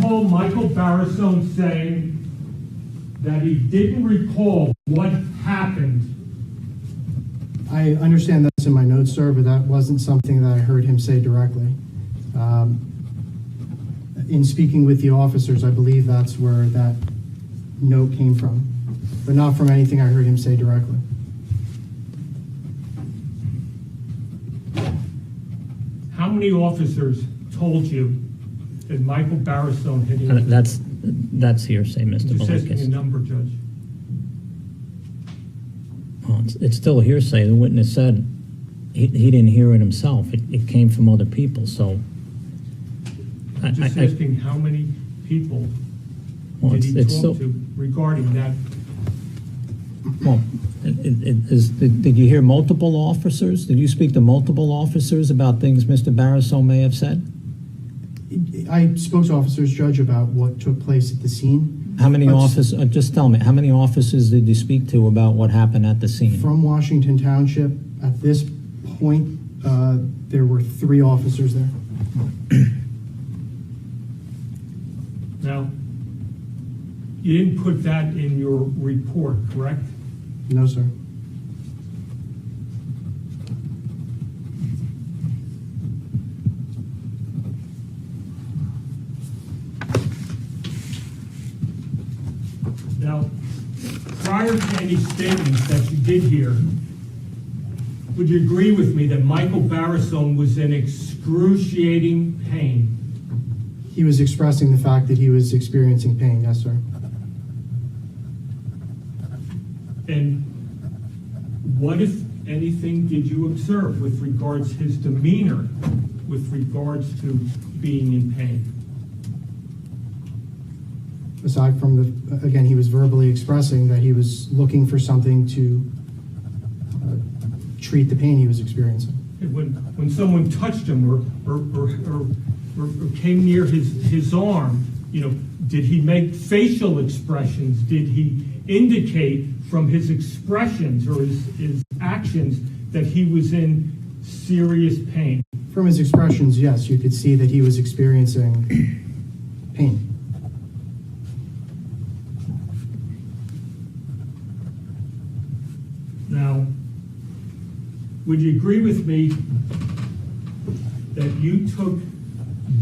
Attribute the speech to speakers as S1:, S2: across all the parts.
S1: recall Michael Barisone saying that he didn't recall what happened?
S2: I understand that's in my notes, sir, but that wasn't something that I heard him say directly. In speaking with the officers, I believe that's where that note came from, but not from anything I heard him say directly.
S1: How many officers told you that Michael Barisone had injured?
S3: That's hearsay, Mr.
S1: Just asking a
S3: Malikis.
S1: number, Judge.
S3: Well, it's still hearsay. The witness said he didn't hear it himself. It came from other people, so.
S1: I'm just asking how many people did he talk to regarding that?
S3: Well, did you hear multiple officers? Did you speak to multiple officers about things Mr. Barisone may have said?
S2: I spoke to officers, Judge, about what took place at the scene.
S3: How many officers, just tell me, how many officers did you speak to about what happened at the scene?
S2: From Washington Township, at this point, there were 3 officers there.
S1: Now, you didn't put that in your report, correct?
S2: No, sir.
S1: Now, prior to any statements that you did hear, would you agree with me that Michael Barisone was in excruciating pain?
S2: He was expressing the fact that he was experiencing pain, yes, sir.
S1: And what, if anything, did you observe with regards his demeanor, with regards to being in pain?
S2: Aside from the, again, he was verbally expressing that he was looking for something to treat the pain he was experiencing.
S1: When someone touched him or came near his arm, you know, did he make facial expressions? Did he indicate from his expressions or his actions that he was in serious pain?
S2: From his expressions, yes, you could see that he was experiencing pain.
S1: Now, would you agree with me that you took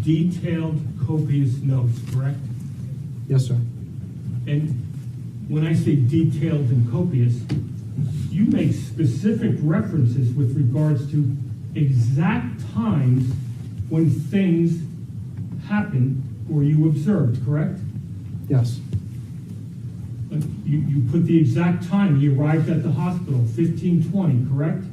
S1: detailed, copious notes, correct?
S2: Yes, sir.
S1: And when I say detailed and copious, you make specific references with regards to exact times when things happened or you observed, correct?
S2: Yes.
S1: You put the exact time he arrived at the hospital, 15:20, correct?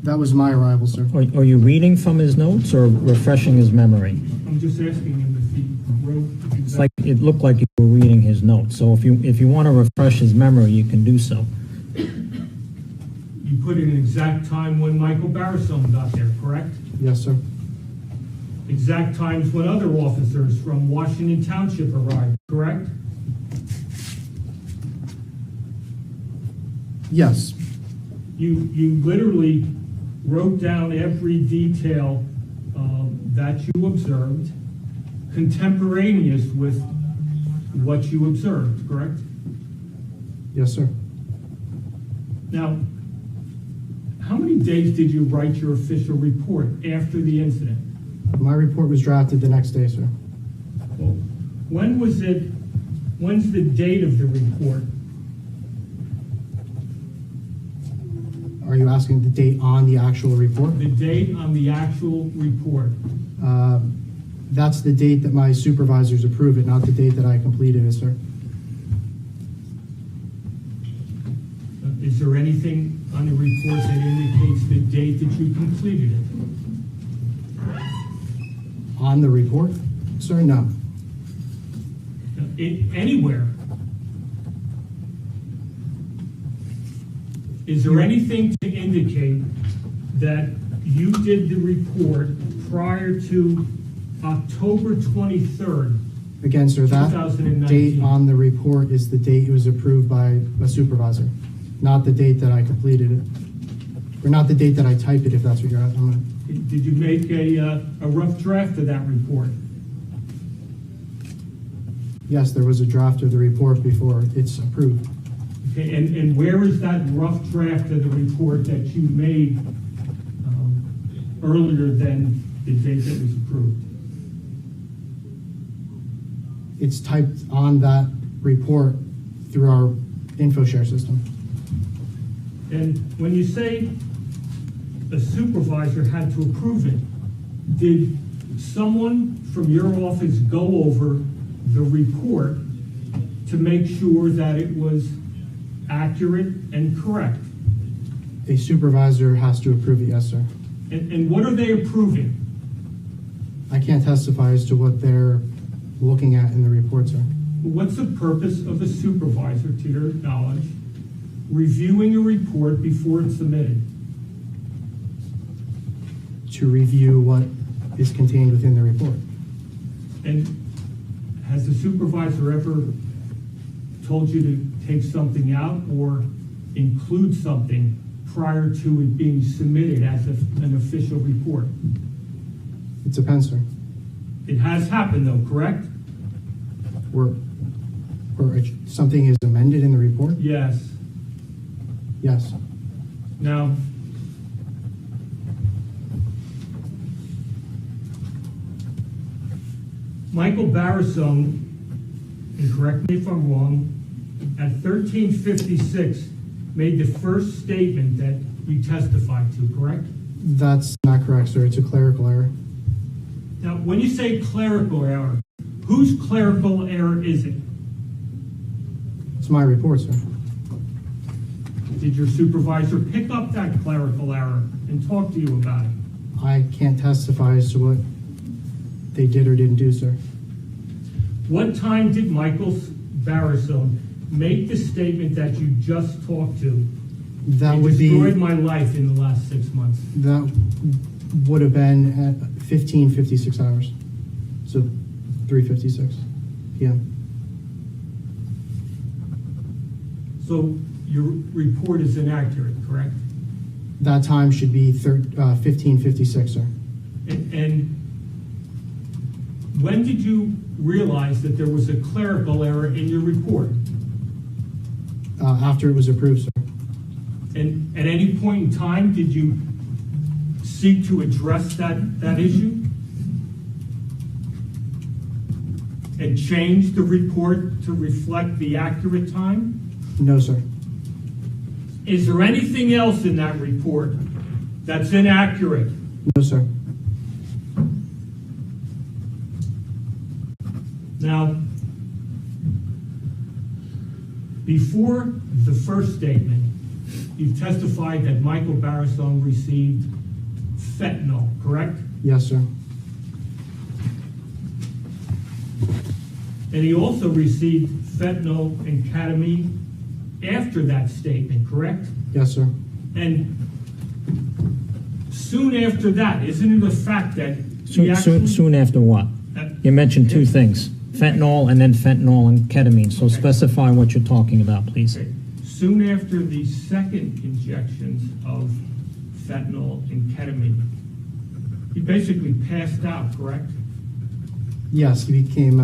S2: That was my arrival, sir.
S3: Are you reading from his notes or refreshing his memory?
S1: I'm just asking him if he wrote.
S3: It's like it looked like you were reading his notes. So if you want to refresh his memory, you can do so.
S1: You put in an exact time when Michael Barisone got there, correct?
S2: Yes, sir.
S1: Exact times when other officers from Washington Township arrived, correct?
S2: Yes.
S1: You literally wrote down every detail that you observed, contemporaneous with what you observed, correct?
S2: Yes, sir.
S1: Now, how many days did you write your official report after the incident?
S2: My report was drafted the next day, sir.
S1: Well, when's the date of the report?
S2: Are you asking the date on the actual report?
S1: The date on the actual report.
S2: That's the date that my supervisors approve it, not the date that I completed it, sir.
S1: Is there anything on the report that indicates the date that you completed it?
S2: On the report? Sir, no.
S1: Anywhere? Is there anything to indicate that you did the report prior to October 23rd?
S2: Again, sir, that
S1: 2019.
S2: date on the report is the date it was approved by a supervisor, not the date that I completed it. Or not the date that I typed it, if that's what you're asking.
S1: Did you make a rough draft of that report?
S2: Yes, there was a draft of the report before it's approved.
S1: Okay, and where is that rough draft of the report that you made earlier than the date that was approved?
S2: It's typed on that report through our InfoShare system.
S1: And when you say a supervisor had to approve it, did someone from your office go over the report to make sure that it was accurate and correct?
S2: A supervisor has to approve it, yes, sir.
S1: And what are they approving?
S2: I can't testify as to what they're looking at in the report, sir.
S1: What's the purpose of a supervisor, to your knowledge, reviewing a report before it's submitted?
S2: To review what is contained within the report.
S1: And has the supervisor ever told you to take something out or include something prior to it being submitted as an official report?
S2: It depends, sir.
S1: It has happened though, correct?
S2: Where something is amended in the report?
S1: Yes.
S2: Yes.
S1: Now, Michael Barisone, and correct me if I'm wrong, at 1356 made the first statement that you testified to, correct?
S2: That's not correct, sir. It's a clerical error.
S1: Now, when you say clerical error, whose clerical error is it?
S2: It's my report, sir.
S1: Did your supervisor pick up that clerical error and talk to you about it?
S2: I can't testify as to what they did or didn't do, sir.
S1: What time did Michael Barisone make the statement that you just talked to?
S2: That
S1: It
S2: would be,
S1: destroyed my life in the last 6 months.
S2: that would have been at 15:56 hours. So 3:56 p.m.
S1: So your report is inaccurate, correct?
S2: That time should be 15:56, sir.
S1: And when did you realize that there was a clerical error in your report?
S2: After it was approved, sir.
S1: And at any point in time, did you seek to address that issue? And change the report to reflect the accurate time?
S2: No, sir.
S1: Is there anything else in that report that's inaccurate?
S2: No, sir.
S1: Now, before the first statement, you've testified that Michael Barisone received fentanyl, correct?
S2: Yes, sir.
S1: And he also received fentanyl and ketamine after that statement, correct?
S2: Yes, sir.
S1: And soon after that, isn't it a fact that he actually...
S3: Soon after what? You mentioned two things, fentanyl and then fentanyl and ketamine. So specify what you're talking about, please.
S1: Okay. Soon after the second injections of fentanyl and ketamine, he basically passed out, correct?
S2: Yes, he became,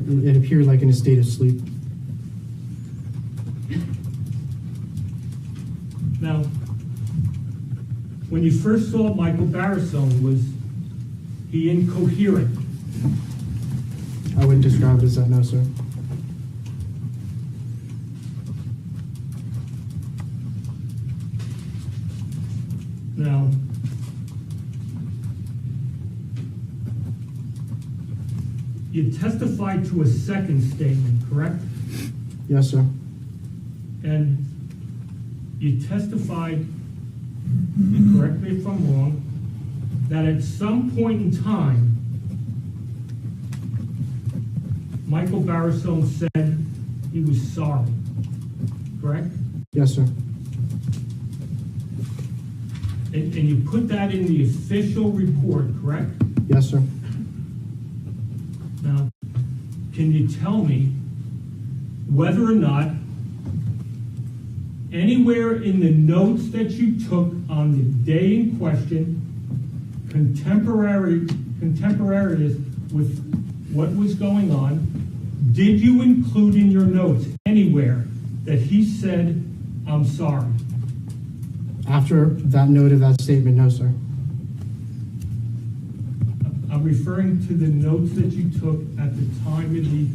S2: it appeared like in a state of sleep.
S1: Now, when you first saw Michael Barisone, was he incoherent?
S2: I wouldn't describe it as that, no, sir.
S1: Now, you testified to a second statement, correct?
S2: Yes, sir.
S1: And you testified, and correct me if I'm wrong, that at some point in time, Michael Barisone said he was sorry, correct?
S2: Yes, sir.
S1: And you put that in the official report, correct?
S2: Yes, sir.
S1: Now, can you tell me whether or not anywhere in the notes that you took on the day in question, contemporaneous with what was going on, did you include in your notes anywhere that he said, "I'm sorry"?
S2: After that note of that statement, no, sir.
S1: I'm referring to the notes that you took at the time of the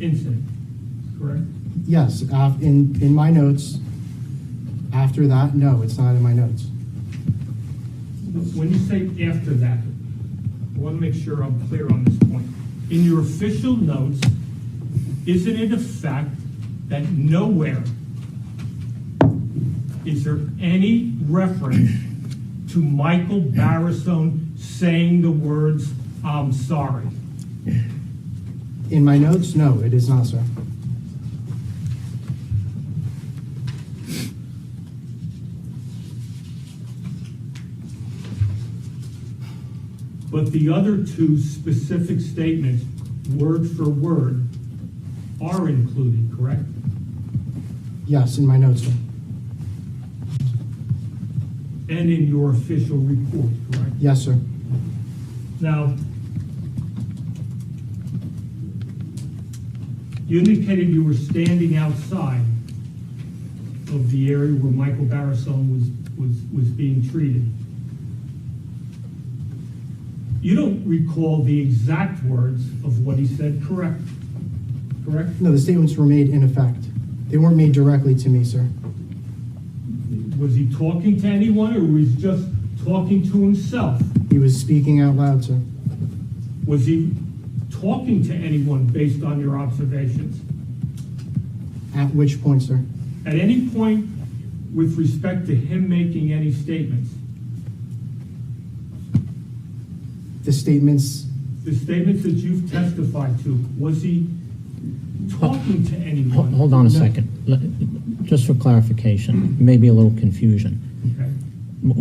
S1: incident, correct?
S2: Yes, in my notes, after that, no, it's not in my notes.
S1: When you say after that, I want to make sure I'm clear on this point. In your official notes, isn't it a fact that nowhere is there any reference to Michael Barisone saying the words, "I'm sorry"?
S2: In my notes, no, it is not, sir.
S1: But the other two specific statements, word for word, are included, correct?
S2: Yes, in my notes, sir.
S1: And in your official report, correct?
S2: Yes, sir.
S1: Now, you indicated you were standing outside of the area where Michael Barisone was being treated. You don't recall the exact words of what he said, correct? Correct?
S2: No, the statements were made in effect. They weren't made directly to me, sir.
S1: Was he talking to anyone, or was he just talking to himself?
S2: He was speaking out loud, sir.
S1: Was he talking to anyone based on your observations?
S2: At which point, sir?
S1: At any point with respect to him making any statements?
S2: The statements,
S1: The statements that you've testified to, was he talking to anyone?
S3: Hold on a
S2: No.
S3: second. Just for clarification, maybe a little confusion.
S1: Okay.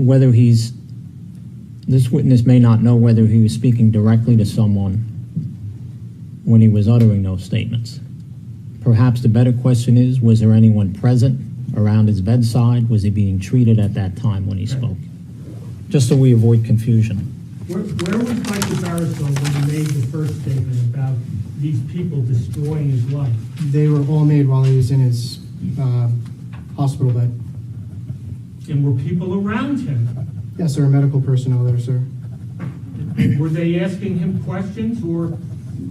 S3: Whether this witness may not know whether he was speaking directly to someone when he was uttering those statements. Perhaps the better question is, was there anyone present around his bedside? Was he being treated at that time when he spoke? Just so we avoid confusion.
S1: Where was Michael Barisone when he made the first statement about these people destroying his life?
S2: they were all made while he was in his hospital bed.
S1: And were people around him?
S2: Yes, there are medical personnel there, sir.
S1: Were they asking him questions, or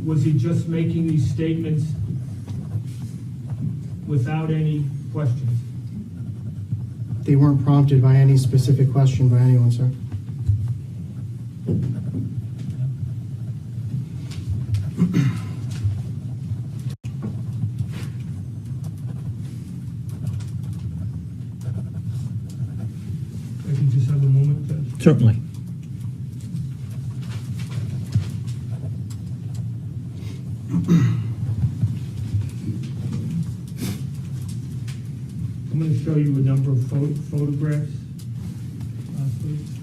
S1: was he just making these statements without any questions?
S2: They weren't prompted by any specific question by anyone, sir.
S1: I can just have a moment, Judge.
S3: Certainly.
S1: I'm going to show you a number of photographs. Please.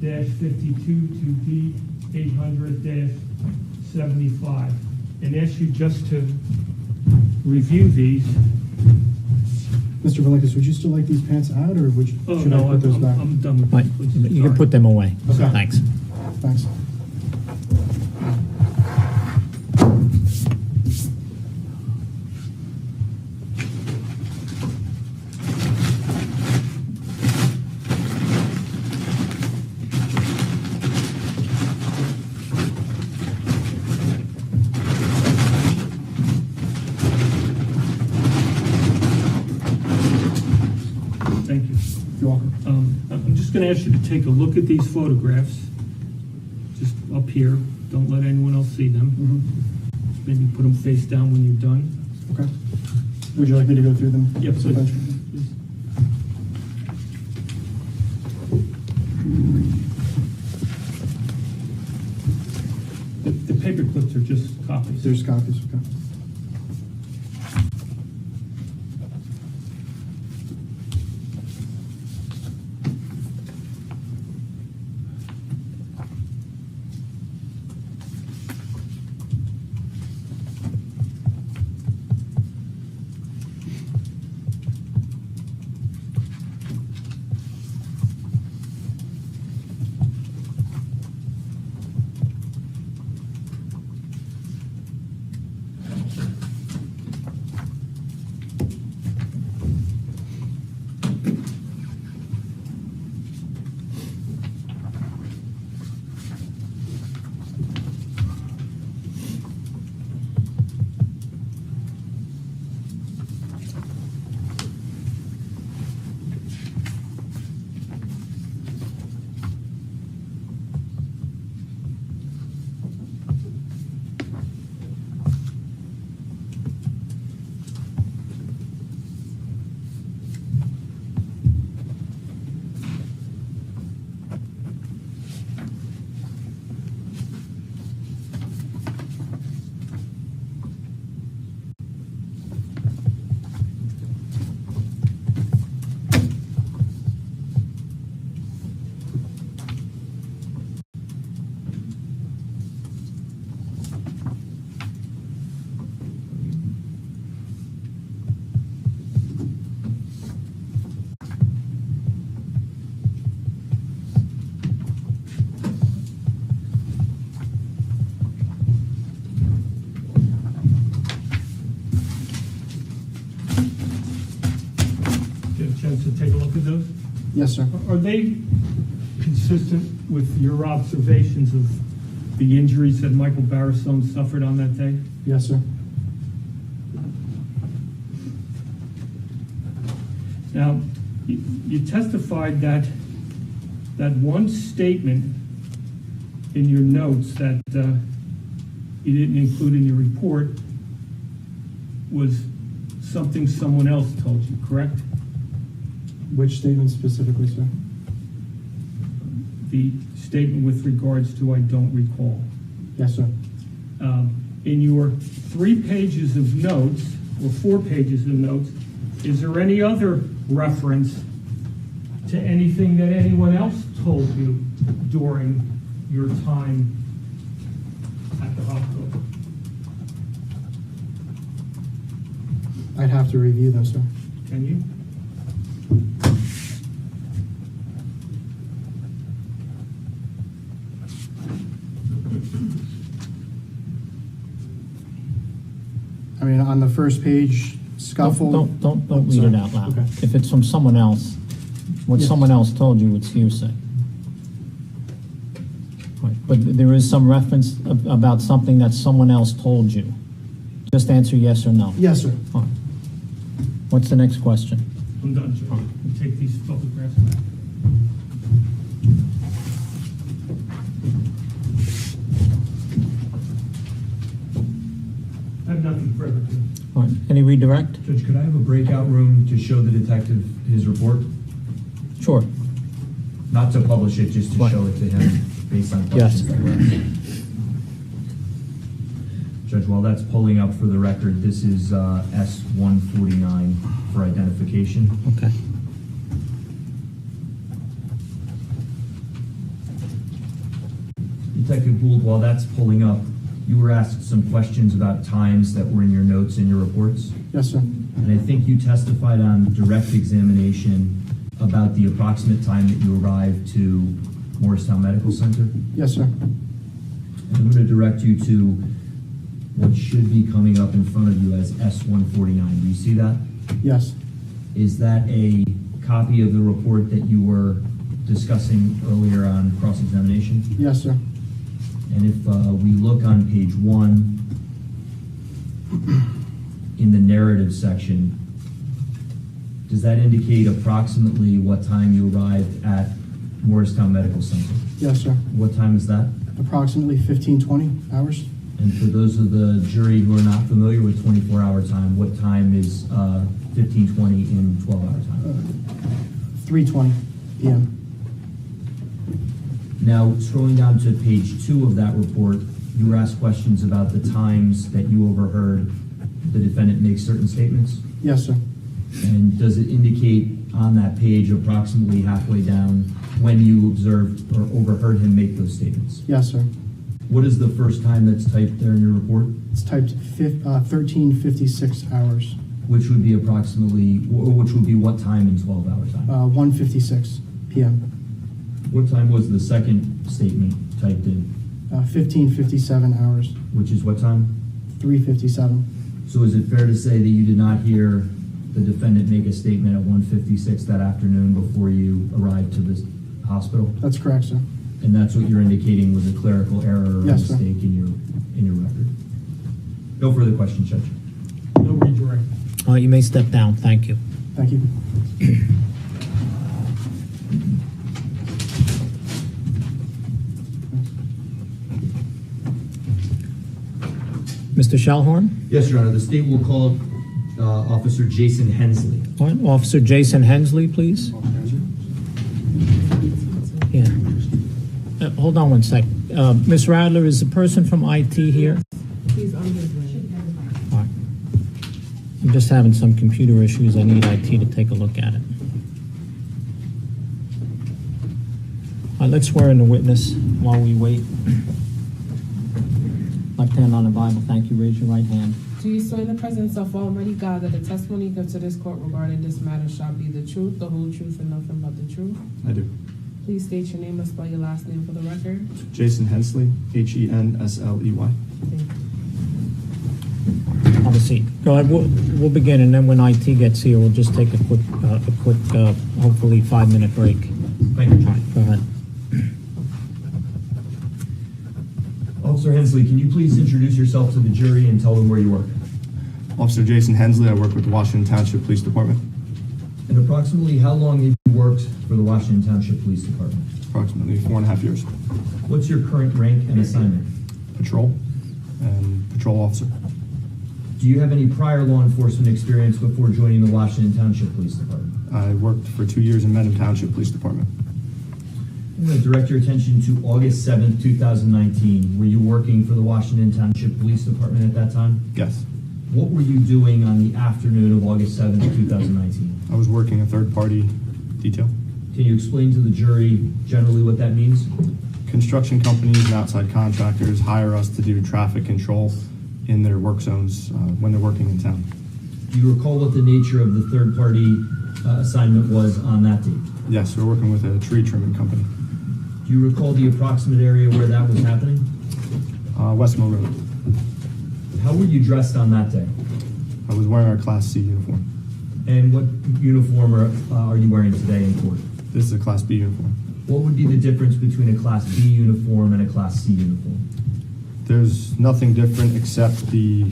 S1: D800-52 to D800-75. And ask you just to review these.
S2: Mr. Valinkas, would you still like these pants out, or
S1: Oh,
S2: should I
S1: no,
S2: put those back?
S1: I'm done with
S3: Right.
S1: this, please.
S3: You can
S1: Sorry.
S3: put them away.
S2: Okay.
S3: Thanks.
S2: Thanks.
S1: Thank you.
S2: You're welcome.
S1: I'm just going to ask you to take a look at these photographs, just up here. Don't let anyone else see them. Maybe put them face down when you're done.
S2: Okay. Would you like me to go through them?
S1: Yep, please.
S2: sequentially?
S1: Please. The paper clips are just copies.
S2: There's copies, okay.
S1: To take a look at those?
S2: Yes, sir.
S1: Are they consistent with your observations of the injuries that Michael Barisone suffered on that day?
S2: Yes, sir.
S1: Now, you testified that one statement in your notes that you didn't include in your report was something someone else told you, correct?
S2: Which statement specifically, sir?
S1: The statement with regards to I don't recall.
S2: Yes, sir.
S1: In your 3 pages of notes, or 4 pages of notes, is there any other reference to anything that anyone else told you during your time at the hospital?
S2: I'd have to review them, sir.
S1: Can you?
S2: I mean, on the first page, scuffle.
S3: Don't read
S2: Sorry.
S3: it out loud.
S2: Okay.
S3: If it's from someone else, what
S2: Yes.
S3: someone else told you, it's hearsay. Right. But there is some reference about something that someone else told you. Just answer yes or no.
S2: Yes, sir.
S3: All right. What's the next question?
S1: I'm done, Joe. We'll take these photographs back. I have nothing further to.
S3: All right. Any redirect?
S4: Judge, could I have a breakout room to show the detective his report?
S3: Sure.
S4: Not to publish it, just to
S3: Right.
S4: show it to him based on
S3: Yes.
S4: questions that were asked. Judge, while that's pulling up for the record, this is S-149 for identification.
S3: Okay.
S4: Detective Gould, while that's pulling up, you were asked some questions about times that were in your notes in your reports.
S2: Yes, sir.
S4: And I think you testified on direct examination about the approximate time that you arrived to Morristown Medical Center.
S2: Yes, sir.
S4: And I'm going to direct you to what should be coming up in front of you as S-149. Do you see that?
S2: Yes.
S4: Is that a copy of the report that you were discussing earlier on cross-examination?
S2: Yes, sir.
S4: And if we look on page 1, in the narrative section, does that indicate approximately what time you arrived at Morristown Medical Center?
S2: Yes, sir.
S4: What time is that?
S2: Approximately 15-20 hours.
S4: And for those of the jury who are not familiar with 24-hour time, what time is 15:20 in 12-hour time?
S2: 3:20 p.m.
S4: Now, scrolling down to page 2 of that report, you were asked questions about the times that you overheard the defendant make certain statements?
S2: Yes, sir.
S4: And does it indicate on that page approximately halfway down when you observed or overheard him make those statements?
S2: Yes, sir.
S4: What is the first time that's typed there in your report?
S2: It's typed 1356 hours,
S4: Which would be approximately, or which would be what time in 12-hour time?
S2: 1:56 p.m.
S4: What time was the second statement typed in?
S2: 1557 hours,
S4: Which is what time?
S2: 3:57.
S4: So is it fair to say that you did not hear the defendant make a statement at 1:56 that afternoon before you arrived to this hospital?
S2: That's correct, sir.
S4: And that's what you're indicating was a clerical error or
S2: Yes, sir.
S4: mistake in your record? No further questions, Judge.
S1: No redirect.
S3: You may step down. Thank you.
S2: Thank you.
S3: Mr. Shellhorn?
S4: Yes, Your Honor. The state will call Officer Jason Hensley.
S3: All right, Officer Jason Hensley, please. Yeah. Hold on one sec. Ms. Radler, is the person from IT here?
S5: He's on his way.
S3: All right. I'm just having some computer issues. I need IT to take a look at it. All right, let's swear in the witness while we wait. Left hand on the Bible. Thank you. Raise your right hand.
S5: Do you swear in the presence of Almighty God that the testimony you give to this court regarding this matter shall be the truth, the whole truth, and nothing but the truth?
S6: I do.
S5: Please state your name and spell your last name for the record.
S6: Jason Hensley, Hensley.
S5: Thank you.
S3: Have a seat. Go ahead. We'll begin, and then when IT gets here, we'll just take a quick, hopefully 5-minute break.
S4: Thank you,
S3: All
S4: Judge.
S3: right, go ahead.
S4: Officer Hensley, can you please introduce yourself to the jury and tell them where you work?
S6: Officer Jason Hensley, I work with the Washington Township Police Department.
S4: And approximately how long have you worked for the Washington Township Police Department?
S6: Approximately 4.5 years.
S4: What's your current rank and assignment?
S6: Patrol and patrol officer.
S4: Do you have any prior law enforcement experience before joining the Washington Township Police Department?
S6: I worked for 2 years in Mendham Township Police Department.
S4: I'm going to direct your attention to August 7th, 2019. Were you working for the Washington Township Police Department at that time?
S6: Yes.
S4: What were you doing on the afternoon of August 7th, 2019?
S6: I was working a third-party detail.
S4: Can you explain to the jury generally what that means?
S6: Construction companies and outside contractors hire us to do traffic control in their work zones when they're working in town.
S4: Do you recall what the nature of the third-party assignment was on that date?
S6: Yes, we're working with a tree trimming company.
S4: Do you recall the approximate area where that was happening?
S6: West Mill Road.
S4: How were you dressed on that day?
S6: I was wearing our Class C uniform.
S4: And what uniform are you wearing today in court?
S6: This is a Class B uniform.
S4: What would be the difference between a Class B uniform and a Class C uniform?
S6: There's nothing different except the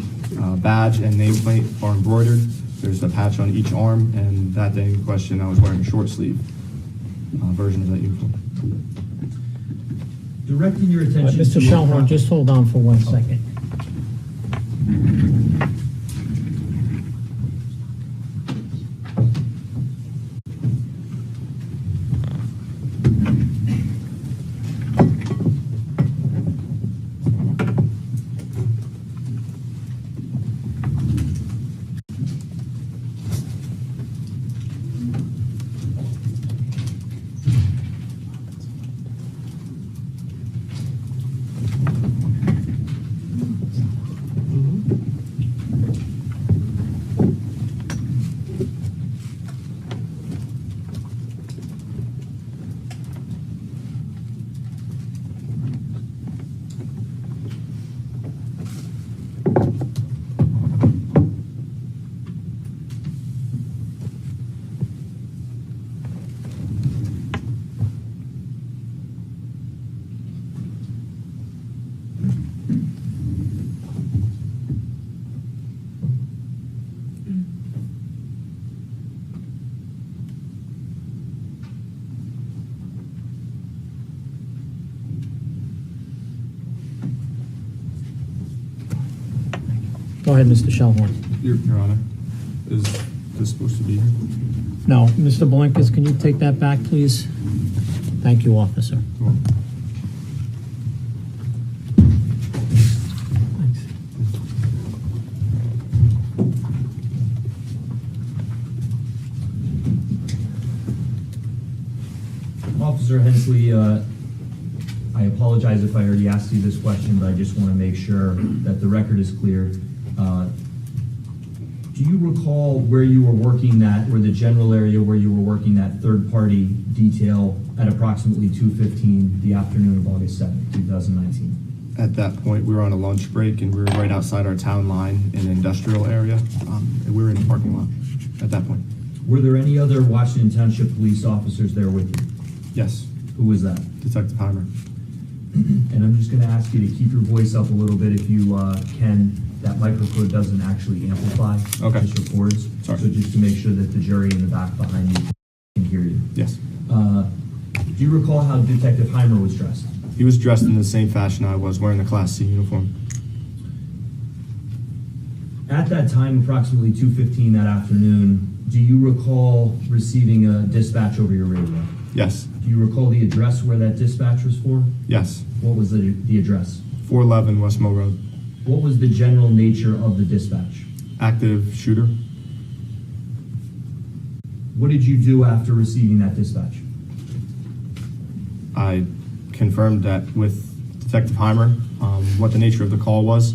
S6: badge and nameplate are embroidered. There's a patch on each arm, and that day in question, I was wearing a short sleeve version of that uniform.
S4: Directing your attention
S3: Mr.
S4: to
S3: Shellhorn, just hold on for 1 second. Go ahead, Mr. Shellhorn.
S6: Your Honor, is this supposed to be here?
S3: No, Mr. Blinkus, can you take that back, please? Thank you, officer.
S6: Cool.
S4: Officer Hensley, I apologize if I already asked you this question, but I just want to make sure that the record is clear. Do you recall where you were working that, or the general area where you were working that third-party detail at approximately 2:15 the afternoon of August 7th, 2019?
S6: At that point, we were on a lunch break, and we were right outside our town line in an industrial area, and we were in the parking lot at that point.
S4: Were there any other Washington Township police officers there with you?
S6: Yes,
S4: Who was that?
S6: Detective Heimer.
S4: And I'm just going to ask you to keep your voice up a little bit if you can. That microphone doesn't actually amplify.
S6: Okay.
S4: It just records.
S6: Sorry.
S4: So just to make sure that the jury in the back behind you can hear you.
S6: Yes.
S4: Do you recall how Detective Heimer was dressed?
S6: He was dressed in the same fashion I was, wearing the Class C uniform.
S4: At that time, approximately 2:15 that afternoon, do you recall receiving a dispatch over your radio?
S6: Yes.
S4: Do you recall the address where that dispatch was for?
S6: Yes.
S4: What was the address?
S6: 411 West Mill Road.
S4: What was the general nature of the dispatch?
S6: Active shooter.
S4: What did you do after receiving that dispatch?
S6: I confirmed that with Detective Heimer, what the nature of the call was,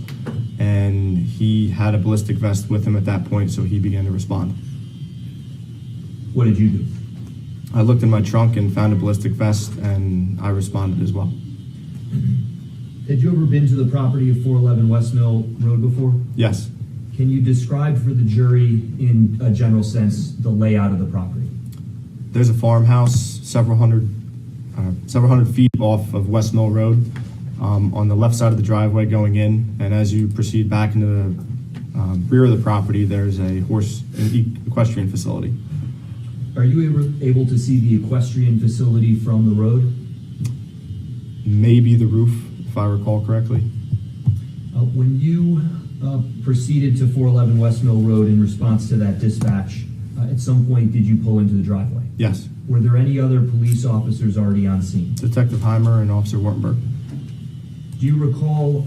S6: and he had a ballistic vest with him at that point, so he began to respond.
S4: What did you do?
S6: I looked in my trunk and found a ballistic vest, and I responded as well.
S4: Had you ever been to the property of 411 West Mill Road before?
S6: Yes.
S4: Can you describe for the jury, in a general sense, the layout of the property?
S6: There's a farmhouse several hundred feet off of West Mill Road, on the left side of the driveway going in, and as you proceed back into the rear of the property, there's an equestrian facility.
S4: Are you able to see the equestrian facility from the road?
S6: Maybe the roof, if I recall correctly.
S4: When you proceeded to 411 West Mill Road in response to that dispatch, at some point did you pull into the driveway?
S6: Yes.
S4: Were there any other police officers already on scene?
S6: Detective Heimer and Officer Wartenberg.
S4: Do you recall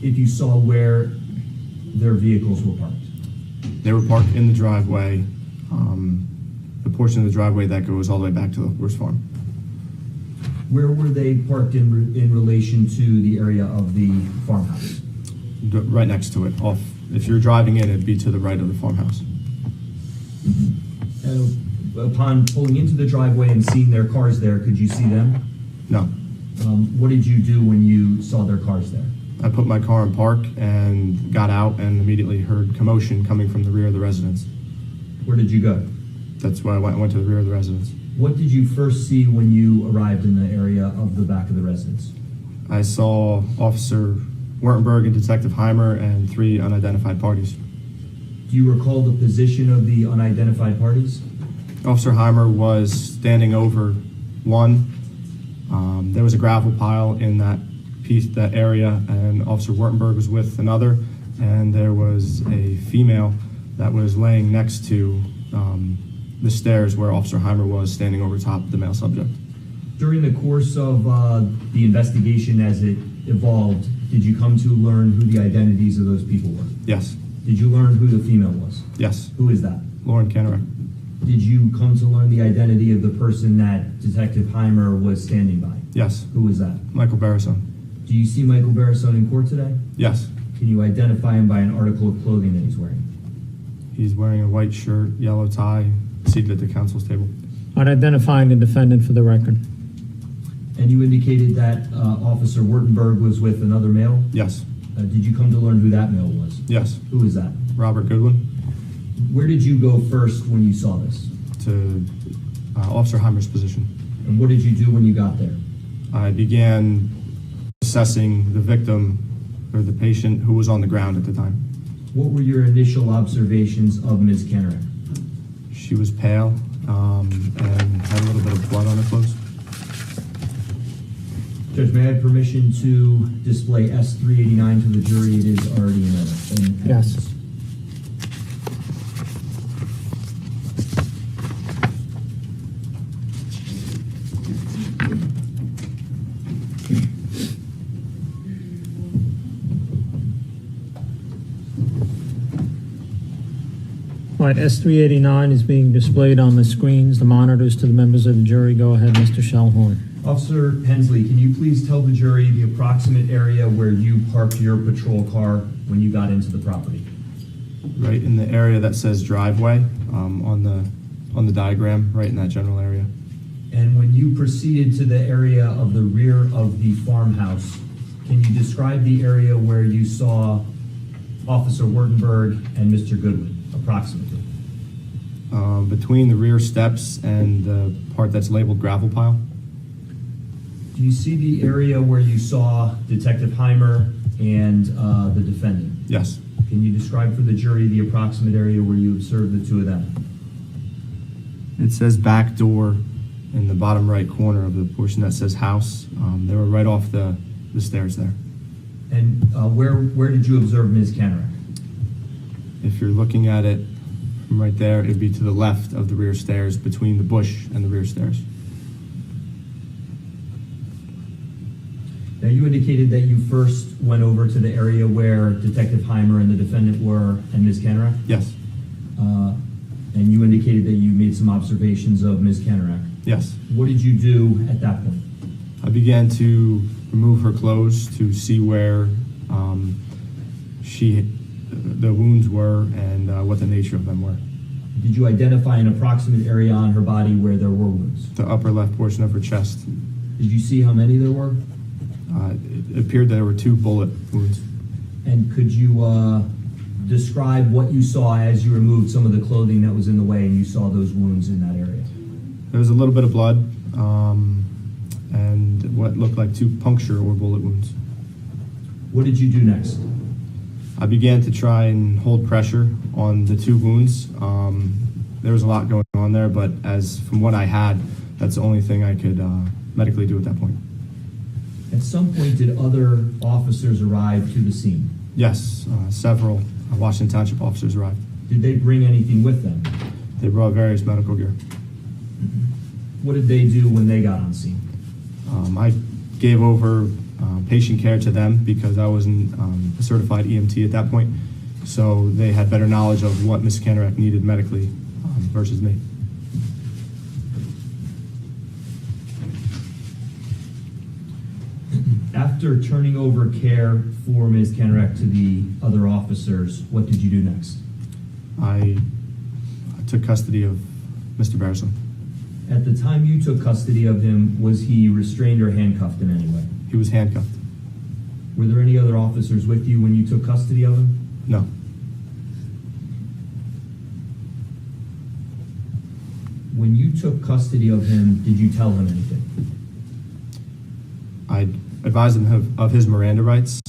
S4: if you saw where their vehicles were parked?
S6: They were parked in the driveway, the portion of the driveway that goes all the way back to the horse farm.
S4: Where were they parked in relation to the area of the farmhouse?
S6: Right next to it. If you're driving in, it'd be to the right of the farmhouse.
S4: Upon pulling into the driveway and seeing their cars there, could you see them?
S6: No.
S4: What did you do when you saw their cars there?
S6: I put my car in park and got out and immediately heard commotion coming from the rear of the residence.
S4: Where did you go?
S6: That's why I went to the rear of the residence.
S4: What did you first see when you arrived in the area of the back of the residence?
S6: I saw Officer Wartenberg and Detective Heimer and 3 unidentified parties.
S4: Do you recall the position of the unidentified parties?
S6: Officer Heimer was standing over one. There was a gravel pile in that area, and Officer Wartenberg was with another, and there was a female that was laying next to the stairs where Officer Heimer was standing over top of the male subject.
S4: During the course of the investigation as it evolved, did you come to learn who the identities of those people were?
S6: Yes.
S4: Did you learn who the female was?
S6: Yes.
S4: Who is that?
S6: Lauren Kanarek.
S4: Did you come to learn the identity of the person that Detective Heimer was standing by?
S6: Yes.
S4: Who was that?
S6: Michael Barisone.
S4: Do you see Michael Barisone in court today?
S6: Yes.
S4: Can you identify him by an article of clothing that he's wearing?
S6: He's wearing a white shirt, yellow tie, seated at the counsel's table.
S3: I'd identify the defendant for the record.
S4: And you indicated that Officer Wartenberg was with another male?
S6: Yes.
S4: Did you come to learn who that male was?
S6: Yes.
S4: Who is that?
S6: Robert Goodwin.
S4: Where did you go first when you saw this?
S6: To Officer Heimer's position.
S4: And what did you do when you got there?
S6: I began assessing the victim or the patient who was on the ground at the time.
S4: What were your initial observations of Ms. Kanarek?
S6: She was pale and had a little bit of blood on her clothes.
S4: Judge, may I have permission to display S-389 to the jury? It is already in evidence.
S3: Yes. right, S389 is being displayed on the screens, the monitors to the members of the jury. Go ahead, Mr. Shellhorn.
S4: Officer Hensley, can you please tell the jury the approximate area where you parked your patrol car when you got into the property?
S6: Right in the area that says driveway, on the diagram, right in that general area.
S4: And when you proceeded to the area of the rear of the farmhouse, can you describe the area where you saw Officer Wurtenberg and Mr. Goodwin, approximately?
S6: Between the rear steps and the part that's labeled gravel pile.
S4: Do you see the area where you saw Detective Heimer and the defendant?
S6: Yes.
S4: Can you describe for the jury the approximate area where you observed the two of them?
S6: It says back door in the bottom right corner of the portion that says house. They were right off the stairs there.
S4: And where did you observe Ms. Kanarek?
S6: If you're looking at it from right there, it'd be to the left of the rear stairs, between the bush and the rear stairs.
S4: Now, you indicated that you first went over to the area where Detective Heimer and the defendant were and Ms. Kanarek?
S6: Yes.
S4: And you indicated that you made some observations of Ms. Kanarek.
S6: Yes.
S4: What did you do at that point?
S6: I began to remove her clothes to see where the wounds were and what the nature of them were.
S4: Did you identify an approximate area on her body where there were wounds?
S6: The upper left portion of her chest.
S4: Did you see how many there were?
S6: It appeared there were 2 bullet wounds.
S4: And could you describe what you saw as you removed some of the clothing that was in the way and you saw those wounds in that area?
S6: There was a little bit of blood and what looked like 2 puncture or bullet wounds.
S4: What did you do next?
S6: I began to try and hold pressure on the 2 wounds. There was a lot going on there, but from what I had, that's the only thing I could medically do at that point.
S4: At some point, did other officers arrive to the scene?
S6: Yes, several Washington Township officers arrived.
S4: Did they bring anything with them?
S6: They brought various medical gear.
S4: What did they do when they got on scene?
S6: I gave over patient care to them because I wasn't a certified EMT at that point, so they had better knowledge of what Ms. Kanarek needed medically versus me.
S4: After turning over care for Ms. Kanarek to the other officers, what did you do next?
S6: I took custody of Mr. Barisone.
S4: At the time you took custody of him, was he restrained or handcuffed in any way?
S6: He was handcuffed.
S4: Were there any other officers with you when you took custody of him?
S6: No.
S4: When you took custody of him, did you tell him anything?
S6: I advised him of his Miranda rights.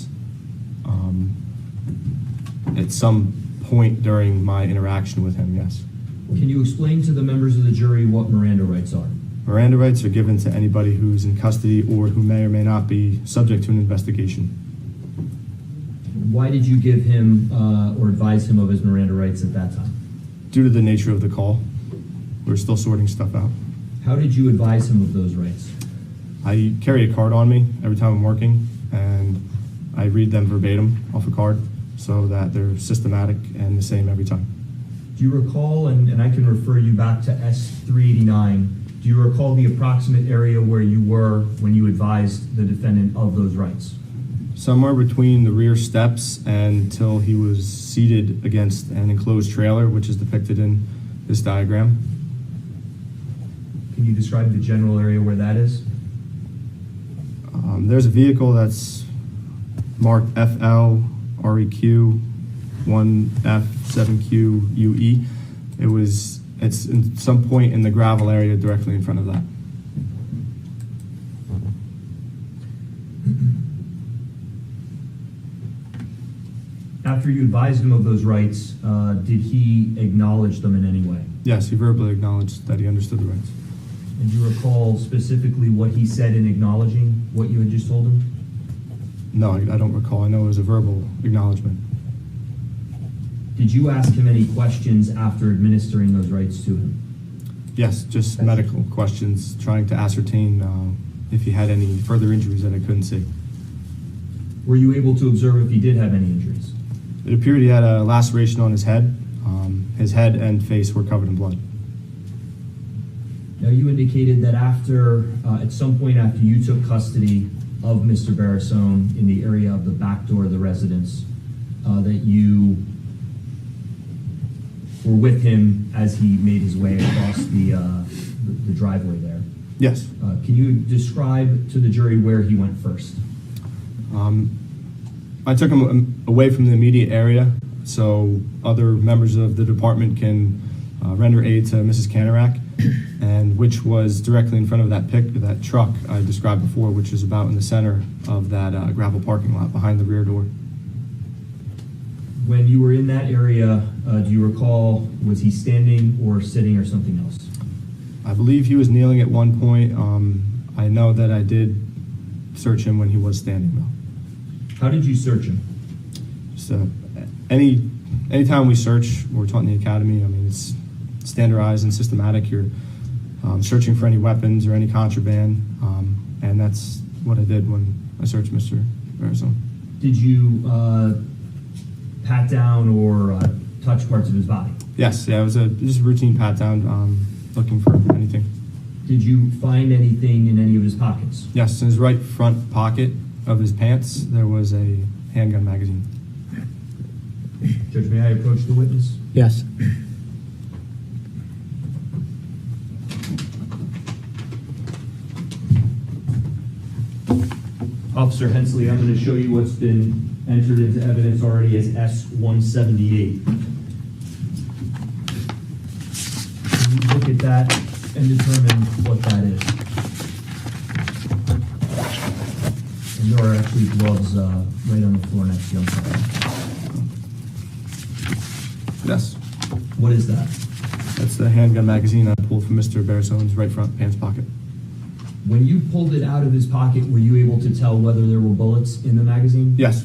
S6: At some point during my interaction with him, yes.
S4: Can you explain to the members of the jury what Miranda rights are?
S6: Miranda rights are given to anybody who's in custody or who may or may not be subject to an investigation.
S4: Why did you give him or advise him of his Miranda rights at that time?
S6: Due to the nature of the call, we're still sorting stuff out.
S4: How did you advise him of those rights?
S6: I carry a card on me every time I'm working, and I read them verbatim off a card so that they're systematic and the same every time.
S4: Do you recall, and I can refer you back to S389, do you recall the approximate area where you were when you advised the defendant of those rights?
S6: Somewhere between the rear steps until he was seated against an enclosed trailer, which is depicted in this diagram.
S4: Can you describe the general area where that is?
S6: There's a vehicle that's marked FLREQ 1F7QUE. It's in some point in the gravel area directly in front of that.
S4: After you advised him of those rights, did he acknowledge them in any way?
S6: Yes, he verbally acknowledged that he understood the rights.
S4: And do you recall specifically what he said in acknowledging what you had just told him?
S6: No, I don't recall. I know it was a verbal acknowledgement.
S4: Did you ask him any questions after administering those rights to him?
S6: Yes, just medical questions, trying to ascertain if he had any further injuries that I couldn't see.
S4: Were you able to observe if he did have any injuries?
S6: It appeared he had a laceration on his head. His head and face were covered in blood.
S4: Now, you indicated that at some point after you took custody of Mr. Barisone in the area of the back door of the residence, that you were with him as he made his way across the driveway there.
S6: Yes.
S4: Can you describe to the jury where he went first?
S6: I took him away from the immediate area so other members of the department can render aid to Mrs. Kanarek, and which was directly in front of that truck I described before, which is about in the center of that gravel parking lot behind the rear door.
S4: When you were in that area, do you recall, was he standing or sitting or something else?
S6: I believe he was kneeling at one point. I know that I did search him when he was standing, though.
S4: How did you search him?
S6: Just anytime we search, we're taught in the academy, I mean, it's standardized and systematic. You're searching for any weapons or any contraband, and that's what I did when I searched Mr. Barisone.
S4: Did you pat down or touch parts of his body?
S6: Yes, yeah, it was just a routine pat down, looking for anything.
S4: Did you find anything in any of his pockets?
S6: Yes, in his right front pocket of his pants, there was a handgun magazine.
S4: Judge, may I approach the witness?
S3: Yes.
S4: Officer Hensley, I'm going to show you what's been entered into evidence already as S-178. Can you look at that and determine what that is? And there are actually gloves right on the floor next to you. I'm sorry.
S6: Yes,
S4: What is that?
S6: that's the handgun magazine I pulled from Mr. Barisone's right front pants pocket.
S4: When you pulled it out of his pocket, were you able to tell whether there were bullets in the magazine?
S6: Yes,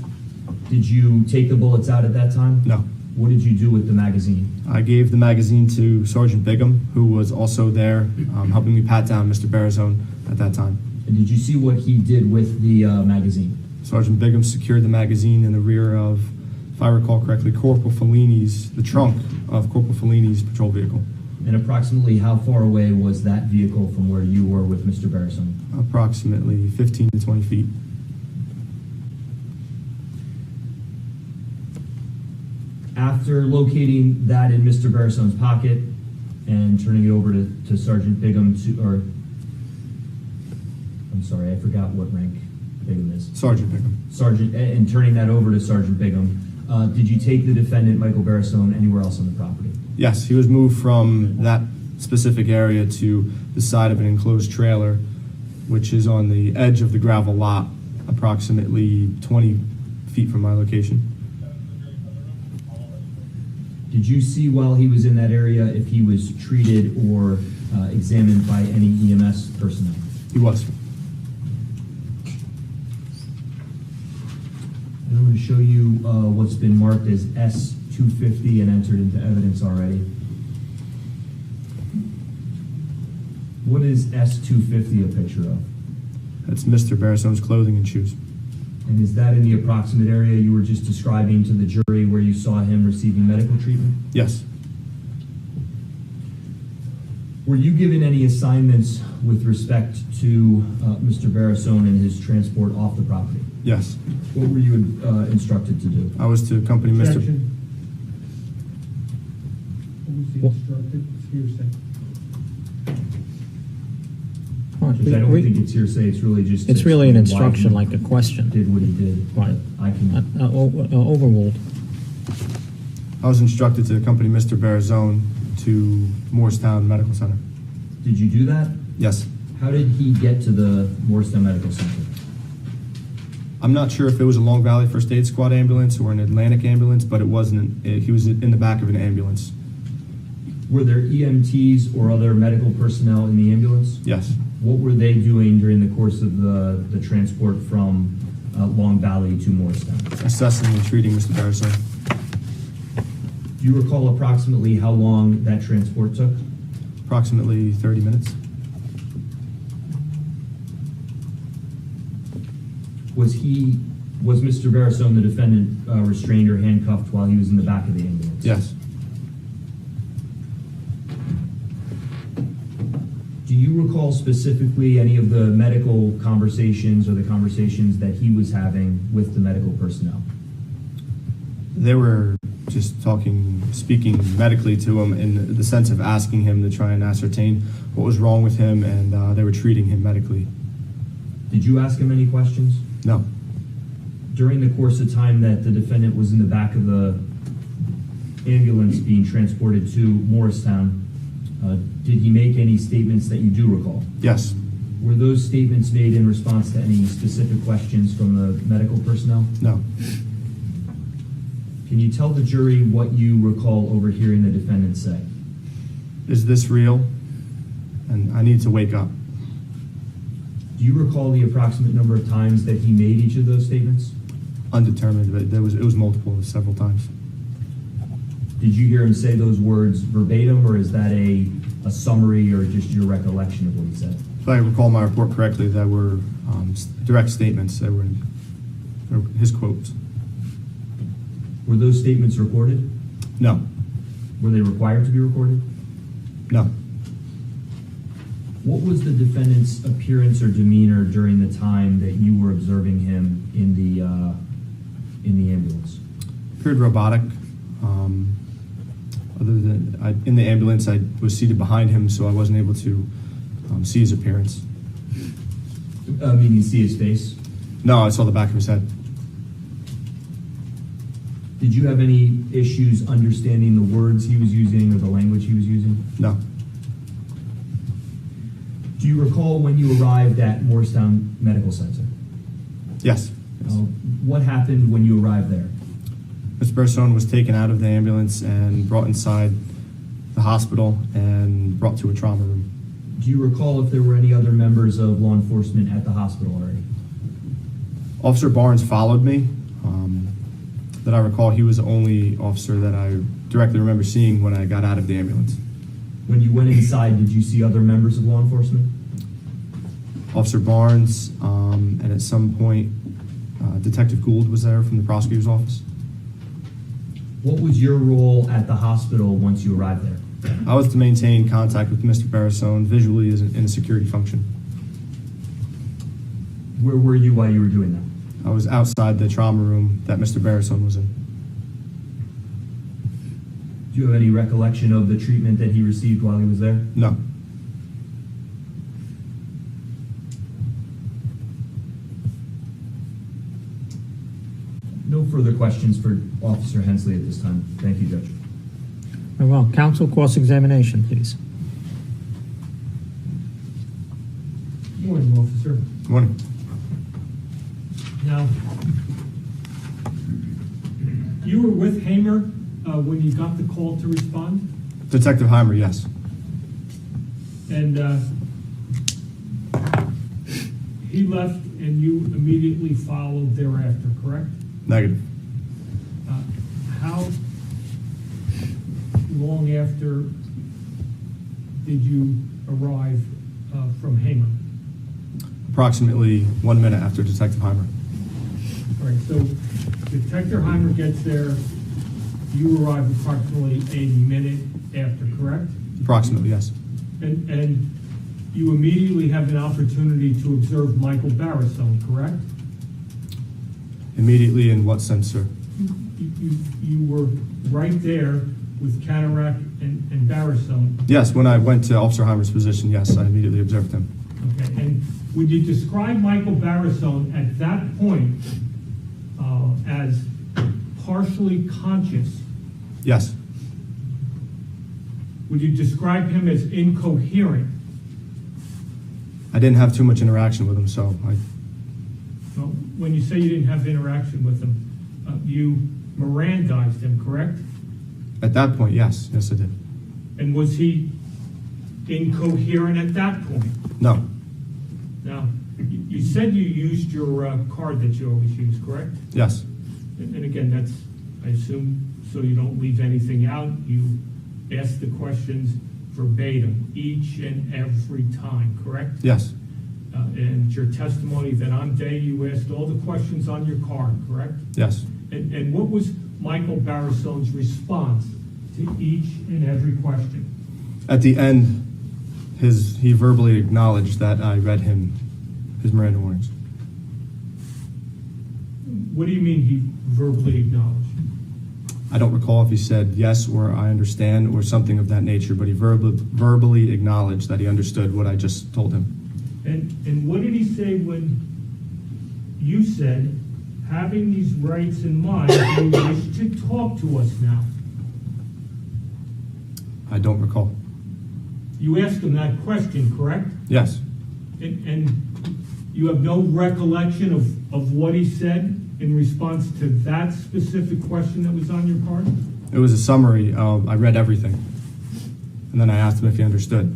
S4: Did you take the bullets out at that time?
S6: no.
S4: What did you do with the magazine?
S6: I gave the magazine to Sergeant Bigham, who was also there, helping me pat down Mr. Barisone at that time.
S4: And did you see what he did with the magazine?
S6: Sergeant Bigham secured the magazine in the rear of, if I recall correctly, the trunk of Corporal Fellini's patrol vehicle.
S4: And approximately how far away was that vehicle from where you were with Mr. Barisone?
S6: Approximately 15 to 20 feet.
S4: After locating that in Mr. Barisone's pocket and turning it over to Sergeant Bigham I'm sorry, I forgot what rank Bigham is.
S6: Sergeant Bigham.
S4: Sergeant, and turning that over to Sergeant Bigham, did you take the defendant, Michael Barisone, anywhere else on the property?
S6: Yes, he was moved from that specific area to the side of an enclosed trailer, which is on the edge of the gravel lot, approximately 20 feet from my location.
S4: Did you see while he was in that area if he was treated or examined by any EMS personnel?
S6: He was.
S4: And I'm going to show you what's been marked as S-250 and entered into evidence already. What is S-250 a picture of?
S6: That's Mr. Barisone's clothing and shoes.
S4: And is that in the approximate area you were just describing to the jury where you saw him receiving medical treatment?
S6: Yes.
S4: Were you given any assignments with respect to Mr. Barisone and his transport off the property?
S6: Yes.
S4: What were you instructed to do?
S6: I was to accompany Mr.
S1: Objection. What was the instructed? It's hearsay.
S4: Judge, I don't think it's hearsay, it's really just...
S3: It's really an
S4: explain why
S3: instruction,
S4: he
S3: like a question.
S4: Did what he did.
S3: Right.
S4: I can...
S3: Overruled.
S6: I was instructed to accompany Mr. Barisone to Morristown Medical Center.
S4: Did you do that?
S6: Yes.
S4: How did he get to the Morristown Medical Center?
S6: I'm not sure if it was a Long Valley First Aid Squad ambulance or an Atlantic ambulance, but it wasn't. He was in the back of an ambulance.
S4: Were there EMTs or other medical personnel in the ambulance?
S6: Yes.
S4: What were they doing during the course of the transport from Long Valley to Morristown?
S6: Assessing and treating Mr. Barisone.
S4: Do you recall approximately how long that transport took?
S6: Approximately 30 minutes.
S4: Was Mr. Barisone, the defendant, restrained or handcuffed while he was in the back of the ambulance?
S6: Yes.
S4: Do you recall specifically any of the medical conversations or the conversations that he was having with the medical personnel?
S6: They were just speaking medically to him in the sense of asking him to try and ascertain what was wrong with him, and they were treating him medically.
S4: Did you ask him any questions?
S6: No,
S4: During the course of time that the defendant was in the back of the ambulance being transported to Morristown, did he make any statements that you do recall?
S6: yes,
S4: Were those statements made in response to any specific questions from the medical personnel?
S6: no.
S4: Can you tell the jury what you recall overhearing the defendant say?
S6: Is this real? And I need to wake up.
S4: Do you recall the approximate number of times that he made each of those statements?
S6: Undetermined, but it was multiple, several times.
S4: Did you hear him say those words verbatim, or is that a summary or just your recollection of what he said?
S6: If I recall my report correctly, that were direct statements. They were his quotes.
S4: Were those statements recorded?
S6: No,
S4: Were they required to be recorded?
S6: no.
S4: What was the defendant's appearance or demeanor during the time that you were observing him in the ambulance?
S6: Appeared robotic. Other than in the ambulance, I was seated behind him, so I wasn't able to see his appearance.
S4: Meaning see his face?
S6: No, I saw the back of his head.
S4: Did you have any issues understanding the words he was using or the language he was using?
S6: No,
S4: Do you recall when you arrived at Morristown Medical Center?
S6: yes.
S4: What happened when you arrived there?
S6: Mr. Barisone was taken out of the ambulance and brought inside the hospital and brought to a trauma room.
S4: Do you recall if there were any other members of law enforcement at the hospital already?
S6: Officer Barnes followed me. That I recall, he was the only officer that I directly remember seeing when I got out of the ambulance.
S4: When you went inside, did you see other members of law enforcement?
S6: Officer Barnes, and at some point, Detective Gould was there from the prosecutor's office.
S4: What was your role at the hospital once you arrived there?
S6: I was to maintain contact with Mr. Barisone visually in a security function.
S4: Where were you while you were doing that?
S6: I was outside the trauma room that Mr. Barisone was in.
S4: Do you have any recollection of the treatment that he received while he was there?
S6: No.
S4: No further questions for Officer Hensley at this time. Thank you, Judge.
S3: Very well. Counsel, cross-examination, please.
S1: Morning, officer.
S6: Good morning.
S1: Now, you were with Hamer when you got the call to respond?
S6: Detective Heimer, yes.
S1: And he left and you immediately followed thereafter, correct?
S6: Negative.
S1: How long after did you arrive from Hamer?
S6: Approximately 1 minute after Detective Heimer.
S1: All right, so Detective Heimer gets there, you arrive approximately a minute after, correct?
S6: Approximately, yes.
S1: And you immediately have an opportunity to observe Michael Barisone, correct?
S6: Immediately in what sense, sir?
S1: You were right there with Kanarek and Barisone.
S6: Yes, when I went to Officer Heimer's position, yes, I immediately observed him.
S1: Okay, and would you describe Michael Barisone at that point as partially conscious?
S6: Yes.
S1: Would you describe him as incoherent?
S6: I didn't have too much interaction with him, so
S1: Well, when you say you didn't have interaction with him, you Mirandized him, correct?
S6: at that point, yes. Yes, I did.
S1: And was he incoherent at that point?
S6: No.
S1: Now, you said you used your card that you always use, correct?
S6: Yes.
S1: And again, that's, I assume, so you don't leave anything out. You ask the questions verbatim each and every time, correct?
S6: Yes.
S1: And your testimony that on day you asked all the questions on your card, correct?
S6: Yes.
S1: And what was Michael Barisone's response to each and every question?
S6: At the end, He verbally acknowledged that I read him his Miranda warnings.
S1: What do you mean he verbally acknowledged?
S6: I don't recall if he said yes or I understand or something of that nature, but he verbally acknowledged that he understood what I just told him.
S1: And what did he say when you said, having these rights in mind, you wish to talk to us now?
S6: I don't recall.
S1: You asked him that question, correct?
S6: Yes.
S1: And you have no recollection of what he said in response to that specific question that was on your card?
S6: It was a summary. I read everything. And then I asked him if he understood.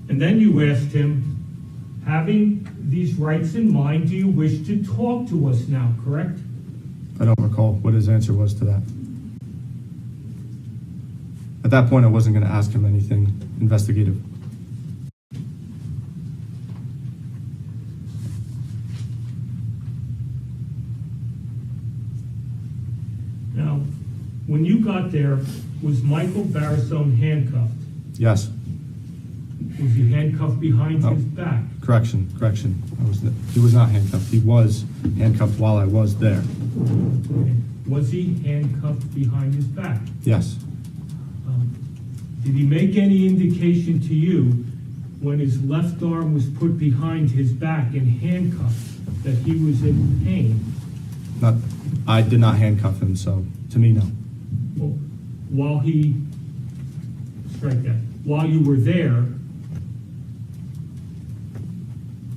S1: And then you asked him, having these rights in mind, do you wish to talk to us now, correct?
S6: I don't recall what his answer was to that. At that point, I wasn't going to ask him anything investigative.
S1: Now, when you got there, was Michael Barisone handcuffed?
S6: Yes.
S1: Was he handcuffed behind
S6: Oh.
S1: his back?
S6: Correction. He was not handcuffed. He was handcuffed while I was there.
S1: Okay. Was he handcuffed behind his back?
S6: Yes.
S1: Did he make any indication to you when his left arm was put behind his back and handcuffed that he was in pain?
S6: I did not handcuff him, so to me, no.
S1: Well, while you were there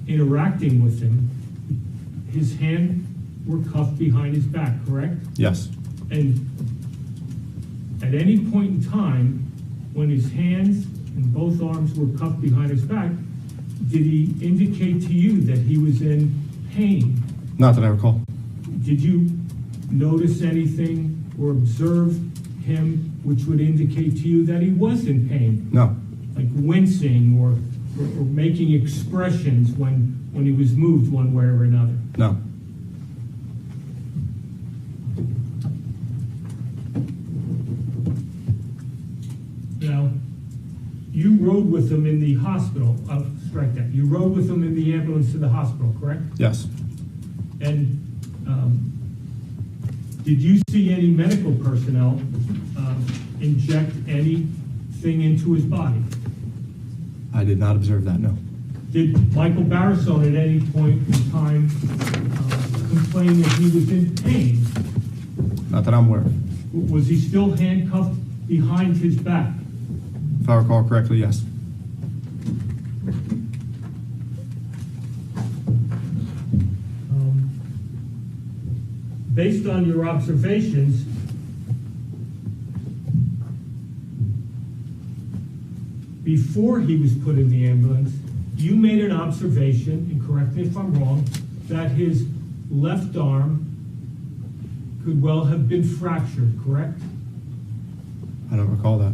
S1: interacting with him, his hands were cuffed behind his back, correct?
S6: Yes.
S1: And at any point in time, when his hands and both arms were cuffed behind his back, did he indicate to you that he was in pain?
S6: Not that I recall.
S1: Did you notice anything or observe him which would indicate to you that he was in pain?
S6: No.
S1: Like wincing or making expressions when he was moved one way or another?
S6: No.
S1: Now, you rode with him in the hospital. You rode with him in the ambulance to the hospital, correct?
S6: Yes.
S1: And did you see any medical personnel inject anything into his body?
S6: I did not observe that, no.
S1: Did Michael Barisone at any point in time complain that he was in pain?
S6: Not that I'm aware of.
S1: Was he still handcuffed behind his back?
S6: If I recall correctly, yes.
S1: Based on your observations, before he was put in the ambulance, you made an observation, and correct me if I'm wrong, that his left arm could well have been fractured, correct?
S6: I don't recall that.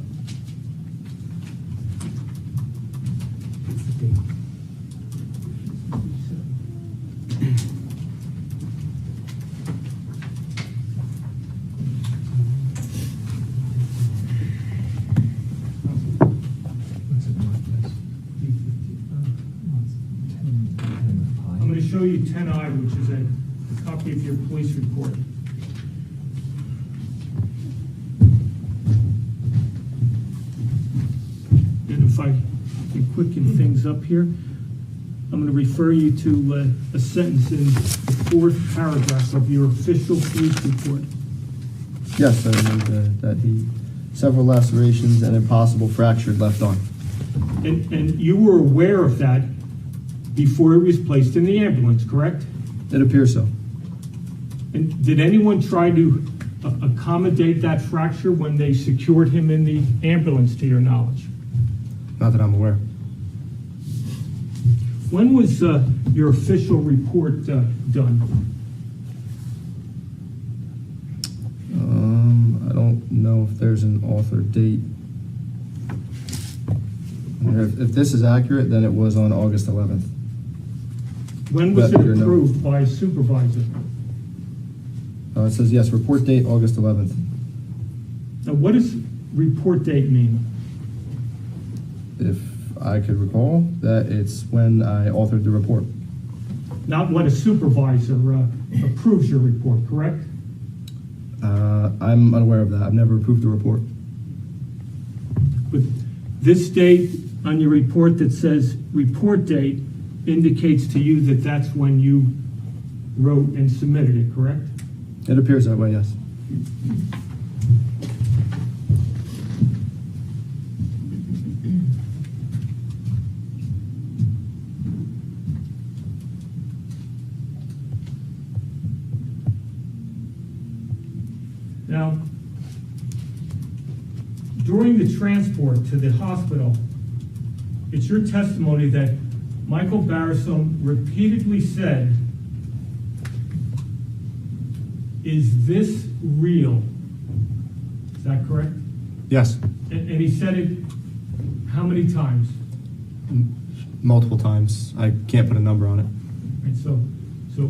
S1: I'm going to show you 10I, which is a copy of your police report. And if I can quicken things up here, I'm going to refer you to a sentence in the fourth paragraph of your official police report.
S6: Yes, I remember that he several lacerations and a possible fractured left arm.
S1: And you were aware of that before he was placed in the ambulance, correct?
S6: It appears so.
S1: And did anyone try to accommodate that fracture when they secured him in the ambulance, to your knowledge?
S6: Not that I'm aware.
S1: When was your official report done?
S6: I don't know if there's an author date. If this is accurate, then it was on August 11th.
S1: When was it
S6: But you're no-
S1: approved by a supervisor?
S6: It says, yes, report date August 11th.
S1: Now, what does report date mean?
S6: If I could recall, that it's when I authored the report.
S1: Not when a supervisor approves your report, correct?
S6: I'm unaware of that. I've never approved the report.
S1: But this date on your report that says report date indicates to you that that's when you wrote and submitted it, correct?
S6: It appears that way, yes.
S1: Now, during the transport to the hospital, it's your testimony that Michael Barisone repeatedly said, "Is this real?" Is that correct?
S6: Yes,
S1: And he said it how many times?
S6: multiple times. I can't put a number on it.
S1: Right, so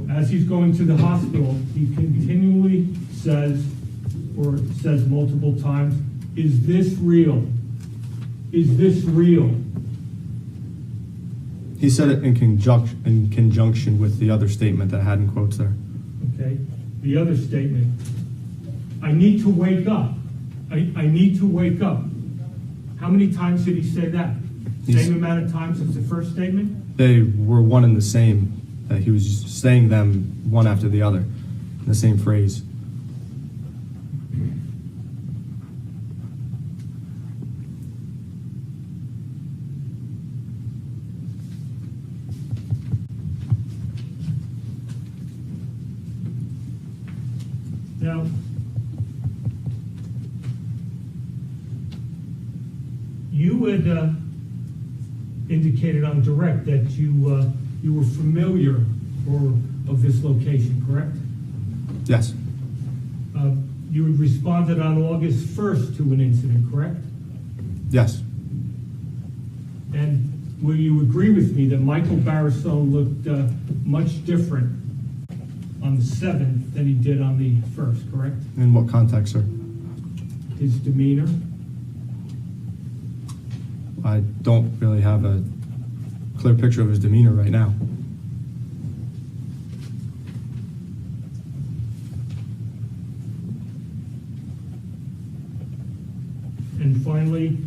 S1: as he's going to the hospital, he continually says, or says multiple times, "Is this real? Is this real?"
S6: He said it in conjunction with the other statement that I had in quotes there.
S1: Okay? The other statement, "I need to wake up. I need to wake up." How many times did he say that? Same amount of times as the first statement?
S6: They were one and the same. That he was just saying them one after the other, in the same phrase.
S1: Now, you had indicated on direct that you were familiar of this location, correct?
S6: Yes,
S1: You had responded on August 1st to an incident, correct?
S6: yes,
S1: And will you agree with me that Michael Barisone looked much different on the 7th than he did on the 1st, correct?
S6: in what context, sir?
S1: His demeanor?
S6: I don't really have a clear picture of his demeanor right now.
S1: And finally,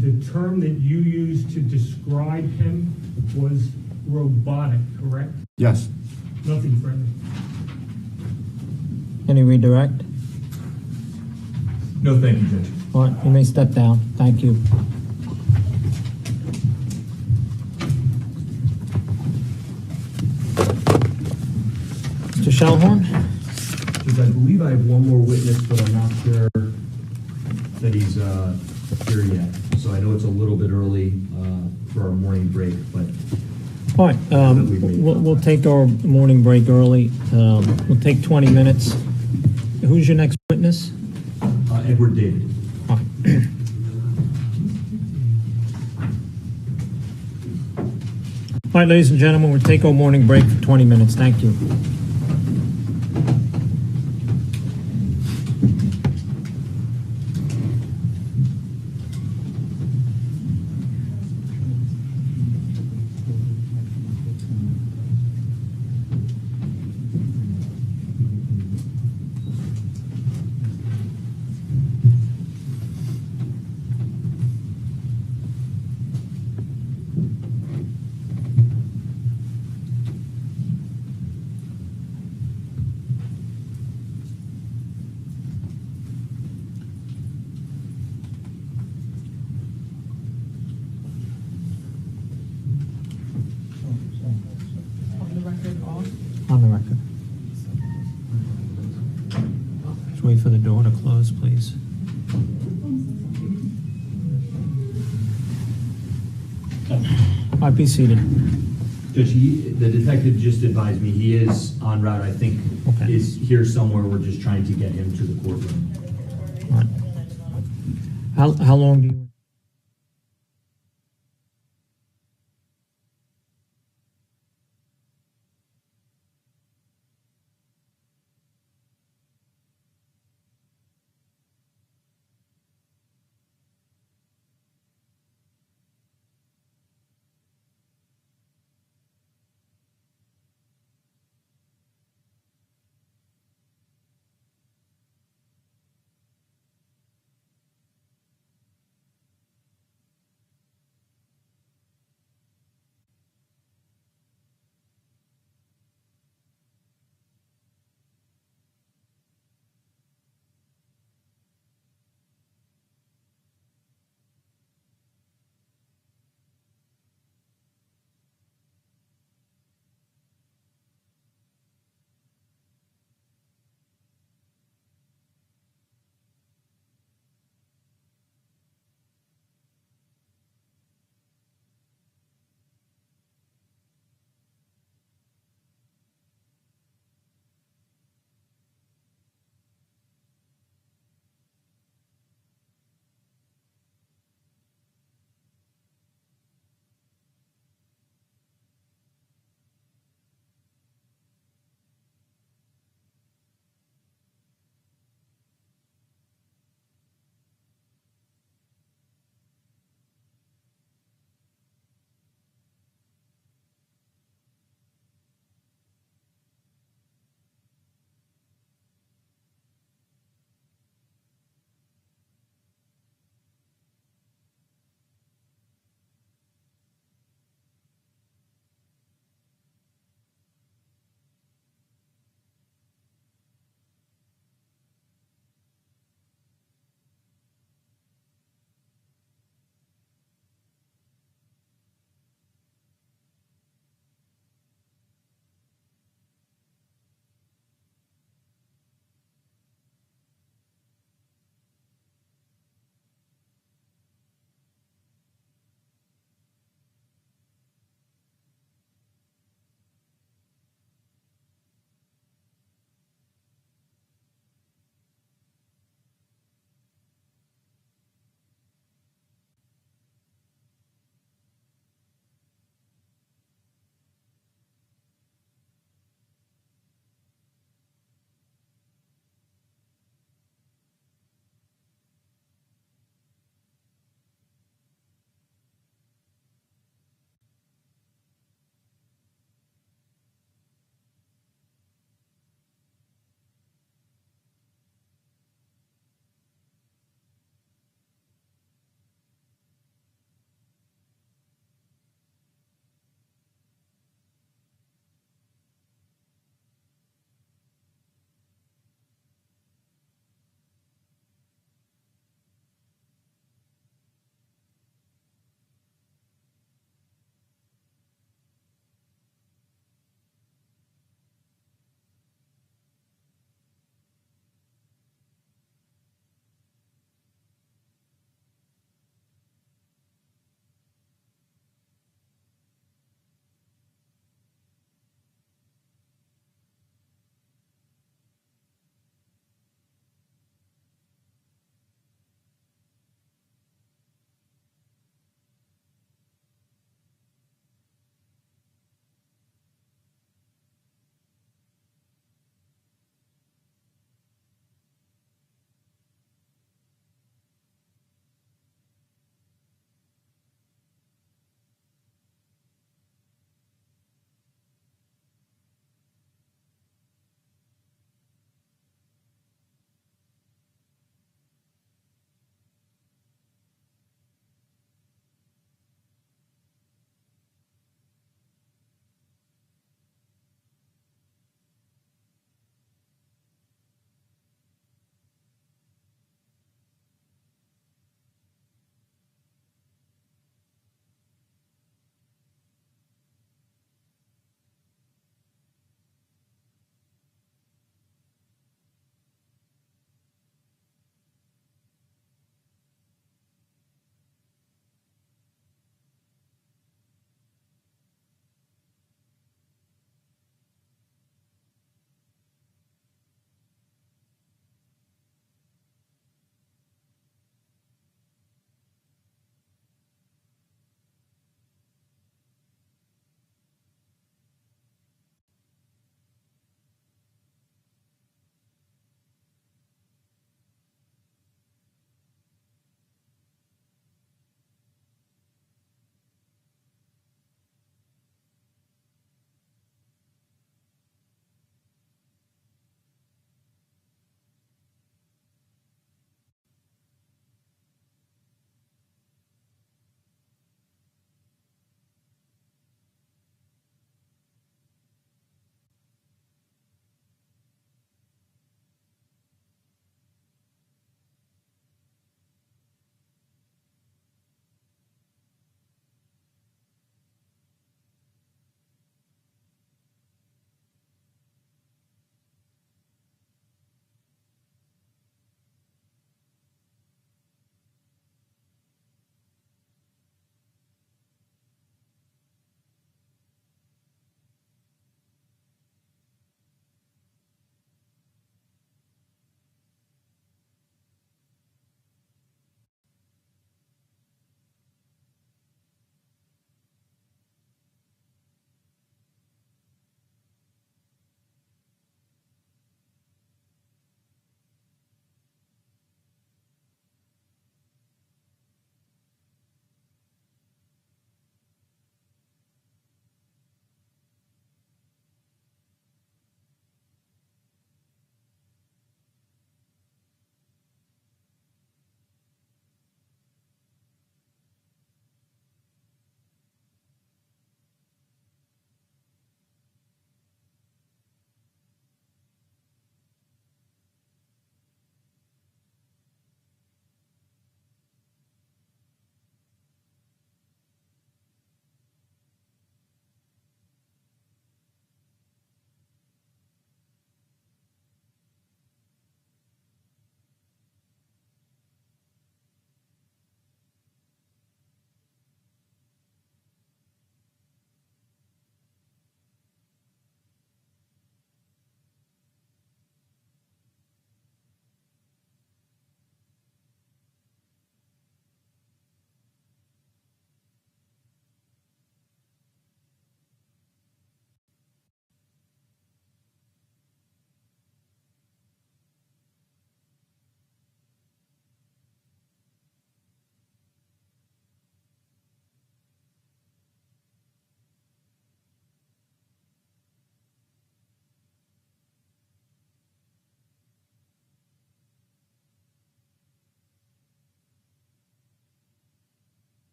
S1: the term that you used to describe him was robotic, correct?
S6: Yes,
S1: Nothing further.
S3: Any redirect?
S4: No, thank you, Judge.
S3: All right, you may step down. Thank you. Mr. Shellhorn?
S4: Judge, I believe I have one more witness, but I'm not sure that he's here yet. So I know it's a little bit early for our morning break, but
S3: All right, we'll take our morning break early. We'll take 20 minutes. Who's your next witness?
S4: Edward David.
S3: All right. All right, ladies and gentlemen, we'll take our morning break for 20 minutes. Thank you.
S5: On the record, off.
S3: On the record. Just wait for the door to close, please. All right, be seated.
S4: Judge, the detective just advised me he is en route, I think,
S3: Okay.
S4: is here somewhere. We're just trying to get him to the courtroom.
S3: All right. How long do you?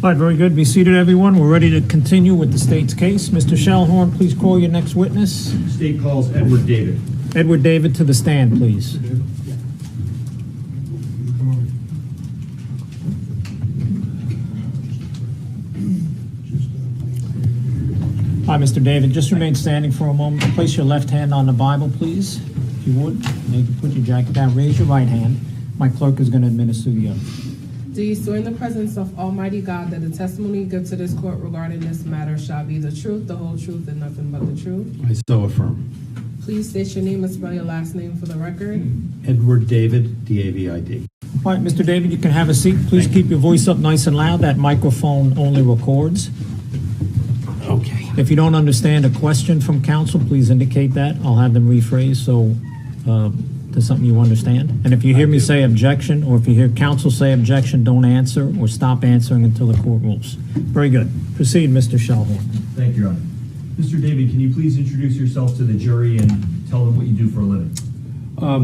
S3: All right, very good. Be seated, everyone. We're ready to continue with the state's case. Mr. Shellhorn, please call your next witness.
S4: State calls Edward David.
S3: Edward David to the stand, please. Hi, Mr. David. Just remain standing for a moment. Place your left hand on the Bible, please, if you would. Maybe put your jacket down. Raise your right hand. My clerk is going to administer the oath.
S5: Do you swear in the presence of Almighty God that the testimony you give to this court regarding this matter shall be the truth, the whole truth, and nothing but the truth?
S7: I so affirm.
S5: Please state your name and spell your last name for the record.
S7: Edward David, D-A-V-I-D.
S3: All right, Mr. David, you can have a seat. Please keep your voice up nice and loud. That microphone only records.
S7: Okay.
S3: If you don't understand a question from counsel, please indicate that. I'll have them rephrase so to something you understand. And if you hear me say objection, or if you hear counsel say objection, don't answer or stop answering until the court rules. Very good. Proceed, Mr. Shellhorn.
S4: Thank you, Your Honor. Mr. David, can you please introduce yourself to the jury and tell them what you do for a living?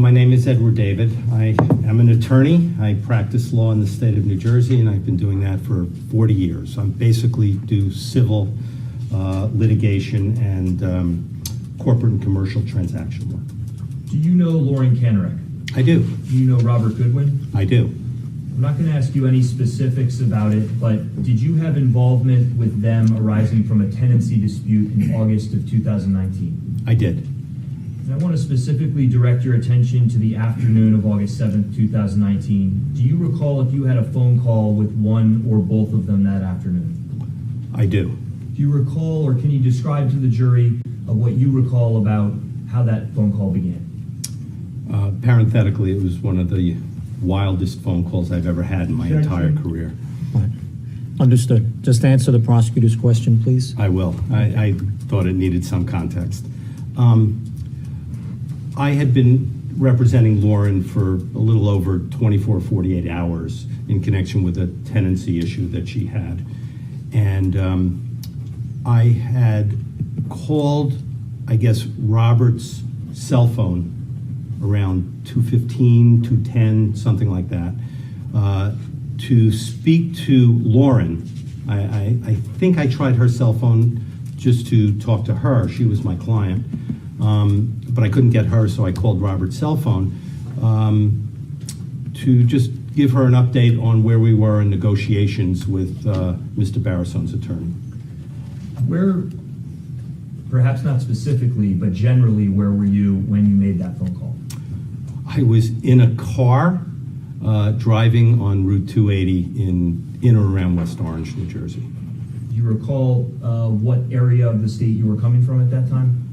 S7: My name is Edward David. I am an attorney. I practice law in the state of New Jersey, and I've been doing that for 40 years. I basically do civil litigation and corporate and commercial transaction work.
S4: Do you know Lauren Kanarek?
S7: I do.
S4: Do you know Robert Goodwin?
S7: I do.
S4: I'm not going to ask you any specifics about it, but did you have involvement with them arising from a tenancy dispute in August of 2019?
S7: I did.
S4: And I want to specifically direct your attention to the afternoon of August 7th, 2019. Do you recall if you had a phone call with one or both of them that afternoon?
S7: I do.
S4: Do you recall, or can you describe to the jury what you recall about how that phone call began?
S7: Parenthetically, it was one of the wildest phone calls I've ever had in my entire career.
S3: All right. Understood. Just answer the prosecutor's question, please.
S7: I will. I thought it needed some context. I had been representing Lauren for a little over 24, 48 hours in connection with a tenancy issue that she had. And I had called, I guess, Robert's cell phone around 2:15, 2:10, something like that, to speak to Lauren. I think I tried her cell phone just to talk to her. She was my client. But I couldn't get her, so I called Robert's cell phone to just give her an update on where we were in negotiations with Mr. Barisone's attorney.
S4: Where, perhaps not specifically, but generally, where were you when you made that phone call?
S7: I was in a car driving on Route 280 in or around West Orange, New Jersey.
S4: Do you recall what area of the state you were coming from at that time?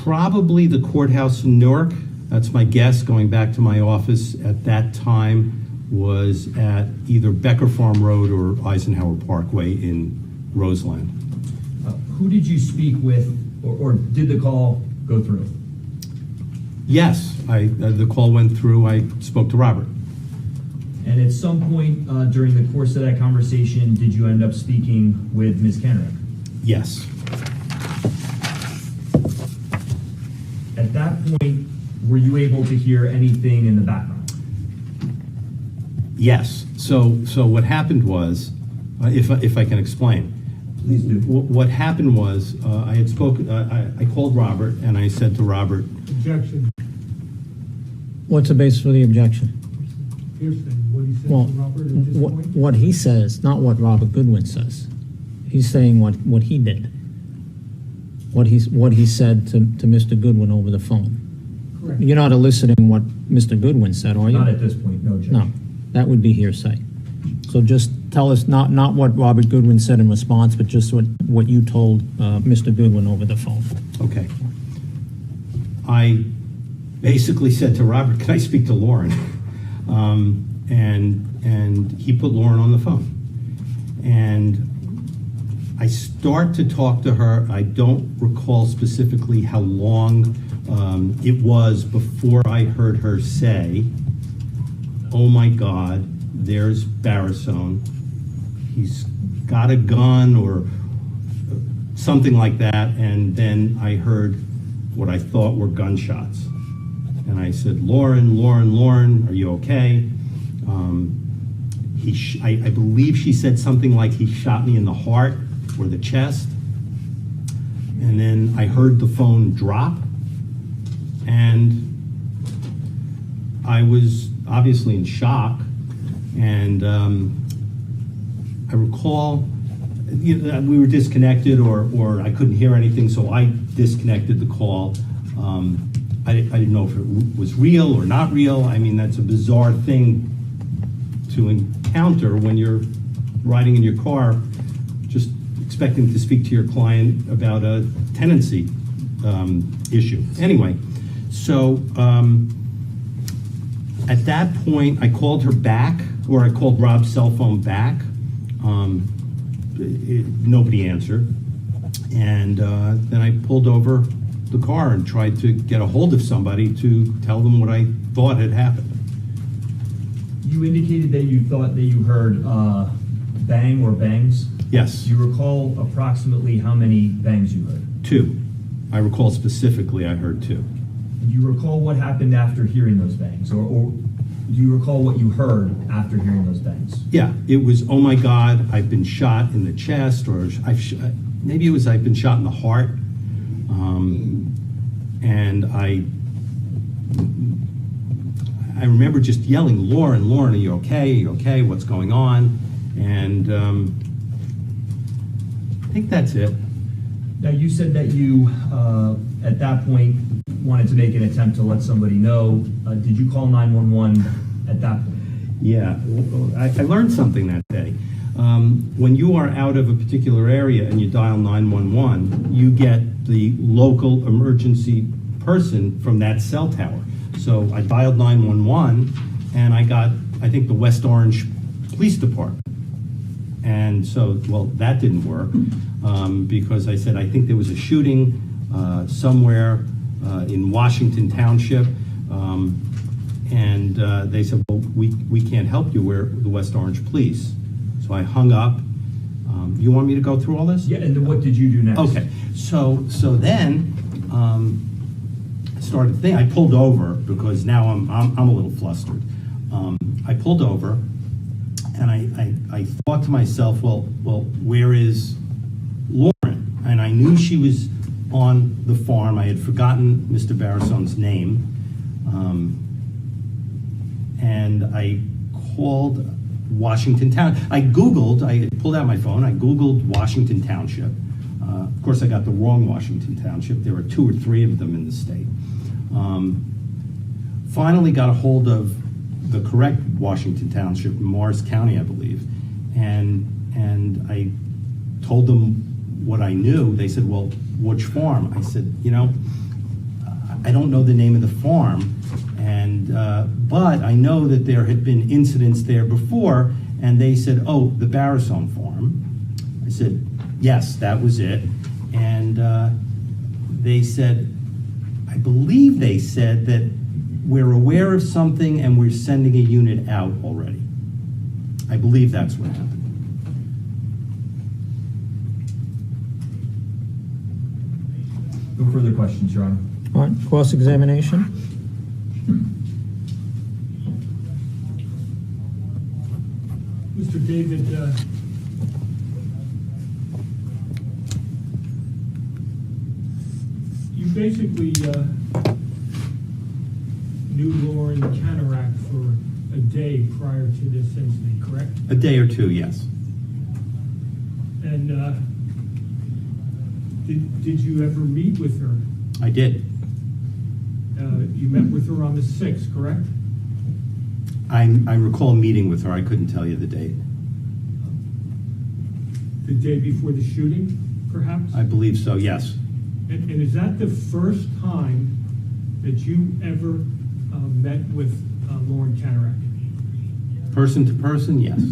S7: Probably the courthouse in Newark. That's my guess. Going back to my office at that time was at either Becker Farm Road or Eisenhower Parkway in Roseland.
S4: Who did you speak with, or did the call go through?
S7: Yes, the call went through. I spoke to Robert.
S4: And at some point during the course of that conversation, did you end up speaking with Ms. Kanarek?
S7: Yes.
S4: At that point, were you able to hear anything in the background?
S7: Yes. So what happened was, if I can explain.
S4: Please do.
S7: What happened was, I had spoken. I called Robert and I said to Robert,
S1: Objection.
S3: What's the basis for the objection?
S1: Hearsay. What he said
S3: Well,
S1: to Robert at this point?
S3: what he says, not what Robert Goodwin says. He's saying what he did. What he said to Mr. Goodwin over the phone.
S1: Correct.
S3: You're not eliciting what Mr. Goodwin said, are you?
S4: Not at this point, no, Judge.
S3: No, that would be hearsay. So just tell us not what Robert Goodwin said in response, but just what you told Mr. Goodwin over the phone.
S7: okay. I basically said to Robert, can I speak to Lauren? And he put Lauren on the phone. And I start to talk to her. I don't recall specifically how long it was before I heard her say, oh my God, there's Barisone. He's got a gun or something like that. And then I heard what I thought were gunshots. And I said, Lauren, are you okay? I believe she said something like he shot me in the heart or the chest. And then I heard the phone drop, and I was obviously in shock. And I recall we were disconnected, or I couldn't hear anything, so I disconnected the call. I didn't know if it was real or not real. I mean, that's a bizarre thing to encounter when you're riding in your car, just expecting to speak to your client about a tenancy issue. Anyway, so at that point, I called her back, or I called Rob's cell phone back. Nobody answered. And then I pulled over the car and tried to get a hold of somebody to tell them what I thought had happened.
S4: You indicated that you thought that you heard bang or bangs.
S7: Yes.
S4: Do you recall approximately how many bangs you heard?
S7: 2. I recall specifically I heard 2.
S4: Do you recall what happened after hearing those bangs? Or do you recall what you heard after hearing those bangs?
S7: Yeah, it was, oh my God, I've been shot in the chest, or maybe it was I've been shot in the heart. And I remember just yelling, Lauren, are you okay? Are you okay? What's going on? And I think that's it.
S4: Now, you said that you, at that point, wanted to make an attempt to let somebody know. Did you call 911 at that point?
S7: Yeah, I learned something that day. When you are out of a particular area and you dial 911, you get the local emergency person from that cell tower. So I dialed 911 and I got, I think, the West Orange Police Department. And so, well, that didn't work because I said, I think there was a shooting somewhere in Washington Township. And they said, well, we can't help you. We're the West Orange Police. So I hung up. You want me to go through all this?
S4: Yeah, and then what did you do next?
S7: Okay, so then I started to think. I pulled over because now I'm a little flustered. I pulled over, and I thought to myself, well, where is Lauren? And I knew she was on the farm. I had forgotten Mr. Barisone's name, and I called Washington Town. I pulled out my phone, I Googled Washington Township. Of course, I got the wrong Washington Township. There were 2 or 3 of them in the state. Finally got a hold of the correct Washington Township, Morris County, I believe. And I told them what I knew. They said, well, which farm? I said, I don't know the name of the farm. And but I know that there had been incidents there before, and they said, oh, the Barisone farm. I said, yes, that was it. And they said, I believe they said that we're aware of something and we're sending a unit out already. I believe that's what happened.
S4: No further questions, Your Honor.
S3: All right, cross-examination.
S1: Mr. David, you basically knew Lauren Kanarek for a day prior to this incident, correct?
S7: A day or 2, yes.
S1: And did you ever meet with her?
S7: I did.
S1: You met with her on the 6th, correct?
S7: I recall meeting with her. I couldn't tell you the date.
S1: The day before the shooting, perhaps?
S7: I believe so, yes.
S1: And is that the first time that you ever met with Lauren Kanarek?
S7: Person to person, yes.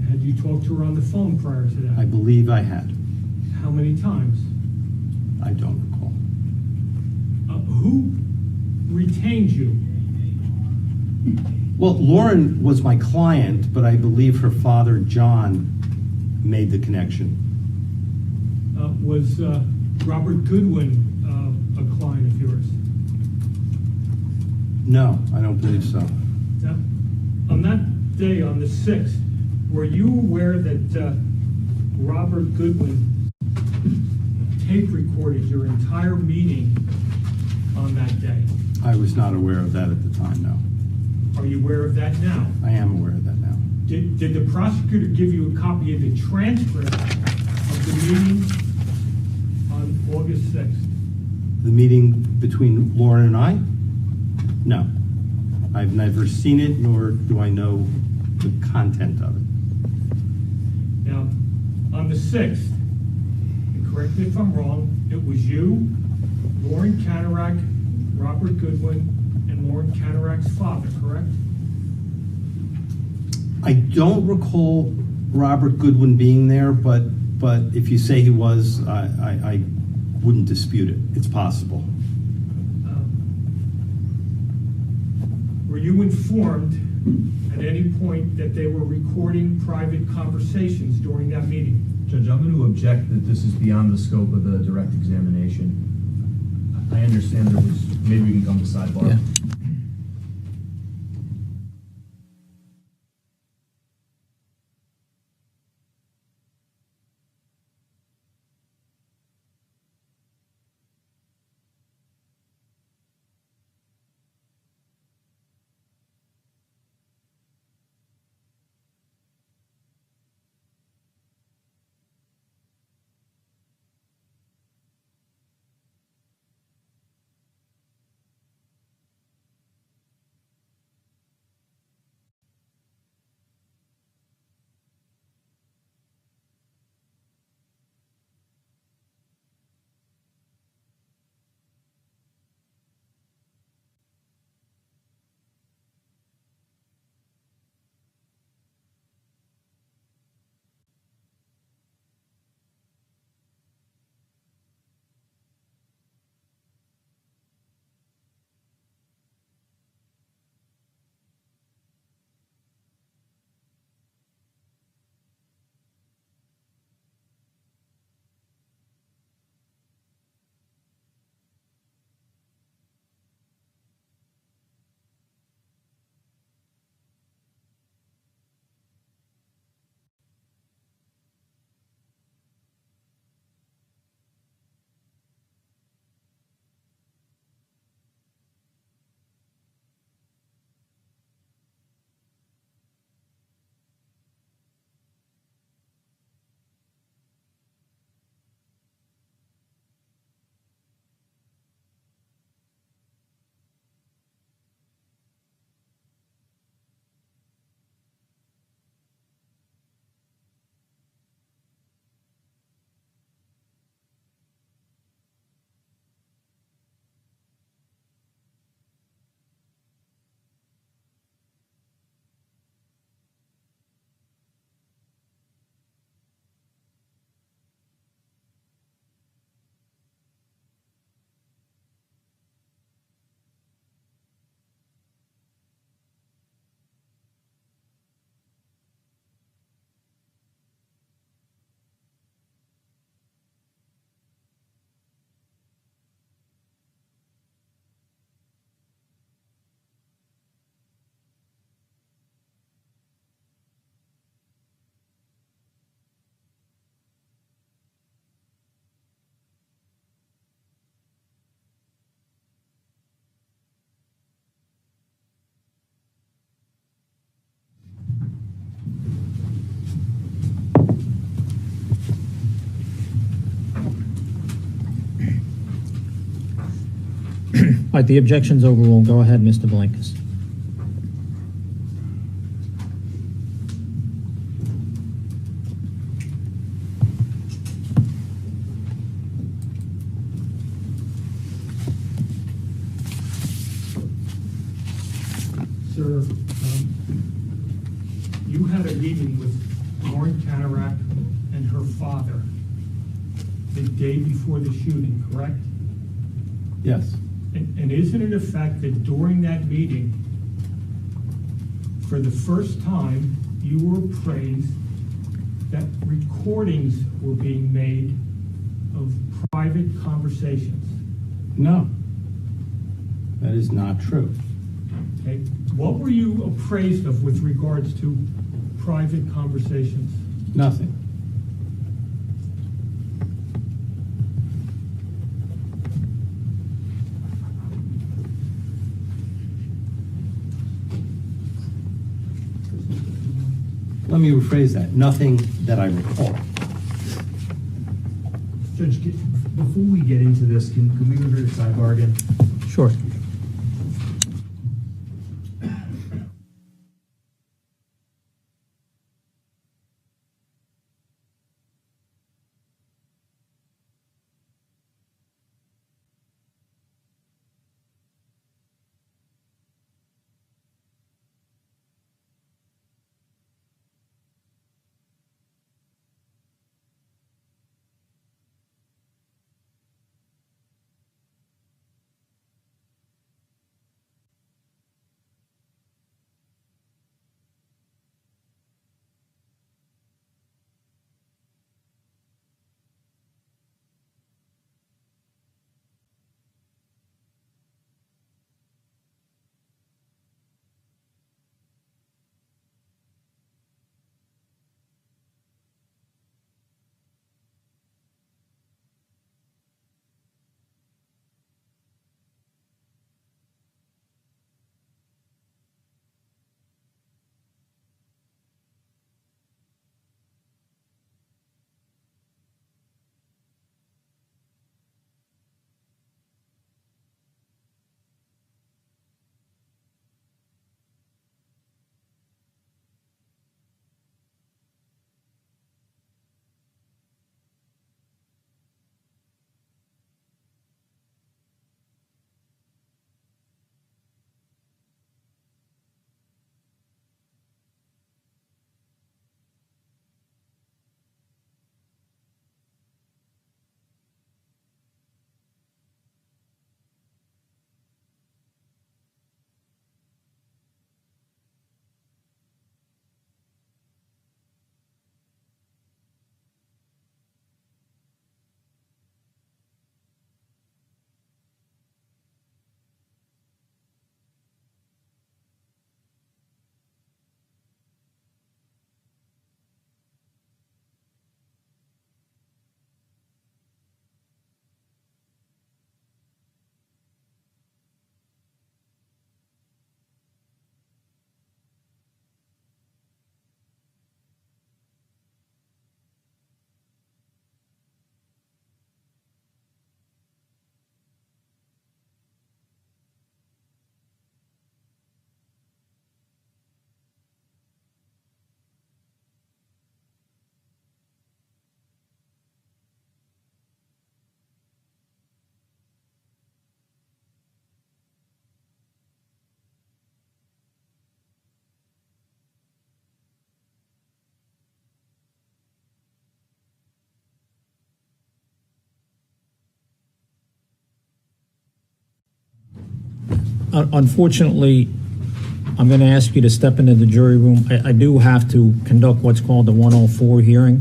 S1: Had you talked to her on the phone prior to that?
S7: I believe I had.
S1: How many times?
S7: I don't recall.
S1: Who retained you?
S7: Well, Lauren was my client, but I believe her father, John, made the connection.
S1: Was Robert Goodwin a client of yours?
S7: No, I don't believe so.
S1: Now, on that day, on the 6th, were you aware that Robert Goodwin tape recorded your entire meeting on that day?
S7: I was not aware of that at the time, no.
S1: Are you aware of that now?
S7: I am aware of that now.
S1: Did the prosecutor give you a copy of the transcript of the meeting on August 6th?
S7: The meeting between Lauren and I? No. I've never seen it, nor do I know the content of it.
S1: Now, on the 6th, and correct me if I'm wrong, it was you, Lauren Kanarek, Robert Goodwin, and Lauren Kanarek's father, correct?
S7: I don't recall Robert Goodwin being there, but if you say he was, I wouldn't dispute it. It's possible.
S1: Were you informed at any point that they were recording private conversations during that meeting?
S4: Judge, I'm going to object that this is beyond the scope of the direct examination. I understand there was, maybe we can come to sidebar.
S3: Yeah. All right, the objection's overruled. Go ahead, Mr. Blankus.
S1: Sir, you had a meeting with Lauren Kanarek and her father the day before the shooting, correct?
S7: Yes.
S1: And isn't it a fact that during that meeting, for the first time, you were appraised that recordings were being made of private conversations?
S7: No. That is not true.
S1: Okay, what were you appraised of with regards to private conversations?
S2: Nothing.
S7: Let me rephrase that. Nothing that I recall.
S4: Judge, before we get into this, can we move to the sidebar again?
S3: Sure. Unfortunately, I'm going to ask you to step into the jury room. I do have to conduct what's called the 104 hearing,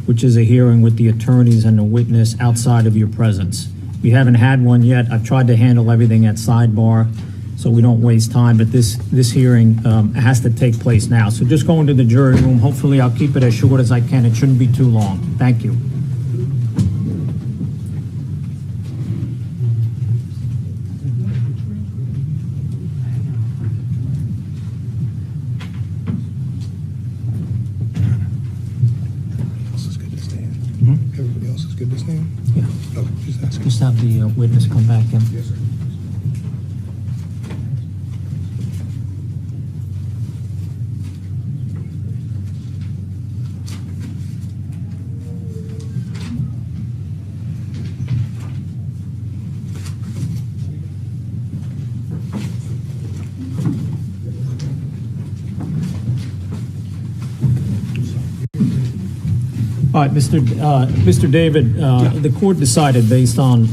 S3: which is a hearing with the attorneys and the witness outside of your presence. We haven't had one yet. I've tried to handle everything at sidebar so we don't waste time, but this hearing has to take place now. So just go into the jury room. Hopefully, I'll keep it as short as I can. It shouldn't be too long. Thank you.
S8: Everybody else is good to stand?
S3: Yeah.
S8: Oh, just asking.
S3: Just have the witness come back in.
S8: Yes, sir.
S3: All right, Mr. David, the court decided based on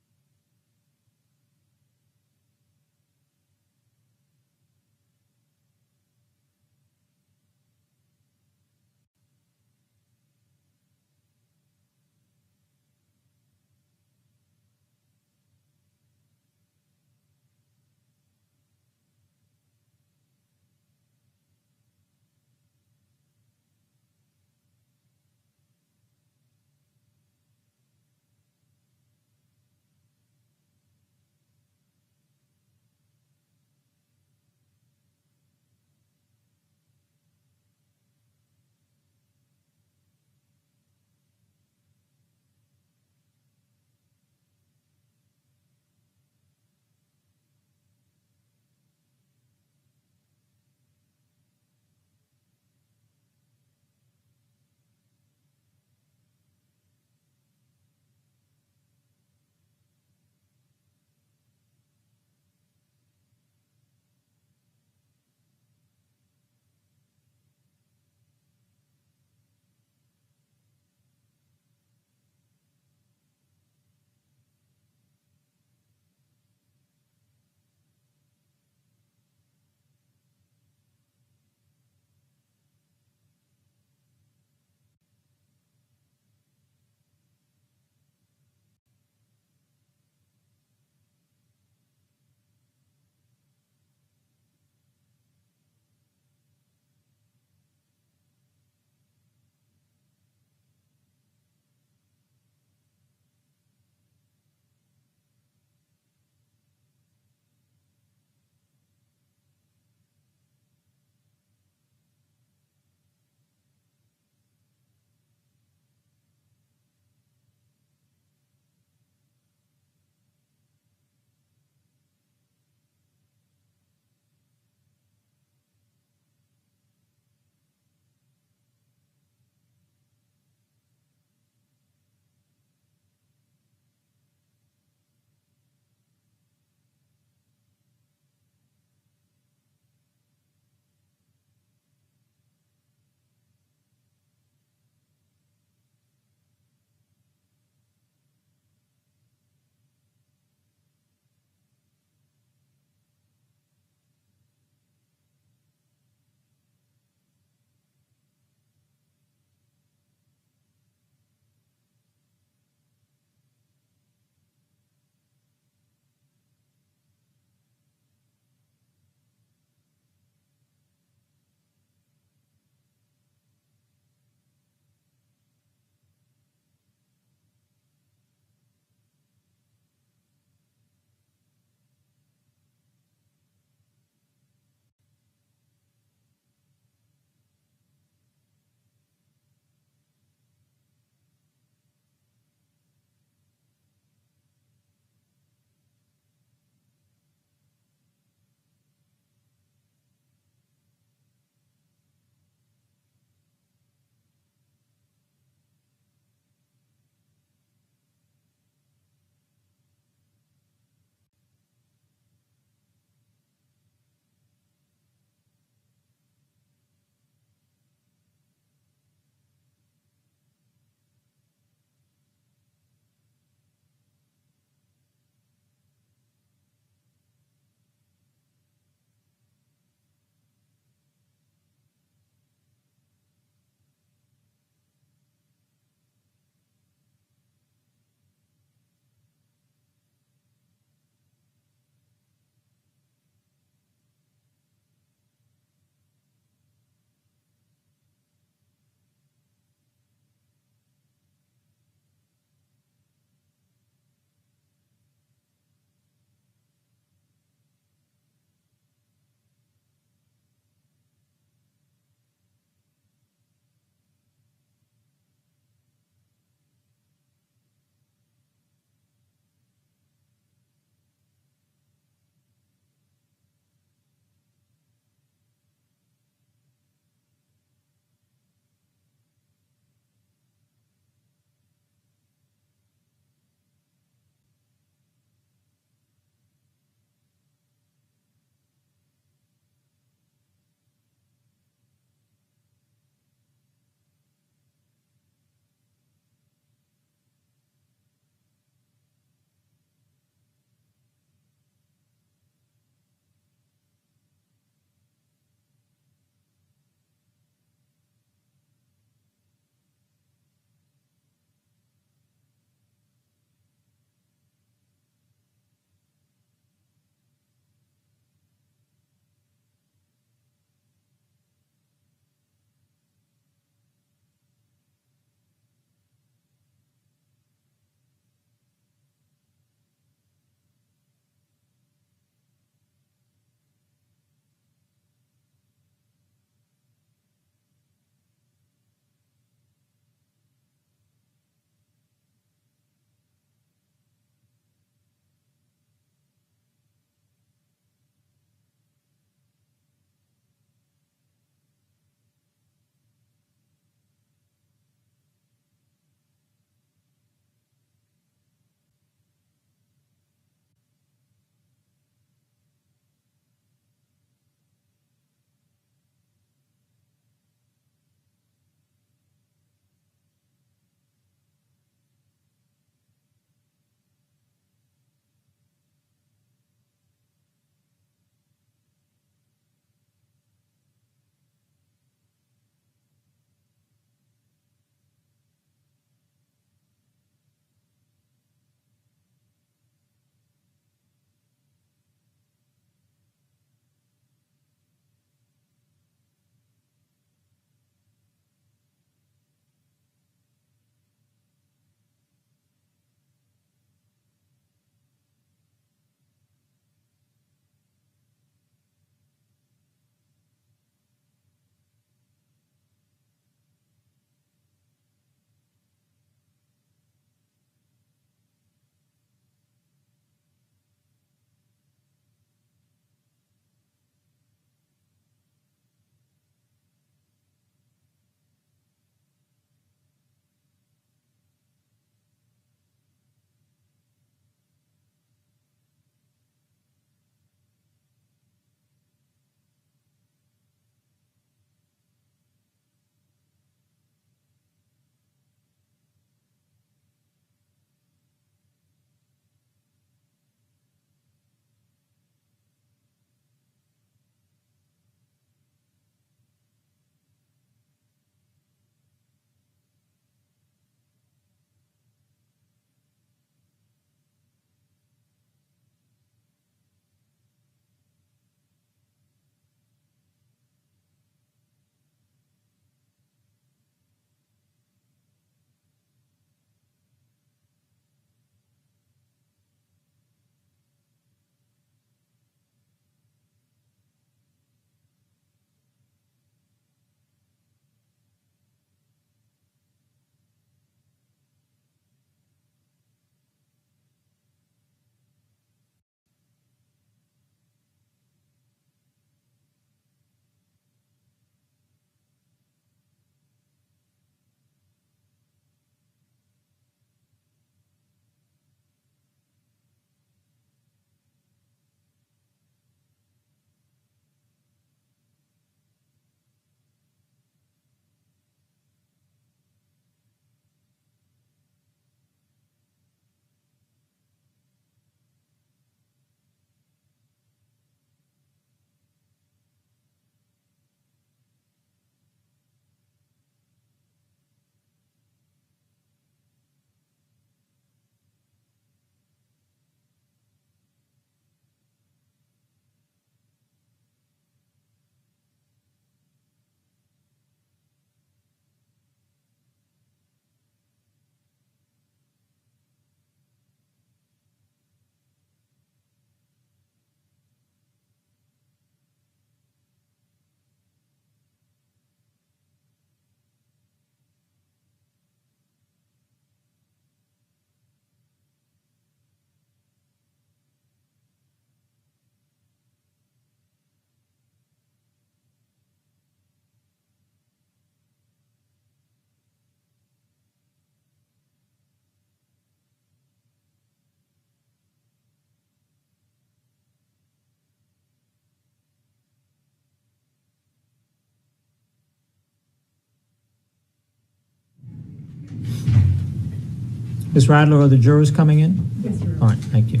S3: Ms. Radler, are the jurors coming in?
S9: Yes, Your Honor.
S3: All right, thank you.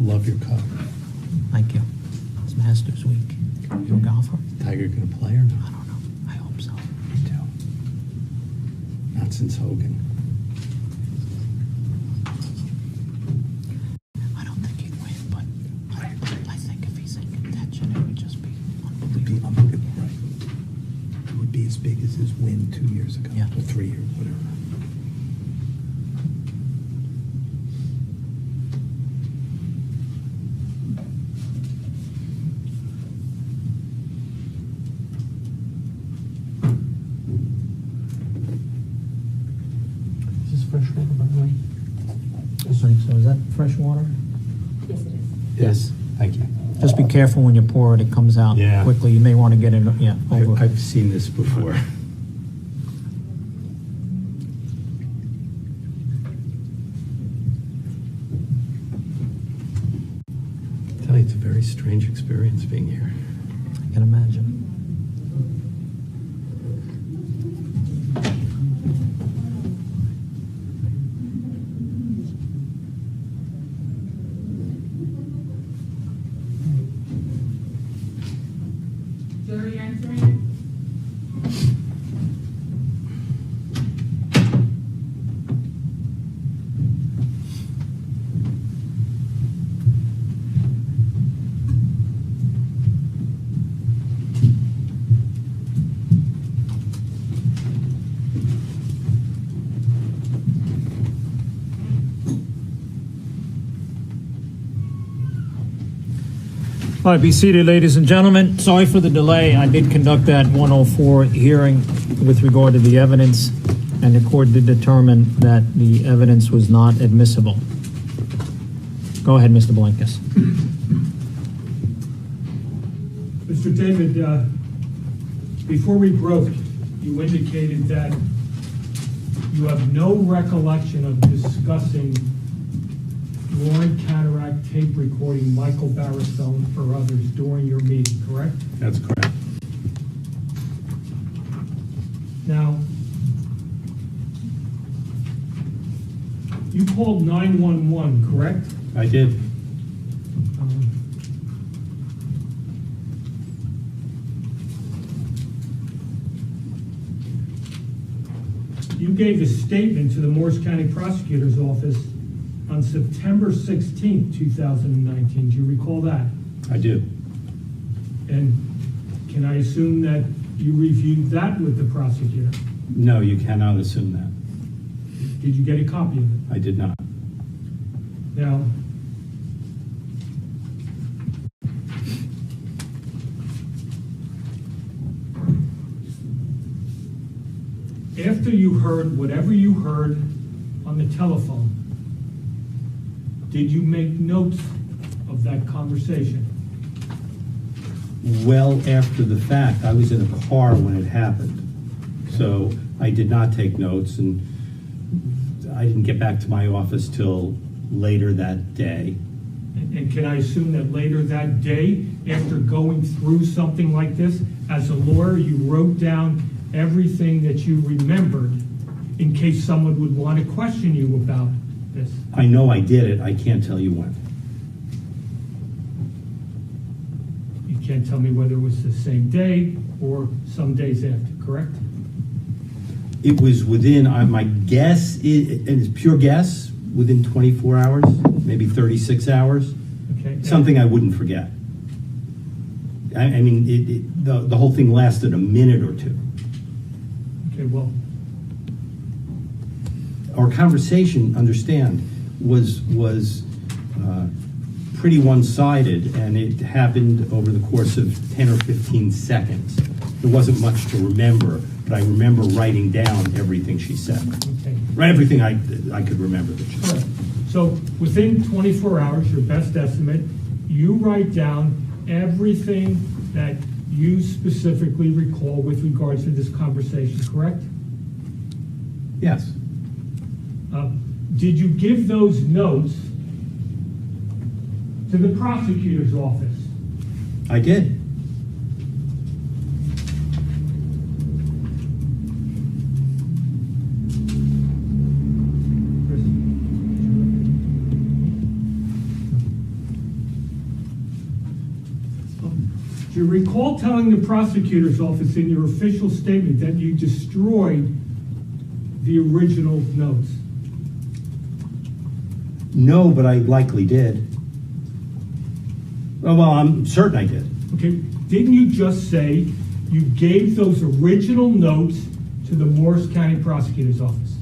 S7: Love your cup.
S3: Thank you. It's Masters Week. You a golfer?
S7: Tiger gonna play or not?
S3: I don't know. I hope so.
S7: Me too. Not since Hogan.
S3: I don't think he'd win, but I think if he's in contention, it would just be
S7: It would be
S3: unbelievable.
S7: unbelievable, right? It would be as big as his win 2 years ago,
S3: Yeah.
S7: or 3 years, whatever.
S3: Is this fresh water, by the way? I think so. Is that fresh water?
S9: Yes, it is.
S7: Yes, thank you.
S3: Just be careful when you pour it. It comes out
S7: Yeah.
S3: quickly. You may want to get it, over.
S7: I've seen this before. I tell you, it's a very strange experience being here.
S3: I can imagine.
S5: Jury answering?
S3: All right, be seated, ladies and gentlemen. Sorry for the delay. I did conduct that 104 hearing with regard to the evidence, and the court did determine that the evidence was not admissible. Go ahead, Mr. Blankus.
S1: Mr. David, before we broke, you indicated that you have no recollection of discussing Lauren Kanarek tape recording Michael Barisone or others during your meeting, correct?
S7: That's correct.
S1: Now, you called 911, correct?
S7: I did.
S1: You gave a statement to the Morris County Prosecutor's Office on September 16th, 2019. Do you recall that?
S7: I do.
S1: And can I assume that you reviewed that with the prosecutor?
S7: No, you cannot assume that.
S1: Did you get a copy of it?
S7: I did not.
S1: Now, after you heard whatever you heard on the telephone, did you make notes of that conversation?
S7: Well, after the fact, I was in a car when it happened. So I did not take notes, and I didn't get back to my office till later that day.
S1: And can I assume that later that day, after going through something like this, as a lawyer, you wrote down everything that you remembered in case someone would want to question you about this?
S7: I know I did it, I can't tell you when.
S1: You can't tell me whether it was the same day or some days after, correct?
S7: It was within, my guess, and it's pure guess, within 24 hours, maybe 36 hours.
S1: Okay.
S7: Something I wouldn't forget. I mean, the whole thing lasted a minute or two.
S1: Okay, well,
S7: Our conversation, understand, was pretty one-sided, and it happened over the course of 10 or 15 seconds. There wasn't much to remember, but I remember writing down everything she said.
S1: okay.
S7: Everything I could remember that she
S1: All
S7: said.
S1: right. So within 24 hours, your best estimate, you write down everything that you specifically recall with regards to this conversation, correct?
S7: Yes.
S1: Did you give those notes to the prosecutor's office?
S7: I did.
S1: Chris? Do you recall telling the prosecutor's office in your official statement that you destroyed the original notes?
S7: No, but I likely did. Oh, well, I'm certain I did.
S1: Okay, didn't you just say you gave those original notes to the Morris County Prosecutor's Office?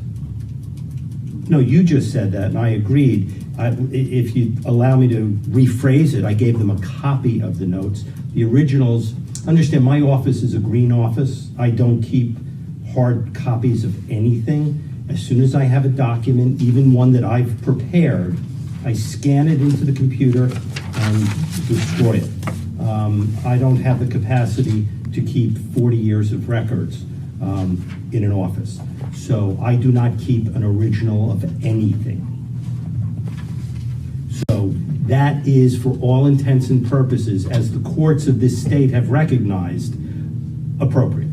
S7: No, you just said that, and I agreed. If you allow me to rephrase it, I gave them a copy of the notes. The originals, understand, my office is a green office. I don't keep hard copies of anything. As soon as I have a document, even one that I've prepared, I scan it into the computer and destroy it. I don't have the capacity to keep 40 years of records in an office. So I do not keep an original of anything. So that is, for all intents and purposes, as the courts of this state have recognized, appropriate.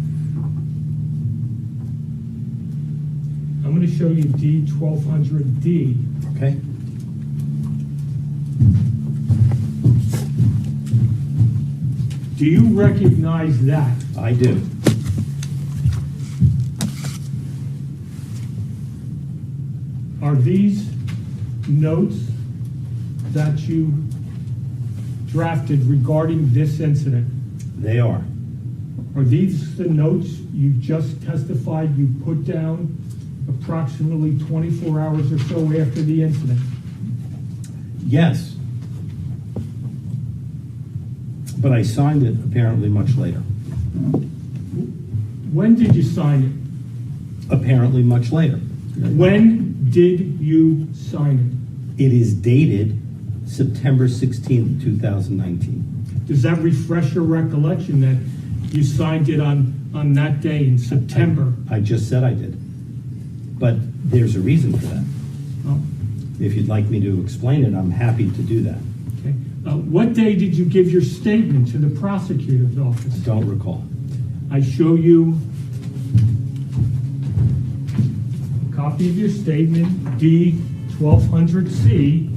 S1: I'm going to show you D-1200D.
S7: Okay?
S1: Do you recognize that?
S7: I do.
S1: Are these notes that you drafted regarding this incident?
S7: They are.
S1: Are these the notes you just testified you put down approximately 24 hours or so after the incident?
S7: Yes. But I signed it apparently much later.
S1: When did you sign
S7: Apparently much later.
S1: it? When did you sign
S7: It is dated September 16th, 2019.
S1: it? Does that refresh your recollection that you signed it on that day in September?
S7: I just said I did. But there's a reason for that.
S1: Oh,
S7: If you'd like me to explain it, I'm happy to do that.
S1: okay. What day did you give your statement to the prosecutor's office?
S7: Don't recall.
S1: I show you a copy of your statement, D-1200C,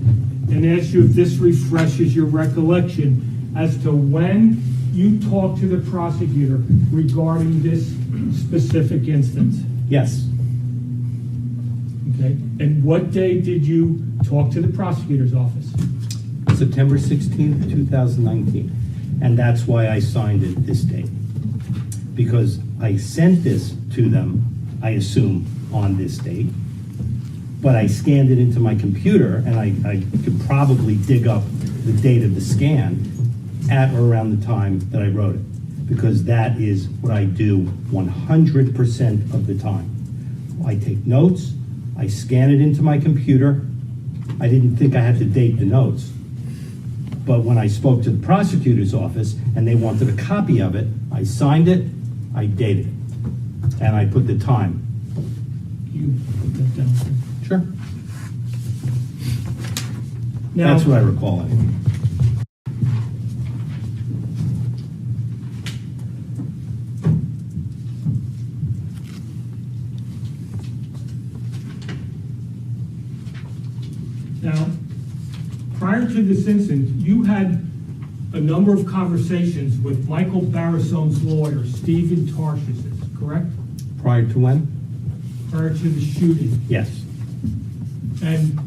S1: and ask you if this refreshes your recollection as to when you talked to the prosecutor regarding this specific instance.
S7: Yes.
S1: Okay? And what day did you talk to the prosecutor's office?
S7: September 16th, 2019. And that's why I signed it this date. Because I sent this to them, I assume, on this date. But I scanned it into my computer, and I could probably dig up the date of the scan at or around the time that I wrote it. Because that is what I do 100% of the time. I take notes, I scan it into my computer. I didn't think I had to date the notes. But when I spoke to the prosecutor's office and they wanted a copy of it, I signed it, I dated it, and I put the time.
S1: You put that down.
S7: Sure.
S1: Now,
S7: That's what I recall anyway.
S1: Now, prior to this incident, you had a number of conversations with Michael Barisone's lawyer, Stephen Tarshish, correct?
S7: Prior to when?
S1: Prior to the shooting.
S7: Yes.
S1: And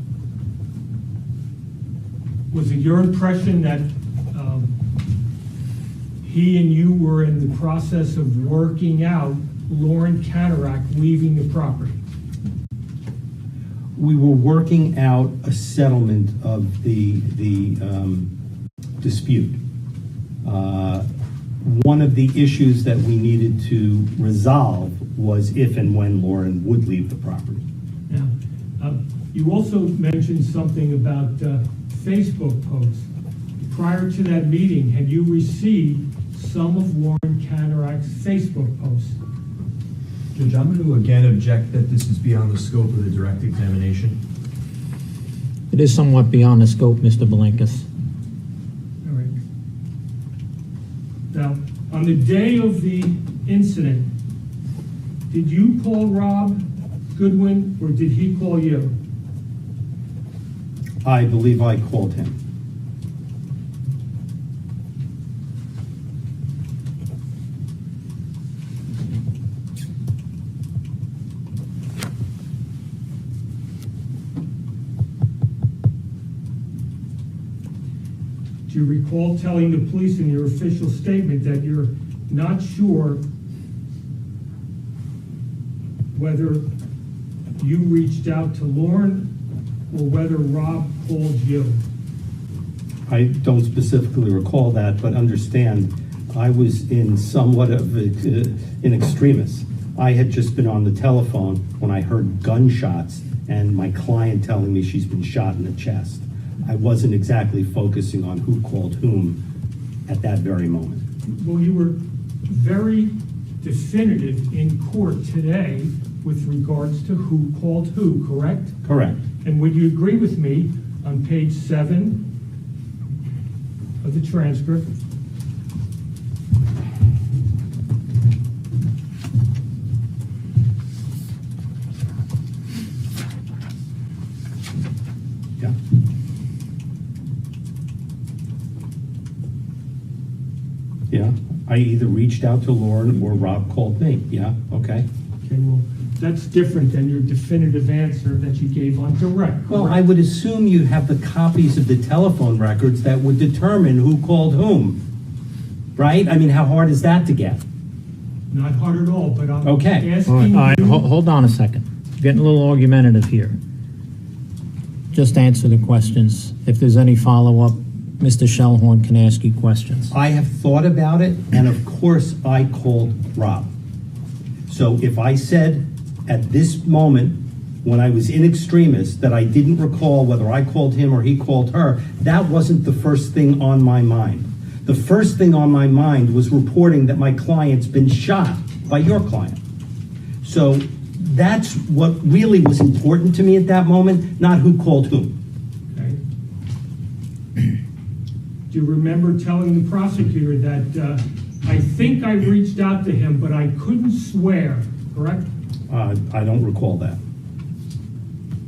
S1: was it your impression that he and you were in the process of working out Lauren Kanarek leaving the property?
S7: We were working out a settlement of the dispute. One of the issues that we needed to resolve was if and when Lauren would leave the property.
S1: Now, you also mentioned something about Facebook posts. Prior to that meeting, had you received some of Lauren Kanarek's Facebook posts?
S4: Judge, I'm going to again object that this is beyond the scope of the direct examination.
S3: It is somewhat beyond the scope, Mr. Belenkas.
S1: All right. Now, on the day of the incident, did you call Rob Goodwin or did he call you?
S7: I believe I called him.
S1: you recall telling the police in your official statement that you're not sure whether you reached out to Lauren or whether Rob called you?
S7: I don't specifically recall that, but understand, I was in somewhat of an extremis. I had just been on the telephone when I heard gunshots and my client telling me she's been shot in the chest. I wasn't exactly focusing on who called whom at that very moment.
S1: Well, you were very definitive in court today with regards to who called who, correct?
S7: Correct.
S1: And would you agree with me on page 7 of the transcript?
S7: Yeah. Yeah, I either reached out to Lauren or Rob called me. Yeah, okay.
S1: Okay, well, that's different than your definitive answer that you gave on direct,
S7: Well,
S1: correct?
S7: I would assume you have the copies of the telephone records that would determine who called whom, right? I mean, how hard is that to get?
S1: Not hard at all, but I'm
S7: Okay.
S1: asking
S3: All right,
S1: you.
S3: hold on a second. Getting a little argumentative here. Just answer the questions. If there's any follow-up, Mr. Shellhorn can ask you questions.
S7: I have thought about it, and of course, I called Rob. So if I said at this moment, when I was in extremis, that I didn't recall whether I called him or he called her, that wasn't the first thing on my mind. The first thing on my mind was reporting that my client's been shot by your client. So that's what really was important to me at that moment, not who called whom.
S1: Okay. Do you remember telling the prosecutor that I think I reached out to him, but I couldn't swear, correct?
S7: I don't recall that.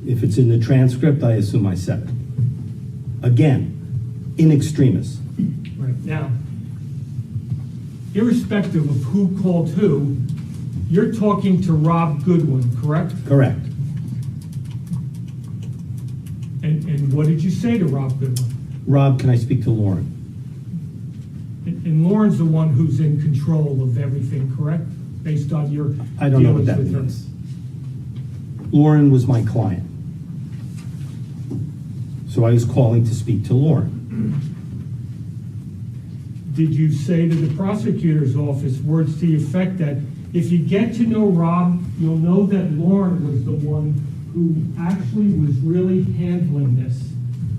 S7: If it's in the transcript, I assume I said it. Again, in extremis.
S1: Right, now, irrespective of who called who, you're talking to Rob Goodwin, correct?
S7: Correct.
S1: And what did you say to Rob Goodwin?
S7: Rob, can I speak to Lauren?
S1: And Lauren's the one who's in control of everything, correct? Based on your
S7: I don't know what
S1: dealings
S7: that
S1: with her.
S7: means. Lauren was my client. So I was calling to speak to Lauren.
S1: Did you say to the prosecutor's office words to the effect that if you get to know Rob, you'll know that Lauren was the one who actually was really handling this?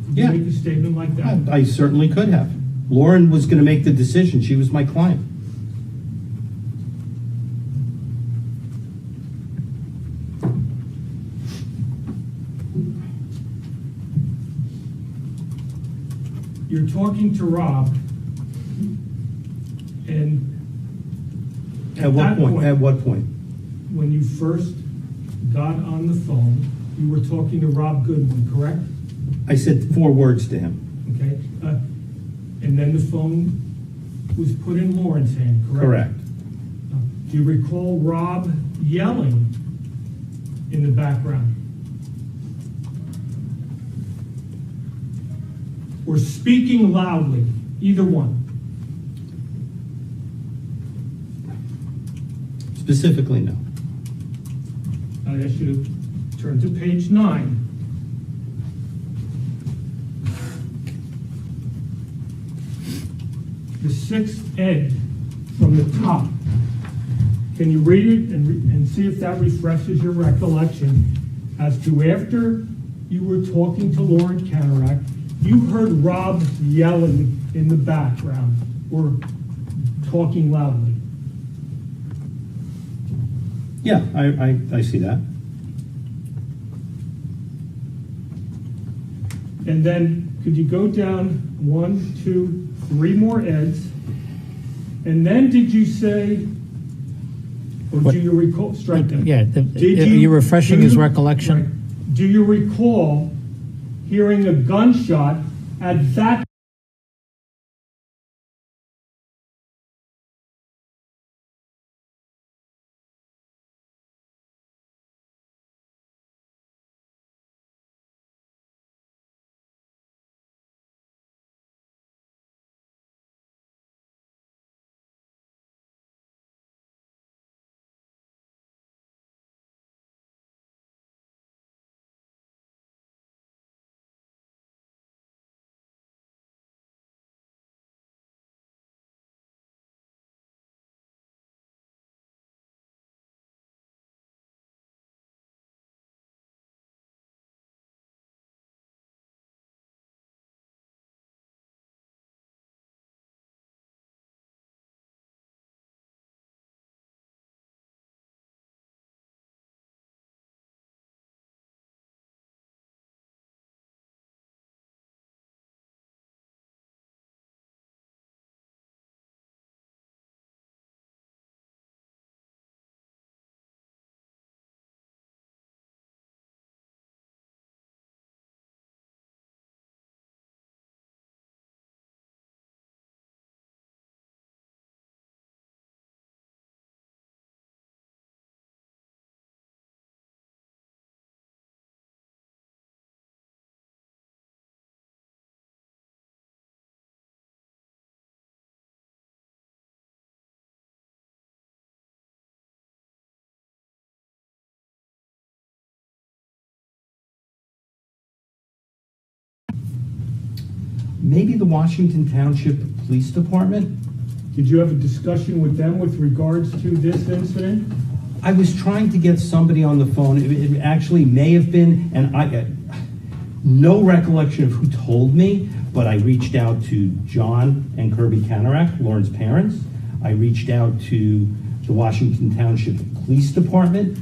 S1: Did
S7: Yeah.
S1: you make a statement like that?
S7: I certainly could have. Lauren was going to make the decision. She was my client.
S1: You're talking to Rob, and
S7: At what
S1: that
S7: point? At what point?
S1: when you first got on the phone, you were talking to Rob Goodwin, correct?
S7: I said 4 words to him.
S1: Okay, and then the phone was put in Lauren's hand, correct?
S7: Correct.
S1: Do you recall Rob yelling in the background? Or speaking loudly, either one?
S7: Specifically, no.
S1: I ask you to turn to page 9. The 6th ed from the top. Can you read it and see if that refreshes your recollection as to after you were talking to Lauren Kanarek, you heard Rob yelling in the background or talking loudly?
S7: Yeah, I see that.
S1: And then could you go down 1, 2, 3 more eds? And then did you say, or
S3: What-
S1: do you recall, strike that?
S3: Yeah, you're refreshing his recollection?
S1: Right. Do you recall hearing a gunshot at that
S7: Maybe the Washington Township Police Department?
S1: Did you have a discussion with them with regards to this incident?
S7: I was trying to get somebody on the phone. It actually may have been, and I no recollection of who told me, but I reached out to John and Kirby Kanarek, Lauren's parents. I reached out to the Washington Township Police Department.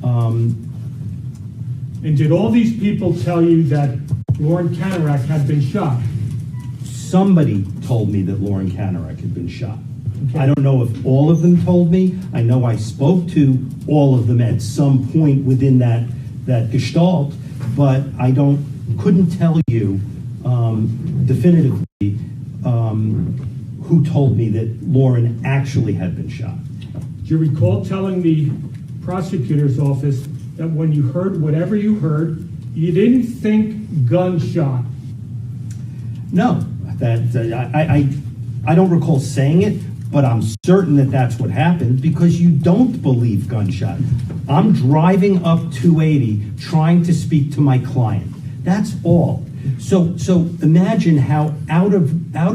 S1: And did all these people tell you that Lauren Kanarek had been shot?
S7: Somebody told me that Lauren Kanarek had been shot.
S1: Okay.
S7: I don't know if all of them told me. I know I spoke to all of them at some point within that gestalt, but I couldn't tell you definitively who told me that Lauren actually had been shot.
S1: Do you recall telling the prosecutor's office that when you heard whatever you heard, you didn't think gunshot?
S7: No, I don't recall saying it, but I'm certain that that's what happened because you don't believe gunshot. I'm driving up 280 trying to speak to my client. That's all. So imagine how outer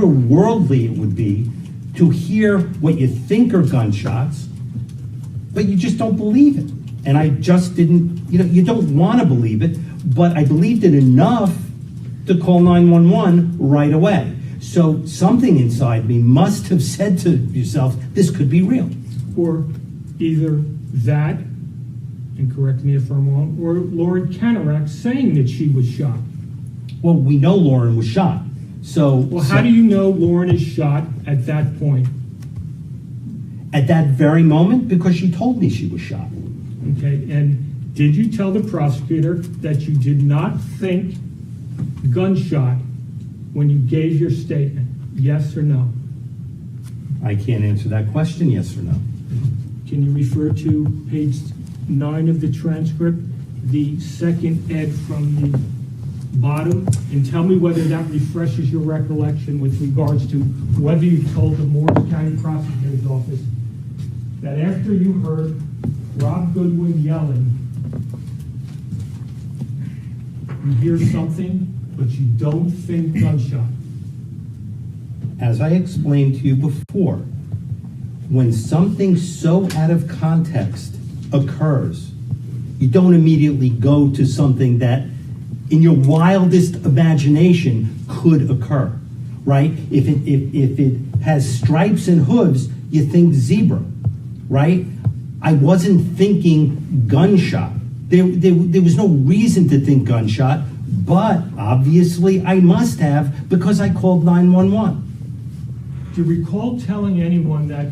S7: worldly it would be to hear what you think are gunshots, but you just don't believe it. And I just didn't, you don't want to believe it, but I believed it enough to call 911 right away. So something inside me must have said to yourself, this could be real.
S1: Or either that, and correct me if I'm wrong, or Lauren Kanarek saying that she was shot.
S7: Well, we know Lauren was shot.
S1: Well, how do you know Lauren is shot at that point?
S7: At that very moment, because she told me she was shot.
S1: Okay, and did you tell the prosecutor that you did not think gunshot when you gave your statement? Yes or no?
S7: I can't answer that question, yes or no.
S1: Can you refer to page 9 of the transcript, the second ed from the bottom, and tell me whether that refreshes your recollection with regards to whether you told the Morris County Prosecutor's Office that after you heard Rob Goodwin yelling, you hear something, but you don't think gunshot.
S7: As I explained to you before, when something so out of context occurs, you don't immediately go to something that in your wildest imagination could occur, right? If it has stripes and hooves, you think zebra, right? I wasn't thinking gunshot. There was no reason to think gunshot, but obviously I must have because I called 911.
S1: Do you recall telling anyone that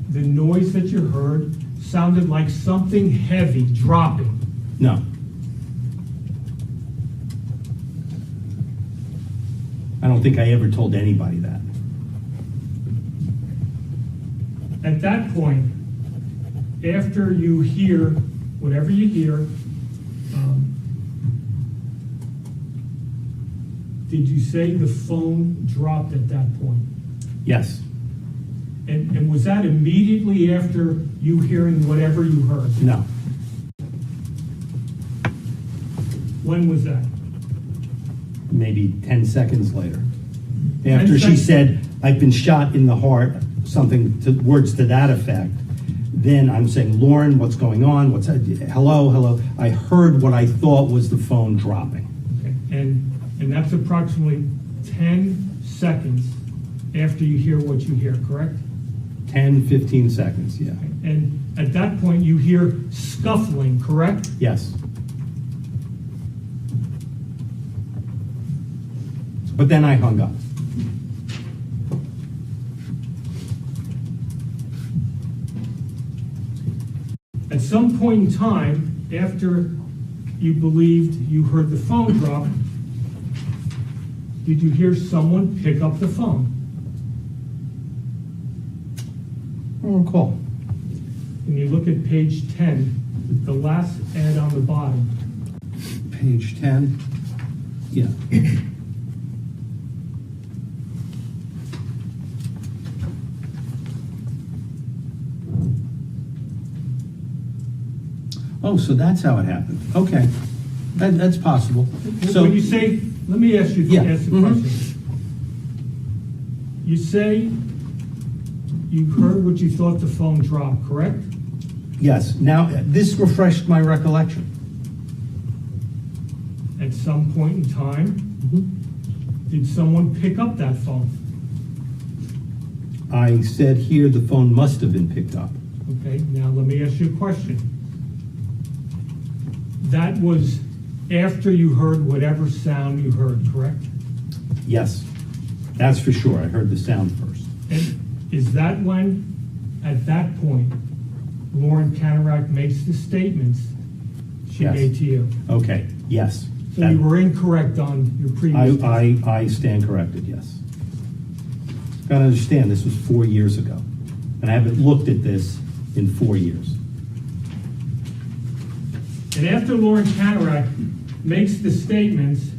S1: the noise that you heard sounded like something heavy dropping?
S7: No. I don't think I ever told anybody that.
S1: At that point, after you hear whatever you hear, did you say the phone dropped at that point?
S7: Yes.
S1: And was that immediately after you hearing whatever you heard?
S7: No.
S1: When was that?
S7: Maybe 10 seconds later.
S1: 10
S7: After she
S1: seconds?
S7: said, I've been shot in the heart, words to that effect, then I'm saying, Lauren, what's going on? Hello. I heard what I thought was the phone dropping.
S1: Okay. And that's approximately 10 seconds after you hear what you hear, correct?
S7: 10, 15 seconds, yeah.
S1: And at that point, you hear scuffling, correct?
S7: Yes. But then I hung up.
S1: At some point in time, after you believed you heard the phone drop, did you hear someone pick up the phone?
S7: I don't recall.
S1: When you look at page 10, the last ad on the bottom,
S7: Page 10. Yeah. Oh, so that's how it happened. Okay. That's possible.
S1: when you say, let me ask you
S7: Yeah,
S1: ask the
S7: mhm.
S1: question. You say you heard what you thought the phone dropped, correct?
S7: Yes, now, this refreshed my recollection.
S1: At some point in time, did someone pick up that phone?
S7: I said here the phone must have been picked up.
S1: Okay, now let me ask you a question. That was after you heard whatever sound you heard, correct?
S7: Yes, that's for sure. I heard the sound first.
S1: And is that when, at that point, Lauren Kanarek makes the statements she
S7: Yes.
S1: made to you?
S7: Okay, yes.
S1: So you were incorrect on your previous.
S7: I stand corrected, yes. Gotta understand, this was 4 years ago, and I haven't looked at this in 4 years.
S1: And after Lauren Kanarek makes the statements,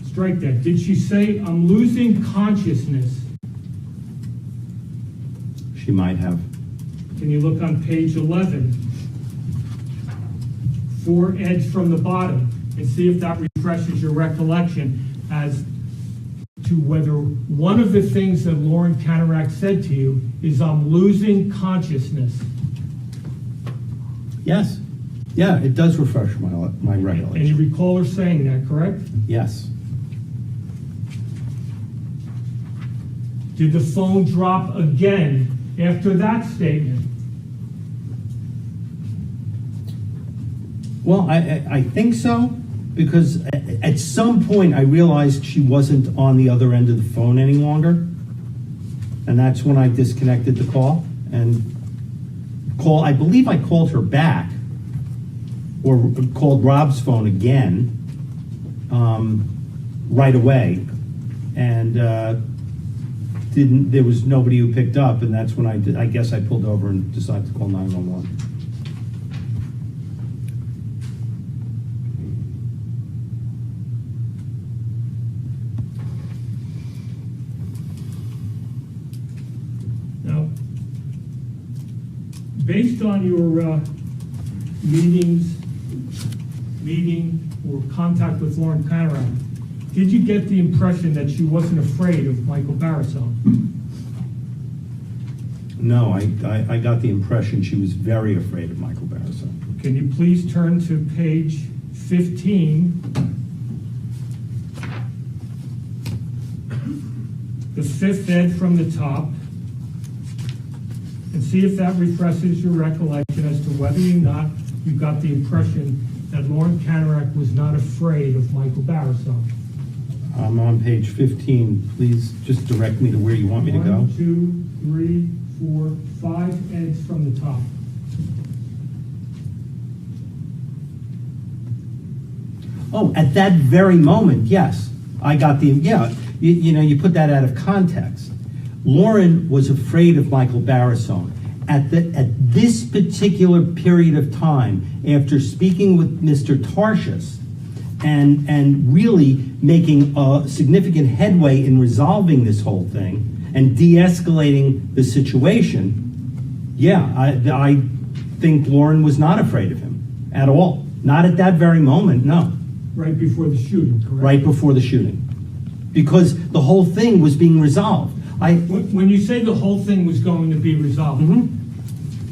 S1: strike that, did she say, "I'm losing consciousness"?
S7: She might have.
S1: Can you look on page 11? 4 edge from the bottom, and see if that refreshes your recollection as to whether one of the things that Lauren Kanarek said to you is, "I'm losing consciousness."
S7: Yes. Yeah, it does refresh my
S1: And you
S7: recollection.
S1: recall her saying that, correct?
S7: Yes.
S1: Did the phone drop again after that statement?
S7: Well, I think so, because at some point I realized she wasn't on the other end of the phone any longer. And that's when I disconnected the call and I believe I called her back, or called Rob's phone again, right away. And there was nobody who picked up, and that's when I guess I pulled over and decided to call 911.
S1: Now, based on your meeting or contact with Lauren Kanarek, did you get the impression that she wasn't afraid of Michael Barisone?
S7: No, I got the impression she was very afraid of Michael Barisone.
S1: Can you please turn to page 15? The 5th ed from the top, and see if that refreshes your recollection as to whether or not you got the impression that Lauren Kanarek was not afraid of Michael Barisone.
S7: I'm on page 15. Please just direct me to where you want me to go.
S1: 1, 2, 3, 4, 5 eds from the top.
S7: Oh, at that very moment, yes. I got you put that out of context. Lauren was afraid of Michael Barisone. At this particular period of time, after speaking with Mr. Tarshis and really making a significant headway in resolving this whole thing and de-escalating the situation, I think Lauren was not afraid of him at all. Not at that very moment, no.
S1: Right before the shooting, correct?
S7: Right before the shooting. Because the whole thing was being resolved.
S1: When you say the whole thing was going to be resolved,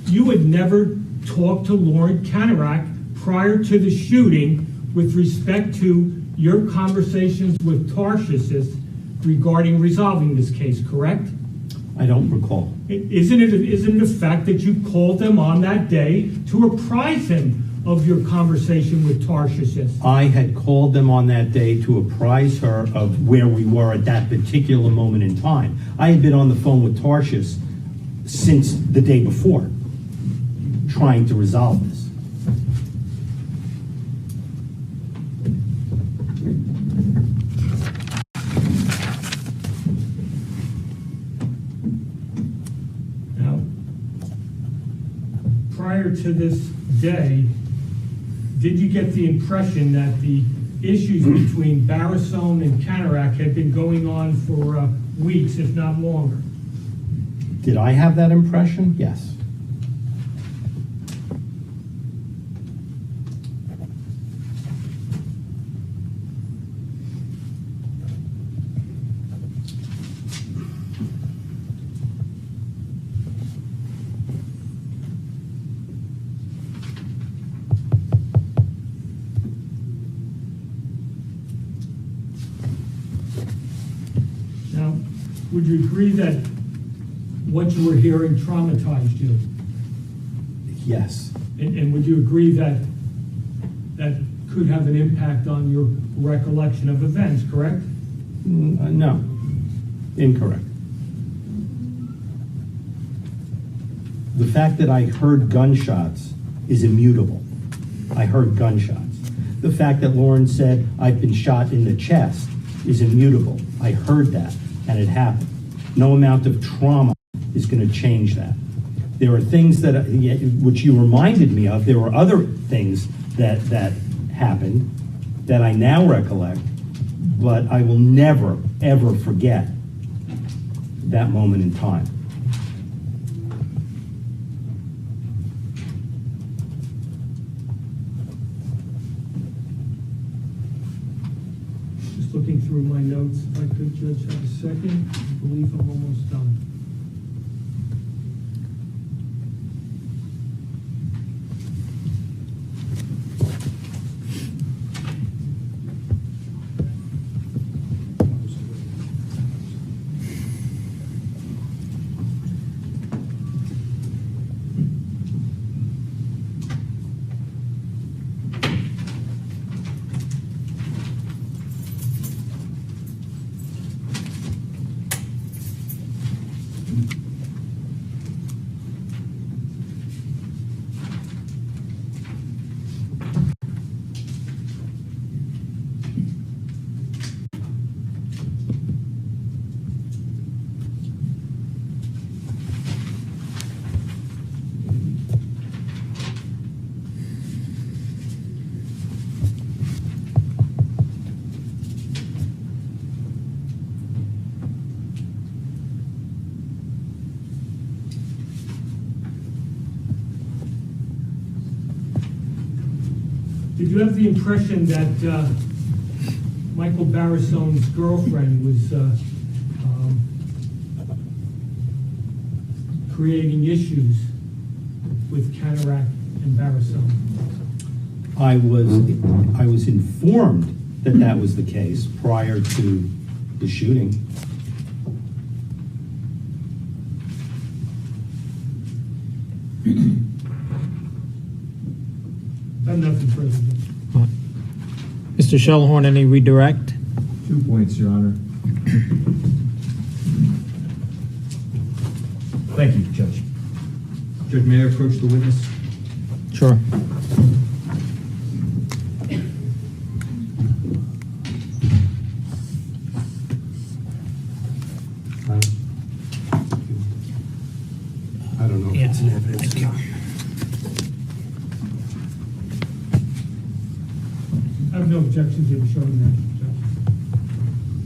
S1: you had never talked to Lauren Kanarek prior to the shooting with respect to your conversations with Tarshis regarding resolving this case, correct?
S7: I don't recall.
S1: Isn't it a fact that you called them on that day to apprise him of your conversation with Tarshis?
S7: I had called them on that day to apprise her of where we were at that particular moment in time. I had been on the phone with Tarshis since the day before, trying to resolve this.
S1: Now, prior to this day, did you get the impression that the issues between Barisone and Kanarek had been going on for weeks, if not longer?
S7: Did I have that impression? Yes.
S1: would you agree that what you were hearing traumatized you?
S7: Yes.
S1: And would you agree that that could have an impact on your recollection of events, correct?
S7: No. Incorrect. The fact that I heard gunshots is immutable. I heard gunshots. The fact that Lauren said, "I've been shot in the chest," is immutable. I heard that, and it happened. No amount of trauma is going to change that. There are things that, which you reminded me of, there were other things that happened that I now recollect, but I will never, ever forget that moment in time.
S1: Just looking through my notes, if I could, Judge, have a second. I believe I'm almost done. Did you have the impression that Michael Barisone's girlfriend was creating issues with Kanarek and Barisone?
S7: I was informed that that was the case prior to the shooting.
S1: I have nothing further.
S3: Mr. Shellhorn, any redirect?
S4: 2 points, Your Honor. Thank you, Judge. Judge, may I approach the witness?
S3: Sure.
S7: I don't know if it's in evidence.
S1: I have no objection to showing that,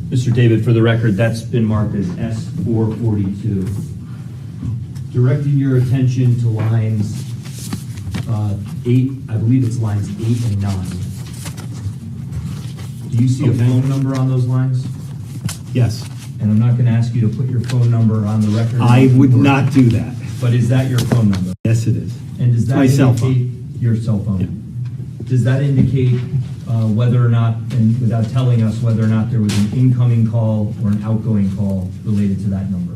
S1: Judge.
S4: Mr. David, for the record, that's been marked as S442. Directing your attention to lines 8, I believe it's lines 8 and 9. Do you see a
S7: Okay.
S4: phone number on those lines?
S7: Yes.
S4: And I'm not going to ask you to put your phone number on the record.
S7: I would not do that.
S4: But is that your phone number?
S7: Yes, it is.
S4: And does that
S7: My cell
S4: indicate your cell phone? Does that indicate whether or not, and without telling us whether or not there was an incoming call or an outgoing call related to that number?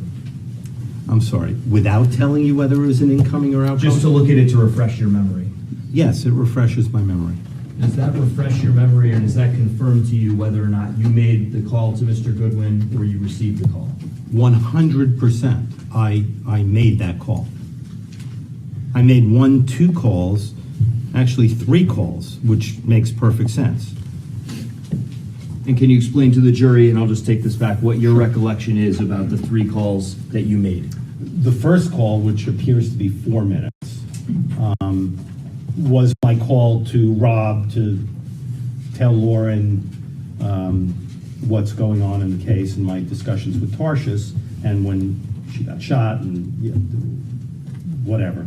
S7: I'm sorry. Without telling you whether it was an incoming or outgoing?
S4: Just to look at it to refresh your memory.
S7: Yes, it refreshes my memory.
S4: Does that refresh your memory, or does that confirm to you whether or not you made the call to Mr. Goodwin or you received the call?
S7: 100%. I made that call. I made 2 calls, actually 3 calls, which makes perfect sense.
S4: And can you explain to the jury, and I'll just take this back, what your recollection is about the 3 calls that you made?
S7: The first call, which appears to be 4 minutes, was my call to Rob to tell Lauren what's going on in the case and my discussions with Tarshis and when she got shot and whatever.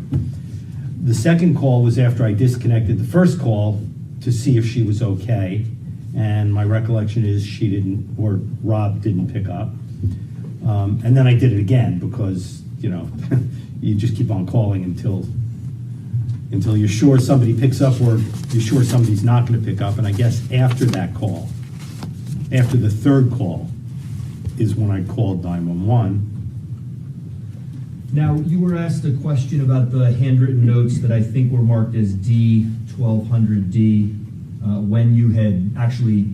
S7: The second call was after I disconnected the first call to see if she was okay, and my recollection is she didn't, or Rob didn't pick up. And then I did it again because, you just keep on calling until you're sure somebody picks up or you're sure somebody's not going to pick up. And I guess after that call, after the third call, is when I called 911.
S4: Now, you were asked a question about the handwritten notes that I think were marked as D1200D, when you had actually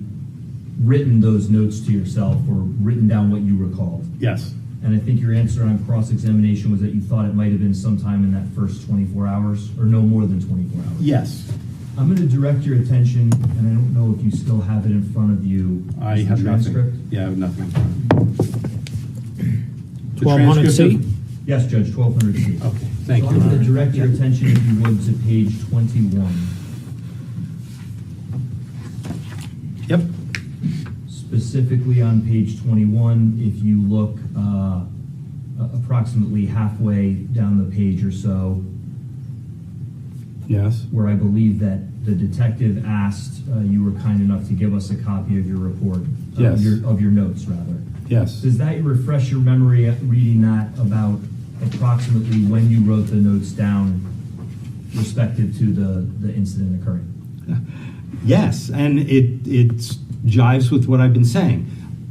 S4: written those notes to yourself or written down what you recalled.
S7: Yes.
S4: And I think your answer on cross-examination was that you thought it might have been sometime in that first 24 hours, or no more than 24 hours.
S7: Yes.
S4: I'm going to direct your attention, and I don't know if you still have it in front of you.
S7: I
S4: Is the
S7: have
S4: transcript?
S7: nothing. Yeah, I have nothing. The
S3: 1200
S7: transcript
S3: C?
S7: of-
S4: Yes, Judge, 1200C.
S7: Okay, thank
S4: So
S7: you.
S4: I'm going to
S7: Your Honor.
S4: direct your attention, if you would, to page 21.
S7: Yep.
S4: Specifically on page 21, if you look approximately halfway down the page or so,
S7: Yes.
S4: where I believe that the detective asked, you were kind enough to give us a copy of your report,
S7: Yes.
S4: of your notes, rather.
S7: Yes.
S4: Does that refresh your memory at reading that about approximately when you wrote the notes down respective to the incident occurring?
S7: Yes, and it jives with what I've been saying.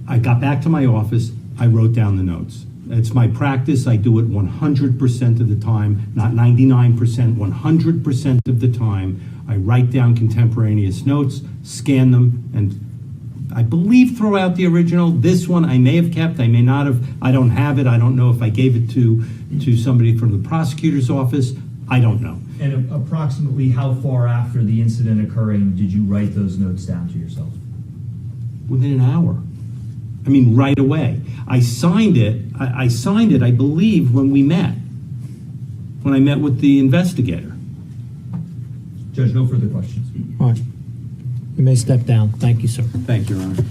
S7: I got back to my office, I wrote down the notes. It's my practice, I do it 100% of the time, not 99%, 100% of the time. I write down contemporaneous notes, scan them, and I believe throw out the original. This one I may have kept, I may not have. I don't have it. I don't know if I gave it to somebody from the prosecutor's office. I don't know.
S4: And approximately how far after the incident occurring did you write those notes down to yourself?
S7: Within an hour. I mean, right away. I signed it, I believe, when we met. When I met with the investigator.
S4: Judge, no further questions.
S3: All right. You may step down. Thank you, sir.
S7: Thank you, Your Honor.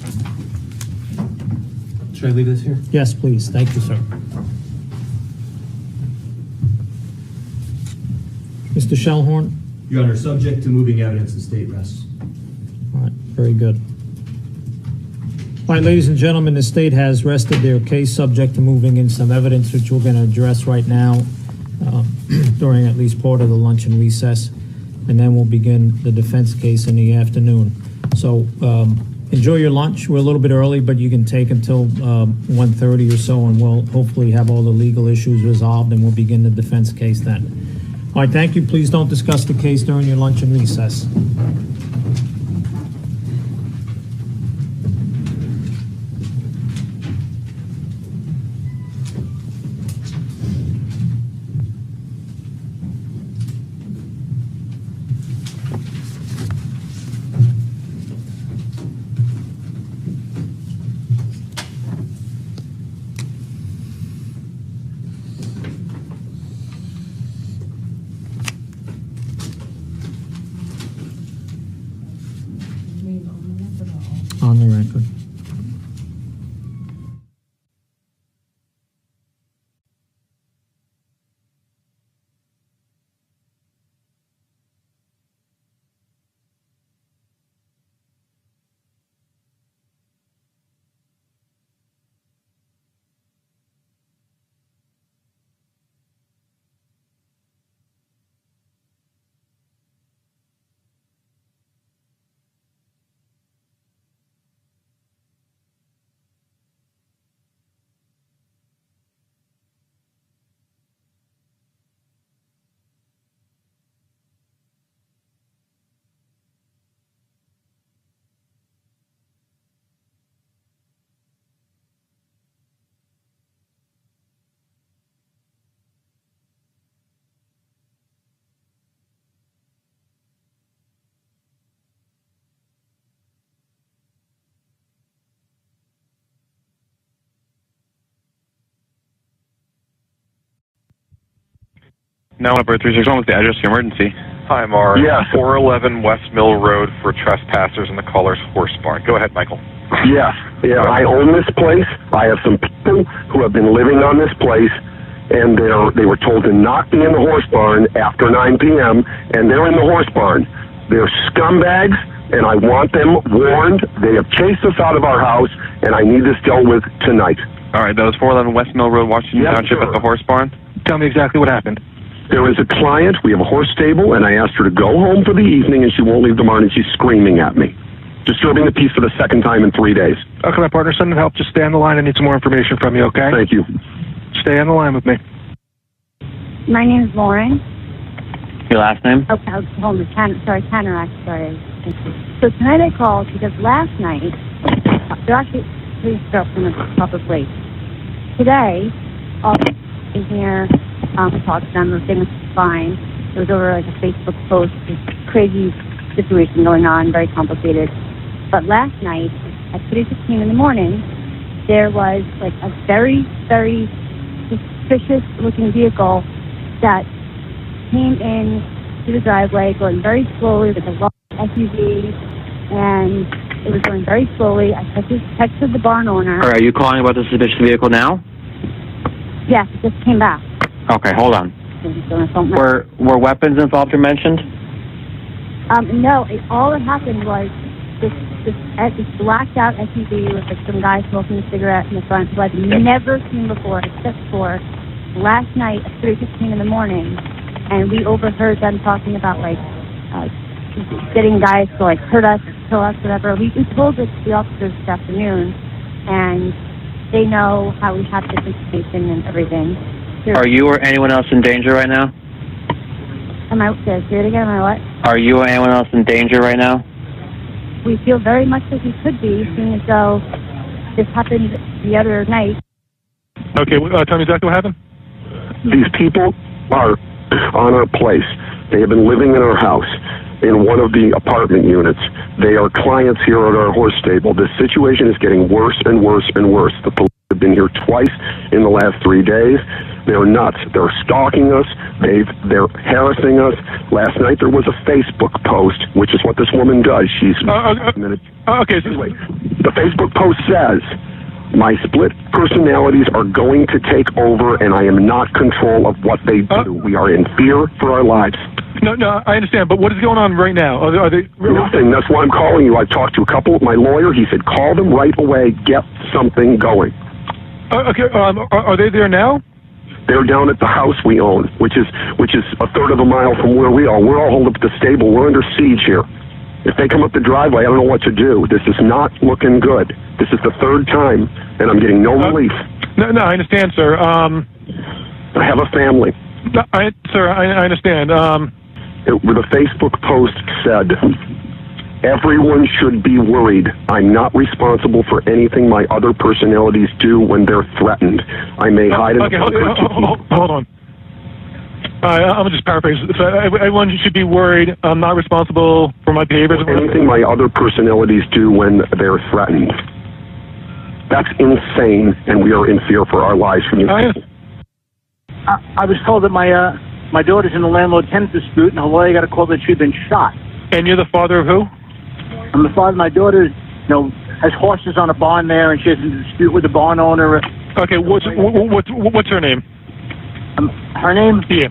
S7: Should I leave this here?
S3: Yes, please. Thank you, sir. Mr. Shellhorn?
S4: Your Honor, subject to moving evidence, the state rests.
S3: All right, very good. All right, ladies and gentlemen, the state has rested their case subject to moving in some evidence, which we're going to address right now during at least part of the luncheon recess, and then we'll begin the defense case in the afternoon. So enjoy your lunch. We're a little bit early, but you can take until 1:30 or so, and we'll hopefully have all the legal issues resolved, and we'll begin the defense case then. All right, thank you. Please don't discuss the case during your luncheon recess. On the record.
S9: Now, number 361, what's the address of your emergency?
S10: Hi, Mark.
S11: Yes.
S10: 411 West Mill Road for trespassers in the Caller's Horse Barn. Go ahead, Michael.
S11: Yes. Yeah, I own this place. I have some people who have been living on this place, and they were told to not be in the horse barn after 9 p.m., and they're in the horse barn. They're scumbags, and I want them warned. They have chased us out of our house, and I need this dealt with tonight.
S9: All right, that was 411 West Mill Road, Washington
S11: Yes,
S9: Township,
S11: sir.
S9: at the horse barn.
S10: Tell me exactly what happened.
S11: There is a client. We have a horse stable, and I asked her to go home for the evening, and she won't leave the barn, and she's screaming at me. Disturbing the peace for the second time in 3 days.
S12: Okay, my partner, send help. Just stay on the line. I need some more information from you, okay?
S11: Thank you.
S12: Stay on the line with me.
S13: My name is Lauren.
S9: Your last name?
S13: Okay, hold on. Kanarek, sorry. So tonight I called because last night, they're actually, please start from the proper place. Today, all in here, we talked to them, everything was fine. It was over like a Facebook post, this crazy situation going on, very complicated. But last night, at 3:15 in the morning, there was like a very, very suspicious looking vehicle that came in to the driveway, going very slowly with a large SUV, and it was going very slowly. I texted the barn owner.
S9: Are you calling about the suspicious vehicle now?
S13: Yes, it just came back.
S9: Okay, hold on. Were weapons involved or mentioned?
S13: No, all that happened was this blacked out SUV with like some guy smoking a cigarette in the front, who I've never seen before, except for last night at 3:15 in the morning, and we overheard them talking about like getting guys to like hurt us, kill us, whatever. We told it to the officers this afternoon, and they know how we have this information and everything.
S9: Are you or anyone else in danger right now?
S13: Am I, say it again, am I what?
S9: Are you or anyone else in danger right now?
S13: We feel very much like we could be, seeing as though this happened the other night.
S12: Okay, tell me exactly what happened.
S11: These people are on our place. They have been living in our house in one of the apartment units. They are clients here at our horse stable. This situation is getting worse and worse and worse. The police have been here twice in the last 3 days. They're nuts. They're stalking us. They're harassing us. Last night there was a Facebook post, which is what this woman does. She's
S12: okay.
S11: Anyway, the Facebook post says, "My split personalities are going to take over, and I am not control of what they do. We are in fear for our lives."
S12: No, I understand, but what is going on right now? Are they
S11: Nothing. That's why I'm calling you. I talked to a couple of my lawyer. He said, "Call them right away. Get something going."
S12: Okay. Are they there now?
S11: They're down at the house we own, which is a third of a mile from where we are. We're all holed up at the stable. We're under siege here. If they come up the driveway, I don't know what to do. This is not looking good. This is the third time, and I'm getting no relief.
S12: No, I understand, sir.
S11: I have a family.
S12: No, sir, I understand.
S11: The Facebook post said, "Everyone should be worried. I'm not responsible for anything my other personalities do when they're threatened. I may hide in
S12: okay, hold on. I'm going to just paraphrase. So everyone should be worried. I'm not responsible for my behaviors.
S11: Anything my other personalities do when they're threatened. That's insane, and we are in fear for our lives from you.
S14: I was told that my daughter's in a landlord-tenant dispute, and her lawyer got a call that she'd been shot.
S12: And you're the father of who?
S14: I'm the father. My daughter, has horses on a barn there, and she has a dispute with the barn owner.
S12: Okay, what's her name?
S14: Her name?
S12: Yeah.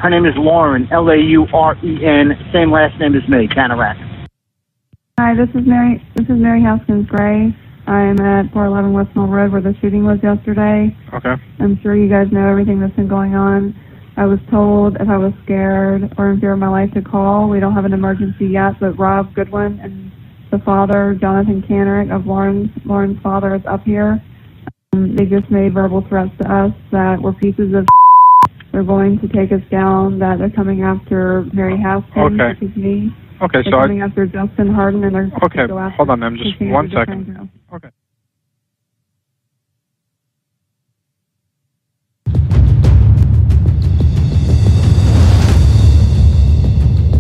S14: Her name is Lauren, Lauren. Same last name as me, Kanarek.
S15: Hi, this is Mary Haskins Gray. I'm at 411 West Mill Road where the shooting was yesterday.
S12: Okay.
S15: I'm sure you guys know everything that's been going on. I was told if I was scared or in fear of my life to call. We don't have an emergency yet, but Rob Goodwin and the father, Jonathan Kanarek, of Lauren's father, is up here. They just made verbal threats to us that we're pieces of they're going to take us down, that they're coming after Mary Haskins, which is me.
S12: Okay,
S15: they're coming after Justin Harden, and they're going to go after...
S12: Hold on, ma'am, just 1 second. Okay.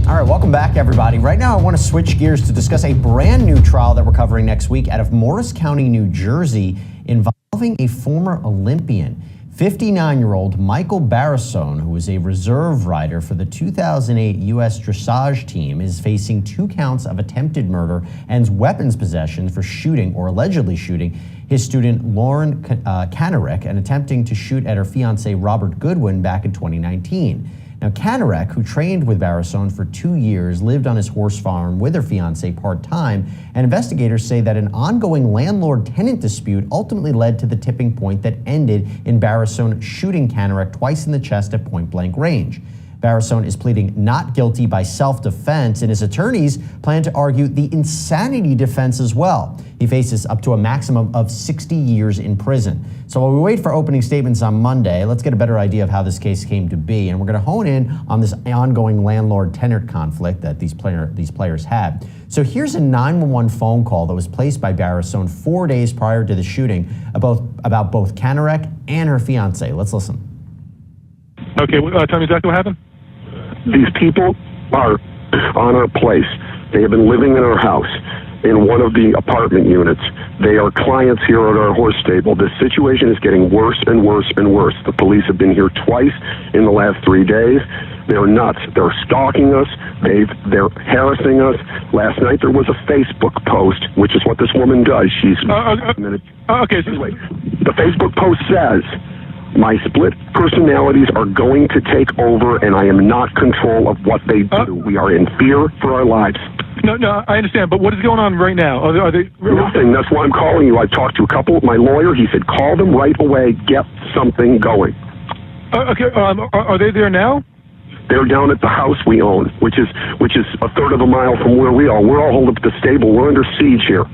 S16: All right, welcome back, everybody. Right now, I want to switch gears to discuss a brand new trial that we're covering next week out of Morris County, New Jersey, involving a former Olympian. 59-year-old Michael Barisone, who was a reserve rider for the 2008 U.S. dressage team, is facing 2 counts of attempted murder and weapons possession for shooting, or allegedly shooting, his student Lauren Kanarek and attempting to shoot at her fiancé Robert Goodwin back in 2019. Now, Kanarek, who trained with Barisone for 2 years, lived on his horse farm with her fiancé part-time, and investigators say that an ongoing landlord-tenant dispute ultimately led to the tipping point that ended in Barisone shooting Kanarek twice in the chest at point-blank range. Barisone is pleading not guilty by self-defense, and his attorneys plan to argue the insanity defense as well. He faces up to a maximum of 60 years in prison. So while we wait for opening statements on Monday, let's get a better idea of how this case came to be. And we're going to hone in on this ongoing landlord-tenant conflict that these players had. So here's a 911 phone call that was placed by Barisone 4 days prior to the shooting about both Kanarek and her fiancé. Let's listen.
S12: Okay, tell me exactly what happened.
S11: These people are on our place. They have been living in our house in one of the apartment units. They are clients here at our horse stable. This situation is getting worse and worse and worse. The police have been here twice in the last 3 days. They're nuts. They're stalking us. They're harassing us. Last night there was a Facebook post, which is what this woman does. She's
S12: okay.
S11: Anyway, the Facebook post says, "My split personalities are going to take over, and I am not control of what they do. We are in fear for our lives."
S12: No, I understand, but what is going on right now? Are they
S11: Nothing. That's why I'm calling you. I talked to a couple of my lawyer. He said, call them right away. Get something going.
S12: Okay. Are they there now?
S11: They're down at the house we own, which is a third of a mile from where we are. We're all holed up at the stable. We're under siege here.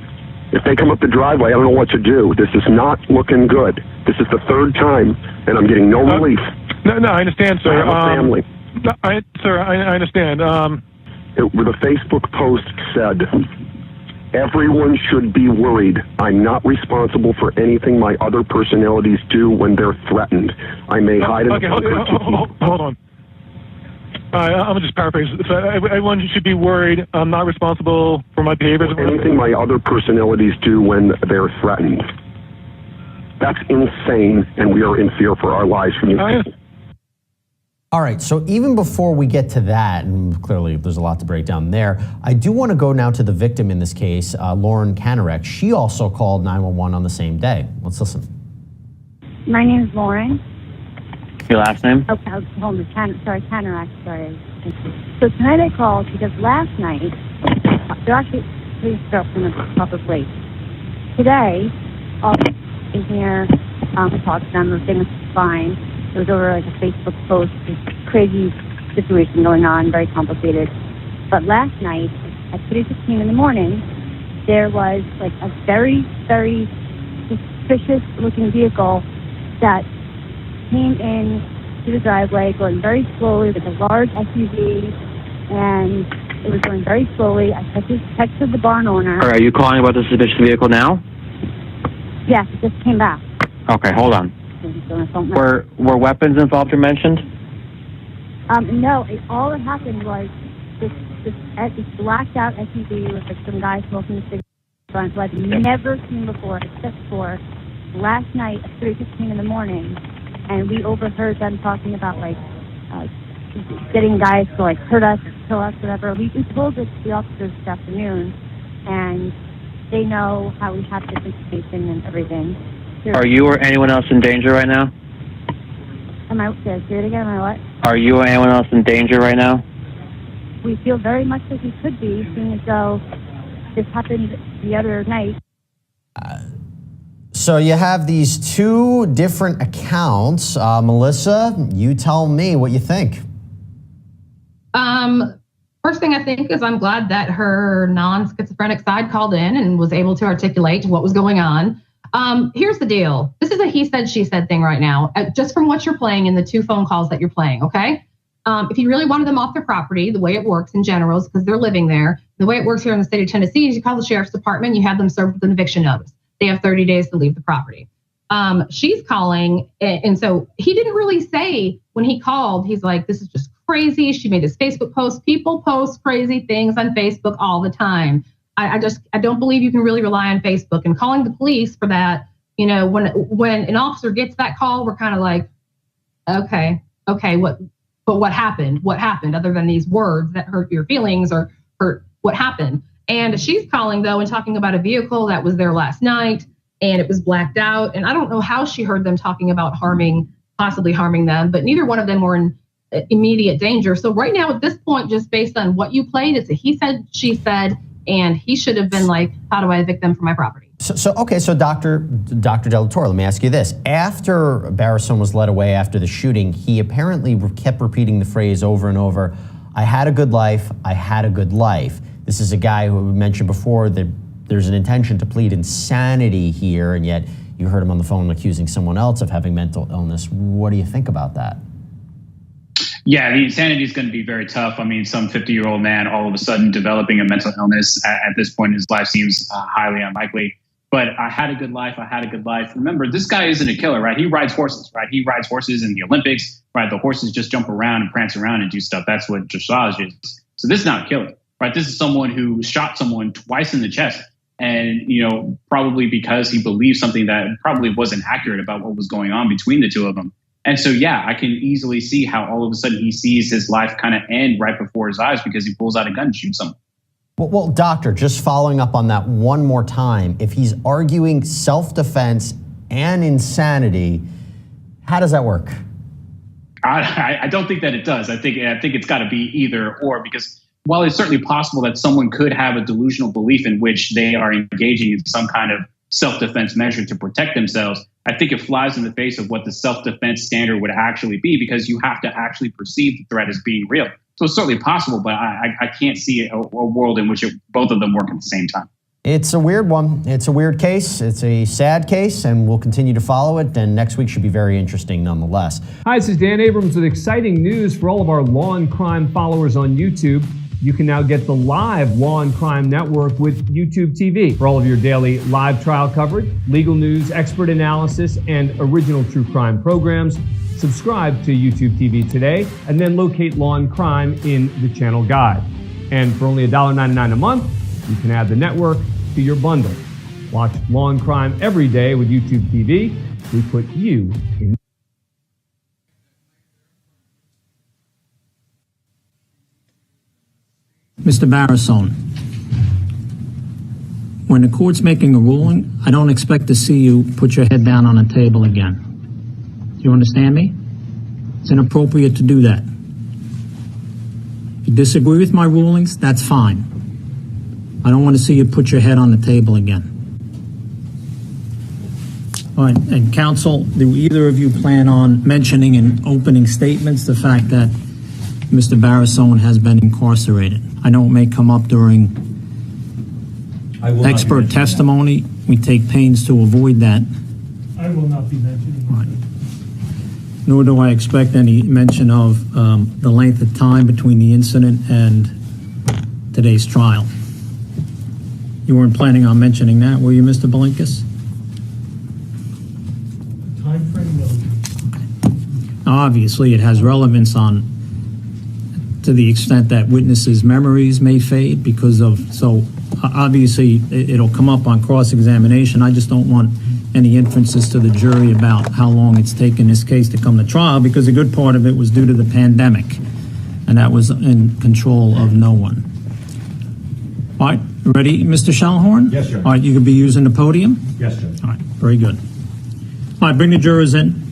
S11: If they come up the driveway, I don't know what to do. This is not looking good. This is the third time, and I'm getting no relief.
S12: No, I understand, sir.
S11: I have a family.
S12: I understand.
S11: The Facebook post said, everyone should be worried. I'm not responsible for anything my other personalities do when they're threatened. I may hide in
S12: okay, hold on. I'm going to just paraphrase. So everyone should be worried. I'm not responsible for my behaviors.
S11: Anything my other personalities do when they're threatened. That's insane, and we are in fear for our lives from you.
S16: All right, so even before we get to that, and clearly there's a lot to break down there, I do want to go now to the victim in this case, Lauren Kanarek. She also called 911 on the same day. Let's listen.
S13: My name is Lauren.
S9: Your last name?
S13: Okay, hold on. Kanarek, sorry. So tonight I called because last night, they're actually please start from the proper place. Today, all in here, I talked to them, everything was fine. It was over like a Facebook post, this crazy situation going on, very complicated. But last night, at 3:15 in the morning, there was like a very, very suspicious looking vehicle that came in to the driveway, going very slowly with a large SUV, and it was going very slowly. I texted the barn owner.
S9: Are you calling about the suspicious vehicle now?
S13: Yes, it just came back.
S9: Okay, hold on. Were weapons involved or mentioned?
S13: No, all that happened was this blacked out SUV with like some guy smoking a cigarette in front, who I've never seen before, except for last night at 3:15 in the morning, and we overheard them talking about like getting guys to like hurt us, kill us, whatever. We told it to the officers this afternoon, and they know how we have this information and everything.
S9: Are you or anyone else in danger right now?
S13: Am I, say it again, am I what?
S9: Are you or anyone else in danger right now?
S13: We feel very much like we could be, seeing as though this happened the other night.
S16: So you have these two different accounts. Melissa, you tell me what you think.
S17: First thing I think is I'm glad that her non-schizophrenic side called in and was able to articulate what was going on. Here's the deal. This is a he said, she said thing right now, just from what you're playing in the two phone calls that you're playing, okay? If you really wanted them off their property, the way it works in general is because they're living there. The way it works here in the state of Tennessee is you call the sheriff's department, you have them served with an eviction notice. They have 30 days to leave the property. She's calling, and so he didn't really say when he called, he's like, this is just crazy. She made this Facebook post. People post crazy things on Facebook all the time. I don't believe you can really rely on Facebook, and calling the police for that. You know, when an officer gets that call, we're kind of like, okay, what happened? What happened other than these words that hurt your feelings or hurt what happened? And she's calling though and talking about a vehicle that was there last night and it was blacked out. And I don't know how she heard them talking about possibly harming them, but neither one of them were in immediate danger. So right now at this point, just based on what you played, it's a he said, she said, and he should have been like, how do I evict them from my property?
S16: So Dr. Delatorre, let me ask you this. After Barisone was led away after the shooting, he apparently kept repeating the phrase over and over, I had a good life, I had a good life. This is a guy who we mentioned before that there's an intention to plead insanity here, and yet you heard him on the phone accusing someone else of having mental illness. What do you think about that?
S18: Yeah, the insanity is going to be very tough. I mean, some 50-year-old man all of a sudden developing a mental illness at this point in his life seems highly unlikely. But I had a good life. I had a good life. Remember, this guy isn't a killer, right? He rides horses, right? He rides horses in the Olympics, right? The horses just jump around and prance around and do stuff. That's what dressage is. So this is not a killer, right? This is someone who shot someone twice in the chest. And, probably because he believed something that probably wasn't accurate about what was going on between the two of them. And so, yeah, I can easily see how all of a sudden he sees his life kind of end right before his eyes because he pulls out a gun and shoots someone.
S16: Well, doctor, just following up on that one more time, if he's arguing self-defense and insanity, how does that work?
S18: I don't think that it does. I think it's got to be either or, because while it's certainly possible that someone could have a delusional belief in which they are engaging in some kind of self-defense measure to protect themselves, I think it flies in the face of what the self-defense standard would actually be, because you have to actually perceive the threat as being real. So it's certainly possible, but I can't see a world in which both of them work at the same time.
S16: It's a weird one. It's a weird case. It's a sad case, and we'll continue to follow it. And next week should be very interesting nonetheless.
S19: Hi, this is Dan Abrams with exciting news for all of our Law and Crime followers on YouTube. You can now get the live Law and Crime Network with YouTube TV for all of your daily live trial coverage, legal news, expert analysis, and original true crime programs. Subscribe to YouTube TV today, and then locate Law and Crime in the channel guide. And for only $1.99 a month, you can add the network to your bundle. Watch Law and Crime every day with YouTube TV. We put you in.
S3: Mr. Barisone, when the court's making a ruling, I don't expect to see you put your head down on a table again. Do you understand me? It's inappropriate to do that. If you disagree with my rulings, that's fine. I don't want to see you put your head on the table again. All right, and counsel, do either of you plan on mentioning in opening statements the fact that Mr. Barisone has been incarcerated? I know it may come up during expert testimony. We take pains to avoid that.
S1: I will not be mentioning it.
S3: Right. Nor do I expect any mention of the length of time between the incident and today's trial. You weren't planning on mentioning that, were you, Mr. Balinkas?
S1: Time frame, no.
S3: Obviously, it has relevance to the extent that witnesses' memories may fade so obviously it'll come up on cross-examination. I just don't want any inferences to the jury about how long it's taken this case to come to trial, because a good part of it was due to the pandemic, and that was in control of no one. All right, ready, Mr. Schallhorn?
S7: Yes, sir.
S3: All right, you can be using the podium?
S7: Yes, sir.
S3: All right, very good. All right, bring the jurors in.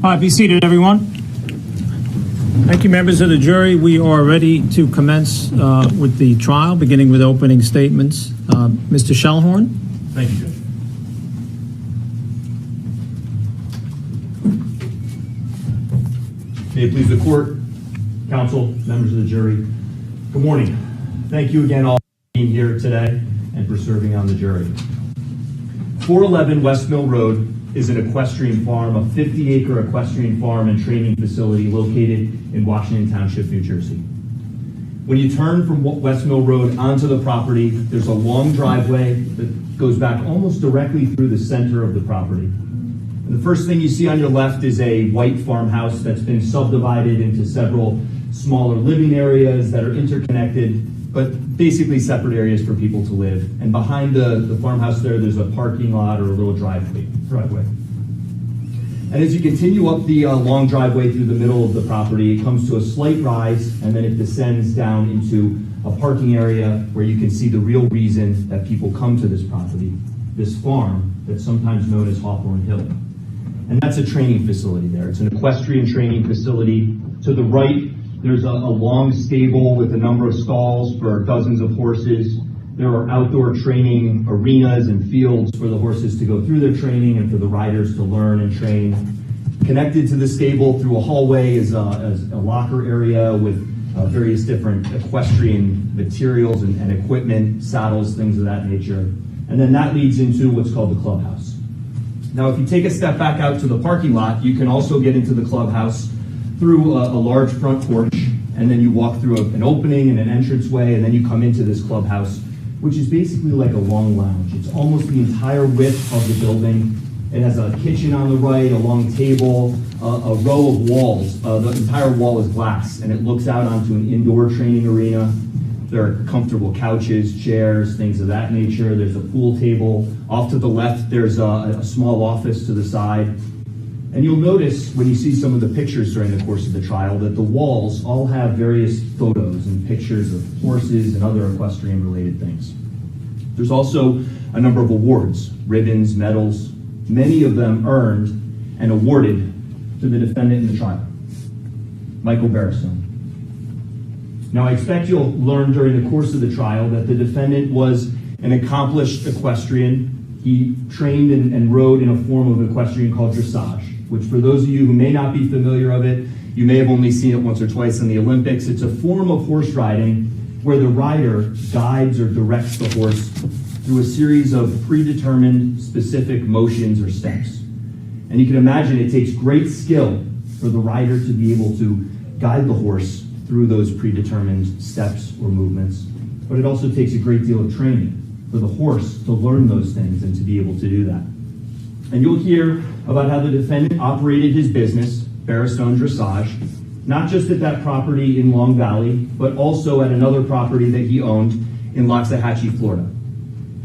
S3: All right, be seated, everyone. Thank you, members of the jury. We are ready to commence with the trial, beginning with opening statements. Mr. Shellhorn.
S4: Thank you, Judge. May it please the court, counsel, members of the jury, good morning. Thank you again all for being here today and for serving on the jury. 411 West Mill Road is an equestrian farm, a 50-acre equestrian farm and training facility located in Washington Township, New Jersey. When you turn from West Mill Road onto the property, there's a long driveway that goes back almost directly through the center of the property. And the first thing you see on your left is a white farmhouse that's been subdivided into several smaller living areas that are interconnected, but basically separate areas for people to live. And behind the farmhouse there's a parking lot or a little driveway. And as you continue up the long driveway through the middle of the property, it comes to a slight rise, and then it descends down into a parking area where you can see the real reason that people come to this property, this farm that's sometimes known as Hawthorne Hill. And that's a training facility there. It's an equestrian training facility. To the right, there's a long stable with a number of stalls for dozens of horses. There are outdoor training arenas and fields for the horses to go through their training and for the riders to learn and train. Connected to the stable through a hallway is a locker area with various different equestrian materials and equipment, saddles, things of that nature. And then that leads into what's called the clubhouse. Now, if you take a step back out to the parking lot, you can also get into the clubhouse through a large front porch, and then you walk through an opening and an entranceway, and then you come into this clubhouse, which is basically like a long lounge. It's almost the entire width of the building. It has a kitchen on the right, a long table, a row of walls. The entire wall is glass, and it looks out onto an indoor training arena. There are comfortable couches, chairs, things of that nature. There's a pool table. Off to the left, there's a small office to the side. And you'll notice when you see some of the pictures during the course of the trial that the walls all have various photos and pictures of horses and other equestrian-related things. There's also a number of awards, ribbons, medals, many of them earned and awarded to the defendant in the trial, Michael Barisone. Now, I expect you'll learn during the course of the trial that the defendant was an accomplished equestrian. He trained and rode in a form of equestrian called dressage, which for those of you who may not be familiar of it, you may have only seen it once or twice in the Olympics. It's a form of horse riding where the rider guides or directs the horse through a series of predetermined specific motions or steps. And you can imagine it takes great skill for the rider to be able to guide the horse through those predetermined steps or movements. But it also takes a great deal of training for the horse to learn those things and to be able to do that. And you'll hear about how the defendant operated his business, Barisone Dressage, not just at that property in Long Valley, but also at another property that he owned in Loxahatchee, Florida.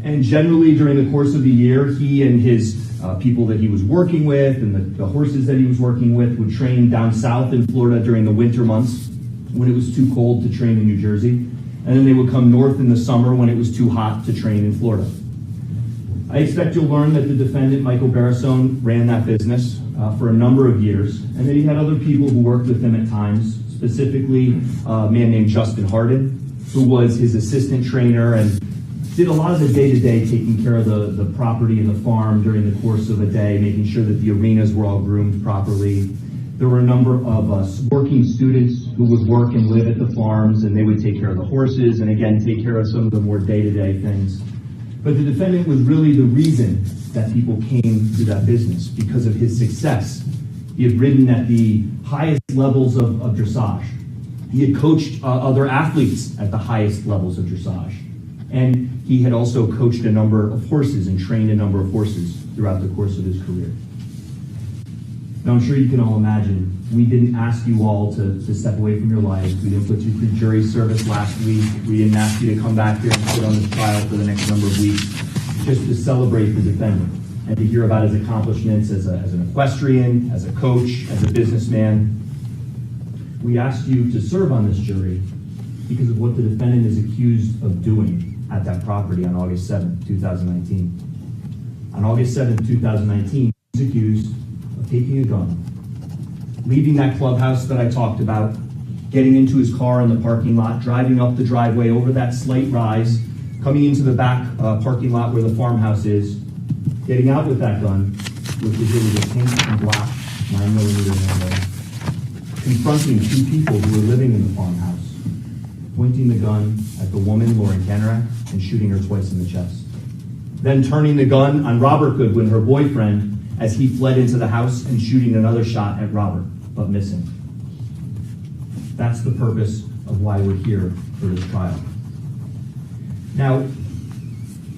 S4: And generally during the course of the year, he and his people that he was working with and the horses that he was working with would train down south in Florida during the winter months when it was too cold to train in New Jersey. And then they would come north in the summer when it was too hot to train in Florida. I expect you'll learn that the defendant, Michael Barisone, ran that business for a number of years, and that he had other people who worked with him at times, specifically a man named Justin Harden, who was his assistant trainer and did a lot of the day-to-day taking care of the property and the farm during the course of a day, making sure that the arenas were all groomed properly. There were a number of working students who would work and live at the farms, and they would take care of the horses and, again, take care of some of the more day-to-day things. But the defendant was really the reason that people came to that business because of his success. He had ridden at the highest levels of dressage. He had coached other athletes at the highest levels of dressage. And he had also coached a number of horses and trained a number of horses throughout the course of his career. Now, I'm sure you can all imagine, we didn't ask you all to step away from your lives. We didn't put you through jury service last week. We didn't ask you to come back here and sit on this trial for the next number of weeks just to celebrate the defendant and to hear about his accomplishments as an equestrian, as a coach, as a businessman. We asked you to serve on this jury because of what the defendant is accused of doing at that property on August 7th, 2019. On August 7th, 2019, he was accused of taking a gun leaving that clubhouse that I talked about, getting into his car in the parking lot, driving up the driveway over that slight rise, coming into the back parking lot where the farmhouse is, getting out with that gun, which is really a pink and black 9mm handgun, confronting two people who were living in the farmhouse, pointing the gun at the woman, Lauren Kanarek, and shooting her twice in the chest. Then turning the gun on Robert Goodwin, her boyfriend, as he fled into the house and shooting another shot at Robert, but missing. That's the purpose of why we're here for this trial. Now,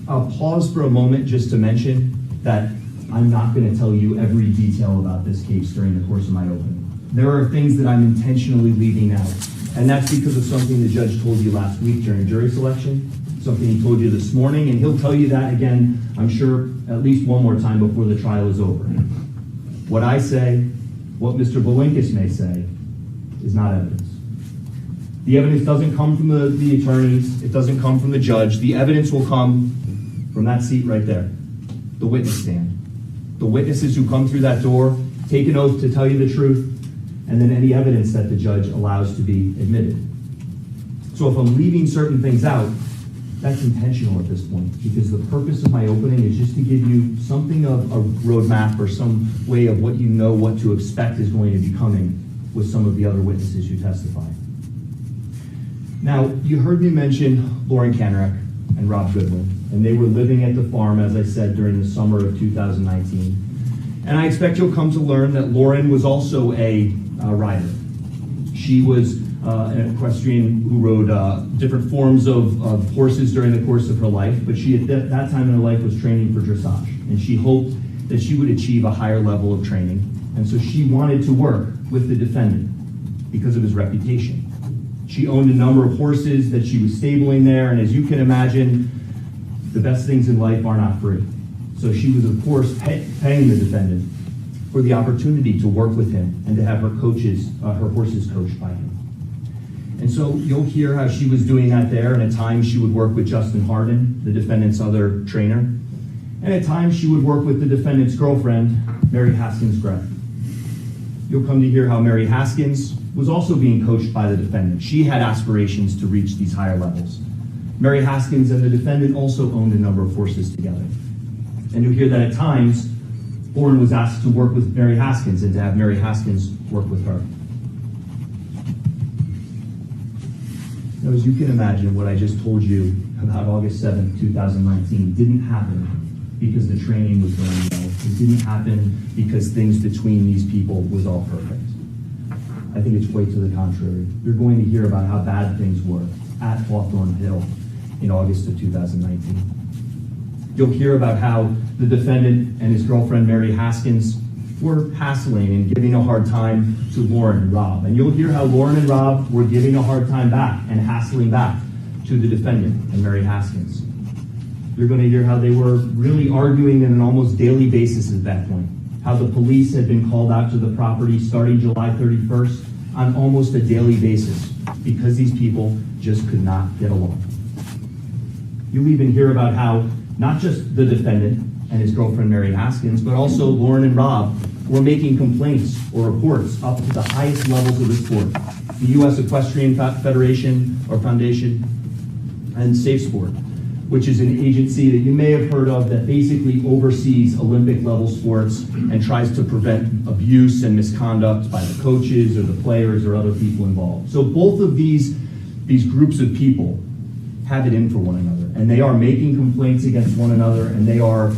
S4: I'll pause for a moment just to mention that I'm not going to tell you every detail about this case during the course of my opening. There are things that I'm intentionally leaving out, and that's because of something the judge told you last week during jury selection, something he told you this morning, and he'll tell you that again, I'm sure, at least one more time before the trial is over. What I say, what Mr. Belinkis may say, is not evidence. The evidence doesn't come from the attorneys, it doesn't come from the judge. The evidence will come from that seat right there, the witness stand. The witnesses who come through that door take an oath to tell you the truth, and then any evidence that the judge allows to be admitted. So if I'm leaving certain things out, that's intentional at this point, because the purpose of my opening is just to give you something of a roadmap or some way of what you know what to expect is going to be coming with some of the other witnesses who testify. Now, you heard me mention Lauren Kanarek and Rob Goodwin, and they were living at the farm, as I said, during the summer of 2019. And I expect you'll come to learn that Lauren was also a rider. She was an equestrian who rode different forms of horses during the course of her life, but she at that time in her life was training for dressage, and she hoped that she would achieve a higher level of training, and so she wanted to work with the defendant because of his reputation. She owned a number of horses that she was stabling there, and as you can imagine, the best things in life are not free. So she was, of course, paying the defendant for the opportunity to work with him and to have her horses coached by him. And so you'll hear how she was doing that there, and at times she would work with Justin Harden, the defendant's other trainer, and at times she would work with the defendant's girlfriend, Mary Haskins-Gray. You'll come to hear how Mary Haskins was also being coached by the defendant. She had aspirations to reach these higher levels. Mary Haskins and the defendant also owned a number of horses together. And you'll hear that at times, Lauren was asked to work with Mary Haskins and to have Mary Haskins work with her. Now, as you can imagine, what I just told you about August 7th, 2019 didn't happen because the training was going well. It didn't happen because things between these people was all perfect. I think it's quite to the contrary. You're going to hear about how bad things were at Hawthorne Hill in August of 2019. You'll hear about how the defendant and his girlfriend, Mary Haskins, were hassling and giving a hard time to Lauren and Rob. And you'll hear how Lauren and Rob were giving a hard time back and hassling back to the defendant and Mary Haskins. You're going to hear how they were really arguing on an almost daily basis at that point. How the police had been called out to the property starting July 31st on almost a daily basis because these people just could not get along. You'll even hear about how not just the defendant and his girlfriend Mary Haskins, but also Lauren and Rob were making complaints or reports up to the highest levels of this court, the U.S. Equestrian Federation or Foundation, and Safe Sport, which is an agency that you may have heard of that basically oversees Olympic level sports and tries to prevent abuse and misconduct by the coaches or the players or other people involved. So both of these groups of people have it in for one another, and they are making complaints against one another, and they are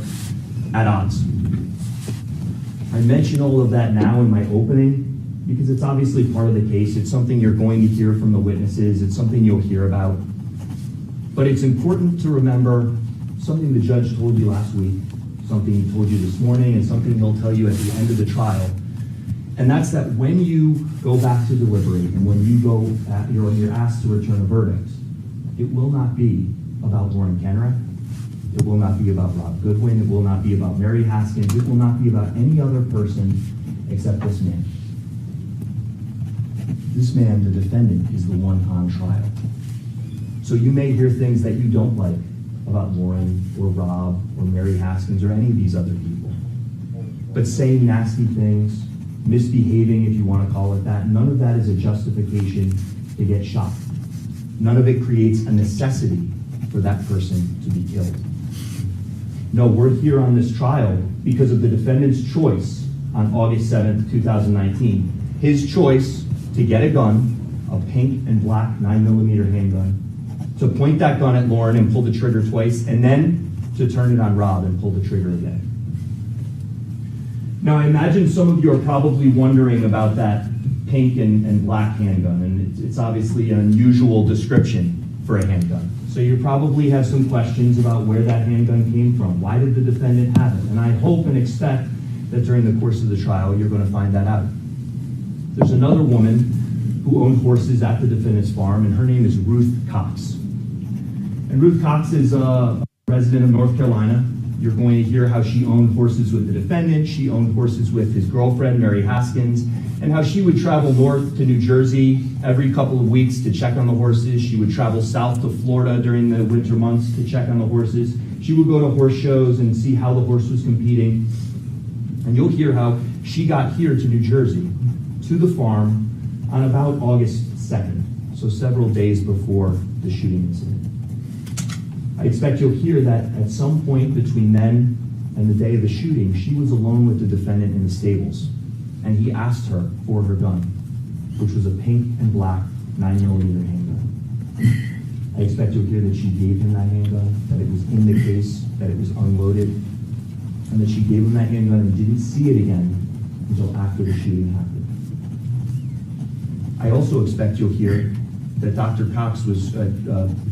S4: at odds. I mention all of that now in my opening because it's obviously part of the case. It's something you're going to hear from the witnesses. It's something you'll hear about. But it's important to remember something the judge told you last week, something he told you this morning, and something he'll tell you at the end of the trial. And that's that when you go back to deliberate and when you're asked to return a verdict, it will not be about Lauren Kanarek. It will not be about Rob Goodwin. It will not be about Mary Haskins. It will not be about any other person except this man. This man, the defendant, is the one on trial. So you may hear things that you don't like about Lauren or Rob or Mary Haskins or any of these other people. But saying nasty things
S20: misbehaving, if you want to call it that. None of that is a justification to get shot. None of it creates a necessity for that person to be killed. No, we're here on this trial because of the defendant's choice on August 7th, 2019. His choice to get a gun, a pink and black 9mm handgun, to point that gun at Lauren and pull the trigger twice, and then to turn it on Rob and pull the trigger again. Now, I imagine some of you are probably wondering about that pink and black handgun, and it's obviously an unusual description for a handgun. So you probably have some questions about where that handgun came from. Why did the defendant have it? And I hope and expect that during the course of the trial, you're going to find that out. There's another woman who owned horses at the defendant's farm, and her name is Ruth Cox. And Ruth Cox is a resident of North Carolina. You're going to hear how she owned horses with the defendant. She owned horses with his girlfriend, Mary Haskins, and how she would travel north to New Jersey every couple of weeks to check on the horses. She would travel south to Florida during the winter months to check on the horses. She would go to horse shows and see how the horse was competing. And you'll hear how she got here to New Jersey, to the farm, on about August 2nd, so several days before the shooting incident. I expect you'll hear that at some point between then and the day of the shooting, she was alone with the defendant in the stables, and he asked her for her gun, which was a pink and black 9mm handgun. I expect you'll hear that she gave him that handgun, that it was in the case, that it was unloaded, and that she gave him that handgun and didn't see it again until after the shooting happened. I also expect you'll hear that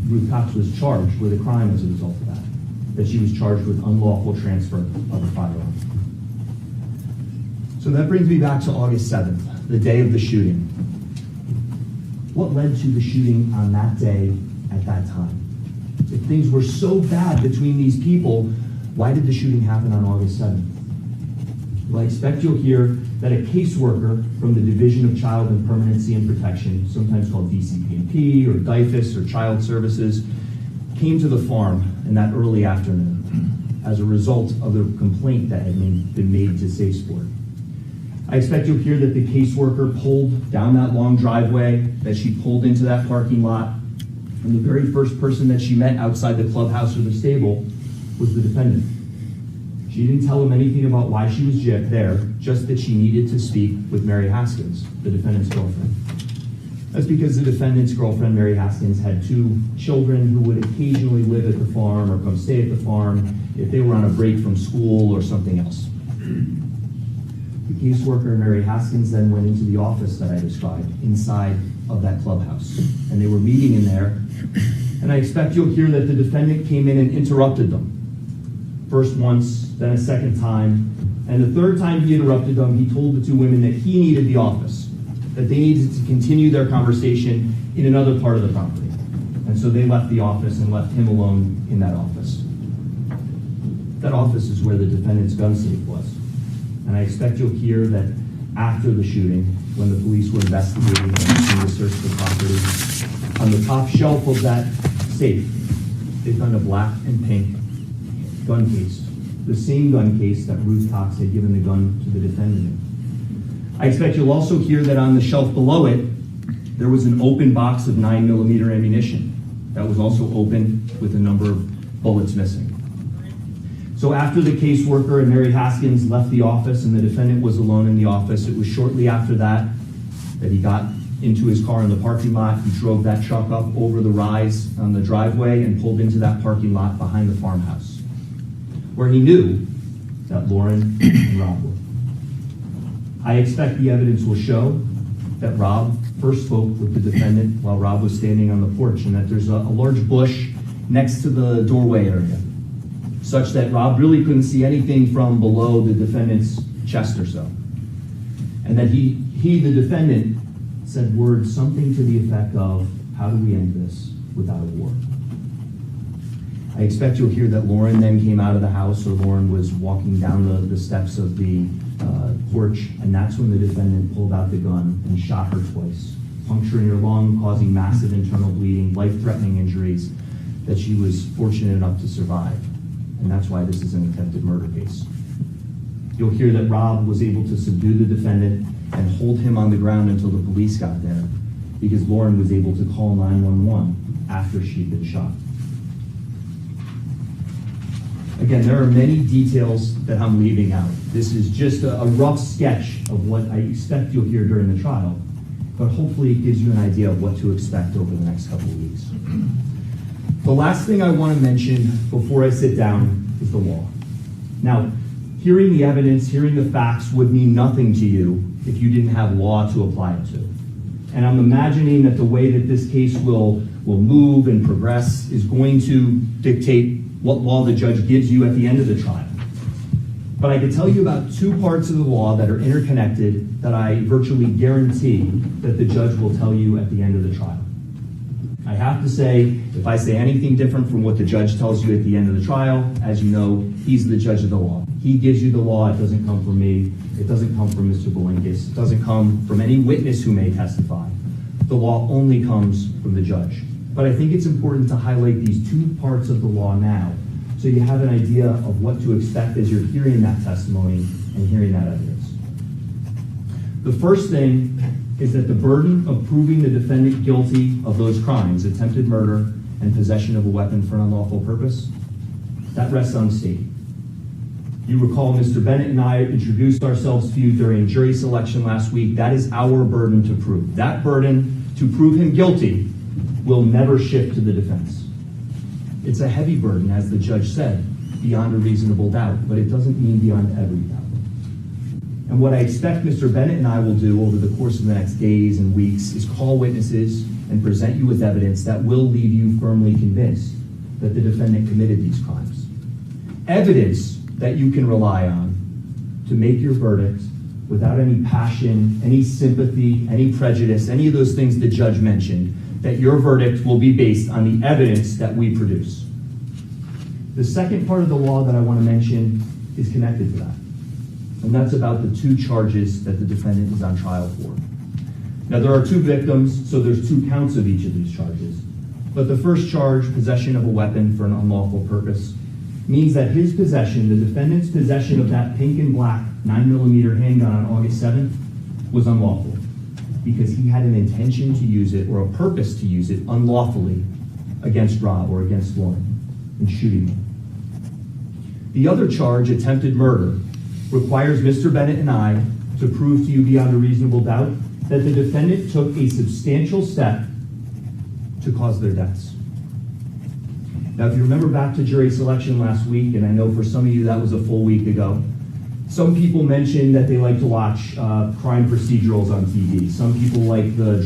S20: Ruth Cox was charged with a crime as a result of that she was charged with unlawful transfer of a firearm. So that brings me back to August 7th, the day of the shooting. What led to the shooting on that day at that time? If things were so bad between these people, why did the shooting happen on August 7th? Well, I expect you'll hear that a caseworker from the Division of Child and Permanency and Protection, sometimes called DCP&P or DIFUS or Child Services, came to the farm in that early afternoon as a result of the complaint that had been made to Safe Sport. I expect you'll hear that the caseworker pulled down that long driveway, that she pulled into that parking lot, and the very first person that she met outside the clubhouse or the stable was the defendant. She didn't tell him anything about why she was there, just that she needed to speak with Mary Haskins, the defendant's girlfriend. That's because the defendant's girlfriend, Mary Haskins, had 2 children who would occasionally live at the farm or come stay at the farm if they were on a break from school or something else. The caseworker, Mary Haskins, then went into the office that I described, inside of that clubhouse. And they were meeting in there, and I expect you'll hear that the defendant came in and interrupted them. First once, then a second time, and the third time he interrupted them, he told the 2 women that he needed the office, that they needed to continue their conversation in another part of the property. And so they left the office and left him alone in that office. That office is where the defendant's gun safe was. And I expect you'll hear that after the shooting, when the police were investigating and to search the property, on the top shelf of that safe, they found a black and pink gun case, the same gun case that Ruth Cox had given the gun to the defendant in. I expect you'll also hear that on the shelf below it, there was an open box of 9mm ammunition that was also open with a number of bullets missing. So after the caseworker and Mary Haskins left the office and the defendant was alone in the office, it was shortly after that he got into his car in the parking lot. He drove that truck up over the rise on the driveway and pulled into that parking lot behind the farmhouse, where he knew that Lauren and Rob were. I expect the evidence will show that Rob first spoke with the defendant while Rob was standing on the porch, and that there's a large bush next to the doorway area, such that Rob really couldn't see anything from below the defendant's chest or so. And that he, the defendant, said words something to the effect of, "How do we end this without a war?" I expect you'll hear that Lauren then came out of the house, or Lauren was walking down the steps of the porch, and that's when the defendant pulled out the gun and shot her twice, puncturing her lung, causing massive internal bleeding, life-threatening injuries that she was fortunate enough to survive. And that's why this is an attempted murder case. You'll hear that Rob was able to subdue the defendant and hold him on the ground until the police got there, because Lauren was able to call 911 after she'd been shot. Again, there are many details that I'm leaving out. This is just a rough sketch of what I expect you'll hear during the trial, but hopefully it gives you an idea of what to expect over the next couple of weeks. The last thing I want to mention before I sit down is the law. Now, hearing the evidence, hearing the facts would mean nothing to you if you didn't have law to apply it to. And I'm imagining that the way that this case will move and progress is going to dictate what law the judge gives you at the end of the trial. But I can tell you about two parts of the law that are interconnected that I virtually guarantee that the judge will tell you at the end of the trial. I have to say, if I say anything different from what the judge tells you at the end of the trial, as you know, he's the judge of the law. He gives you the law. It doesn't come from me. It doesn't come from Mr. Belinkis. It doesn't come from any witness who may testify. The law only comes from the judge. But I think it's important to highlight these two parts of the law now, so you have an idea of what to expect as you're hearing that testimony and hearing that evidence. The first thing is that the burden of proving the defendant guilty of those crimes, attempted murder and possession of a weapon for an unlawful purpose, that rests on the state. You recall Mr. Bennett and I introduced ourselves to you during jury selection last week. That is our burden to prove. That burden to prove him guilty will never shift to the defense. It's a heavy burden, as the judge said, beyond a reasonable doubt, but it doesn't mean beyond every doubt. And what I expect Mr. Bennett and I will do over the course of the next days and weeks is call witnesses and present you with evidence that will leave you firmly convinced that the defendant committed these crimes. Evidence that you can rely on to make your verdict without any passion, any sympathy, any prejudice, any of those things the judge mentioned, that your verdict will be based on the evidence that we produce. The second part of the law that I want to mention is connected to that, and that's about the two charges that the defendant is on trial for. Now, there are two victims, so there's two counts of each of these charges. But the first charge, possession of a weapon for an unlawful purpose, means that his possession, the defendant's possession of that pink and black 9mm handgun on August 7th was unlawful because he had an intention to use it or a purpose to use it unlawfully against Rob or against Lauren in shooting him. The other charge, attempted murder, requires Mr. Bennett and I to prove to you beyond a reasonable doubt that the defendant took a substantial step to cause their deaths. Now, if you remember back to jury selection last week, and I know for some of you that was a full week ago, some people mentioned that they like to watch crime procedurals on TV. Some people like the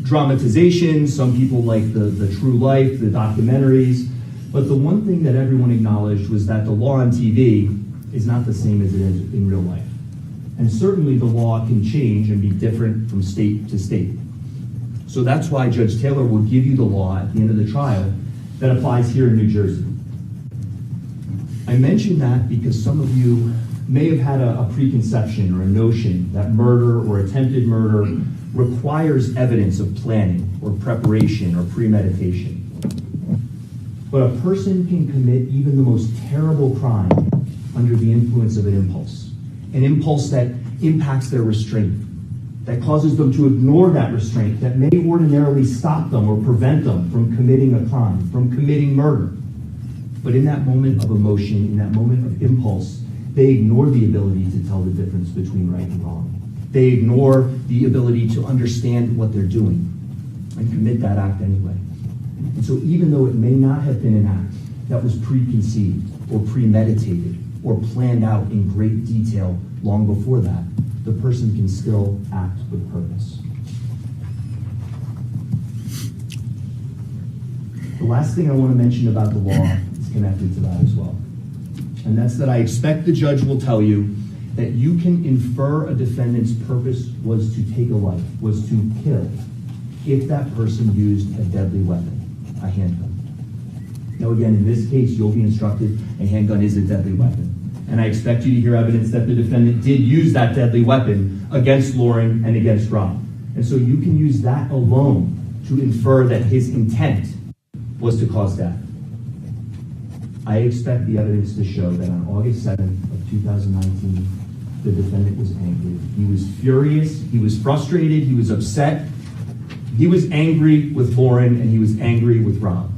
S20: dramatization, some people like the true life, the documentaries. But the one thing that everyone acknowledged was that the law on TV is not the same as it is in real life. And certainly the law can change and be different from state to state. So that's why Judge Taylor will give you the law at the end of the trial that applies here in New Jersey. I mention that because some of you may have had a preconception or a notion that murder or attempted murder requires evidence of planning or preparation or premeditation. But a person can commit even the most terrible crime under the influence of an impulse that impacts their restraint, that causes them to ignore that restraint, that may ordinarily stop them or prevent them from committing a crime, from committing murder. But in that moment of emotion, in that moment of impulse, they ignore the ability to tell the difference between right and wrong. They ignore the ability to understand what they're doing and commit that act anyway. And so even though it may not have been an act that was preconceived or premeditated or planned out in great detail long before that, the person can still act with purpose. The last thing I want to mention about the law is connected to that as well. And that's that I expect the judge will tell you that you can infer a defendant's purpose was to take a life, was to kill, if that person used a deadly weapon, a handgun. Now again, in this case, you'll be instructed a handgun is a deadly weapon. And I expect you to hear evidence that the defendant did use that deadly weapon against Lauren and against Rob. And so you can use that alone to infer that his intent was to cause death. I expect the evidence to show that on August 7th of 2019, the defendant was angry. He was furious, he was frustrated, he was upset. He was angry with Lauren and he was angry with Rob.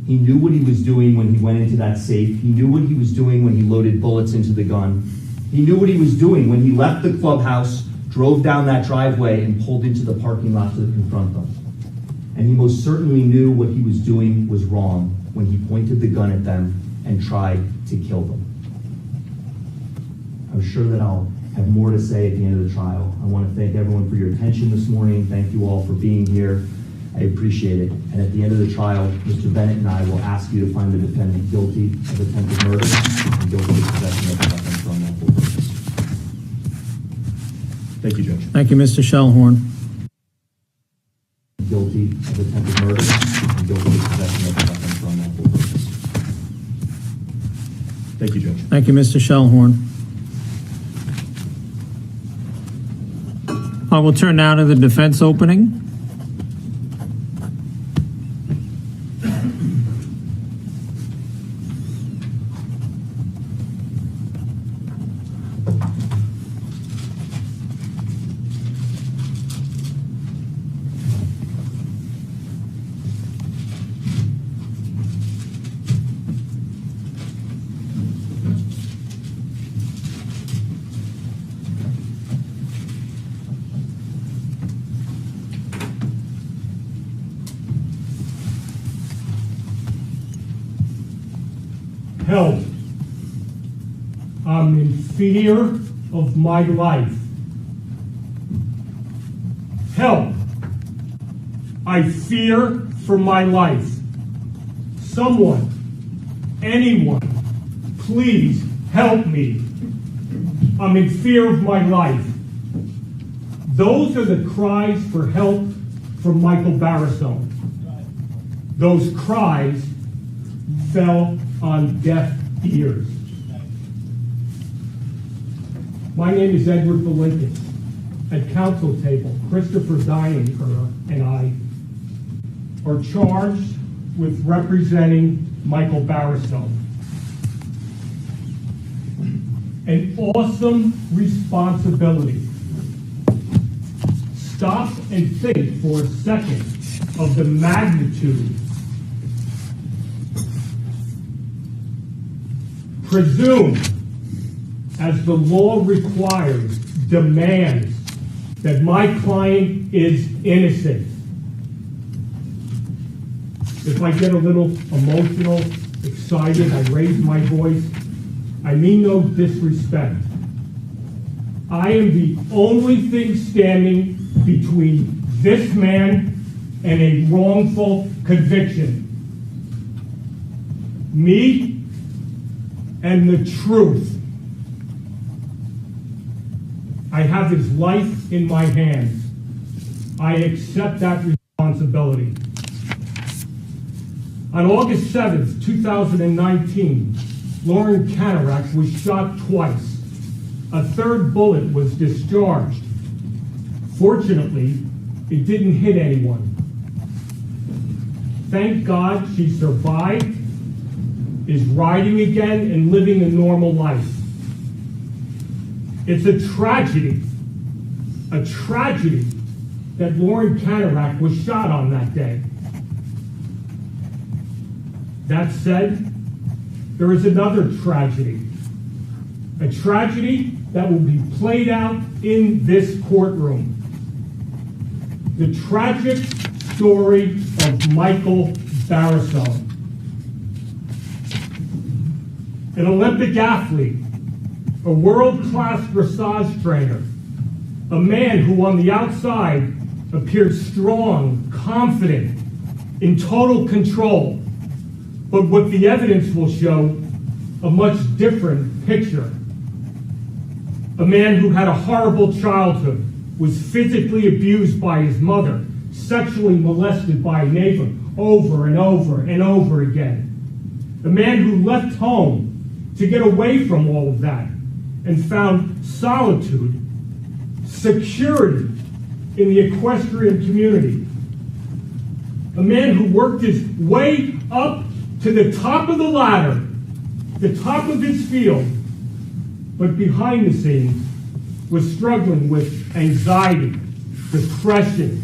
S20: He knew what he was doing when he went into that safe. He knew what he was doing when he loaded bullets into the gun. He knew what he was doing when he left the clubhouse, drove down that driveway, and pulled into the parking lot to confront them. And he most certainly knew what he was doing was wrong when he pointed the gun at them and tried to kill them. I'm sure that I'll have more to say at the end of the trial. I want to thank everyone for your attention this morning. Thank you all for being here. I appreciate it. And at the end of the trial, Mr. Bennett and I will ask you to find the defendant guilty of attempted murder and guilty of possession of a weapon for unlawful purpose. Thank you, Judge.
S3: Thank you, Mr. Shellhorn.
S20: Guilty of attempted murder and guilty of possession of a weapon for unlawful purpose. Thank you, Judge.
S3: Thank you, Mr. Shellhorn. I will turn now to the defense opening.
S1: Help. I'm in fear of my life. Help. I fear for my life. Someone, anyone, please help me. I'm in fear of my life. Those are the cries for help from Michael Barisone. Those cries fell on deaf ears. My name is Edward Olympian. At council table, Christopher Deininger and I are charged with representing Michael Barisone. An awesome responsibility. Stop and think for a second of the magnitude. Presume, as the law requires, demands that my client is innocent. If I get a little emotional, excited, I raise my voice, I mean no disrespect. I am the only thing standing between this man and a wrongful conviction. Me and the truth. I have his life in my hands. I accept that responsibility. On August 7th, 2019, Lauren Kanarek was shot twice. A third bullet was discharged. Fortunately, it didn't hit anyone. Thank God she survived, is riding again and living a normal life. It's a tragedy that Lauren Kanarek was shot on that day. That said, there is another tragedy. A tragedy that will be played out in this courtroom. The tragic story of Michael Barisone. An Olympic athlete, a world-class dressage trainer, a man who on the outside appeared strong, confident, in total control, but what the evidence will show, a much different picture. A man who had a horrible childhood, was physically abused by his mother, sexually molested by a neighbor over and over and over again. A man who left home to get away from all of that and found solitude, security in the equestrian community. A man who worked his way up to the top of the ladder, the top of his field, but behind the scenes was struggling with anxiety, depression,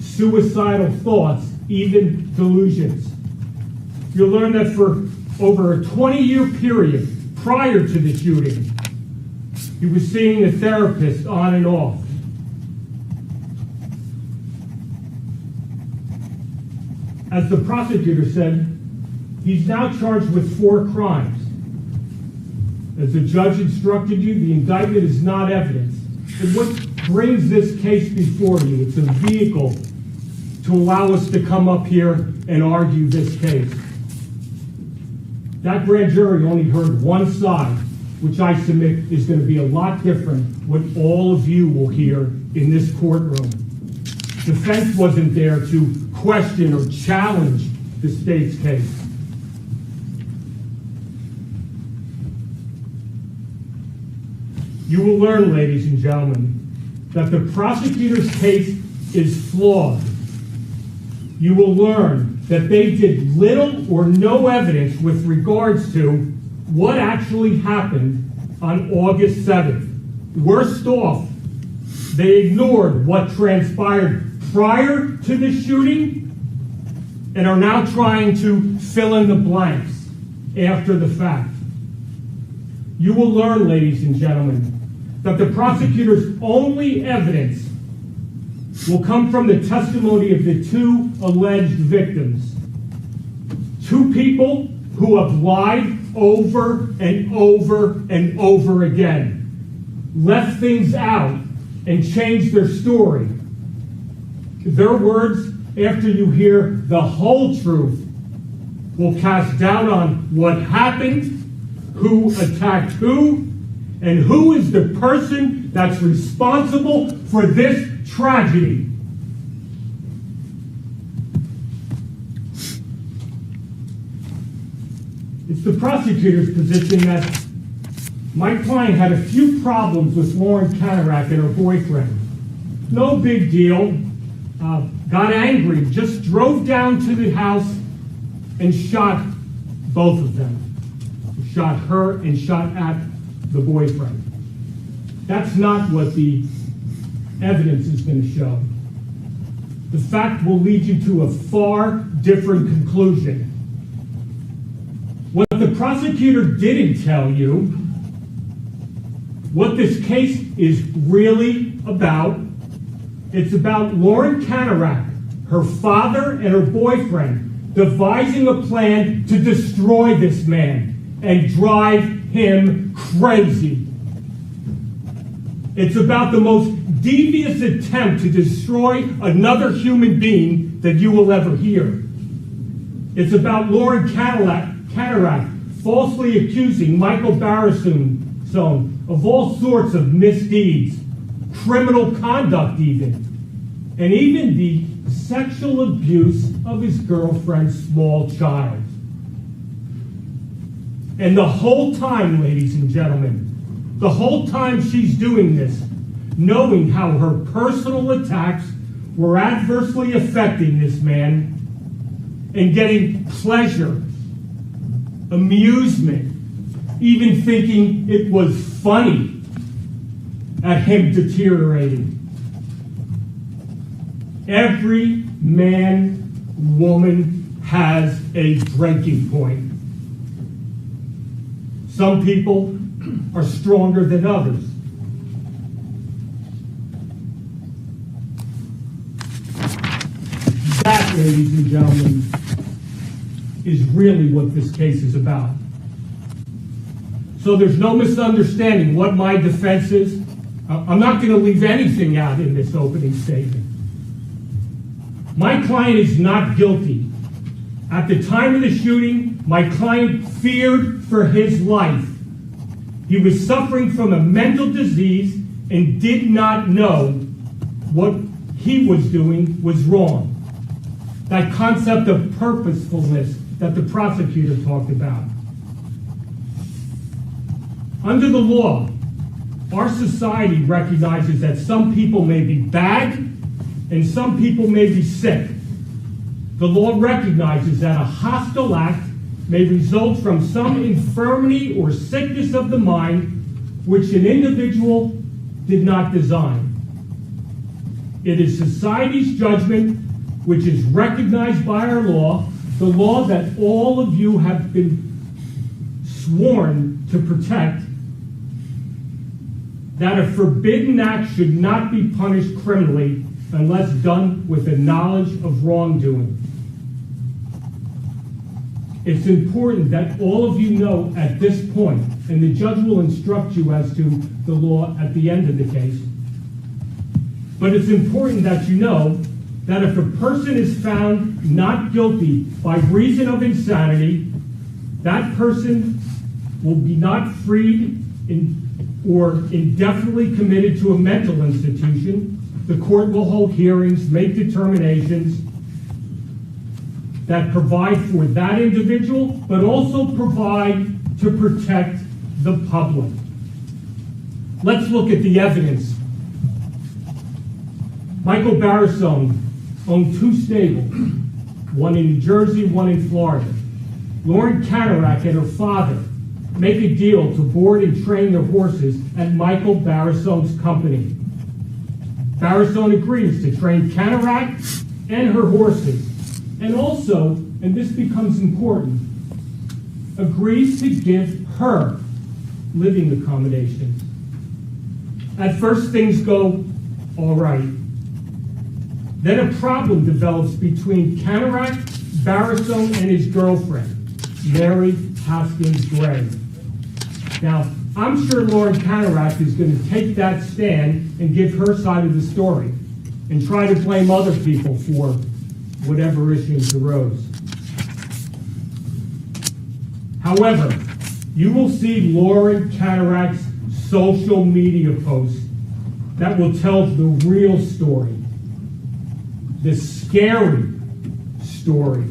S1: suicidal thoughts, even delusions. You'll learn that for over a 20-year period prior to the shooting, he was seeing a therapist on and off. As the prosecutor said, he's now charged with 4 crimes. As the judge instructed you, the indictment is not evidence. And what brings this case before you? It's a vehicle to allow us to come up here and argue this case. That grand jury only heard one side, which I submit is going to be a lot different what all of you will hear in this courtroom. Defense wasn't there to question or challenge the state's case. You will learn, ladies and gentlemen, that the prosecutor's case is flawed. You will learn that they did little or no evidence with regards to what actually happened on August 7th. Worst off, they ignored what transpired prior to the shooting and are now trying to fill in the blanks after the fact. You will learn, ladies and gentlemen, that the prosecutor's only evidence will come from the testimony of the 2 alleged victims. 2 people who have lied over and over and over again, left things out, and changed their story. Their words, after you hear the whole truth, will cast doubt on what happened, who attacked who, and who is the person that's responsible for this tragedy. It's the prosecutor's position that my client had a few problems with Lauren Kanarek and her boyfriend. No big deal. Got angry, just drove down to the house and shot both of them. Shot her and shot at the boyfriend. That's not what the evidence is going to show. The fact will lead you to a far different conclusion. What the prosecutor didn't tell you, what this case is really about, it's about Lauren Kanarek, her father and her boyfriend, devising a plan to destroy this man and drive him crazy. It's about the most devious attempt to destroy another human being that you will ever hear. It's about Lauren Kanarek falsely accusing Michael Barisone of all sorts of misdeeds, criminal conduct even, and even the sexual abuse of his girlfriend's small child. And the whole time, ladies and gentlemen, the whole time she's doing this, knowing how her personal attacks were adversely affecting this man and getting pleasure, amusement, even thinking it was funny at him deteriorating. Every man, woman has a breaking point. Some people are stronger than others. That, ladies and gentlemen, is really what this case is about. So there's no misunderstanding what my defense is. I'm not going to leave anything out in this opening statement. My client is not guilty. At the time of the shooting, my client feared for his life. He was suffering from a mental disease and did not know what he was doing was wrong. That concept of purposefulness that the prosecutor talked about. Under the law, our society recognizes that some people may be bad and some people may be sick. The law recognizes that a hostile act may result from some infirmity or sickness of the mind which an individual did not design. It is society's judgment, which is recognized by our law, the law that all of you have been sworn to protect, that a forbidden act should not be punished criminally unless done with a knowledge of wrongdoing. It's important that all of you know at this point, and the judge will instruct you as to the law at the end of the case, but it's important that you know that if a person is found not guilty by reason of insanity, that person will be not freed or indefinitely committed to a mental institution. The court will hold hearings, make determinations that provide for that individual, but also provide to protect the public. Let's look at the evidence. Michael Barisone owned 2 stables, one in New Jersey, one in Florida. Lauren Kanarek and her father make a deal to board and train their horses at Michael Barisone's company. Barisone agrees to train Kanarek and her horses, and also, and this becomes important, agrees to give her living accommodations. At first, things go all right. Then a problem develops between Kanarek, Barisone, and his girlfriend, Mary Haskins Gray. Now, I'm sure Lauren Kanarek is going to take that stand and give her side of the story and try to blame other people for whatever issues arose. However, you will see Lauren Kanarek's social media posts that will tell the real story, the scary story.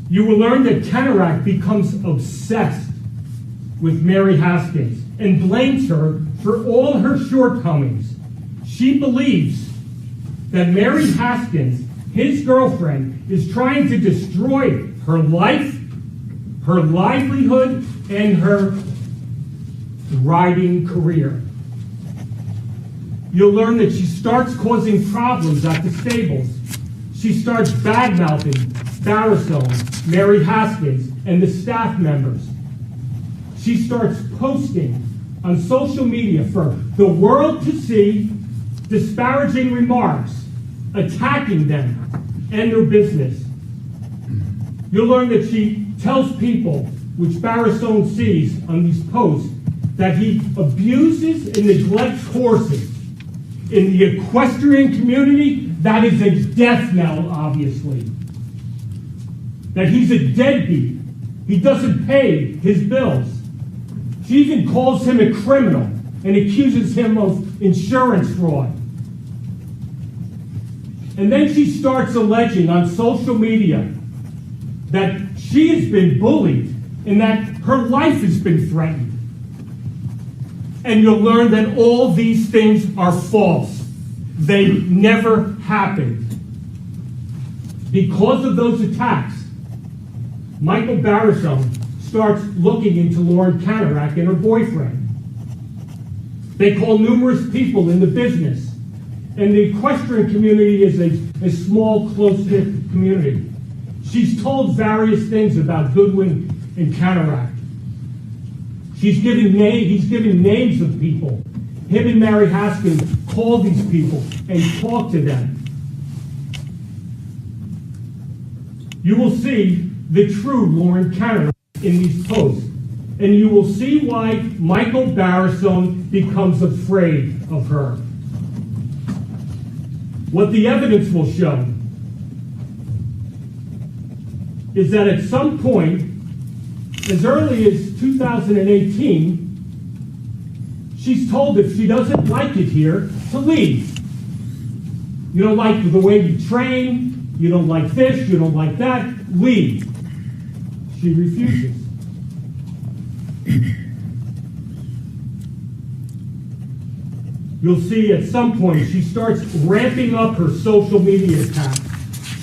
S1: You will learn that Kanarek becomes obsessed with Mary Haskins and blames her for all her shortcomings. She believes that Mary Haskins, his girlfriend, is trying to destroy her life, her livelihood, and her riding career. You'll learn that she starts causing problems at the stables. She starts bad-mouthing Barisone, Mary Haskins, and the staff members. She starts posting on social media for the world to see disparaging remarks, attacking them and their business. You'll learn that she tells people, which Barisone sees on these posts, that he abuses and neglects horses. In the equestrian community, that is a death knell, obviously. That he's a deadbeat. He doesn't pay his bills. She even calls him a criminal and accuses him of insurance fraud. And then she starts alleging on social media that she has been bullied and that her life has been threatened. And you'll learn that all these things are false. They never happened. Because of those attacks, Michael Barisone starts looking into Lauren Kanarek and her boyfriend. They call numerous people in the business. And the equestrian community is a small, close-knit community. She's told various things about Goodwin and Kanarek. He's giving names of people. Him and Mary Haskins call these people and talk to them. You will see the true Lauren Kanarek in these posts, and you will see why Michael Barisone becomes afraid of her. What the evidence will show is that at some point, as early as 2018, she's told if she doesn't like it here, to leave. You don't like the way you train, you don't like this, you don't like that, leave. She refuses. You'll see at some point she starts ramping up her social media attacks,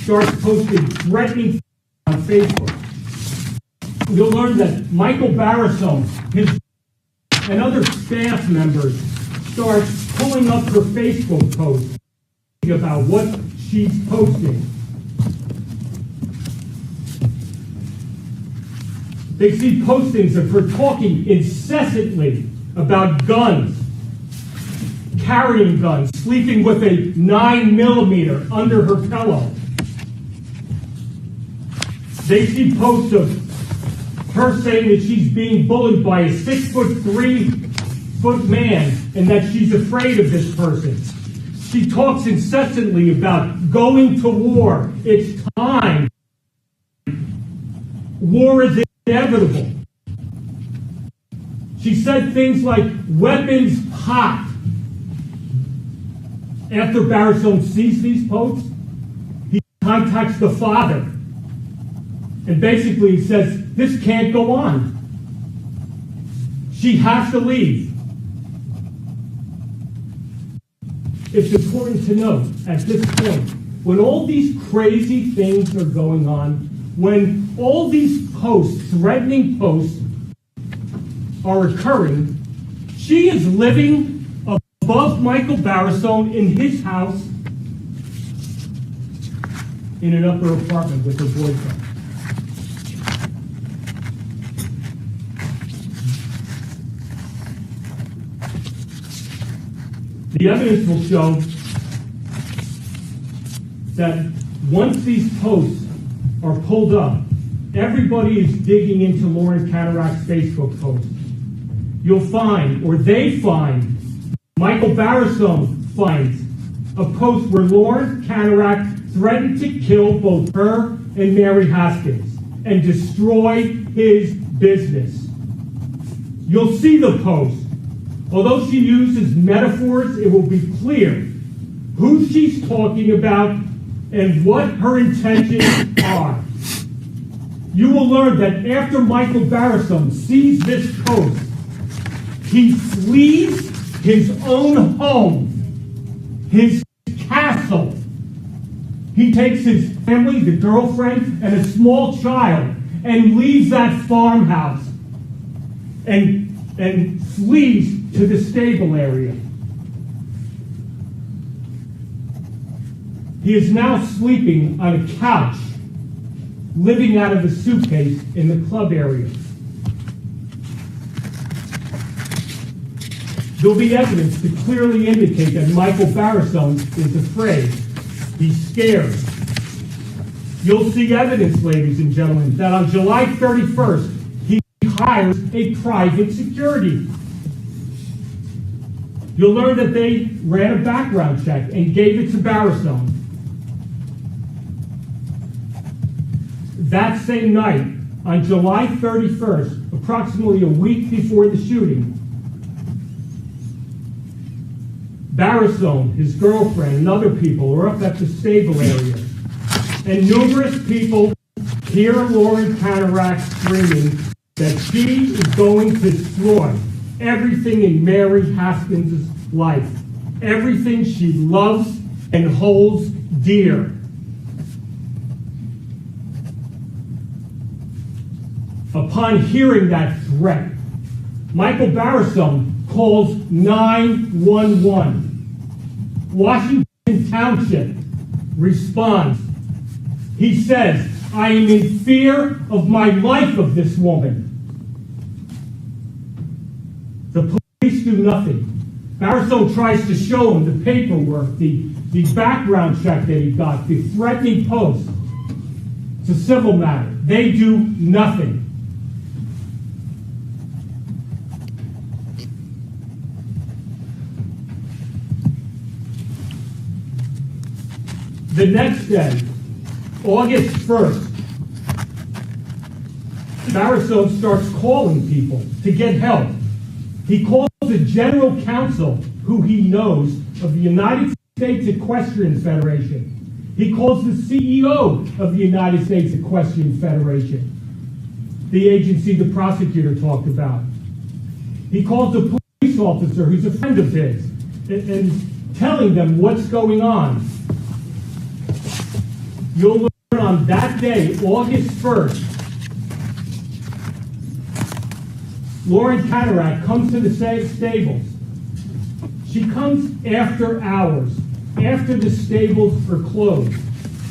S1: starts posting threatening on Facebook. you'll learn that Michael Barisone, his and other staff members start pulling up her Facebook posts about what she's posting. They see postings of her talking incessantly about guns, carrying guns, sleeping with a 9mm under her pillow. They see posts of her saying that she's being bullied by a 6'3" man and that she's afraid of this person. She talks incessantly about going to war. It's time. War is inevitable. She said things like weapons hot. After Barisone sees these posts, he contacts the father and basically says, this can't go on. She has to leave. It's important to note at this point, when all these crazy things are going on, when all these posts, threatening posts, are occurring, she is living above Michael Barisone in his house in an upper apartment with her boyfriend. The evidence will show that once these posts are pulled up, everybody is digging into Lauren Kanarek's Facebook post. You'll find, or they find, Michael Barisone finds a post where Lauren Kanarek threatened to kill both her and Mary Haskins and destroy his business. You'll see the post. Although she uses metaphors, it will be clear who she's talking about and what her intentions are. You will learn that after Michael Barisone sees this post, he flees his own home, his castle. He takes his family, the girlfriend, and a small child, and leaves that farmhouse and flees to the stable area. He is now sleeping on a couch, living out of a suitcase in the club area. There'll be evidence to clearly indicate that Michael Barisone is afraid. He's scared. You'll see evidence, ladies and gentlemen, that on July 31st, he hires a private security. You'll learn that they ran a background check and gave it to Barisone. That same night, on July 31st, approximately a week before the shooting, Barisone, his girlfriend, and other people are up at the stable area. And numerous people hear Lauren Kanarek screaming that she is going to destroy everything in Mary Haskins' life, everything she loves and holds dear. Upon hearing that threat, Michael Barisone calls 911. Washington Township responds. He says, I am in fear of my life of this woman. The police do nothing. Barisone tries to show him the paperwork, the background check that he got, the threatening post. It's a civil matter. They do nothing. The next day, August 1st, Barisone starts calling people to get help. He calls the general counsel, who he knows, of the United States Equestrian Federation. He calls the CEO of the United States Equestrian Federation, the agency the prosecutor talked about. He calls the police officer, who's a friend of his, and telling them what's going on. You'll learn on that day, August 1st, Lauren Kanarek comes to the stables. She comes after hours, after the stables are closed.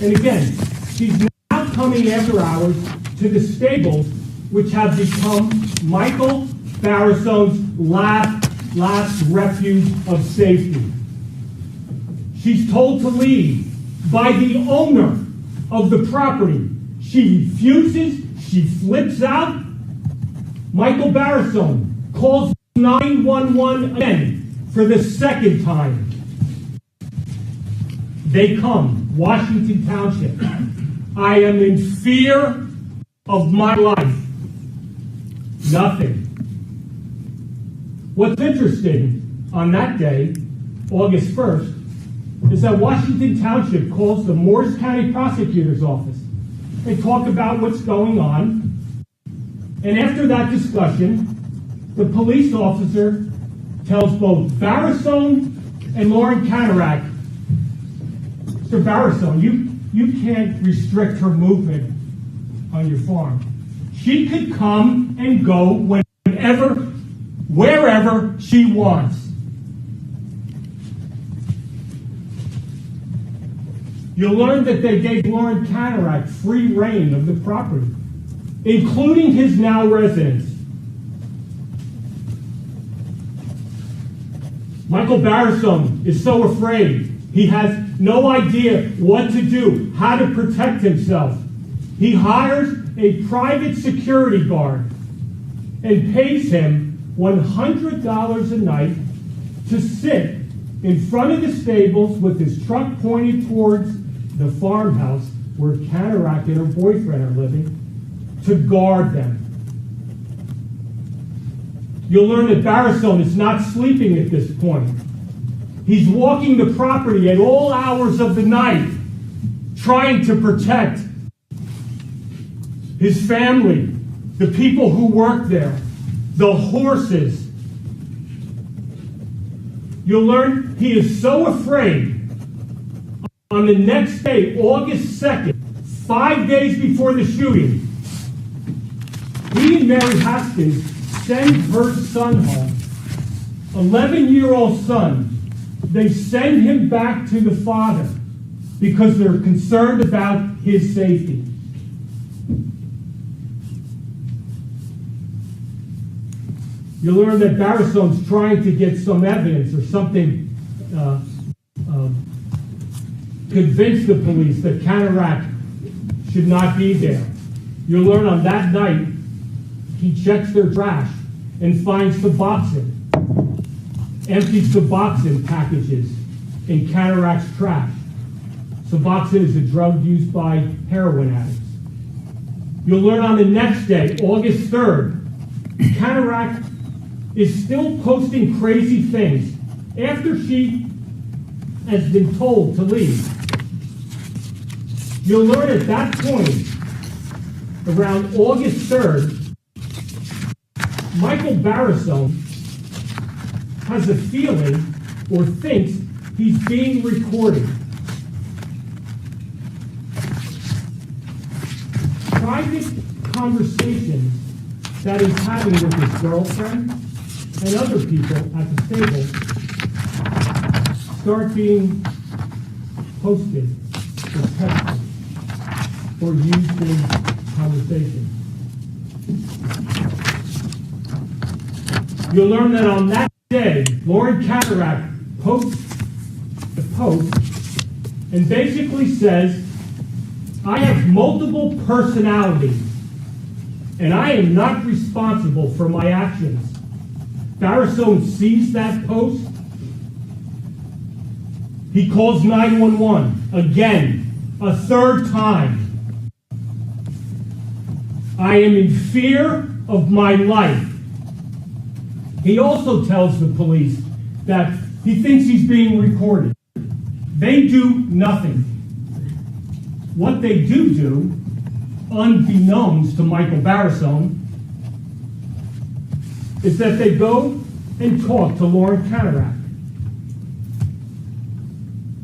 S1: And again, she's now coming after hours to the stables, which have become Michael Barisone's last refuge of safety. She's told to leave by the owner of the property. She refuses, she flips out. Michael Barisone calls 911 again for the second time. They come, Washington Township. I am in fear of my life. Nothing. What's interesting on that day, August 1st, is that Washington Township calls the Morris County Prosecutor's Office. They talk about what's going on. And after that discussion, the police officer tells both Barisone and Lauren Kanarek, Mr. Barisone, you can't restrict her movement on your farm. She could come and go whenever, wherever she wants. You'll learn that they gave Lauren Kanarek free reign of the property, including his now residence. Michael Barisone is so afraid. He has no idea what to do, how to protect himself. He hires a private security guard and pays him $100 a night to sit in front of the stables with his truck pointed towards the farmhouse where Kanarek and her boyfriend are living, to guard them. You'll learn that Barisone is not sleeping at this point. He's walking the property at all hours of the night, trying to protect his family, the people who work there, the horses. You'll learn he is so afraid. On the next day, August 2nd, 5 days before the shooting, he and Mary Haskins send her son home, 11-year-old son. They send him back to the father because they're concerned about his safety. You learn that Barisone's trying to get some evidence or something, convince the police that Kanarek should not be there. You learn on that night, he checks their trash and finds Suboxone, empties Suboxone packages in Kanarek's trash. Suboxone is a drug used by heroin addicts. You'll learn on the next day, August 3rd, Kanarek is still posting crazy things after she has been told to leave. You'll learn at that point, around August 3rd, Michael Barisone has a feeling or thinks he's being recorded. Private conversations that he's having with his girlfriend and other people at the stable start being posted or texted or used in conversation. You'll learn that on that day, Lauren Kanarek posts a post and basically says, I have multiple personalities and I am not responsible for my actions. Barisone sees that post. He calls 911 again, a third time. I am in fear of my life. He also tells the police that he thinks he's being recorded. They do nothing. What they do, unbeknownst to Michael Barisone, is that they go and talk to Lauren Kanarek.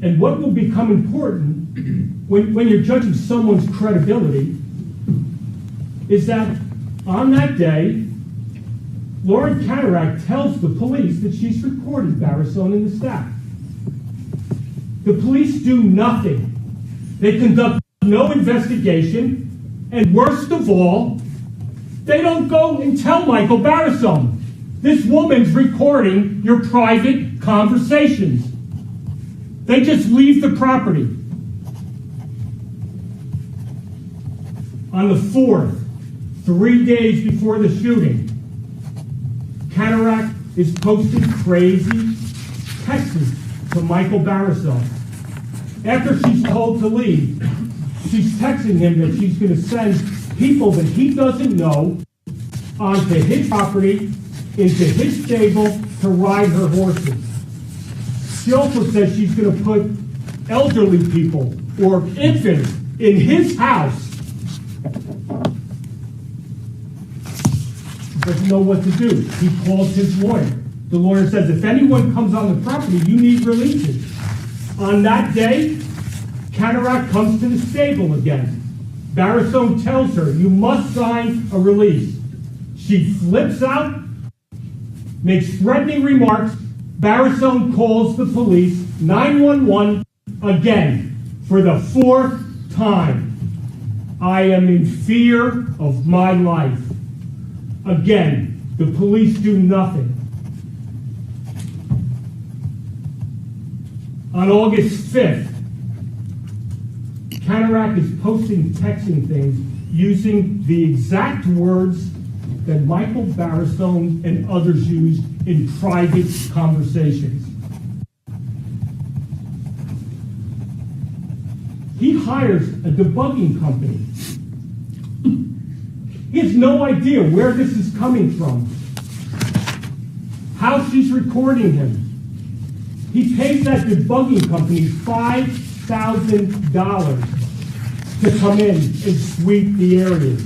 S1: And what will become important when you're judging someone's credibility is that on that day, Lauren Kanarek tells the police that she's recorded Barisone and the staff. The police do nothing. They conduct no investigation, and worst of all, they don't go and tell Michael Barisone, this woman's recording your private conversations. They just leave the property. On the 4th, 3 days before the shooting, Kanarek is posting crazy texts to Michael Barisone. After she's told to leave, she's texting him that she's going to send people that he doesn't know onto his property, into his stable to ride her horses. She also says she's going to put elderly people or infants in his house. He doesn't know what to do. He calls his lawyer. The lawyer says, if anyone comes on the property, you need releases. On that day, Kanarek comes to the stable again. Barisone tells her, you must sign a release. She flips out, makes threatening remarks. Barisone calls the police, 911, again, for the 4th time. I am in fear of my life. Again, the police do nothing. On August 5th, Kanarek is posting texting things using the exact words that Michael Barisone and others used in private conversations. He hires a debugging company. He has no idea where this is coming from, how she's recording him. He pays that debugging company $5,000 to come in and sweep the areas.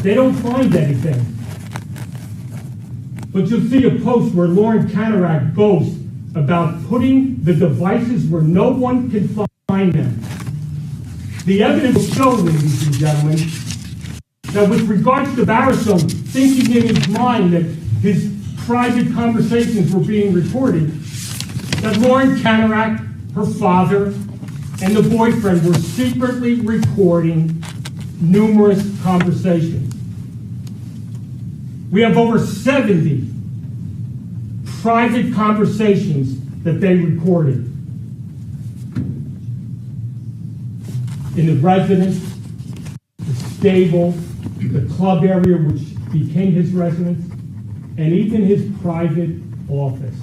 S1: They don't find anything. But you'll see a post where Lauren Kanarek boasts about putting the devices where no one can find them. The evidence will show, ladies and gentlemen, that with regards to Barisone thinking in his mind that his private conversations were being recorded, that Lauren Kanarek, her father, and the boyfriend were secretly recording numerous conversations. We have over 70 private conversations that they recorded in the residence, the stable, the club area, which became his residence, and even his private office.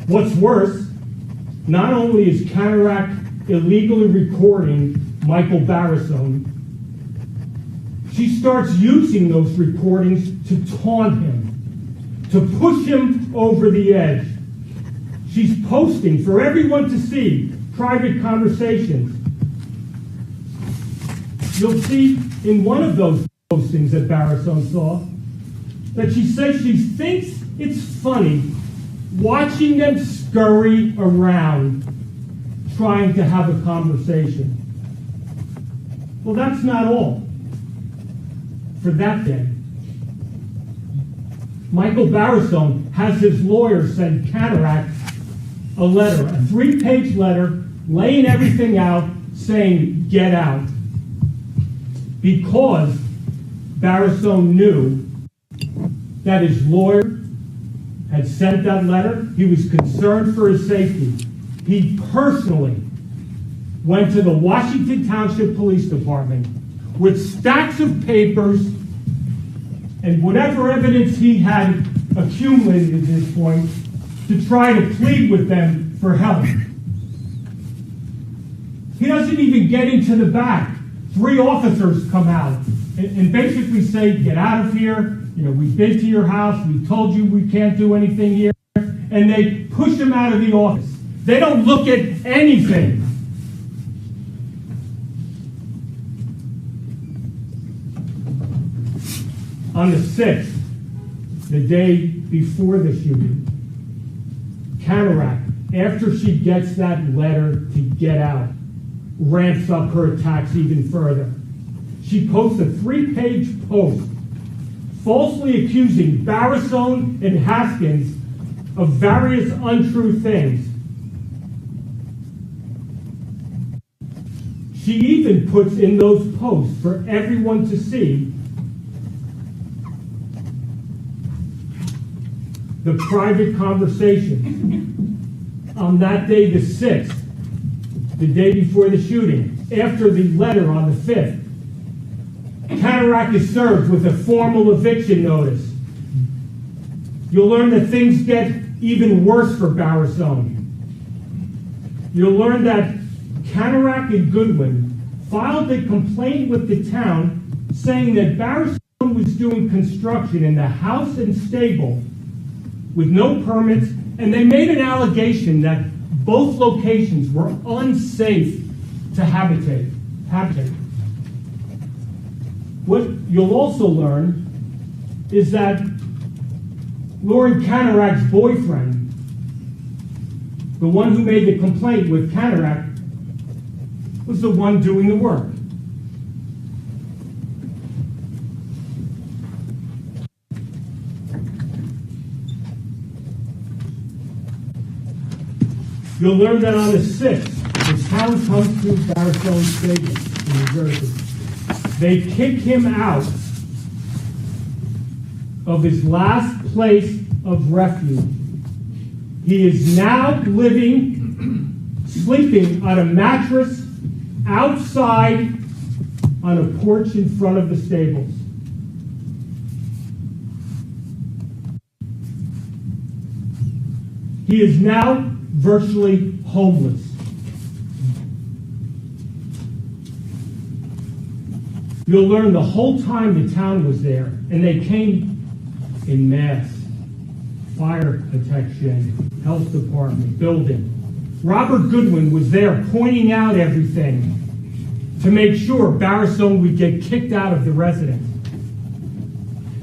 S1: What's worse, not only is Kanarek illegally recording Michael Barisone, she starts using those recordings to taunt him, to push him over the edge. She's posting for everyone to see private conversations. You'll see in one of those postings that Barisone saw that she says she thinks it's funny watching them scurry around trying to have a conversation. Well, that's not all. For that day, Michael Barisone has his lawyer send Kanarek a letter, a 3-page letter, laying everything out, saying, get out. Because Barisone knew that his lawyer had sent that letter, he was concerned for his safety. He personally went to the Washington Township Police Department with stacks of papers and whatever evidence he had accumulated at this point to try to plead with them for help. He doesn't even get into the back. 3 officers come out and basically say, get out of here. You know, we've been to your house. We told you we can't do anything here. And they push him out of the office. They don't look at anything. On the 6th, the day before the shooting, Kanarek, after she gets that letter to get out, ramps up her attacks even further. she posts a 3-page post falsely accusing Barisone and Haskins of various untrue things. She even puts in those posts for everyone to see the private conversation on that day, the 6th, the day before the shooting, after the letter on the 5th. Kanarek is served with a formal eviction notice. You'll learn that things get even worse for Barisone. You'll learn that Kanarek and Goodwin filed a complaint with the town saying that Barisone was doing construction in the house and stable with no permits, and they made an allegation that both locations were unsafe to habitate. What you'll also learn is that Lauren Kanarek's boyfriend, the one who made the complaint with Kanarek, was the one doing the work. You'll learn that on the 6th, the town comes to Barisone's stable in New Jersey. They kick him out of his last place of refuge. He is now sleeping on a mattress outside on a porch in front of the stables. He is now virtually homeless. You'll learn the whole time the town was there, and they came in mass. Fire protection, health department, building. Robert Goodwin was there pointing out everything to make sure Barisone would get kicked out of the residence.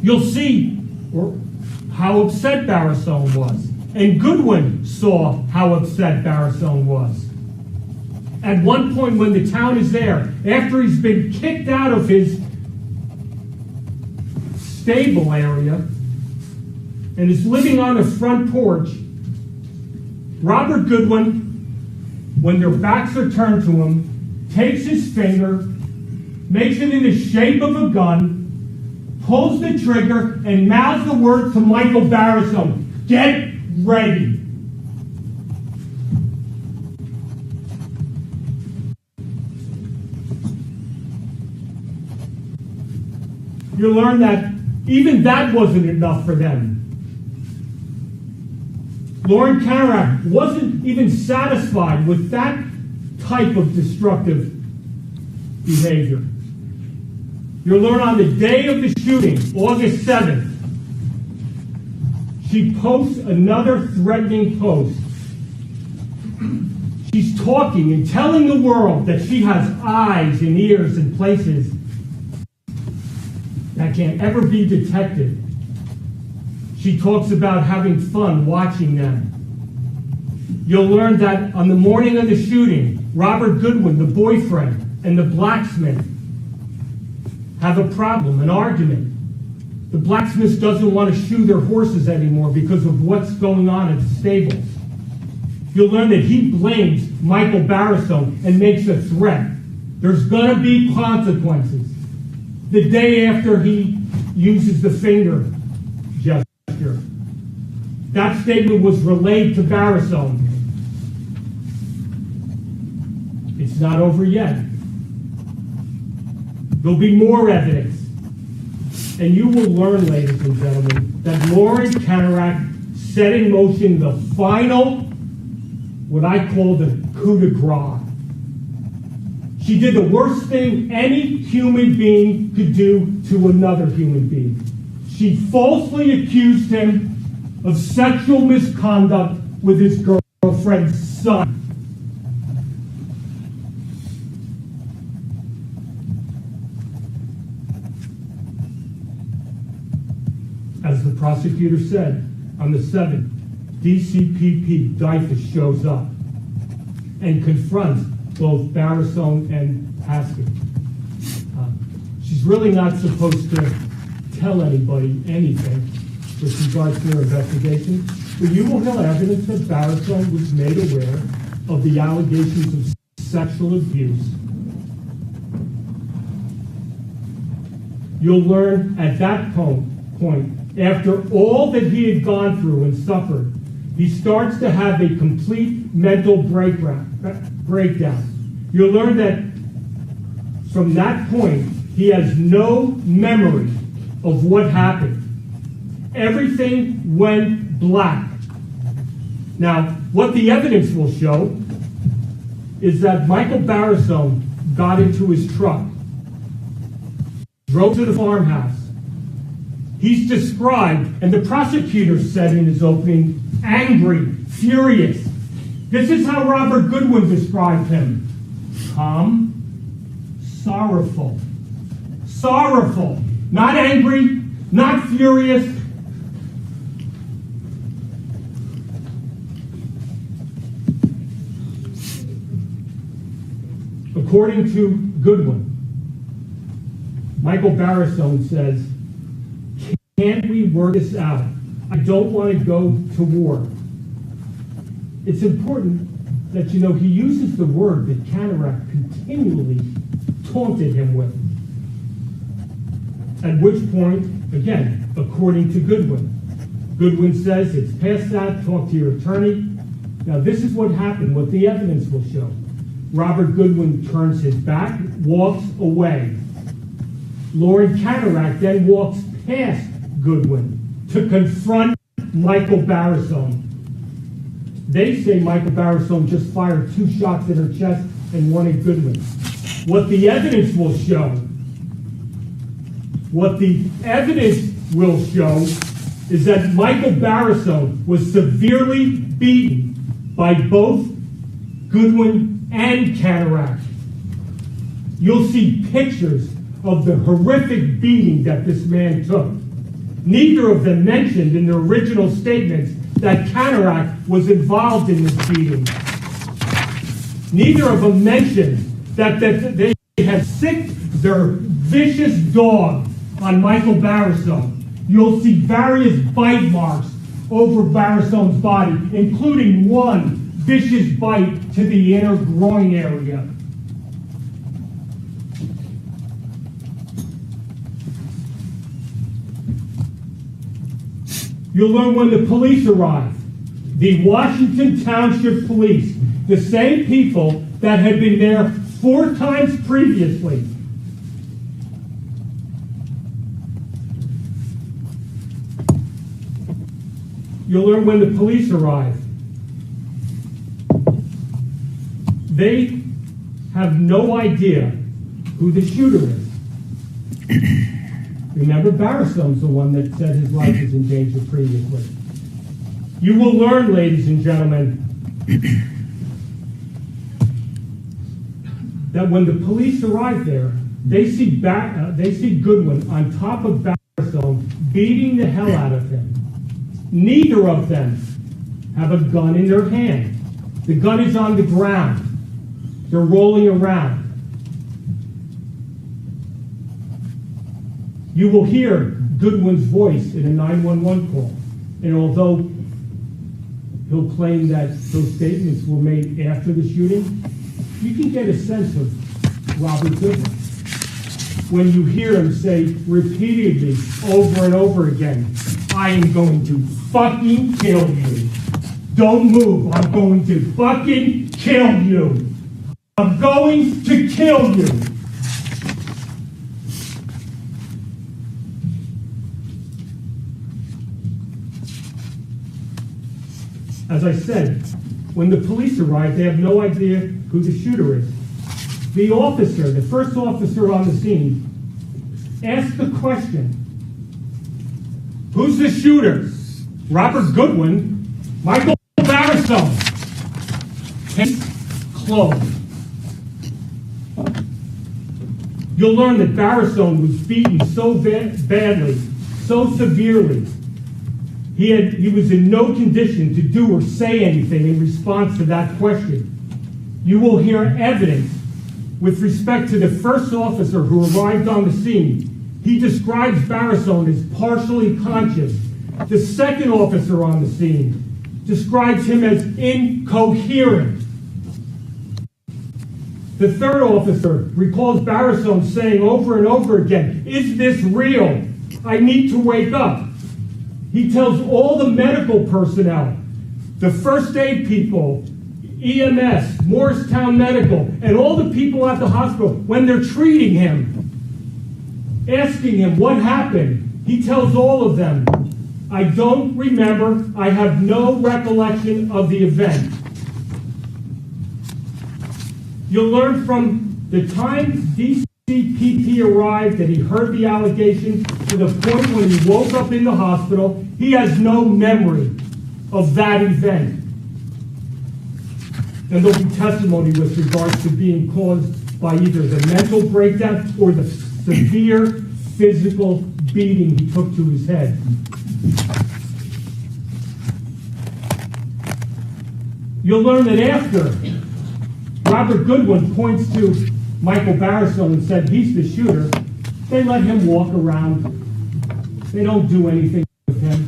S1: You'll see how upset Barisone was. And Goodwin saw how upset Barisone was. At one point when the town is there, after he's been kicked out of his stable area and is living on the front porch, Robert Goodwin, when their backs are turned to him, takes his finger, makes it in the shape of a gun, pulls the trigger, and mouths the word to Michael Barisone, "Get ready." You learn that even that wasn't enough for them. Lauren Kanarek wasn't even satisfied with that type of destructive behavior. You'll learn on the day of the shooting, August 7th, she posts another threatening post. She's talking and telling the world that she has eyes and ears in places that can't ever be detected. She talks about having fun watching them. You'll learn that on the morning of the shooting, Robert Goodwin, the boyfriend, and the blacksmith have a problem, an argument. The blacksmith doesn't want to shoe their horses anymore because of what's going on at the stables. You'll learn that he blames Michael Barisone and makes a threat. There's going to be consequences. The day after he uses the finger gesture. That statement was relayed to Barisone. It's not over yet. There'll be more evidence. And you will learn, ladies and gentlemen, that Lauren Kanarek set in motion the final, what I call the coup de grace. She did the worst thing any human being could do to another human being. She falsely accused him of sexual misconduct with his girlfriend's son. As the prosecutor said, on the 7th, DCPP Dyfus shows up and confronts both Barisone and Haskins. She's really not supposed to tell anybody anything with regards to her investigation, but you will have evidence that Barisone was made aware of the allegations of sexual abuse. You'll learn at that point, after all that he had gone through and suffered, he starts to have a complete mental breakdown. You'll learn that from that point, he has no memory of what happened. Everything went black. Now, what the evidence will show is that Michael Barisone got into his truck, drove to the farmhouse. He's described, and the prosecutor said in his opening, angry, furious. This is how Robert Goodwin described him. Calm, sorrowful. Sorrowful. Not angry, not furious. According to Goodwin, Michael Barisone says, "Can't we work this out? I don't want to go to war." It's important that you know he uses the word that Kanarek continually taunted him with. At which point, again, according to Goodwin, Goodwin says, "It's past that, talk to your attorney." Now this is what happened, what the evidence will show. Robert Goodwin turns his back, walks away. Lauren Kanarek then walks past Goodwin to confront Michael Barisone. They say Michael Barisone just fired 2 shots at her chest and 1 at Goodwin. What the evidence will show is that Michael Barisone was severely beaten by both Goodwin and Kanarek. You'll see pictures of the horrific beating that this man took. Neither of them mentioned in their original statements that Kanarek was involved in this beating. Neither of them mentioned that they had sicked their vicious dog on Michael Barisone. You'll see various bite marks over Barisone's body, including 1 vicious bite to the inner groin area. You'll learn when the police arrived. The Washington Township Police, the same people that had been there 4 times previously. You'll learn when the police arrived. They have no idea who the shooter is. Remember, Barisone's the one that said his life was in danger previously. You will learn, ladies and gentlemen, that when the police arrive there, they see Goodwin on top of Barisone, beating the hell out of him. Neither of them have a gun in their hand. The gun is on the ground. They're rolling around. You will hear Goodwin's voice in a 911 call. And although he'll claim that those statements were made after the shooting, you can get a sense of Robert Goodwin when you hear him say repeatedly, over and over again, "I am going to fucking kill you. Don't move. I'm going to fucking kill you. I'm going to kill you." As I said, when the police arrive, they have no idea who the shooter is. The officer, the first officer on the scene, asks the question, "Who's the shooter?" "Robert Goodwin." "Michael Barisone." Case closed. You'll learn that Barisone was beaten so badly, so severely, he was in no condition to do or say anything in response to that question. You will hear evidence with respect to the first officer who arrived on the scene, he describes Barisone as partially conscious. The second officer on the scene describes him as incoherent. The third officer recalls Barisone saying over and over again, "Is this real? I need to wake up." He tells all the medical personnel, the first aid people, EMS, Morristown Medical, and all the people at the hospital, when they're treating him, asking him what happened, he tells all of them, "I don't remember, I have no recollection of the event." You'll learn from the time DCPP arrived that he heard the allegation to the point when he woke up in the hospital, he has no memory of that event. And there'll be testimony with regards to being caused by either the mental breakdown or the severe physical beating he took to his head. You'll learn that after Robert Goodwin points to Michael Barisone and said he's the shooter, they let him walk around. They don't do anything with him.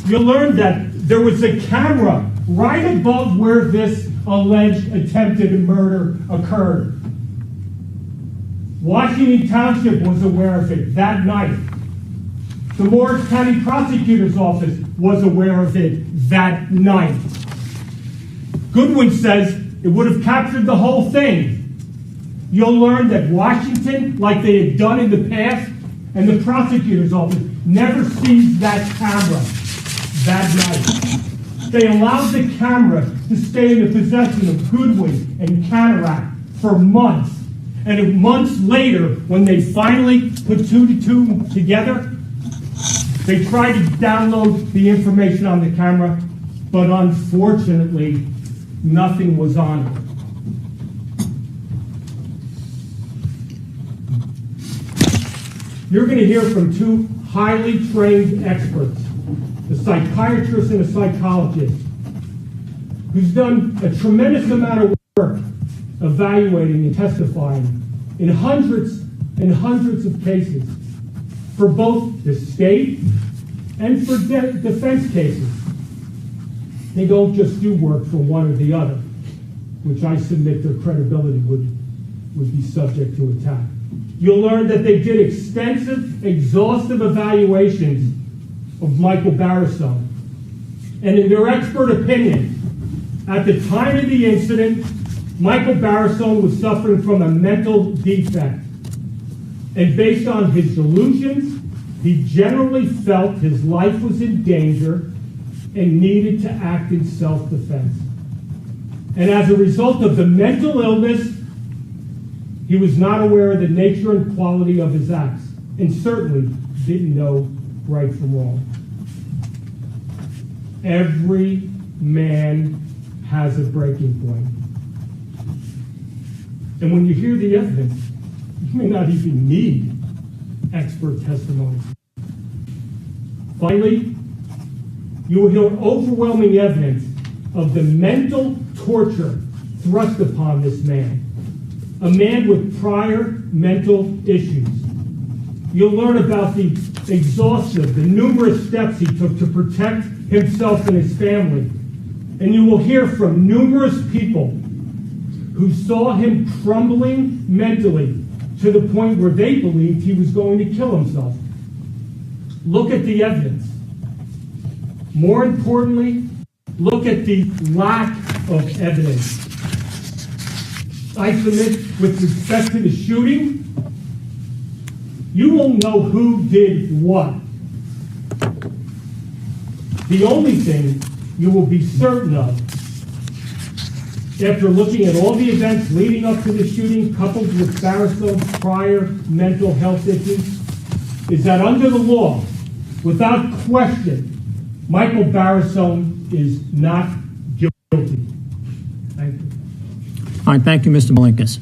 S1: You'll learn that there was a camera right above where this alleged attempted murder occurred. Washington Township was aware of it that night. The Morris County Prosecutor's Office was aware of it that night. Goodwin says it would have captured the whole thing. You'll learn that Washington, like they had done in the past, and the prosecutor's office never seized that camera that night. They allowed the camera to stay in the possession of Goodwin and Kanarek for months. And months later, when they finally put two to two together, they tried to download the information on the camera, but unfortunately, nothing was on it. You're going to hear from two highly trained experts, a psychiatrist and a psychologist, who's done a tremendous amount of work evaluating and testifying in hundreds and hundreds of cases for both the state and for defense cases. They don't just do work for one or the other, which I submit their credibility would be subject to attack. You'll learn that they did extensive, exhaustive evaluations of Michael Barisone. And in their expert opinion, at the time of the incident, Michael Barisone was suffering from a mental defect. And based on his delusions, he generally felt his life was in danger and needed to act in self-defense. And as a result of the mental illness, he was not aware of the nature and quality of his acts, and certainly didn't know right from wrong. Every man has a breaking point. And when you hear the evidence, you may not even need expert testimony. Finally, you will hear overwhelming evidence of the mental torture thrust upon this man, a man with prior mental issues. You'll learn about the exhaustive, the numerous steps he took to protect himself and his family. And you will hear from numerous people who saw him crumbling mentally to the point where they believed he was going to kill himself. Look at the evidence. More importantly, look at the lack of evidence. I submit, with respect to the shooting, you won't know who did what. The only thing you will be certain of, after looking at all the events leading up to the shooting, coupled with Barisone's prior mental health issues, is that under the law, without question, Michael Barisone is not guilty. Thank you.
S3: All right, thank you, Mr. Malinkas.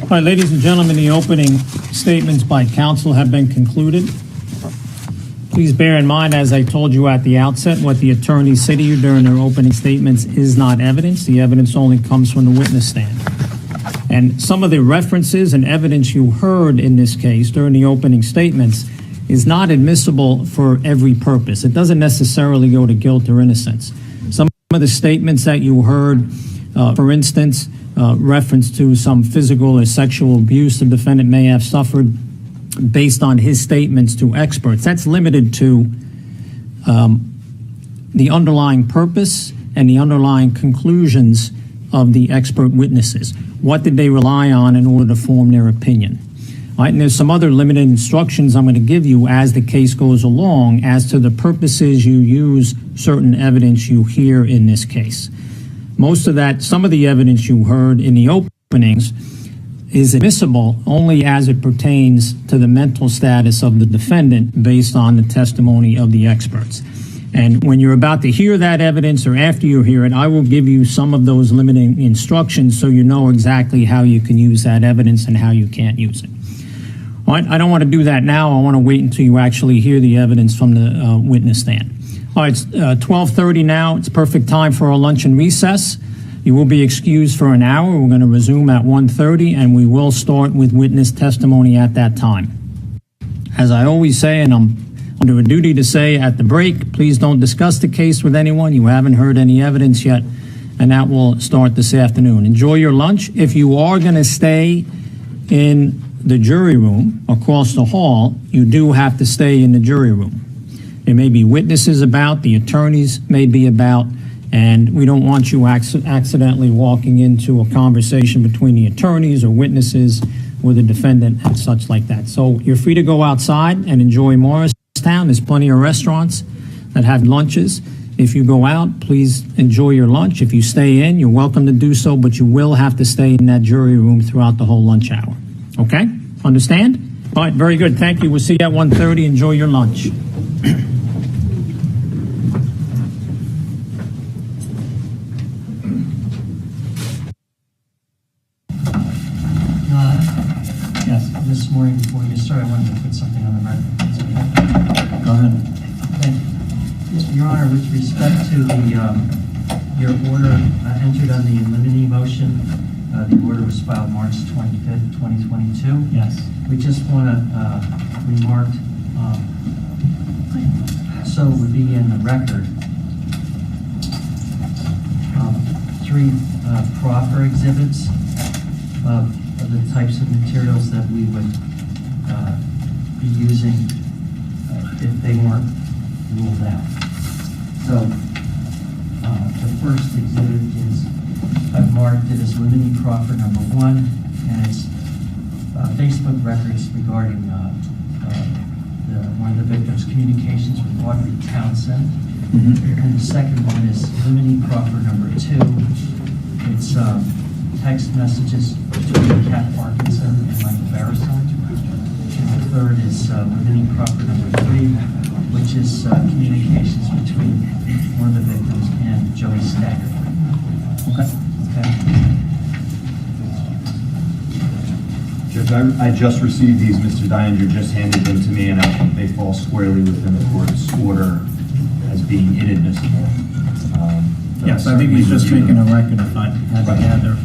S3: All right, ladies and gentlemen, the opening statements by counsel have been concluded. Please bear in mind, as I told you at the outset, what the attorneys say to you during their opening statements is not evidence. The evidence only comes from the witness stand. And some of the references and evidence you heard in this case during the opening statements is not admissible for every purpose. It doesn't necessarily go to guilt or innocence. Some of the statements that you heard, for instance, reference to some physical or sexual abuse the defendant may have suffered based on his statements to experts. That's limited to the underlying purpose and the underlying conclusions of the expert witnesses. What did they rely on in order to form their opinion? All right, and there's some other limited instructions I'm going to give you as the case goes along as to the purposes you use certain evidence you hear in this case. Most of that, some of the evidence you heard in the openings is admissible only as it pertains to the mental status of the defendant based on the testimony of the experts. And when you're about to hear that evidence or after you hear it, I will give you some of those limiting instructions so you know exactly how you can use that evidence and how you can't use it. All right, I don't want to do that now. I want to wait until you actually hear the evidence from the witness stand. All right, it's 12:30 now. It's perfect time for our lunch and recess. You will be excused for an hour. We're going to resume at 1:30, and we will start with witness testimony at that time. As I always say, and I'm under a duty to say at the break, please don't discuss the case with anyone. You haven't heard any evidence yet, and that will start this afternoon. Enjoy your lunch. If you are going to stay in the jury room across the hall, you do have to stay in the jury room. There may be witnesses about, the attorneys may be about, and we don't want you accidentally walking into a conversation between the attorneys or witnesses or the defendant and such like that. So you're free to go outside and enjoy Morristown. There's plenty of restaurants that have lunches. If you go out, please enjoy your lunch. If you stay in, you're welcome to do so, but you will have to stay in that jury room throughout the whole lunch hour. Okay? Understand? All right, very good. Thank you. We'll see you at 1:30. Enjoy your lunch.
S21: Yes, this morning before you start, I wanted to put something on the record. Okay? Go ahead. Thank you. Your Honor, with respect to the your order entered on the in limine motion, the order was filed March 25th, 2022.
S3: Yes.
S21: We just want to remark, so it would be in the record, 3 proffer exhibits of the types of materials that we would be using if they weren't ruled out. So the first exhibit is, I've marked it as limine proffer number 1, and it's Facebook records regarding one of the victims' communications with Audrey Townsend. And the second one is limine proffer number 2. It's text messages between Kat Parkinson and Michael Barisone. And the third is limine proffer number 3, which is communications between one of the victims and Joey Staggert. Okay.
S22: Judge, I just received these. Mr. Deininger just handed them to me, and I think they fall squarely within the court's order as being inadmissible.
S3: Yes, I think he's just making a record if I had to gather.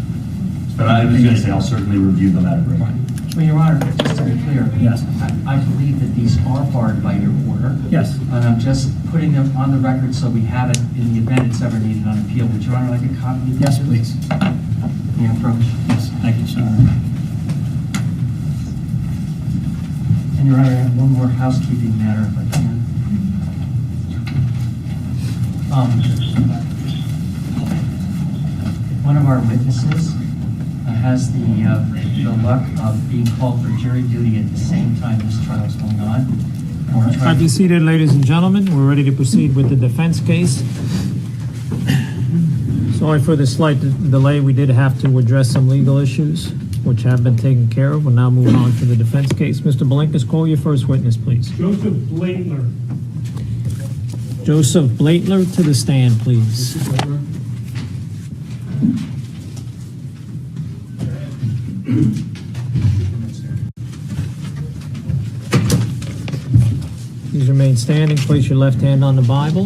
S22: But I was going to say I'll certainly review them at a break.
S21: Well, Your Honor, just to be clear, yes, I believe that these are barred by your order.
S3: Yes.
S21: And I'm just putting them on the record so we have it in the event it's ever needed on appeal. Would Your Honor like a copy of this?
S3: Yes, please.
S21: May I approach?
S3: Yes, thank you, sir.
S21: And Your Honor, I have one more housekeeping matter if I can. One of our witnesses has the luck of being called for jury duty at the same time this trial is going on.
S3: All right, be seated, ladies and gentlemen. We're ready to proceed with the defense case. Sorry for the slight delay. We did have to address some legal issues, which have been taken care of. We'll now move on to the defense case. Mr. Belinkas, call your first witness, please.
S1: Joseph Blaitler.
S3: Joseph Blaitler to the stand, please. Please remain standing. Place your left hand on the Bible.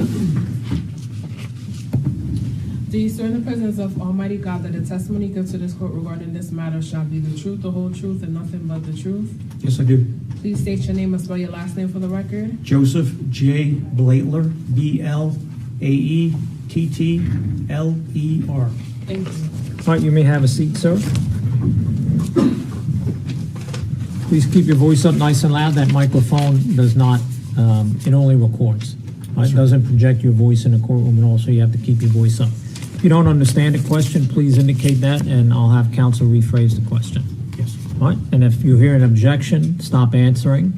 S5: Do you swear in the presence of Almighty God that the testimony you give to this court regarding this matter shall be the truth, the whole truth, and nothing but the truth?
S2: Yes, I do.
S5: Please state your name and spell your last name for the record.
S2: Joseph J. Blaetler, B-L-A-E-T-T-L-E-R.
S5: Thank you.
S3: All right, you may have a seat, sir. Please keep your voice up nice and loud. That microphone does not, it only records. It doesn't project your voice in the courtroom, and also you have to keep your voice up. If you don't understand a question, please indicate that, and I'll have counsel rephrase the question.
S2: Yes.
S3: All right, and if you hear an objection, stop answering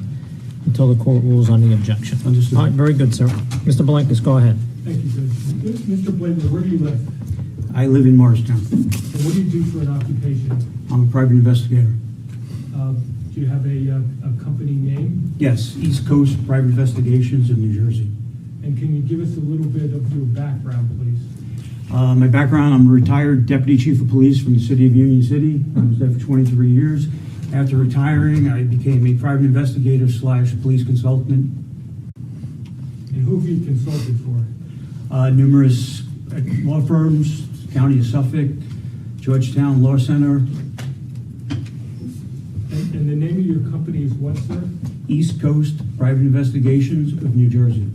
S3: until the court rules on the objection.
S2: Understood.
S3: All right, very good, sir. Mr. Blankus, go ahead.
S1: Thank you, Judge. Mr. Blader, where do you live?
S2: I live in Morristown.
S1: And what do you do for an occupation?
S2: I'm a private investigator.
S1: Do you have a company name?
S2: Yes, East Coast Private Investigations of New Jersey.
S1: And can you give us a little bit of your background, please?
S2: My background, I'm a retired Deputy Chief of Police from the City of Union City. I was there for 23 years. After retiring, I became a private investigator / police consultant.
S1: And who have you consulted for?
S2: Numerous law firms, County of Suffolk, Georgetown Law Center.
S1: And the name of your company is what, sir?
S2: East Coast Private Investigations of New Jersey.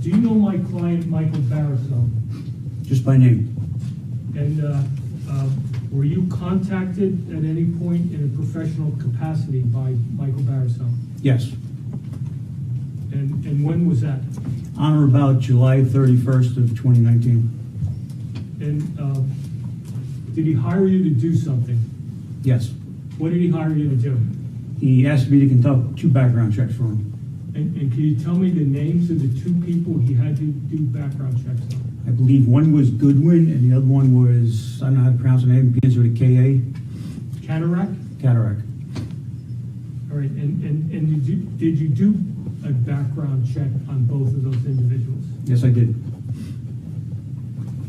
S1: Do you know my client, Michael Barisone?
S2: Just by name.
S1: And were you contacted at any point in a professional capacity by Michael Barisone?
S2: Yes.
S1: And when was that?
S2: On or about July 31st of 2019.
S1: And did he hire you to do something?
S2: Yes.
S1: What did he hire you to do?
S2: He asked me to conduct 2 background checks for him.
S1: And can you tell me the names of the 2 people he had to do background checks on?
S2: I believe one was Goodwin and the other one was, I don't know how to pronounce the name, begins with a K-A.
S1: Kanarek?
S2: Kanarek.
S1: All right, and did you do a background check on both of those individuals?
S2: Yes, I did.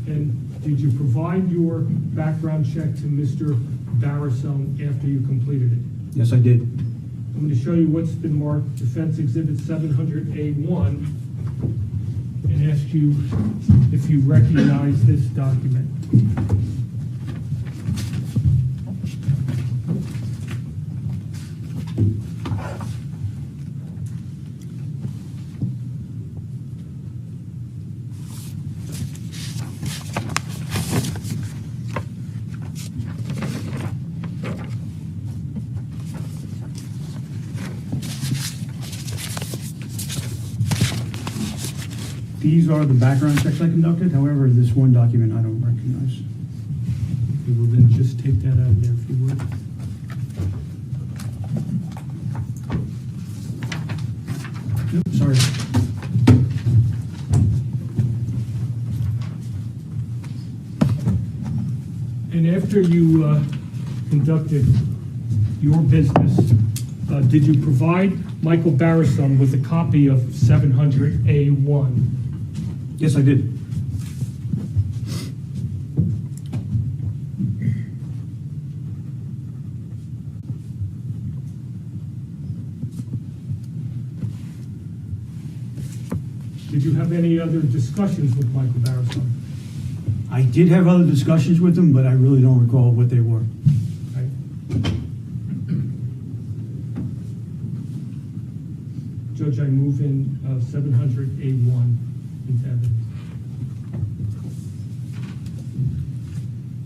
S1: And did you provide your background check to Mr. Barisone after you completed it?
S2: Yes, I did.
S1: I'm going to show you what's been marked Defense Exhibit 700A1 and ask you if you recognize this document.
S2: These are the background checks I conducted. However, this one document I don't recognize.
S1: Okay, well then just take that out of there if you would.
S2: Nope, sorry.
S1: And after you conducted your business, did you provide Michael Barisone with a copy of 700A1?
S2: Yes, I did.
S1: Did you have any other discussions with Michael Barisone?
S2: I did have other discussions with him, but I really don't recall what they were.
S1: Right. Judge, I move in 700A1 into evidence.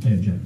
S4: I object.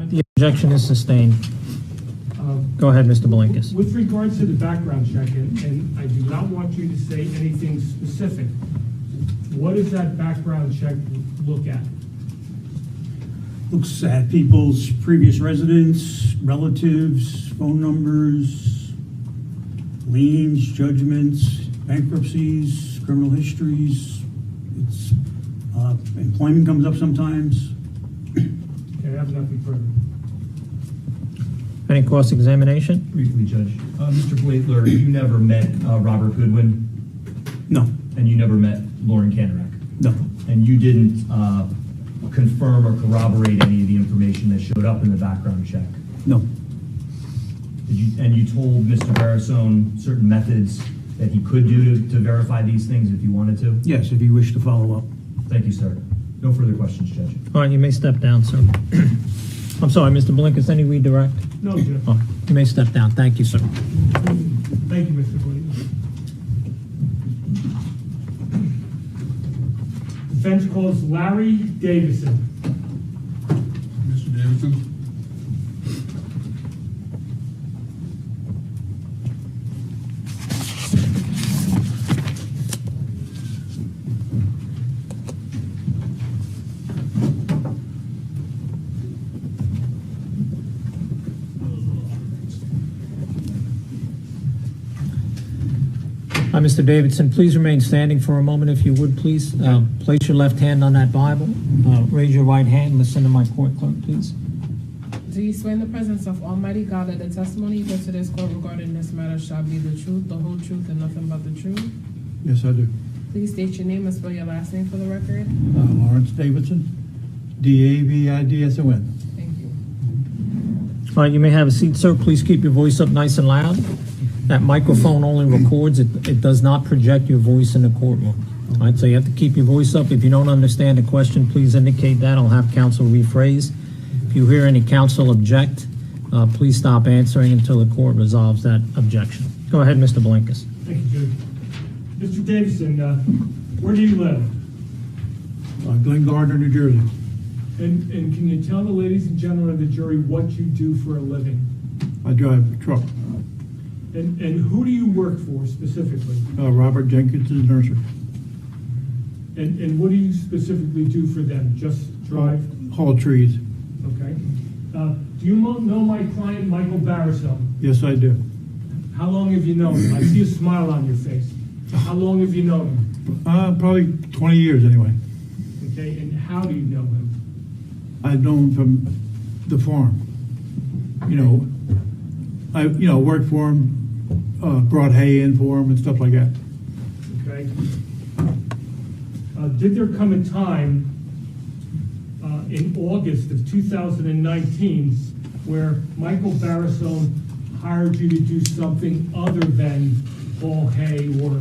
S3: The objection is sustained. Go ahead, Mr. Belinkus.
S1: With regards to the background check, and I do not want you to say anything specific, what does that background check look at?
S2: Looks at people's previous residence, relatives, phone numbers, liens, judgments, bankruptcies, criminal histories. It's employment comes up sometimes.
S1: Okay, I have nothing further.
S3: Any cross-examination?
S4: Briefly, Judge. Mr. Blaitler, you never met Robert Goodwin?
S2: No.
S4: And you never met Lauren Kanarek?
S2: No.
S4: And you didn't confirm or corroborate any of the information that showed up in the background check?
S2: No.
S4: And you told Mr. Barisone certain methods that he could do to verify these things if you wanted to?
S2: Yes, if you wish to follow up.
S4: Thank you, sir. No further questions, Judge.
S3: All right, you may step down, sir. I'm sorry, Mr. Belinkus, any redirect?
S1: No, Judge.
S3: Oh, you may step down. Thank you, sir.
S1: Thank you, Mr. Blaine. Defense calls Larry Davison.
S6: Mr. Davison?
S3: Hi, Mr. Davidson, please remain standing for a moment if you would, please. Place your left hand on that Bible. Raise your right hand. Listen to my court clerk, please.
S5: Do you swear in the presence of Almighty God that the testimony you give to this court regarding this matter shall be the truth, the whole truth, and nothing but the truth?
S6: Yes, I do.
S5: Please state your name and spell your last name for the record.
S6: Lawrence Davidson, Davidson.
S5: Thank you.
S3: All right, you may have a seat, sir. Please keep your voice up nice and loud. That microphone only records. It does not project your voice in the courtroom. All right, so you have to keep your voice up. If you don't understand a question, please indicate that. I'll have counsel rephrase. If you hear any counsel object, please stop answering until the court resolves that objection. Go ahead, Mr. Belinkus.
S1: Thank you, Judge. Mr. Davison, where do you live?
S6: Glen Gardner, New Jersey.
S1: And can you tell the ladies and gentlemen of the jury what you do for a living?
S6: I drive a truck.
S1: And who do you work for specifically?
S6: Robert Jenkins is a nurser.
S1: And what do you specifically do for them? Just drive?
S6: Haul trees.
S1: Okay. Do you know my client, Michael Barisone?
S6: Yes, I do.
S1: How long have you known him? I see a smile on your face. How long have you known him?
S6: Probably 20 years anyway.
S1: Okay, and how do you know him?
S6: I've known him from the farm. I worked for him, brought hay in for him and stuff like that.
S1: Okay. Did there come a time in August of 2019 where Michael Barisone hired you to do something other than haul hay or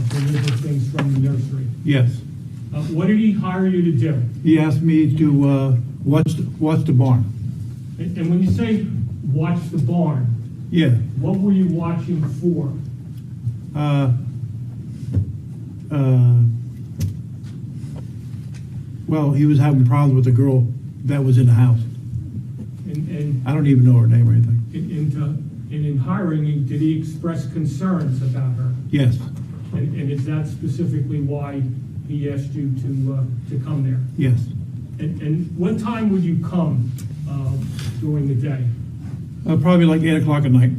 S1: deliver things from the nursery?
S6: Yes.
S1: What did he hire you to do?
S6: He asked me to watch the barn.
S1: And when you say watch the barn,
S6: Yeah.
S1: what were you watching for?
S6: Well, he was having problems with the girl that was in the house.
S1: And
S6: I don't even know her name or anything.
S1: in hiring you, did he express concerns about her?
S6: Yes.
S1: And is that specifically why he asked you to come there?
S6: Yes.
S1: And what time would you come during the day?
S6: Probably like 8 o'clock at night.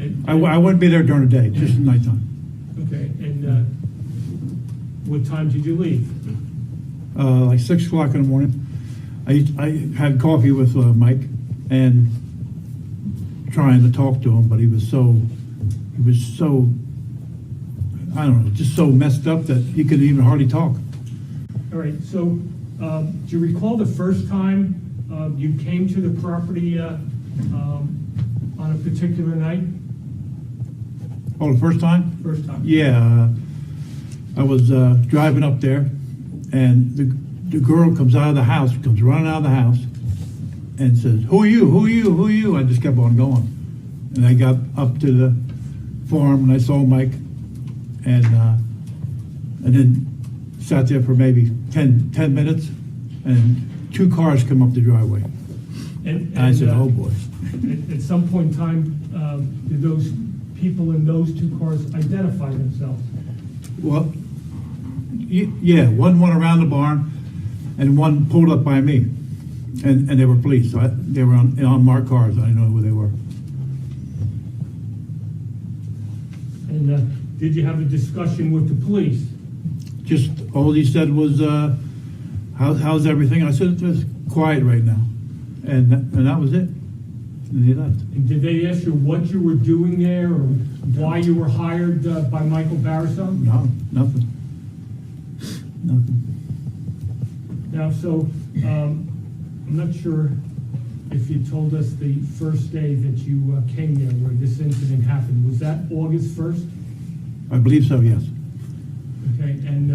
S1: And,
S6: I wouldn't be there during the day, just at nighttime.
S1: Okay, and what time did you leave?
S6: Like 6 o'clock in the morning. I had coffee with Mike and trying to talk to him, but he was so, I don't know, just so messed up that he couldn't even hardly talk.
S1: All right, so do you recall the first time you came to the property on a particular night?
S6: Oh, the first time?
S1: First time.
S6: Yeah, I was driving up there, and the girl comes out of the house, comes running out of the house, and says, "Who are you? Who are you? Who are you?" I just kept on going, and I got up to the farm, and I saw Mike, and then sat there for maybe 10 minutes, and 2 cars come up the driveway. And I said, oh boy.
S1: At some point in time, did those people in those two cars identify themselves?
S6: Well, yeah, one went around the barn and one pulled up by me. And they were police. So they were on unmarked cars. I didn't know who they were.
S1: And did you have a discussion with the police?
S6: Just all he said was, how's everything? I said, it's quiet right now. And that was it. And he left.
S1: And did they ask you what you were doing there or why you were hired by Michael Barisone?
S6: No, nothing. Nothing.
S1: Now, so I'm not sure if you told us the first day that you came there where this incident happened. Was that August 1st?
S6: I believe so, yes.
S1: Okay, and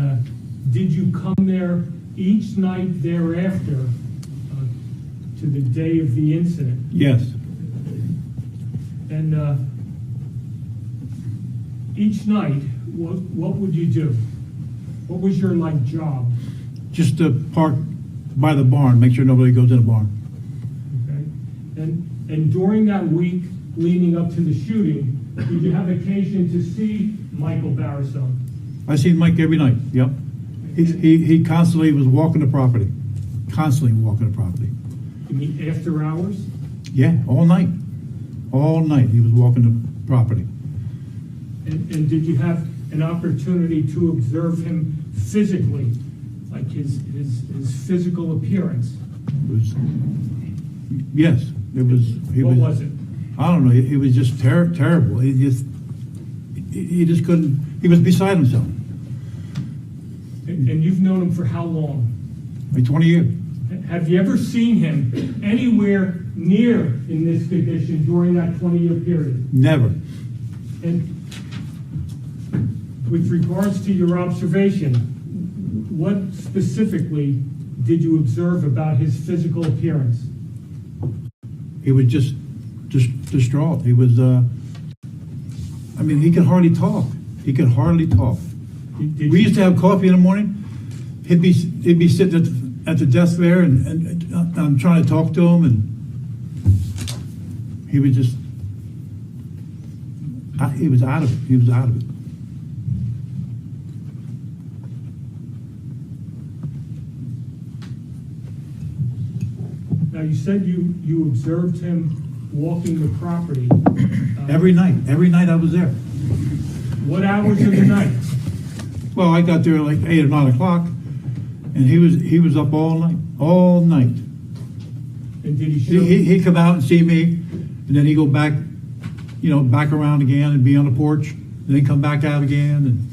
S1: did you come there each night thereafter to the day of the incident?
S6: Yes.
S1: And each night, what would you do? What was your job?
S6: Just to park by the barn, make sure nobody goes in the barn.
S1: Okay, and during that week leading up to the shooting, did you have occasion to see Michael Barisone?
S6: I seen Mike every night. Yep. He constantly was walking the property. Constantly walking the property.
S1: You mean after hours?
S6: Yeah, all night. All night he was walking the property.
S1: And did you have an opportunity to observe him physically, like his physical appearance?
S6: Yes, it was.
S1: What was it?
S6: I don't know. He was just terrible. He just couldn't. He was beside himself.
S1: And you've known him for how long?
S6: Like 20 years.
S1: Have you ever seen him anywhere near in this condition during that 20-year period?
S6: Never.
S1: And with regards to your observation, what specifically did you observe about his physical appearance?
S6: He was just distraught. He was, he could hardly talk. He could hardly talk. We used to have coffee in the morning. He'd be sitting at the desk there, and I'm trying to talk to him, and he was just, he was out of it. He was out of it.
S1: Now, you said you observed him walking the property.
S6: Every night I was there.
S1: What hours of the night?
S6: Well, I got there like 8 or 9 o'clock, and he was up all night.
S1: And did he show?
S6: He'd come out and see me, and then he'd go back, back around again and be on the porch, and then come back out again.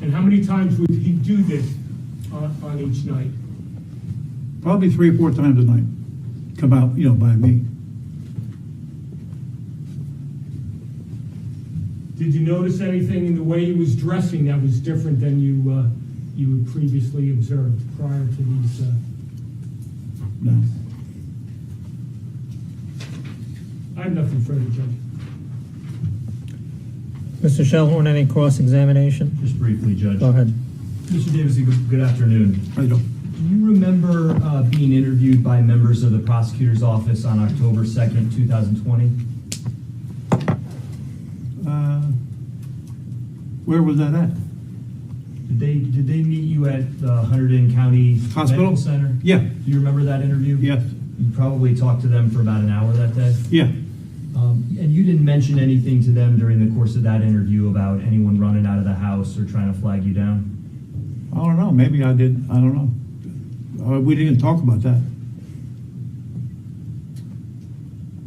S1: And how many times would he do this on each night?
S6: Probably 3 or 4 times a night. Come out, by me.
S1: Did you notice anything in the way he was dressing that was different than you had previously observed prior to these?
S6: No.
S1: I have nothing further, Judge.
S3: Mr. Shellhorn, any cross-examination?
S4: Just briefly, Judge.
S3: Go ahead.
S4: Mr. Davis, good afternoon.
S6: I don't.
S4: Do you remember being interviewed by members of the prosecutor's office on October 2nd, 2020?
S6: Where was that at?
S4: Did they meet you at the Hunterdon County
S6: Hospital
S4: Medical Center?
S6: Yeah.
S4: Do you remember that interview?
S6: Yes.
S4: You probably talked to them for about an hour that day?
S6: Yeah.
S4: And you didn't mention anything to them during the course of that interview about anyone running out of the house or trying to flag you down?
S6: I don't know. Maybe I did. I don't know. We didn't talk about that.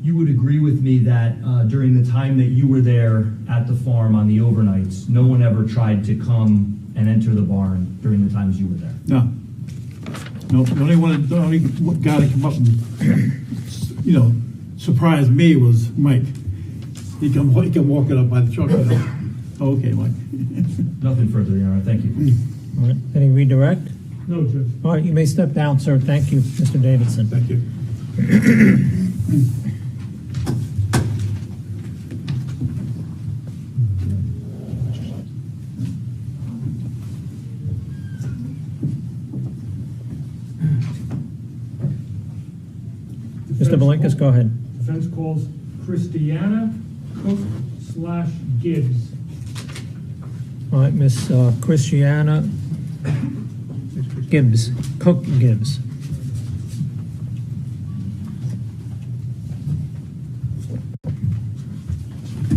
S4: You would agree with me that during the time that you were there at the farm on the overnights, no one ever tried to come and enter the barn during the times you were there?
S6: No. No. The only guy that came up and, surprised me was Mike. He come walking up by the truck. Okay, Mike.
S4: Nothing further, Your Honor. Thank you.
S3: All right. Any redirect?
S1: No, Judge.
S3: All right, you may step down, sir. Thank you, Mr. Davidson.
S6: Thank you.
S3: Mr. Malenkas, go ahead.
S1: Defense calls Christiana Cook/Gibbs.
S3: All right, Miss Christiana Gibbs, Cook Gibbs.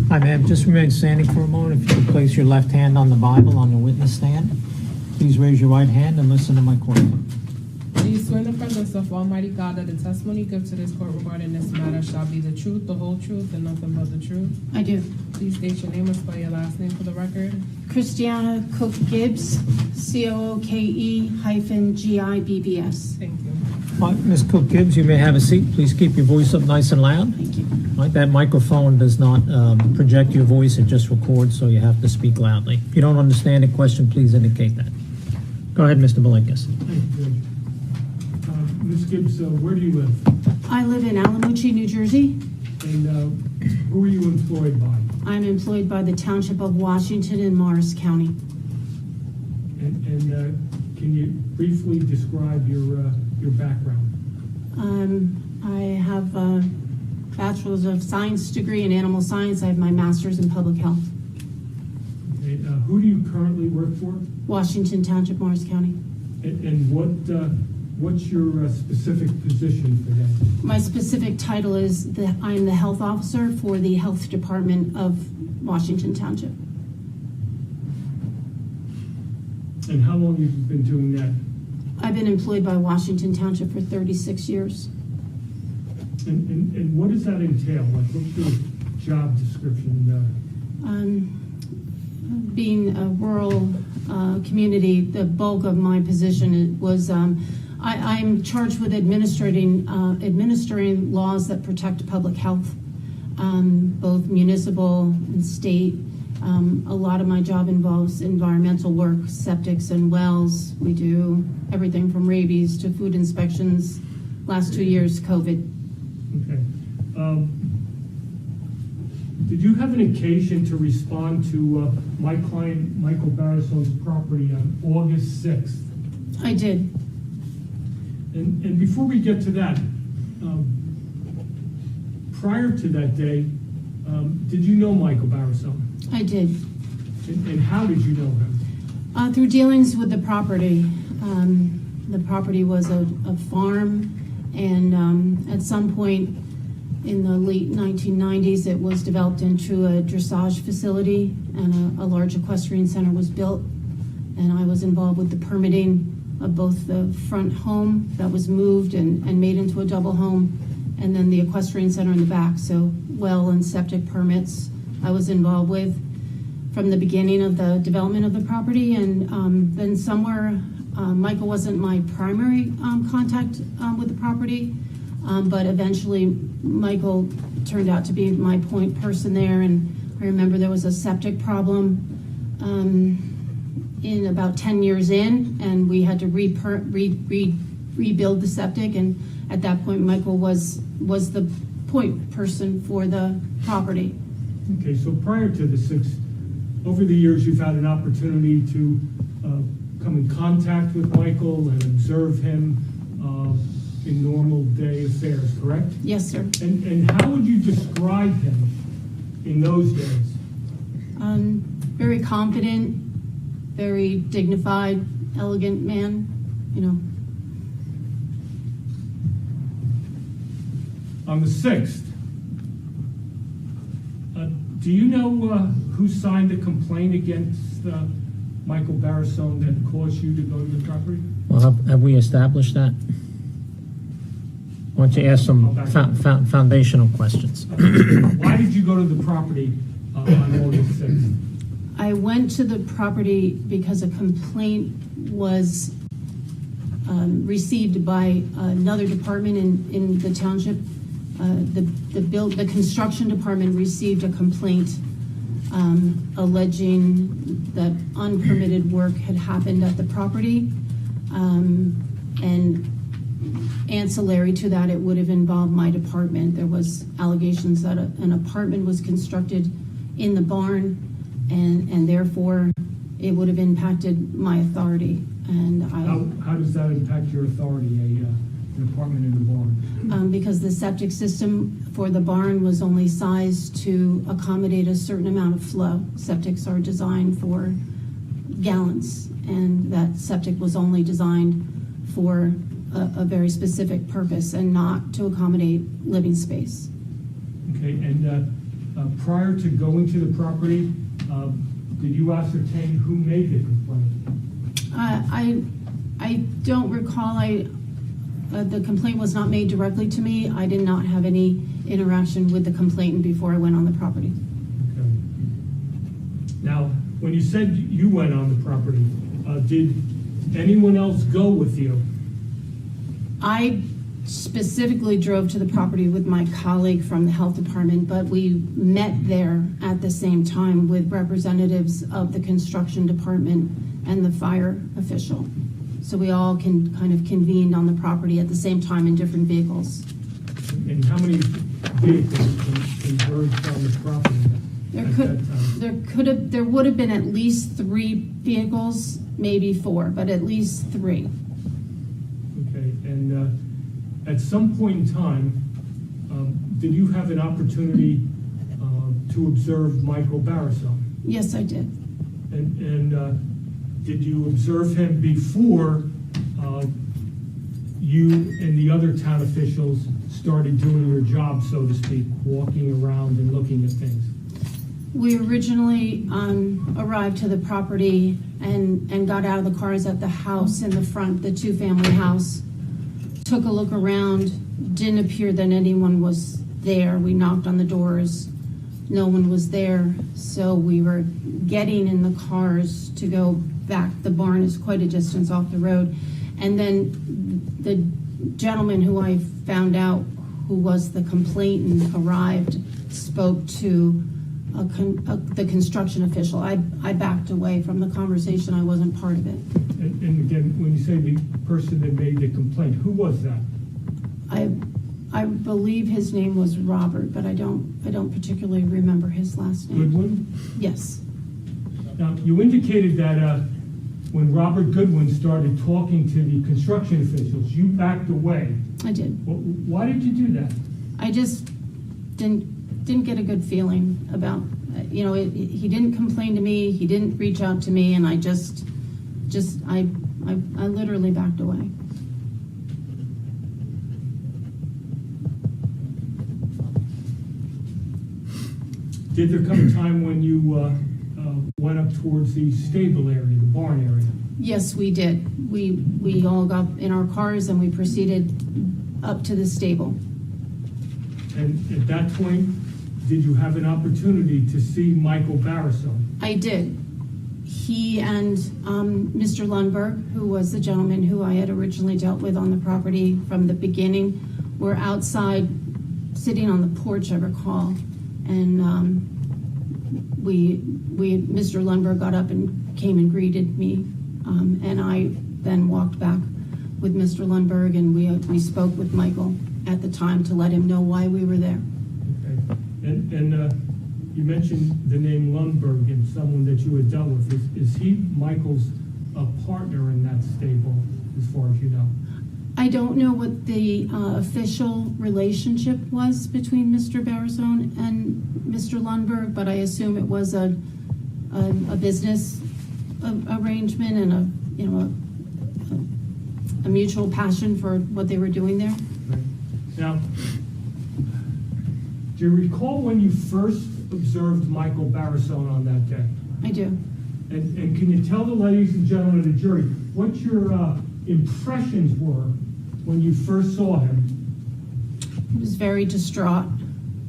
S3: Hi, ma'am. Just remain standing for a moment. If you could place your left hand on the Bible on the witness stand. Please raise your right hand and listen to my question.
S5: Do you swear in the presence of Almighty God that the testimony you give to this court regarding this matter shall be the truth, the whole truth, and nothing but the truth?
S8: I do.
S5: Please state your name and spell your last name for the record.
S8: Christiana Cook Gibbs, COOKE-GIBBS.
S5: Thank you.
S3: All right, Ms. Cook Gibbs, you may have a seat. Please keep your voice up nice and loud.
S8: Thank you.
S3: All right, that microphone does not project your voice, it just records, so you have to speak loudly. If you don't understand a question, please indicate that. Go ahead, Mr. Malenkas.
S1: Thank you. Ms. Gibbs, where do you live?
S8: I live in Alamucci, New Jersey.
S1: And who are you employed by?
S8: I'm employed by the Township of Washington in Morris County.
S1: And can you briefly describe your background?
S8: I have a Bachelor's of Science degree in Animal Science. I have my Master's in Public Health.
S1: Okay, who do you currently work for?
S8: Washington Township, Morris County.
S1: And what's your specific position for that?
S8: My specific title is I'm the health officer for the Health Department of Washington Township.
S1: And how long have you been doing that?
S8: I've been employed by Washington Township for 36 years.
S1: And what does that entail? Like, what's your job description?
S8: Being a rural community, the bulk of my position was I'm charged with administering laws that protect public health, both municipal and state. A lot of my job involves environmental work, septics and wells. We do everything from rabies to food inspections. Last 2 years, COVID.
S1: Okay. Did you have an occasion to respond to my client Michael Barisone's property on August 6th?
S8: I did.
S1: And before we get to that, prior to that day, did you know Michael Barisone?
S8: I did.
S1: And how did you know him?
S8: Through dealings with the property. The property was a farm, and at some point in the late 1990s, it was developed into a dressage facility, and a large equestrian center was built. And I was involved with the permitting of both the front home that was moved and made into a double home, and then the equestrian center in the back. So well and septic permits I was involved with from the beginning of the development of the property. And then somewhere, Michael wasn't my primary contact with the property, but eventually Michael turned out to be my point person there. And I remember there was a septic problem in about 10 years in, and we had to rebuild the septic. And at that point, Michael was the point person for the property.
S1: Okay, so prior to the 6th, over the years, you've had an opportunity to come in contact with Michael and observe him in normal day affairs, correct?
S8: Yes, sir.
S1: And how would you describe him in those days?
S8: Very confident, very dignified, elegant man, you know.
S1: On the 6th, do you know who signed the complaint against Michael Barisone that caused you to go to the property?
S3: Well, have we established that? Why don't you ask some foundational questions?
S1: Why did you go to the property on August 6th?
S8: I went to the property because a complaint was received by another department in the township. The construction department received a complaint alleging that unpermitted work had happened at the property, and ancillary to that, it would have involved my department. There was allegations that an apartment was constructed in the barn, and therefore it would have impacted my authority. And
S1: how does that impact your authority? an apartment in the barn?
S8: Because the septic system for the barn was only sized to accommodate a certain amount of flow. Septics are designed for gallons, and that septic was only designed for a very specific purpose and not to accommodate living space.
S1: Okay, and prior to going to the property, did you ascertain who made the complaint?
S8: I don't recall. The complaint was not made directly to me. I did not have any interaction with the complainant before I went on the property.
S1: Okay. Now, when you said you went on the property, did anyone else go with you?
S8: I specifically drove to the property with my colleague from the health department, but we met there at the same time with representatives of the construction department and the fire official. So we all kind of convened on the property at the same time in different vehicles.
S1: And how many vehicles converged on the property?
S8: There would have been at least 3 vehicles, maybe 4, but at least 3.
S1: Okay, and at some point in time, did you have an opportunity to observe Michael Barisone?
S8: Yes, I did.
S1: And did you observe him before you and the other town officials started doing your job, so to speak, walking around and looking at things?
S8: We originally arrived to the property and got out of the cars at the house in the front, the 2-family house. Took a look around, didn't appear that anyone was there. We knocked on the doors, no one was there. So we were getting in the cars to go back. The barn is quite a distance off the road. And then the gentleman who I found out who was the complainant arrived, spoke to the construction official. I backed away from the conversation. I wasn't part of it.
S1: And again, when you say the person that made the complaint, who was that?
S8: I believe his name was Robert, but I don't particularly remember his last name.
S1: Goodwin?
S8: Yes.
S1: Now, you indicated that when Robert Goodwin started talking to the construction officials, you backed away.
S8: I did.
S1: Why did you do that?
S8: I just didn't get a good feeling about, he didn't complain to me, he didn't reach out to me, and I I literally backed away.
S1: Did there come a time when you went up towards the stable area, the barn area?
S8: Yes, we did. We all got in our cars and we proceeded up to the stable.
S1: And at that point, did you have an opportunity to see Michael Barisone?
S8: I did. He and Mr. Lundberg, who was the gentleman who I had originally dealt with on the property from the beginning, were outside sitting on the porch, I recall. And Mr. Lundberg got up and came and greeted me. And I then walked back with Mr. Lundberg, and we spoke with Michael at the time to let him know why we were there.
S1: Okay. And you mentioned the name Lundberg and someone that you had dealt with. Is he Michael's partner in that stable, as far as you know?
S8: I don't know what the official relationship was between Mr. Barisone and Mr. Lundberg, but I assume it was a business arrangement and a mutual passion for what they were doing there.
S1: Right. Now, do you recall when you first observed Michael Barisone on that day?
S8: I do.
S1: And can you tell the ladies and gentlemen of the jury what your impressions were when you first saw him?
S8: He was very distraught,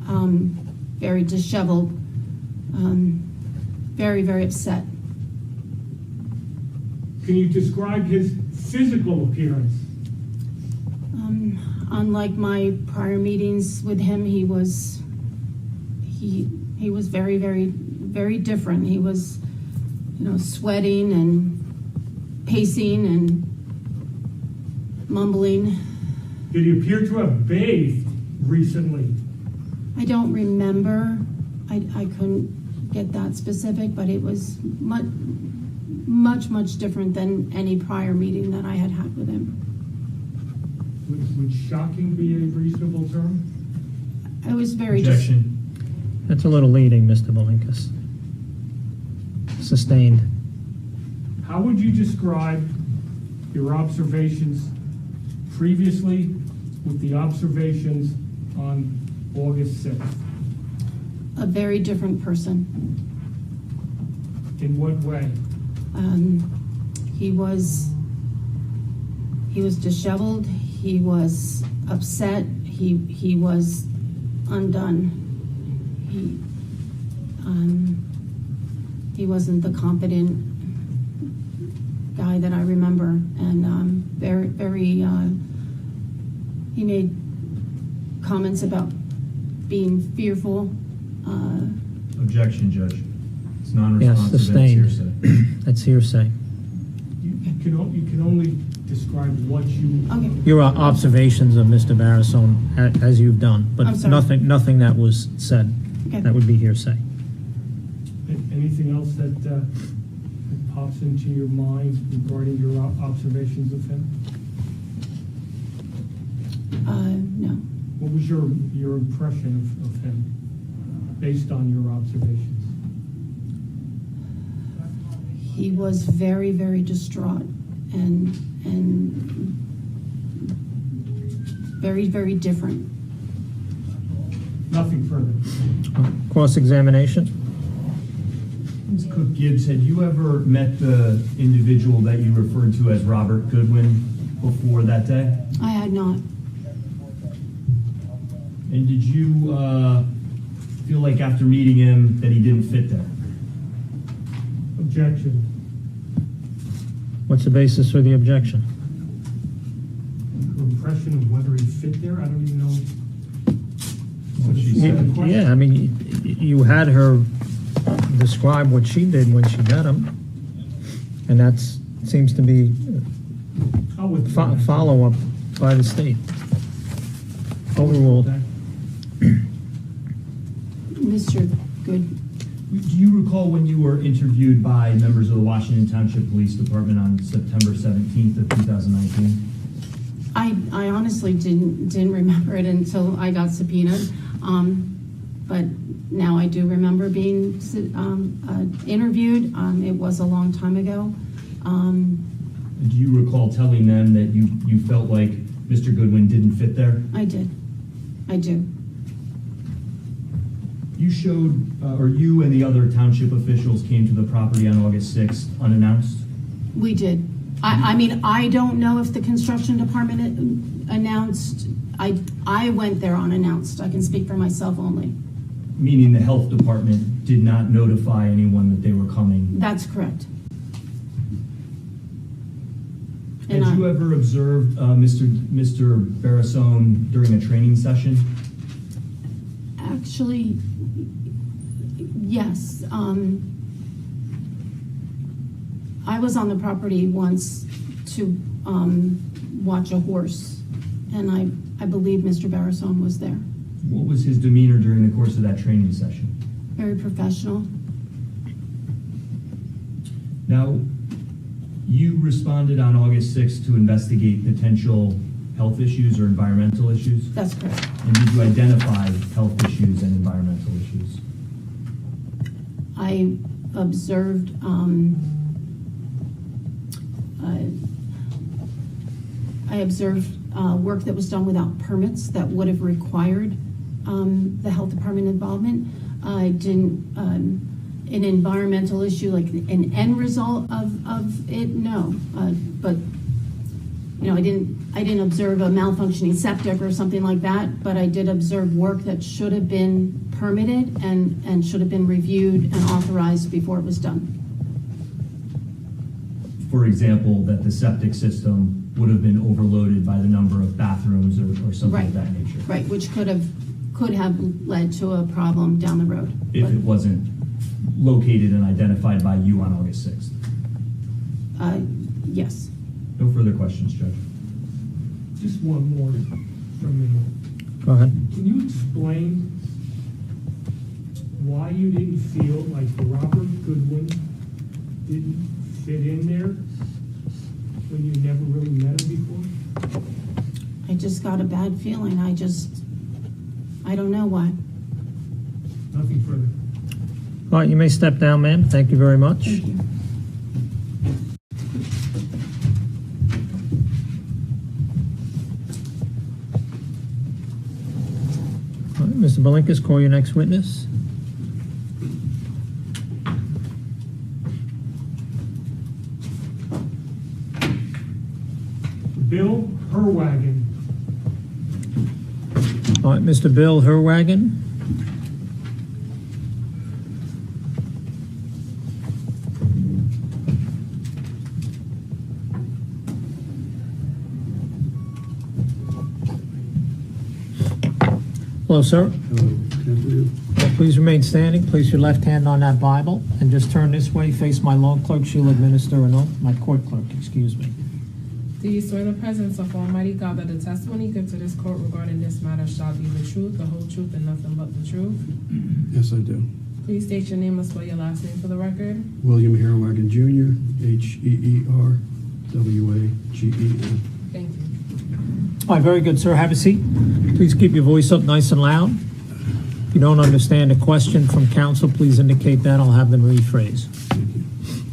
S8: very disheveled, very, very upset.
S1: Can you describe his physical appearance?
S8: Unlike my prior meetings with him, he was very, very, very different. He was, sweating and pacing and mumbling.
S1: Did he appear to have bathed recently?
S8: I don't remember. I couldn't get that specific, but it was much, much different than any prior meeting that I had with him.
S1: Would shocking be a reasonable term?
S8: I was very
S4: Objection.
S3: That's a little leading, Mr. Malinkas. Sustained.
S1: How would you describe your observations previously with the observations on August 6th?
S8: a very different person.
S1: In what way?
S8: He was disheveled. He was upset. He was undone. He wasn't the competent guy that I remember, and he made comments about being fearful.
S4: Objection, Judge. It's
S3: Yes,
S4: non-responsive.
S3: sustained.
S4: That's hearsay.
S3: That's hearsay.
S1: You can only describe what you.
S8: Okay.
S3: Your observations of Mr. Barisone, as you've done,
S8: I'm
S3: but
S8: sorry.
S3: nothing that was said.
S8: Okay.
S3: That would be hearsay.
S1: Anything else that pops into your mind regarding your observations of him?
S8: No.
S1: What was your impression of him based on your observations?
S8: He was very, very distraught and very, very different.
S1: Nothing further.
S3: Cross-examination?
S4: Ms. Cook Gibbs, had you ever met the individual that you referred to as Robert Goodwin before that day?
S8: I had not.
S4: And did you feel like after meeting him that he didn't fit there?
S1: Objection.
S3: What's the basis for the objection?
S1: Her impression of whether he fit there? I don't even know.
S4: What she said.
S3: Yeah, I mean, you had her describe what she did when she met him, and that seems to be follow-up by the state. Overruled.
S8: Mr. Good.
S4: Do you recall when you were interviewed by members of the Washington Township Police Department on September 17th of 2019?
S8: I honestly didn't remember it until I got subpoenaed. But now I do remember being interviewed. It was a long time ago.
S4: Do you recall telling them that you felt like Mr. Goodwin didn't fit there?
S8: I did. I do.
S4: You showed, or you and the other township officials came to the property on August 6th unannounced?
S8: We did. I mean, I don't know if the construction department announced. I went there unannounced. I can speak for myself only.
S4: Meaning the health department did not notify anyone that they were coming?
S8: That's correct.
S4: Had you ever observed Mr. Barisone during a training session?
S8: Actually, yes. I was on the property once to watch a horse, and I believe Mr. Barisone was there.
S4: What was his demeanor during the course of that training session?
S8: Very professional.
S4: Now, you responded on August 6th to investigate potential health issues or environmental issues?
S8: That's correct.
S4: And did you identify health issues and environmental issues?
S8: I observed work that was done without permits that would have required the health department involvement. I didn't, an environmental issue, like an end result of it, no. But, you know, I didn't observe a malfunctioning septic or something like that, but I did observe work that should have been permitted and should have been reviewed and authorized before it was done.
S4: For example, that the septic system would have been overloaded by the number of bathrooms or something of that nature?
S8: Right, which could have led to a problem down the road.
S4: If it wasn't located and identified by you on August 6th?
S8: Yes.
S4: No further questions, Judge.
S1: Just one more from me.
S3: Go ahead.
S1: Can you explain why you didn't feel like Robert Goodwin didn't fit in there when you never really met him before?
S8: I just got a bad feeling. I don't know why.
S1: Nothing further.
S3: All right, you may step down, ma'am. Thank you very much.
S8: Thank you.
S3: All right, Mr. Belinkus, call your next witness.
S1: Bill Herwagen.
S3: All right, Mr. Bill Herwagen. Hello, sir. Please remain standing. Place your left hand on that Bible and just turn this way. Face my law clerk. She'll administer an oath. My court clerk, excuse me.
S5: Do you swear in the presence of Almighty God that the testimony you give to this court regarding this matter shall be the truth, the whole truth, and nothing but the truth?
S10: Yes, I do.
S5: Please state your name and spell your last name for the record.
S10: William Herwagen Jr., Heerwagen.
S5: Thank you.
S3: All right, very good, sir. Have a seat. Please keep your voice up nice and loud. If you don't understand a question from counsel, please indicate that. I'll have them rephrase.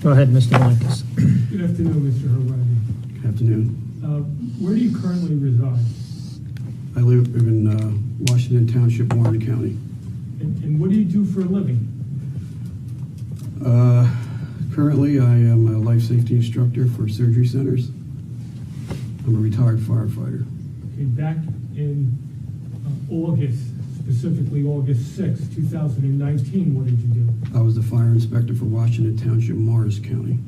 S3: Go ahead, Mr. Belinkus.
S1: Good afternoon, Mr. Herwagen.
S10: Good afternoon.
S1: Where do you currently reside?
S10: I live in Washington Township, Warren County.
S1: And what do you do for a living?
S10: Currently, I am a life safety instructor for surgery centers. I'm a retired firefighter.
S1: Okay, back in August, specifically August 6, 2019, what did you do?
S10: I was the fire inspector for Washington Township, Morris County.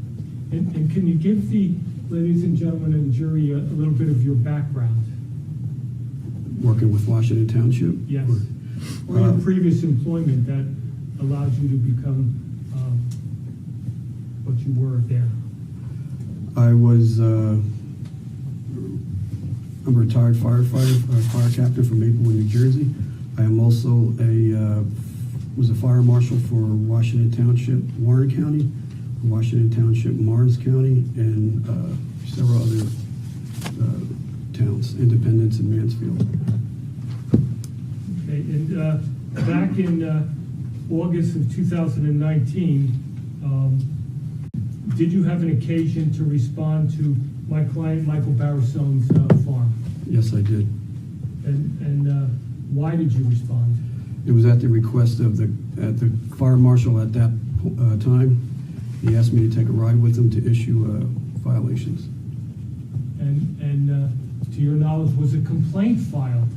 S1: And can you give the ladies and gentlemen and the jury a little bit of your background?
S10: Working with Washington Township?
S1: Yes. Or your previous employment that allowed you to become what you were there?
S10: I was, I'm a retired firefighter, fire captain from Maplewood, New Jersey. I am also was a fire marshal for Washington Township, Warren County, Washington Township, Morris County, and several other towns, Independence and Mansfield.
S1: Okay, and back in August of 2019, did you have an occasion to respond to my client Michael Barisone's farm?
S10: Yes, I did.
S1: And why did you respond?
S10: It was at the request of the fire marshal at that time. He asked me to take a ride with him to issue violations.
S1: And to your knowledge, was a complaint filed?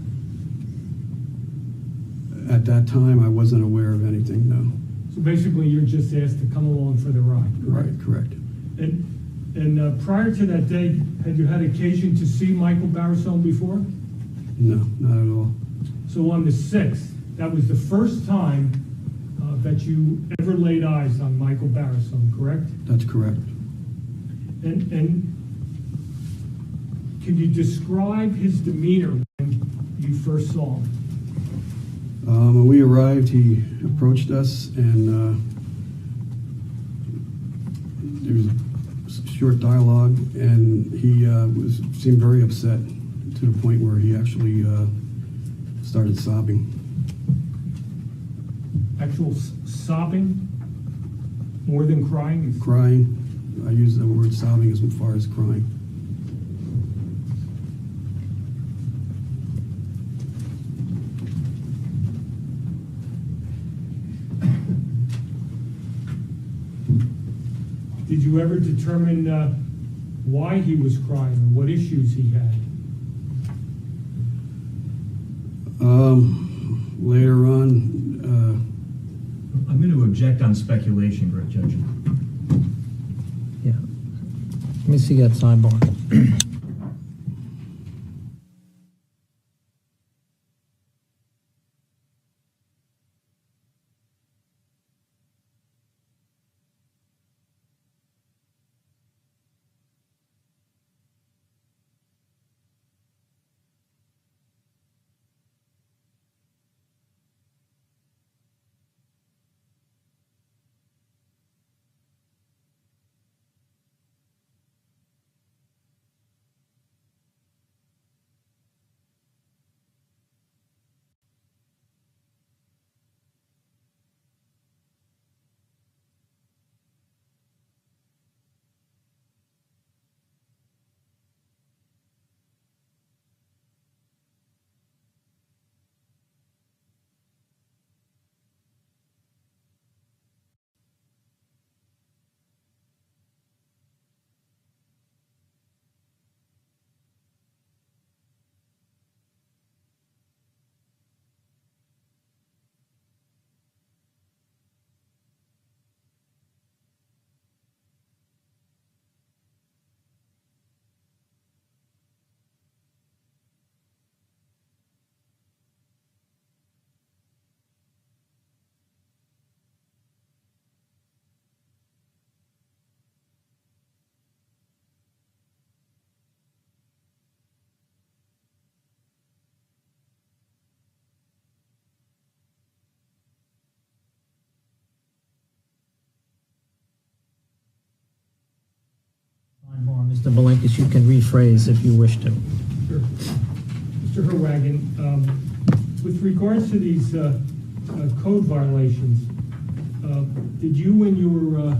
S10: At that time, I wasn't aware of anything, no.
S1: So basically, you're just asked to come along for the ride, correct?
S10: Right, correct.
S1: And prior to that day, had you had occasion to see Michael Barisone before?
S10: No, not at all.
S1: So on the 6th, that was the first time that you ever laid eyes on Michael Barisone, correct?
S10: That's correct.
S1: And can you describe his demeanor when you first saw him?
S10: When we arrived, he approached us, and there was a short dialogue, and he seemed very upset to the point where he actually started sobbing.
S1: Actual sobbing? More than crying?
S10: Crying. I use the word sobbing as far as crying.
S1: Did you ever determine why he was crying or what issues he had?
S10: Later on,
S4: I'm going to object on speculation, Greg Judge.
S3: Yeah. Let me see that sidebar. Mr. Belenkus, you can rephrase if you wish to.
S1: Sure. Mr. Herwagen, with regards to these code violations, did you and your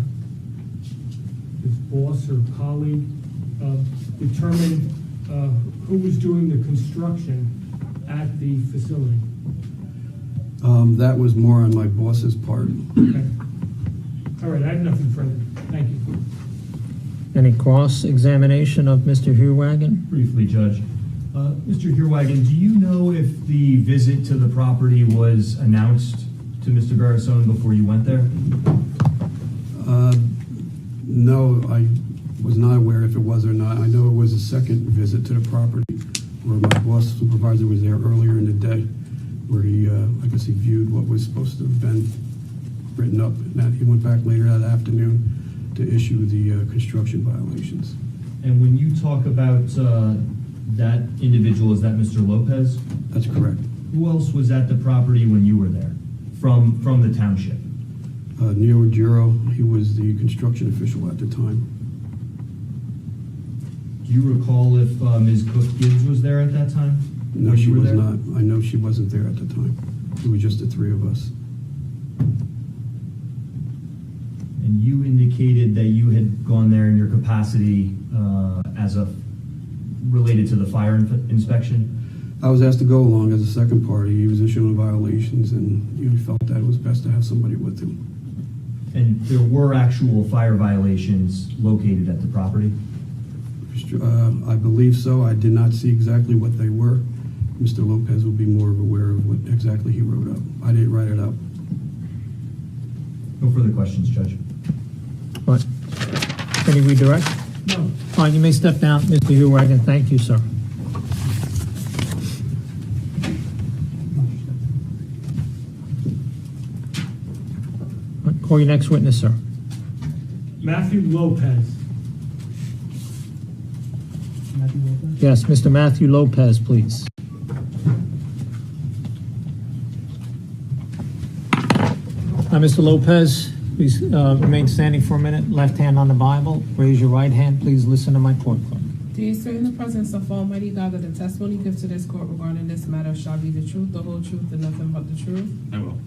S1: his boss or colleague determine who was doing the construction at the facility?
S10: That was more on my boss's part.
S1: Okay. All right, I have nothing further. Thank you.
S3: Any cross-examination of Mr. Herwagen?
S4: Briefly, Judge. Mr. Herwagen, do you know if the visit to the property was announced to Mr. Barisone before you went there?
S10: No, I was not aware if it was or not. I know it was a second visit to the property where my boss supervisor was there earlier in the day, where he, I guess he viewed what was supposed to have been written up, and that he went back later that afternoon to issue the construction violations.
S4: And when you talk about that individual, is that Mr. Lopez?
S10: That's correct.
S4: Who else was at the property when you were there from the township?
S10: Neo Juro, he was the construction official at the time.
S4: Do you recall if Ms. Cook-Gibbs was there at that time?
S10: No, she was not. I know she wasn't there at the time. It was just the three of us.
S4: And you indicated that you had gone there in your capacity as a related to the fire inspection?
S10: I was asked to go along as a second party. He was issuing violations, and he felt that it was best to have somebody with him.
S4: And there were actual fire violations located at the property?
S10: I believe so. I did not see exactly what they were. Mr. Lopez will be more aware of what exactly he wrote up. I didn't write it up.
S4: No further questions, Judge.
S3: What? Any redirect?
S1: No.
S3: Fine, you may step down, Mr. Herwagen. Thank you, sir. Call your next witness, sir.
S1: Matthew Lopez.
S3: Yes, Mr. Matthew Lopez, please. Mr. Lopez, please remain standing for a minute. Left hand on the Bible. Raise your right hand. Please listen to my court clerk.
S5: Do you swear in the presence of Almighty God that the testimony you give to this court regarding this matter shall be the truth, the whole truth, and nothing but the truth?
S14: I will.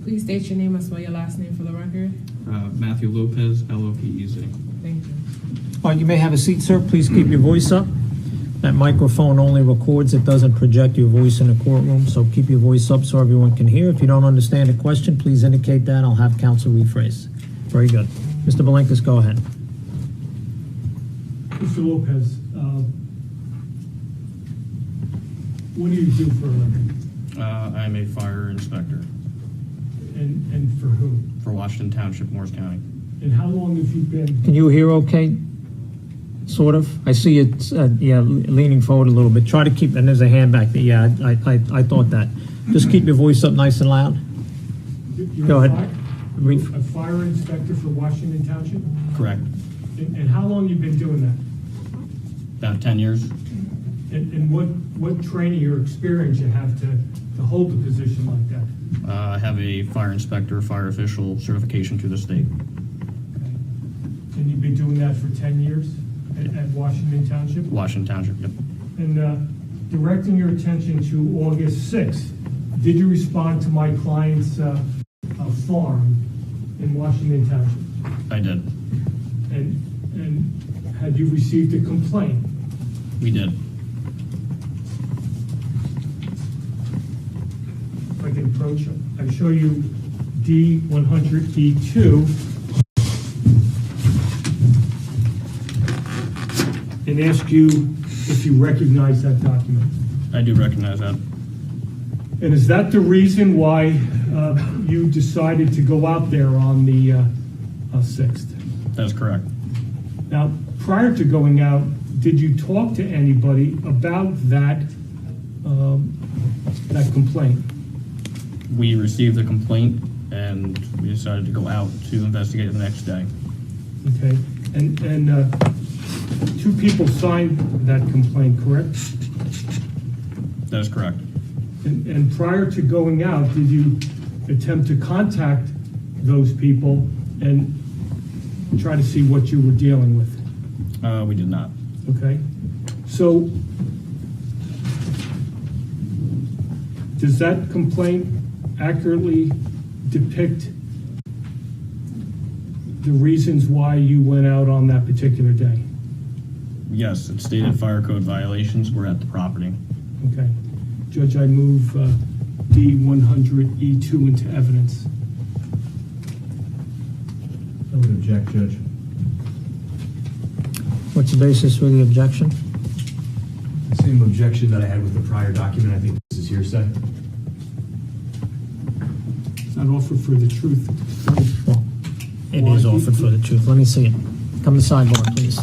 S5: Please state your name and spell your last name for the record.
S14: Matthew Lopez, L-O-P-E-Z.
S5: Thank you.
S3: You may have a seat, sir. Please keep your voice up. That microphone only records. It doesn't project your voice in the courtroom, so keep your voice up so everyone can hear. If you don't understand a question, please indicate that. I'll have counsel rephrase. Very good. Mr. Belenkus, go ahead.
S1: Mr. Lopez, what do you do for a living?
S14: I'm a fire inspector
S1: And for who?
S14: for Washington Township, Morris County.
S1: And how long have you been?
S3: Can you hear okay? Sort of. I see it, leaning forward a little bit. Try to keep, and there's a hand back there. Yeah, I thought that. Just keep your voice up nice and loud.
S1: You're
S3: Go ahead.
S1: A fire inspector for Washington Township?
S14: Correct.
S1: And how long you been doing that?
S14: About 10 years.
S1: And what training or experience you have to hold a position like that?
S14: I have a fire inspector, fire official certification through the state.
S1: And you've been doing that for 10 years at Washington Township?
S14: Washington Township, yep.
S1: And directing your attention to August 6th, did you respond to my client's farm in Washington Township?
S14: I did.
S1: And had you received a complaint?
S14: We did.
S1: If I can approach it, I show you D100E2 and ask you if you recognize that document.
S14: I do recognize that.
S1: And is that the reason why you decided to go out there on the 6th?
S14: That is correct.
S1: Now, prior to going out, did you talk to anybody about that complaint?
S14: We received the complaint and we decided to go out to investigate the next day.
S1: Okay, and two people signed that complaint, correct?
S14: That is correct.
S1: And prior to going out, did you attempt to contact those people and try to see what you were dealing with?
S14: We did not.
S1: Okay? So, does that complaint accurately depict the reasons why you went out on that particular day?
S14: Yes, it stated fire code violations were at the property.
S1: Okay. Judge, I move D100E2 into evidence.
S4: I would object, Judge.
S3: What's the basis for the objection?
S22: The same objection that I had with the prior document. I think this is hearsay.
S1: It's not offered for the truth.
S3: Well, it is offered for the truth. Let me see it. Come to sidebar, please.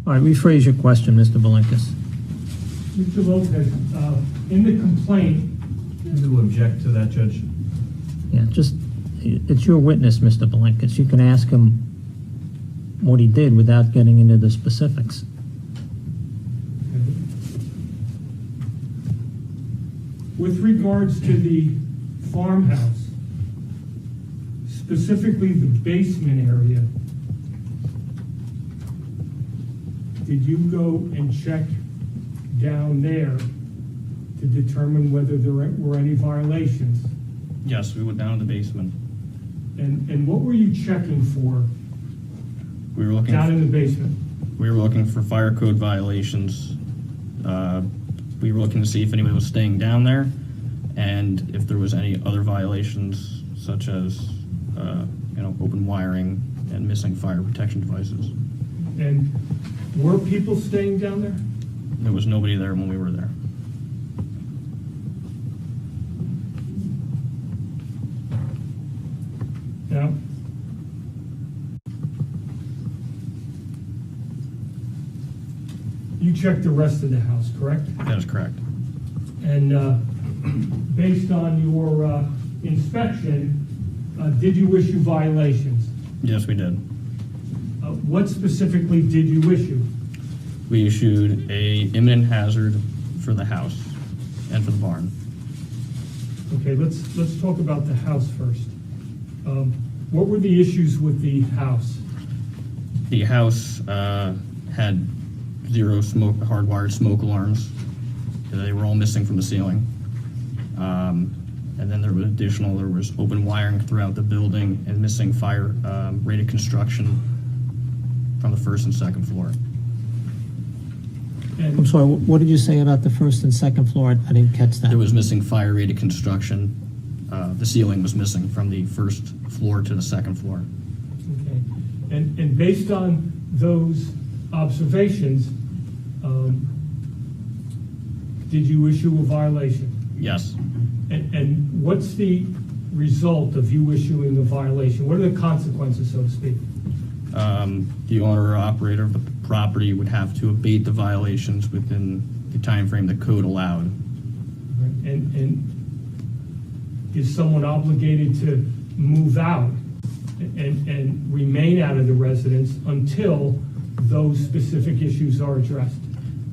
S3: All right, rephrase your question, Mr. Belinkus.
S1: Mr. Lopez, in the complaint,
S4: I'm going to object to that, Judge.
S3: Yeah, just, it's your witness, Mr. Belinkus. You can ask him what he did without getting into the specifics.
S1: with regards to the farmhouse, specifically the basement area, did you go and check down there to determine whether there were any violations?
S14: Yes, we went down to the basement.
S1: And what were you checking for
S14: We were looking
S1: down in the basement?
S14: We were looking for fire code violations. We were looking to see if anyone was staying down there, and if there was any other violations, such as open wiring and missing fire protection devices.
S1: And were people staying down there?
S14: There was nobody there when we were there.
S1: Now, you checked the rest of the house, correct?
S14: That is correct.
S1: And based on your inspection, did you issue violations?
S14: Yes, we did.
S1: What specifically did you issue?
S14: We issued a imminent hazard for the house and for the barn.
S1: Okay, let's talk about the house first. What were the issues with the house?
S14: The house had 0 hardwired smoke alarms. They were all missing from the ceiling. And then there was open wiring throughout the building and missing fire rated construction from the first and second floor.
S3: I'm sorry, what did you say about the first and second floor? I didn't catch that.
S14: There was missing fire rated construction. The ceiling was missing from the first floor to the second floor.
S1: Okay. And based on those observations, did you issue a violation?
S14: Yes.
S1: And what's the result of you issuing a violation? What are the consequences, so to speak?
S14: The owner or operator of the property would have to abate the violations within the time frame the code allowed.
S1: And is someone obligated to move out and remain out of the residence until those specific issues are addressed?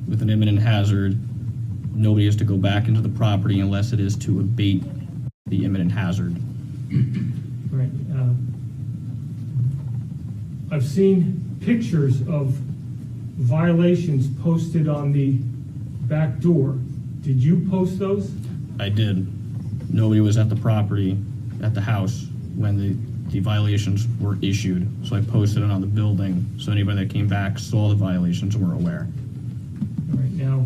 S14: With an imminent hazard, nobody is to go back into the property unless it is to abate the imminent hazard.
S1: Right. I've seen pictures of violations posted on the back door. Did you post those?
S14: I did. Nobody was at the property, at the house, when the violations were issued. So I posted it on the building, so anybody that came back saw the violations and were aware.
S1: All right, now,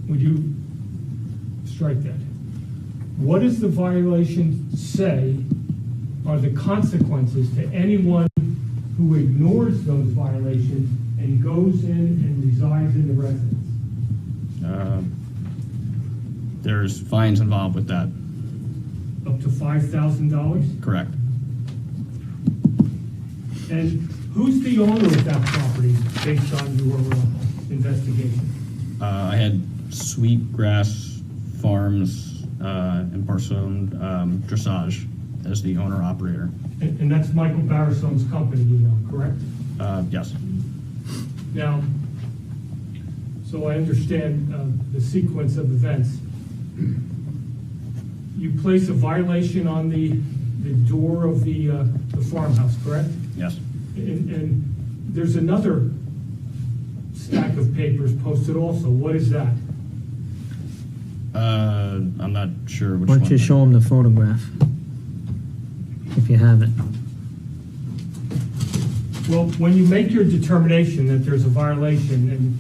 S1: would you strike that? What does the violation say are the consequences to anyone who ignores those violations and goes in and resides in the residence?
S14: There's fines involved with that.
S1: Up to $5,000?
S14: Correct.
S1: And who's the owner of that property based on your investigation?
S14: I had Sweetgrass Farms and Barisone Dressage as the owner-operator.
S1: And that's Michael Barisone's company, you know, correct?
S14: Yes.
S1: Now, so I understand the sequence of events. You place a violation on the door of the farmhouse, correct?
S14: Yes.
S1: And there's another stack of papers posted also. What is that?
S14: I'm not sure which
S3: Why
S14: one.
S3: don't you show them the photograph, if you have it?
S1: Well, when you make your determination that there's a violation and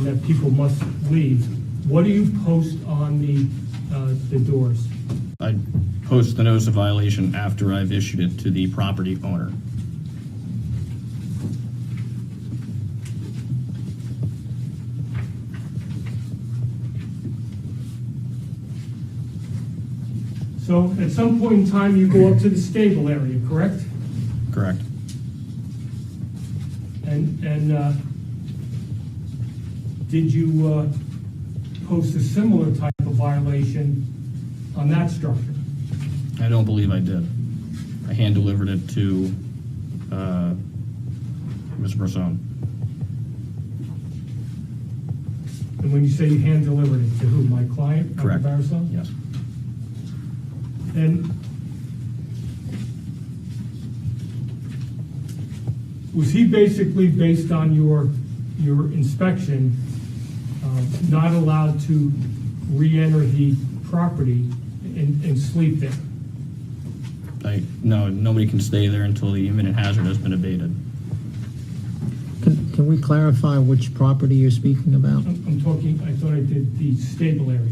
S1: that people must leave, what do you post on the doors?
S14: I post the notice of violation after I've issued it to the property owner.
S1: So at some point in time, you go up to the stable area, correct?
S14: Correct.
S1: And did you post a similar type of violation on that structure?
S14: I don't believe I did. I hand-delivered it to Mr. Barisone.
S1: And when you say you hand-delivered it, to who? My client, Dr.
S14: Correct.
S1: Barisone?
S14: Yes.
S1: And was he basically, based on your inspection, not allowed to re-enter the property and sleep there?
S14: No, nobody can stay there until the imminent hazard has been abated.
S3: Can we clarify which property you're speaking about?
S1: I'm talking, I thought I did the stable area.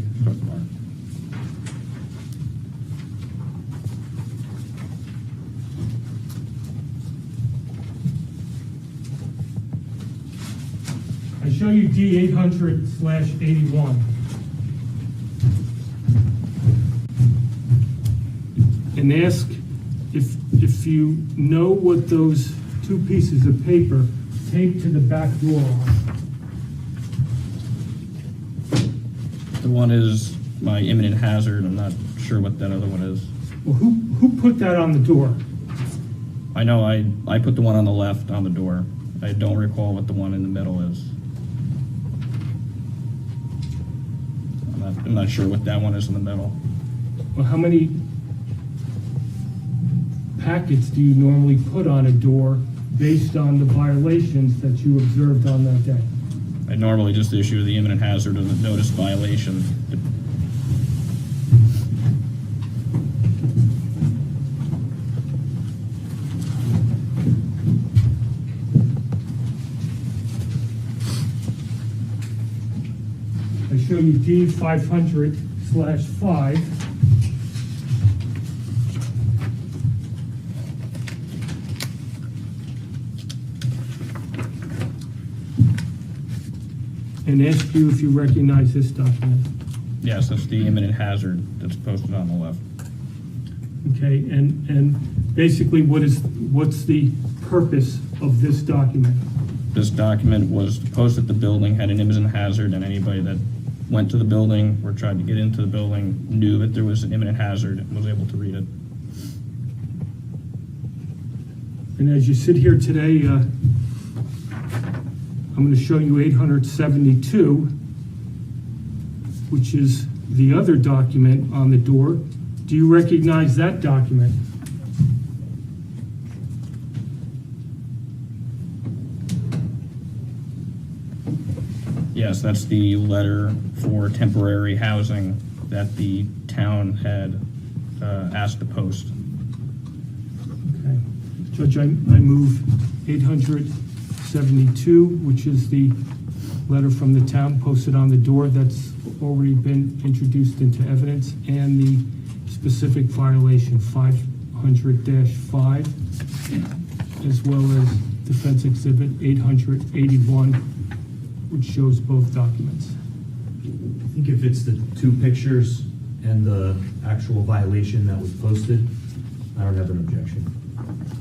S1: I show you D800/81. And ask if you know what those two pieces of paper taped to the back door are.
S14: The one is my imminent hazard. I'm not sure what that other one is.
S1: Well, who put that on the door?
S14: I know I put the one on the left on the door. I don't recall what the one in the middle is. I'm not sure what that one is in the middle.
S1: Well, how many packets do you normally put on a door based on the violations that you observed on that day?
S14: I normally just issue the imminent hazard of the notice violation.
S1: I show you D500/5. And ask you if you recognize this document.
S14: Yes, that's the imminent hazard that's posted on the left.
S1: Okay, and basically what's the purpose of this document?
S14: This document was posted at the building, had an imminent hazard, and anybody that went to the building or tried to get into the building knew that there was an imminent hazard and was able to read it.
S1: And as you sit here today, I'm going to show you 872, which is the other document on the door. Do you recognize that document?
S14: Yes, that's the letter for temporary housing that the town had asked to post.
S1: Okay. Judge, I move 872, which is the letter from the town posted on the door that's already been introduced into evidence, and the specific violation 500-5, as well as defense exhibit 881, which shows both documents.
S4: I think if it's the two pictures and the actual violation that was posted, I don't have an objection.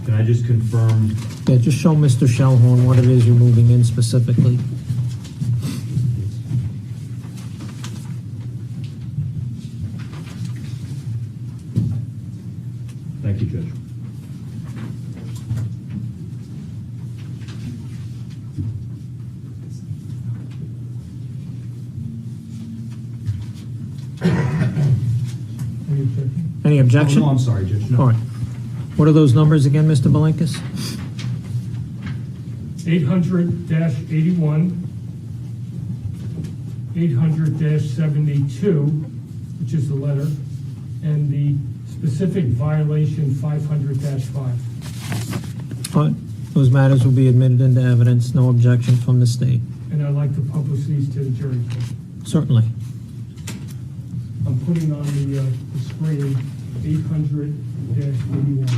S4: Can I just confirm?
S3: Yeah, just show Mr. Shellhorn what it is you're moving in specifically.
S4: Thank you, Judge.
S3: Any objection?
S4: Oh, no, I'm sorry, Judge. No.
S3: All right. What are those numbers again, Mr. Belenkus?
S1: 800-81, 800-72, which is the letter, and the specific violation 500-5.
S3: All right. Those matters will be admitted into evidence. No objection from the state.
S1: And I'd like to publish these to the jury.
S3: Certainly.
S1: I'm putting on the screen 800-81.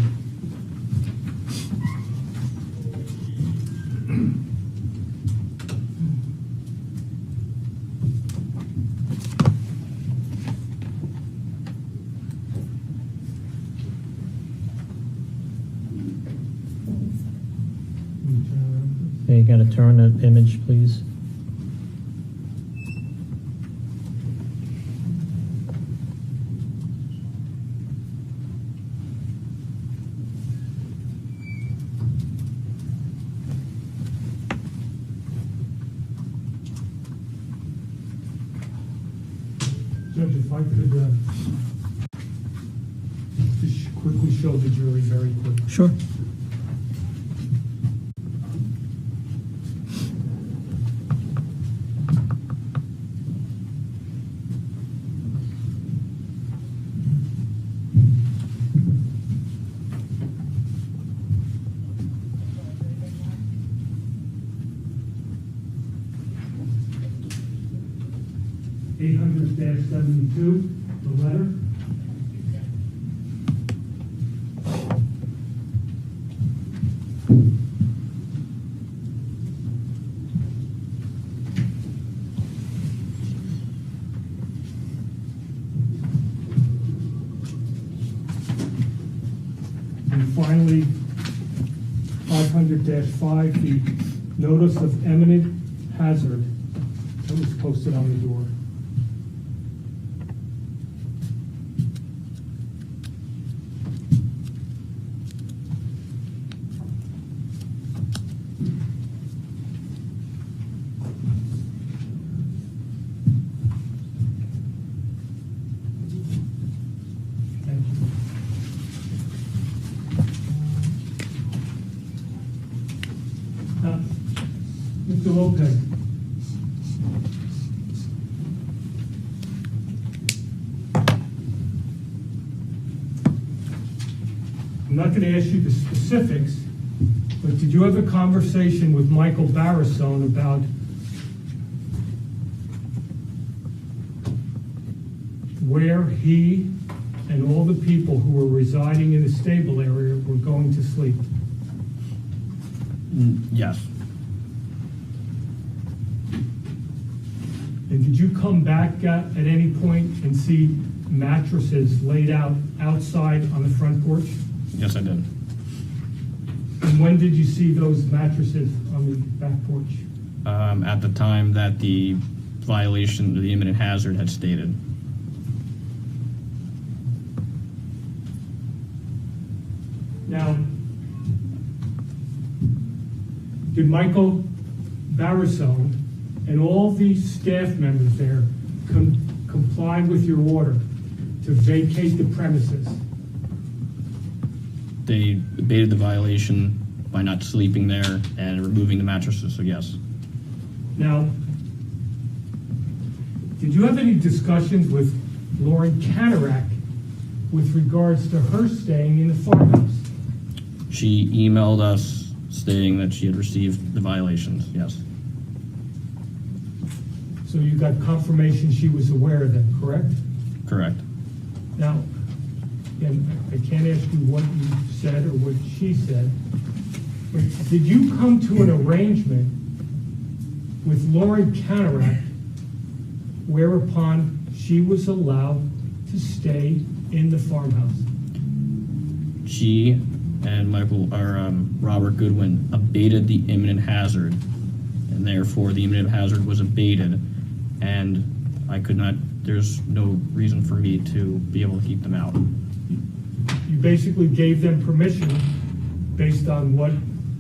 S3: Okay, you got to turn that image, please.
S1: Judge, if I could just quickly show the jury very quickly.
S3: Sure.
S1: -72, the letter. And finally, 500-5, the notice of imminent hazard that was posted on the door. Mr. Lopez. I'm not going to ask you the specifics, but did you have a conversation with Michael Barisone about where he and all the people who were residing in the stable area were going to sleep?
S14: Yes.
S1: And did you come back at any point and see mattresses laid out outside on the front porch?
S14: Yes, I did.
S1: And when did you see those mattresses on the back porch?
S14: At the time that the violation of the imminent hazard had stated.
S1: Now, did Michael Barisone and all the staff members there comply with your order to vacate the premises?
S14: They abated the violation by not sleeping there and removing the mattresses, so yes.
S1: Now, did you have any discussions with Lauren Kanarek with regards to her staying in the farmhouse?
S14: She emailed us stating that she had received the violations, yes.
S1: So you got confirmation she was aware of them, correct?
S14: Correct.
S1: Now, and I can't ask you what you said or what she said, but did you come to an arrangement with Lauren Kanarek whereupon she was allowed to stay in the farmhouse?
S14: She and Robert Goodwin abated the imminent hazard, and therefore the imminent hazard was abated, and I could not, there's no reason for me to be able to keep them out.
S1: You basically gave them permission based on what?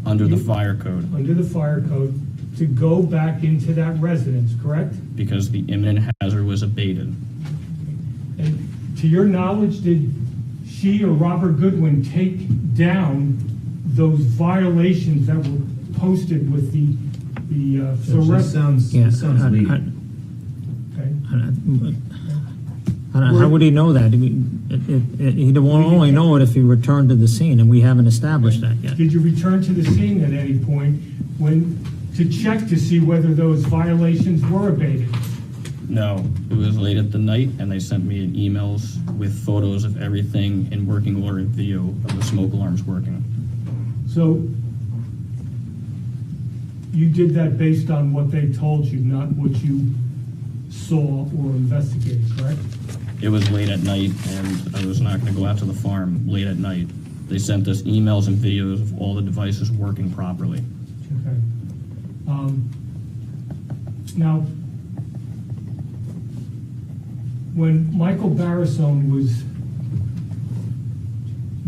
S14: Under the fire code.
S1: Under the fire code to go back into that residence, correct?
S14: Because the imminent hazard was abated.
S1: And to your knowledge, did she or Robert Goodwin take down those violations that were posted with the
S22: This sounds legal.
S3: How would he know that? He'd only know it if he returned to the scene, and we haven't established that yet.
S1: Did you return to the scene at any point to check to see whether those violations were abated?
S14: No, it was late at the night, and they sent me emails with photos of everything in working order and video of the smoke alarms working.
S1: So you did that based on what they told you, not what you saw or investigated, correct?
S14: It was late at night, and I was not going to go out to the farm late at night. They sent us emails and videos of all the devices working properly.
S1: Okay. Now, when Michael Barisone was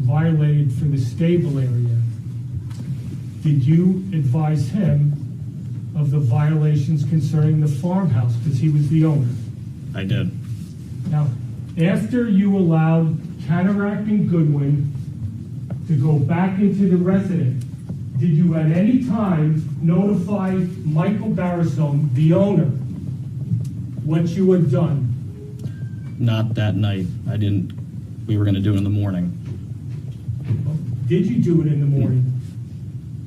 S1: violated for the stable area, did you advise him of the violations concerning the farmhouse, because he was the owner?
S14: I did.
S1: Now, after you allowed Kanarek and Goodwin to go back into the residence, did you at any time notify Michael Barisone, the owner, what you had done?
S14: Not that night. I didn't. We were going to do it in the morning.
S1: Did you do it in the morning?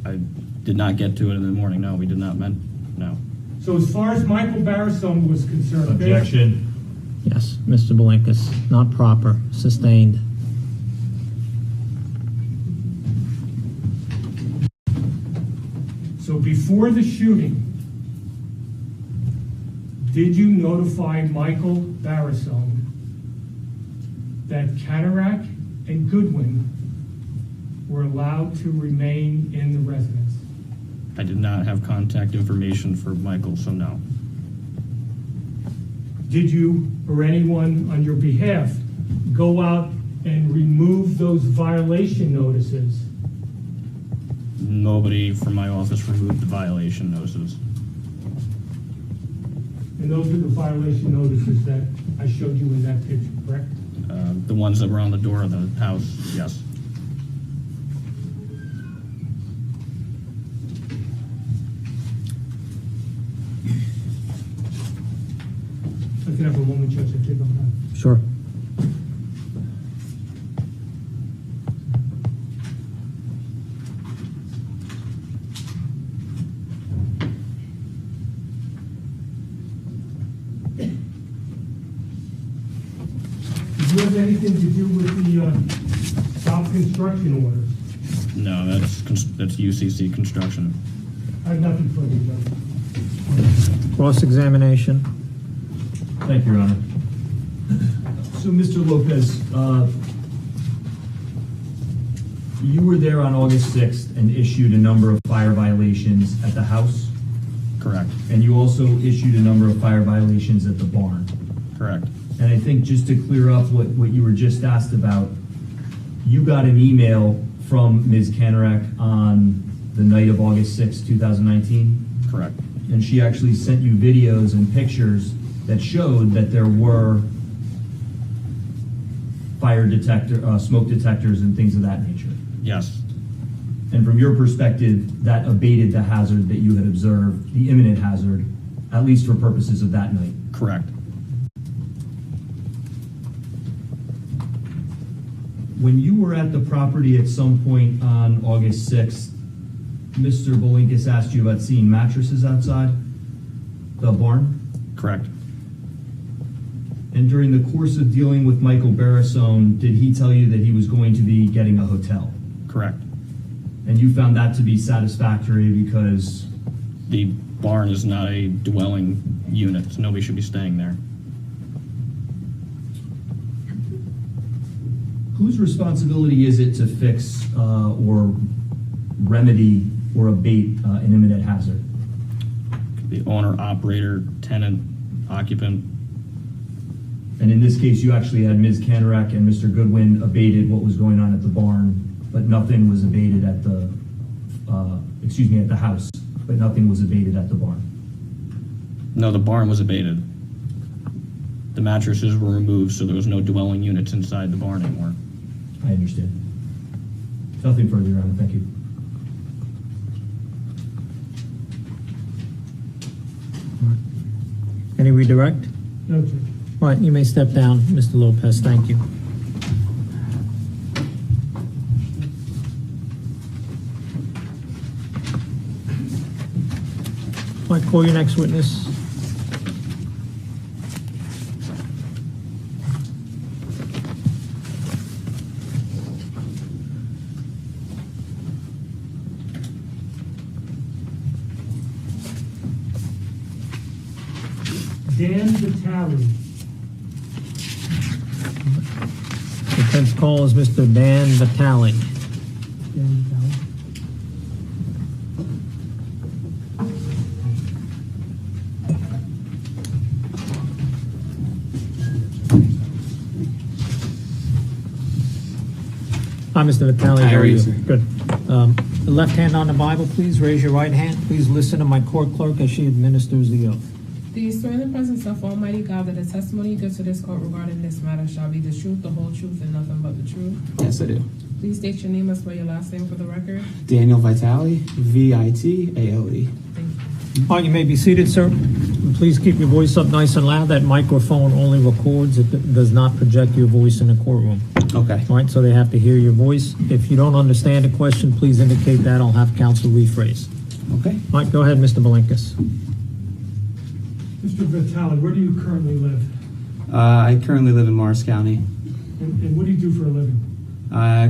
S14: I did not get to it in the morning. No, we did not. No.
S1: So as far as Michael Barisone was concerned,
S22: Objection.
S3: Yes, Mr. Belinkus, not proper, sustained.
S1: So before the shooting, did you notify Michael Barisone that Kanarek and Goodwin were allowed to remain in the residence?
S14: I did not have contact information for Michael, so no.
S1: Did you or anyone on your behalf go out and remove those violation notices?
S14: Nobody from my office removed the violation notices.
S1: And those are the violation notices that I showed you in that picture, correct?
S14: The ones that were on the door of the house, yes.
S1: I can have a moment, Judge, I think I'm done.
S3: Sure.
S1: Does it have anything to do with the stop construction orders?
S14: No, that's UCC construction.
S1: I have nothing further, Judge.
S3: Cross-examination.
S4: Thank you, Your Honor. So, Mr. Lopez, you were there on August 6th and issued a number of fire violations at the house?
S14: Correct.
S4: And you also issued a number of fire violations at the barn?
S14: Correct.
S4: And I think just to clear up what you were just asked about, you got an email from Ms. Kanarek on the night of August 6, 2019?
S14: Correct.
S4: And she actually sent you videos and pictures that showed that there were smoke detectors and things of that nature?
S14: Yes.
S4: And from your perspective, that abated the hazard that you had observed, the imminent hazard, at least for purposes of that night?
S14: Correct.
S4: When you were at the property at some point on August 6th, Mr. Bolinkus asked you about seeing mattresses outside the barn?
S14: Correct.
S4: And during the course of dealing with Michael Barisone, did he tell you that he was going to be getting a hotel?
S14: Correct.
S4: And you found that to be satisfactory because?
S14: The barn is not a dwelling unit, so nobody should be staying there.
S4: Whose responsibility is it to fix or remedy or abate an imminent hazard?
S14: The owner, operator, tenant, occupant.
S4: And in this case, you actually had Ms. Kanarek and Mr. Goodwin abated what was going on at the barn, but nothing was abated at the, at the house, but nothing was abated at the barn.
S14: No, the barn was abated. The mattresses were removed, so there was no dwelling units inside the barn anymore.
S4: I understand. Nothing further, Your Honor. Thank you.
S3: Any redirect?
S1: No, sir.
S3: All right, you may step down, Mr. Lopez. Thank you. All right, call your next witness.
S1: Dan Vitale.
S3: The 10th call is Mr. Dan Vitale.
S1: Dan Vitale.
S3: Hi, Mr. Vitale.
S12: How are you, sir?
S3: Good. The left hand on the Bible, please. Raise your right hand. Please listen to my court clerk as she administers the oath.
S5: Do you swear in the presence of Almighty God that the testimony you give to this court regarding this matter shall be the truth, the whole truth, and nothing but the truth?
S12: Yes, I do.
S5: Please state your name as well your last name for the record.
S12: Daniel Vitale, Vitale.
S3: All right, you may be seated, sir. And please keep your voice up nice and loud. That microphone only records. It does not project your voice in the courtroom.
S12: Okay.
S3: All right, so they have to hear your voice. If you don't understand a question, please indicate that. I'll have counsel rephrase.
S12: Okay.
S3: All right, go ahead, Mr. Bolinkus.
S1: Mr. Vitale, where do you currently live?
S12: I currently live in Morris County.
S1: And what do you do for a living?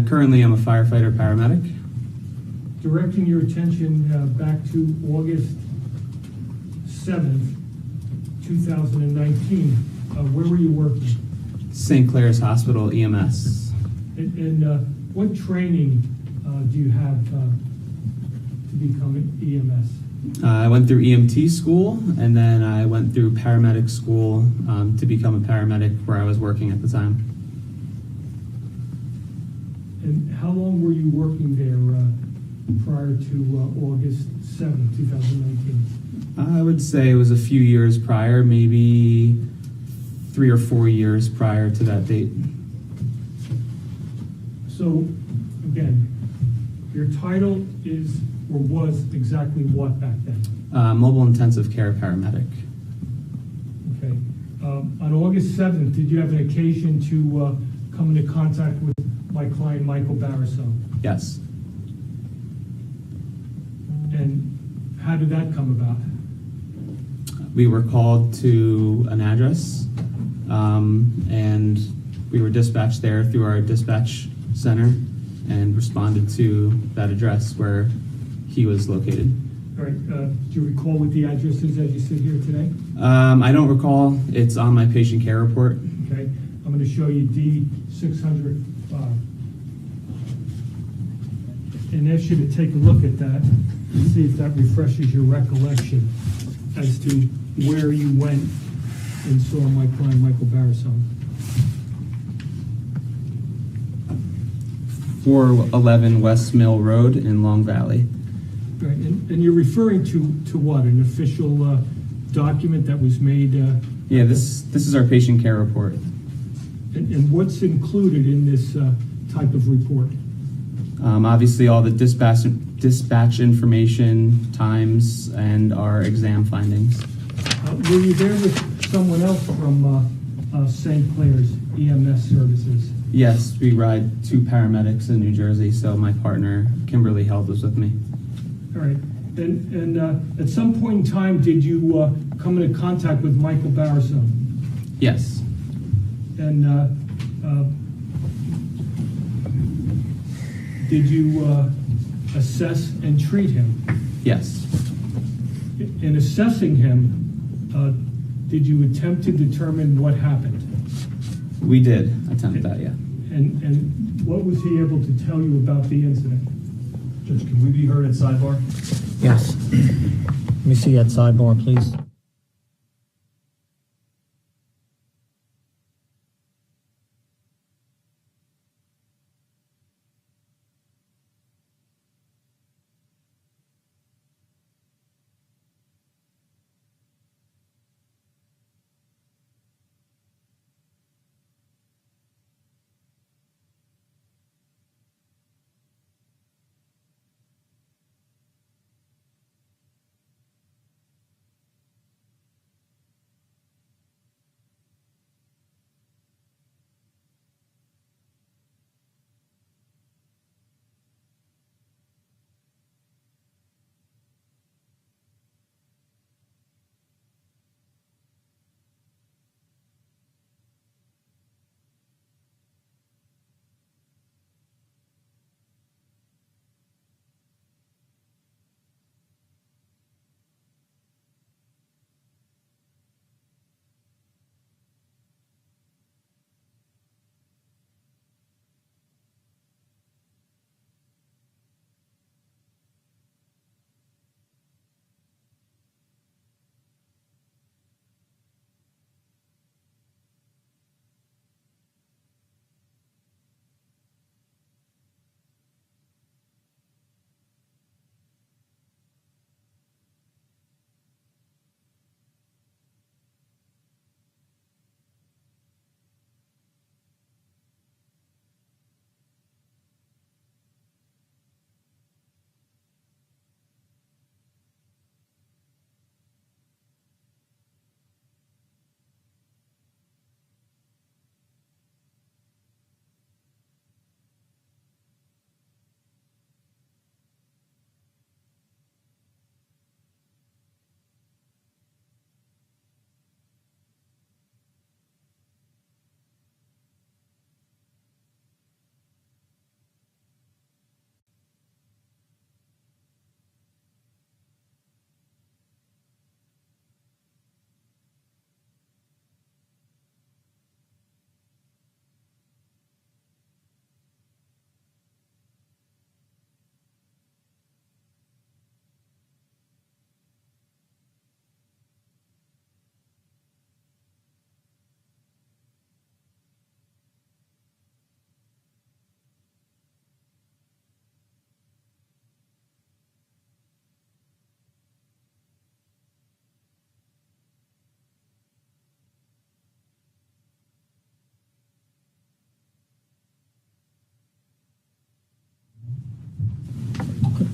S12: Currently, I'm a firefighter paramedic.
S1: Directing your attention back to August 7th, 2019, where were you working?
S12: St. Clair's Hospital EMS.
S1: And what training do you have to become an EMS?
S12: I went through EMT school, and then I went through paramedic school to become a paramedic where I was working at the time.
S1: And how long were you working there prior to August 7th, 2019?
S12: I would say it was a few years prior, maybe 3 or 4 years prior to that date.
S1: So, again, your title is or was exactly what back then?
S12: Mobile intensive care paramedic.
S1: Okay. On August 7th, did you have an occasion to come into contact with my client, Michael Barisone?
S12: Yes.
S1: And how did that come about?
S12: We were called to an address, and we were dispatched there through our dispatch center and responded to that address where he was located.
S1: All right, do you recall what the address is as you sit here today?
S12: I don't recall. It's on my patient care report.
S1: Okay, I'm going to show you D605. And ask you to take a look at that and see if that refreshes your recollection as to where you went and saw my client, Michael Barisone.
S12: 411 West Mill Road in Long Valley.
S1: Right, and you're referring to what? An official document that was made?
S12: Yeah, this is our patient care report.
S1: And what's included in this type of report?
S12: Obviously, all the dispatch information, times, and our exam findings.
S1: Were you there with someone else from St. Clair's EMS services?
S12: Yes, we ride 2 paramedics in New Jersey, so my partner, Kimberly Held, was with me.
S1: All right. And at some point in time, did you come into contact with Michael Barisone?
S12: Yes.
S1: And did you assess and treat him?
S12: Yes.
S1: In assessing him, did you attempt to determine what happened?
S12: We did attempt that, yeah.
S1: And what was he able to tell you about the incident?
S4: Judge, can we be heard at sidebar?
S3: Yes. Let me see you at sidebar, please.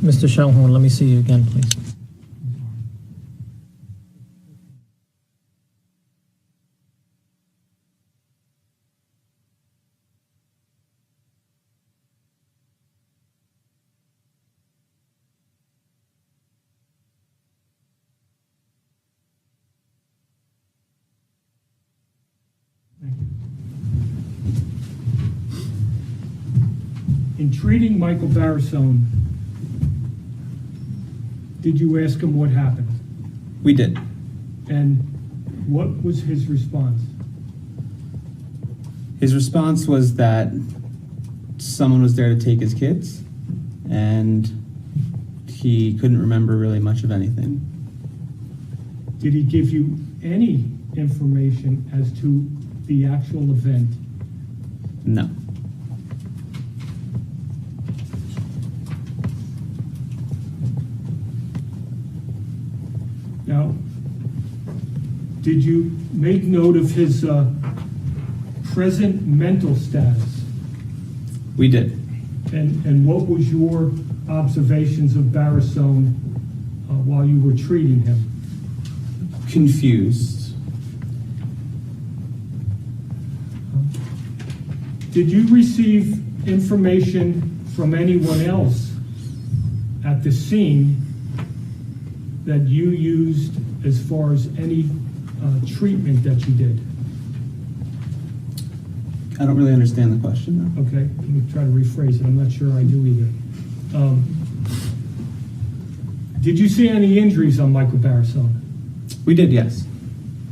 S3: Mr. Shellhorn, let me see you again, please.
S1: All In treating Michael Barisone, did you ask him what happened?
S12: We did.
S1: And what was his response?
S12: His response was that someone was there to take his kids, and he couldn't remember really much of anything.
S1: Did he give you any information as to the actual event?
S12: No.
S1: Now, did you make note of his present mental status?
S12: We did.
S1: And what was your observations of Barisone while you were treating him?
S12: Confused.
S1: Did you receive information from anyone else at the scene that you used as far as any treatment that you did?
S12: I don't really understand the question, though.
S1: Okay, let me try to rephrase it. I'm not sure I do either. Did you see any injuries on Michael Barisone?
S12: We did, yes.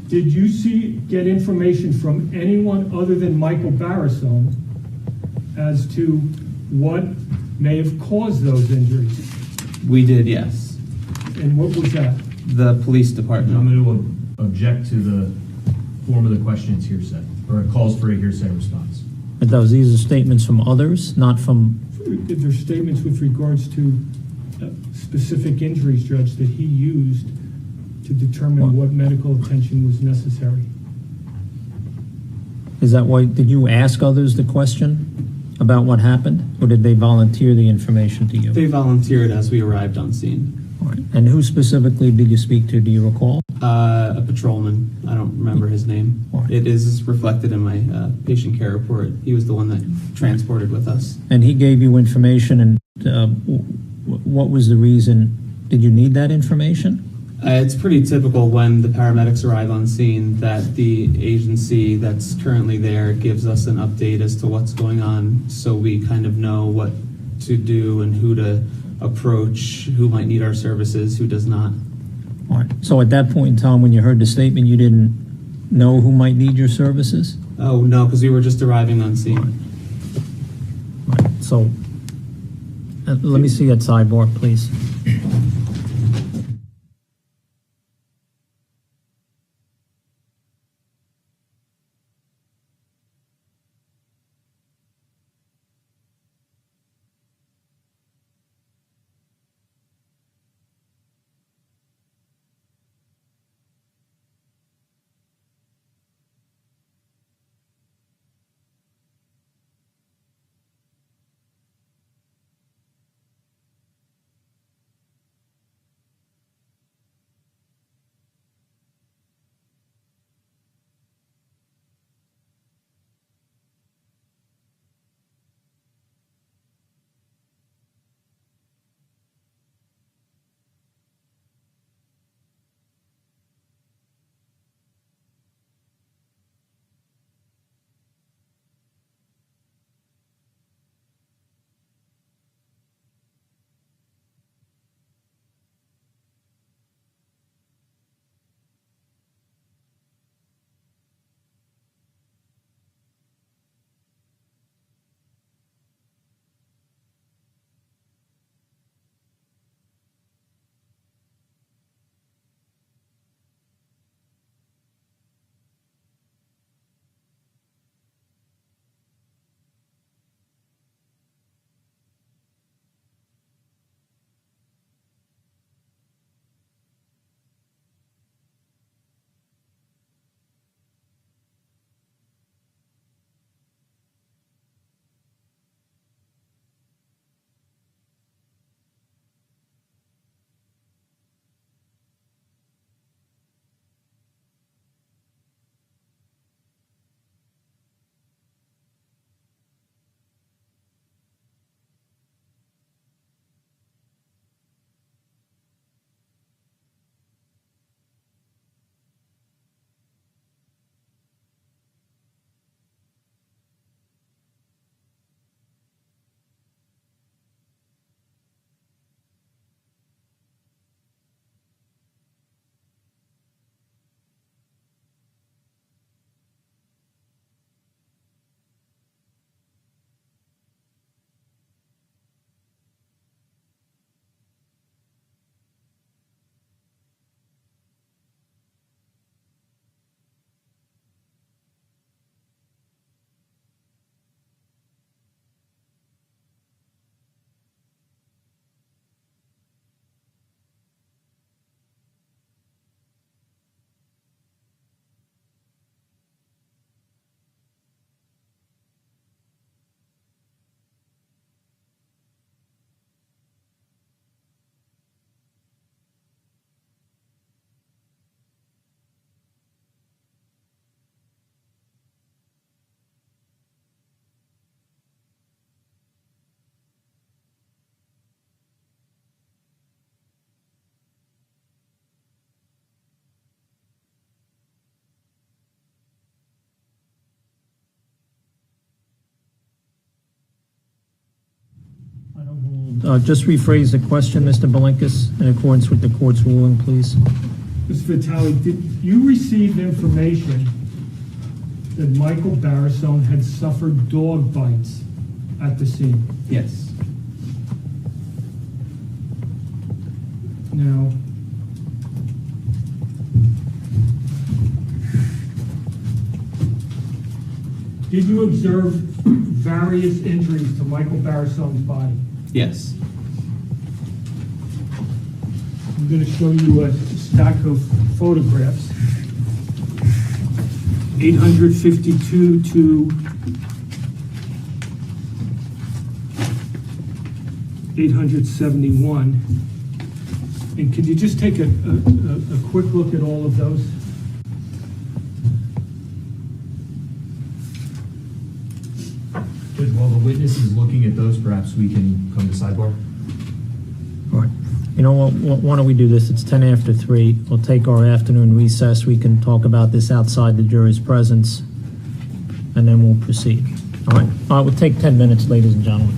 S1: Did you get information from anyone other than Michael Barisone as to what may have caused those injuries?
S12: We did, yes.
S1: And what was that?
S12: The police department.
S4: I'm going to object to the form of the question is hearsay, or it calls for a hearsay response.
S3: But these are statements from others, not from...
S1: There's statements with regards to specific injuries, Judge, that he used to determine what medical attention was necessary.
S3: Is that why, did you ask others the question about what happened? Or did they volunteer the information to you?
S12: They volunteered as we arrived on scene.
S3: All right. And who specifically did you speak to? Do you recall?
S12: A patrolman. I don't remember his name.
S3: Right.
S12: It is reflected in my patient care report. He was the one that transported with us.
S3: And he gave you information, and what was the reason? Did you need that information?
S12: It's pretty typical when the paramedics arrive on scene that the agency that's currently there gives us an update as to what's going on, so we kind of know what to do and who to approach, who might need our services, who does not.
S3: All right. So at that point in time, when you heard the statement, you didn't know who might need your services?
S12: Oh, no, because we were just arriving on scene.
S3: All right. So let me see that sidebar, please. Just rephrase the question, Mr. Belinkus, in accordance with the court's ruling, please.
S1: Mr. Vitale, did you receive information that Michael Barisone had suffered dog bites at the scene?
S12: Yes.
S1: Now, did you observe various injuries to Michael Barisone's body?
S12: Yes.
S1: I'm going to show you a stack of photographs. 852 to 871. And could you just take a quick look at all of those?
S4: Judge, while the witness is looking at those, perhaps we can come to sidebar?
S3: All right. You know what, why don't we do this? It's 10 after 3. We'll take our afternoon recess. We can talk about this outside the jury's presence, and then we'll proceed. All right? We'll take 10 minutes, ladies and gentlemen.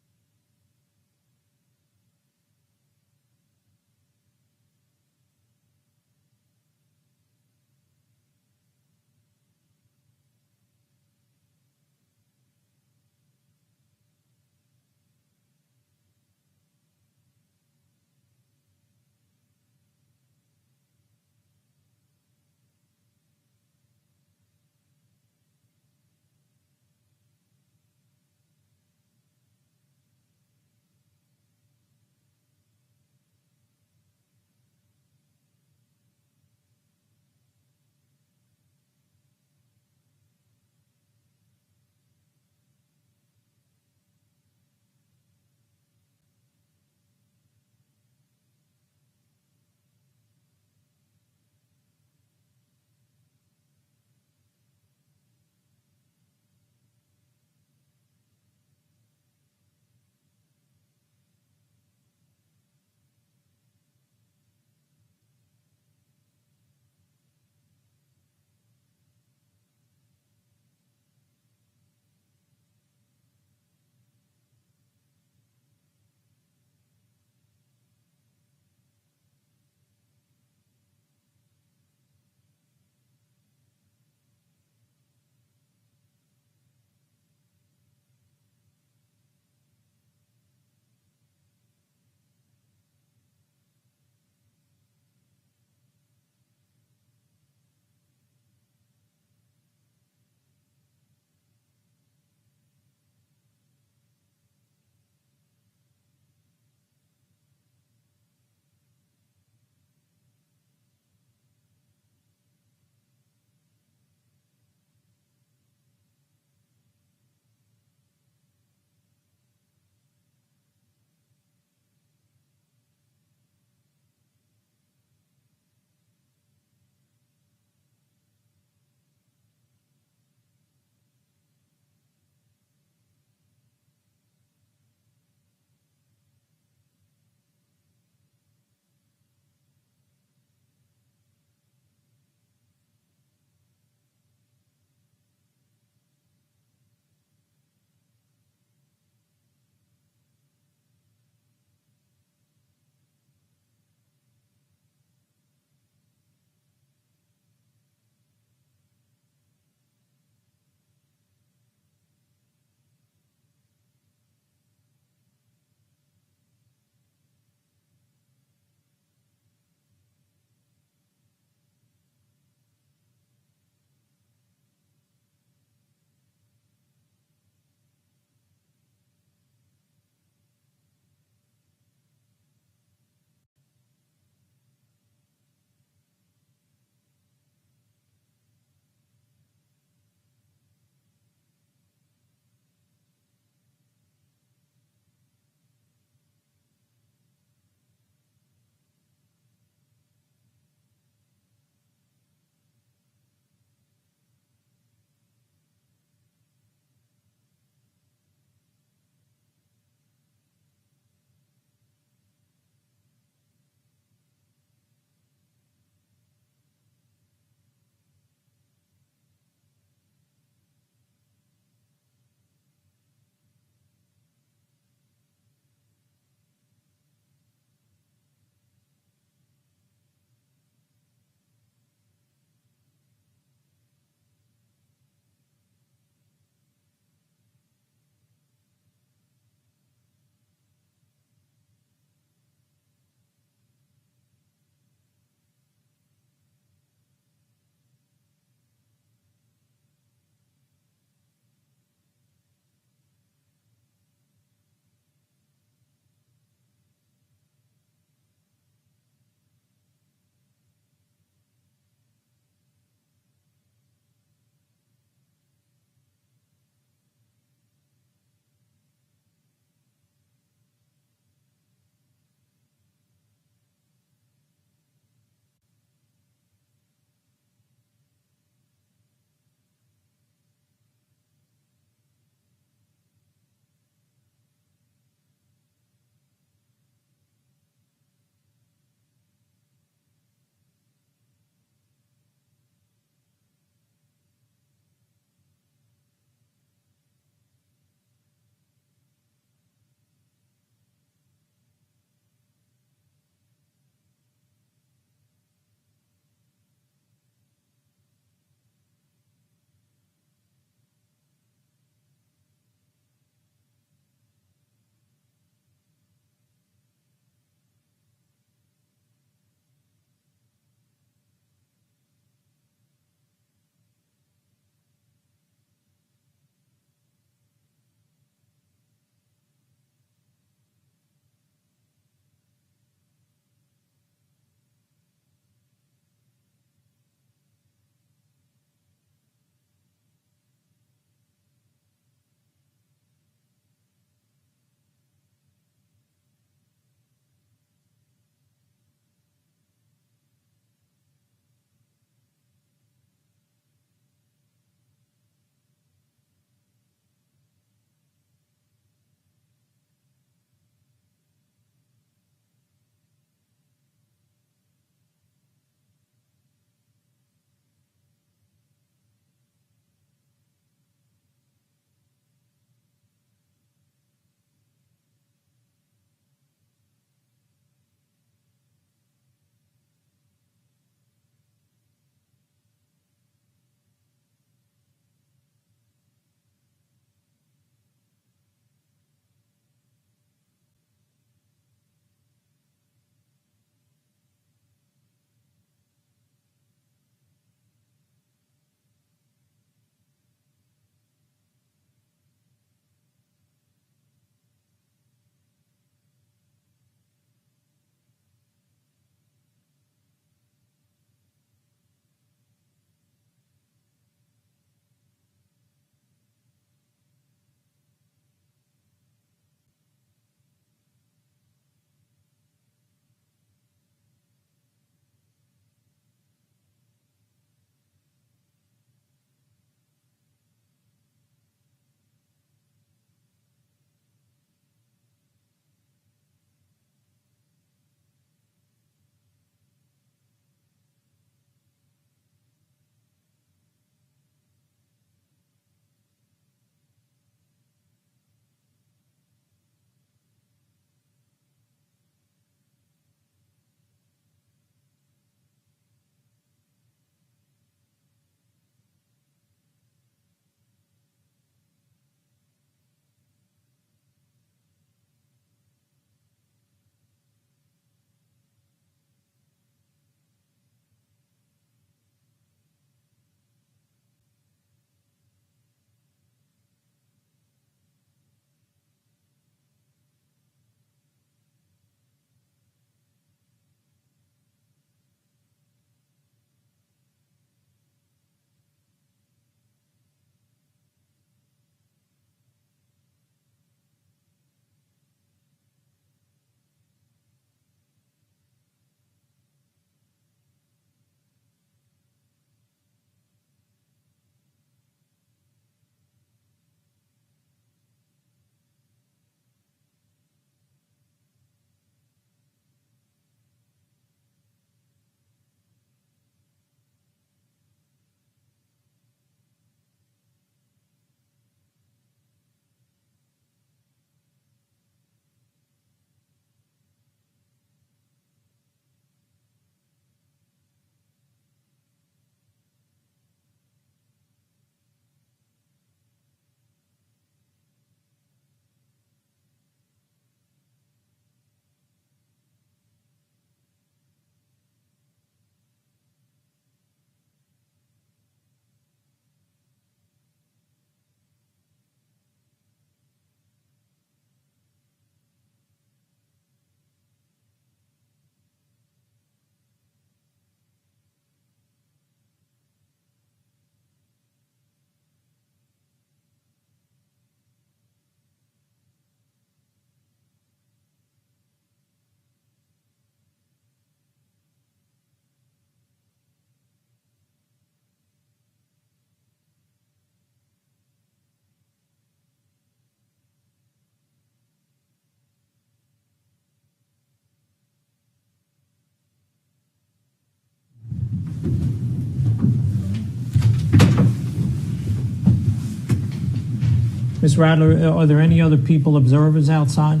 S3: Ms. Radler, are there any other people, observers outside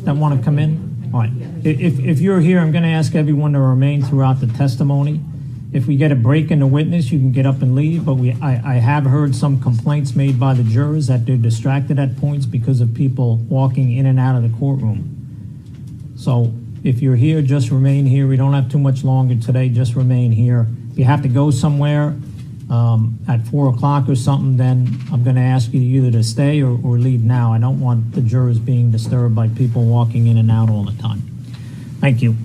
S3: that want to come in? All right. If you're here, I'm going to ask everyone to remain throughout the testimony. If we get a break in the witness, you can get up and leave, but I have heard some complaints made by the jurors that they're distracted at points because of people walking in and out of the courtroom. So if you're here, just remain here. We don't have too much longer today. Just remain here. If you have to go somewhere at 4 o'clock or something, then I'm going to ask you either to stay or leave now. I don't want the jurors being disturbed by people walking in and out all the time. Thank you.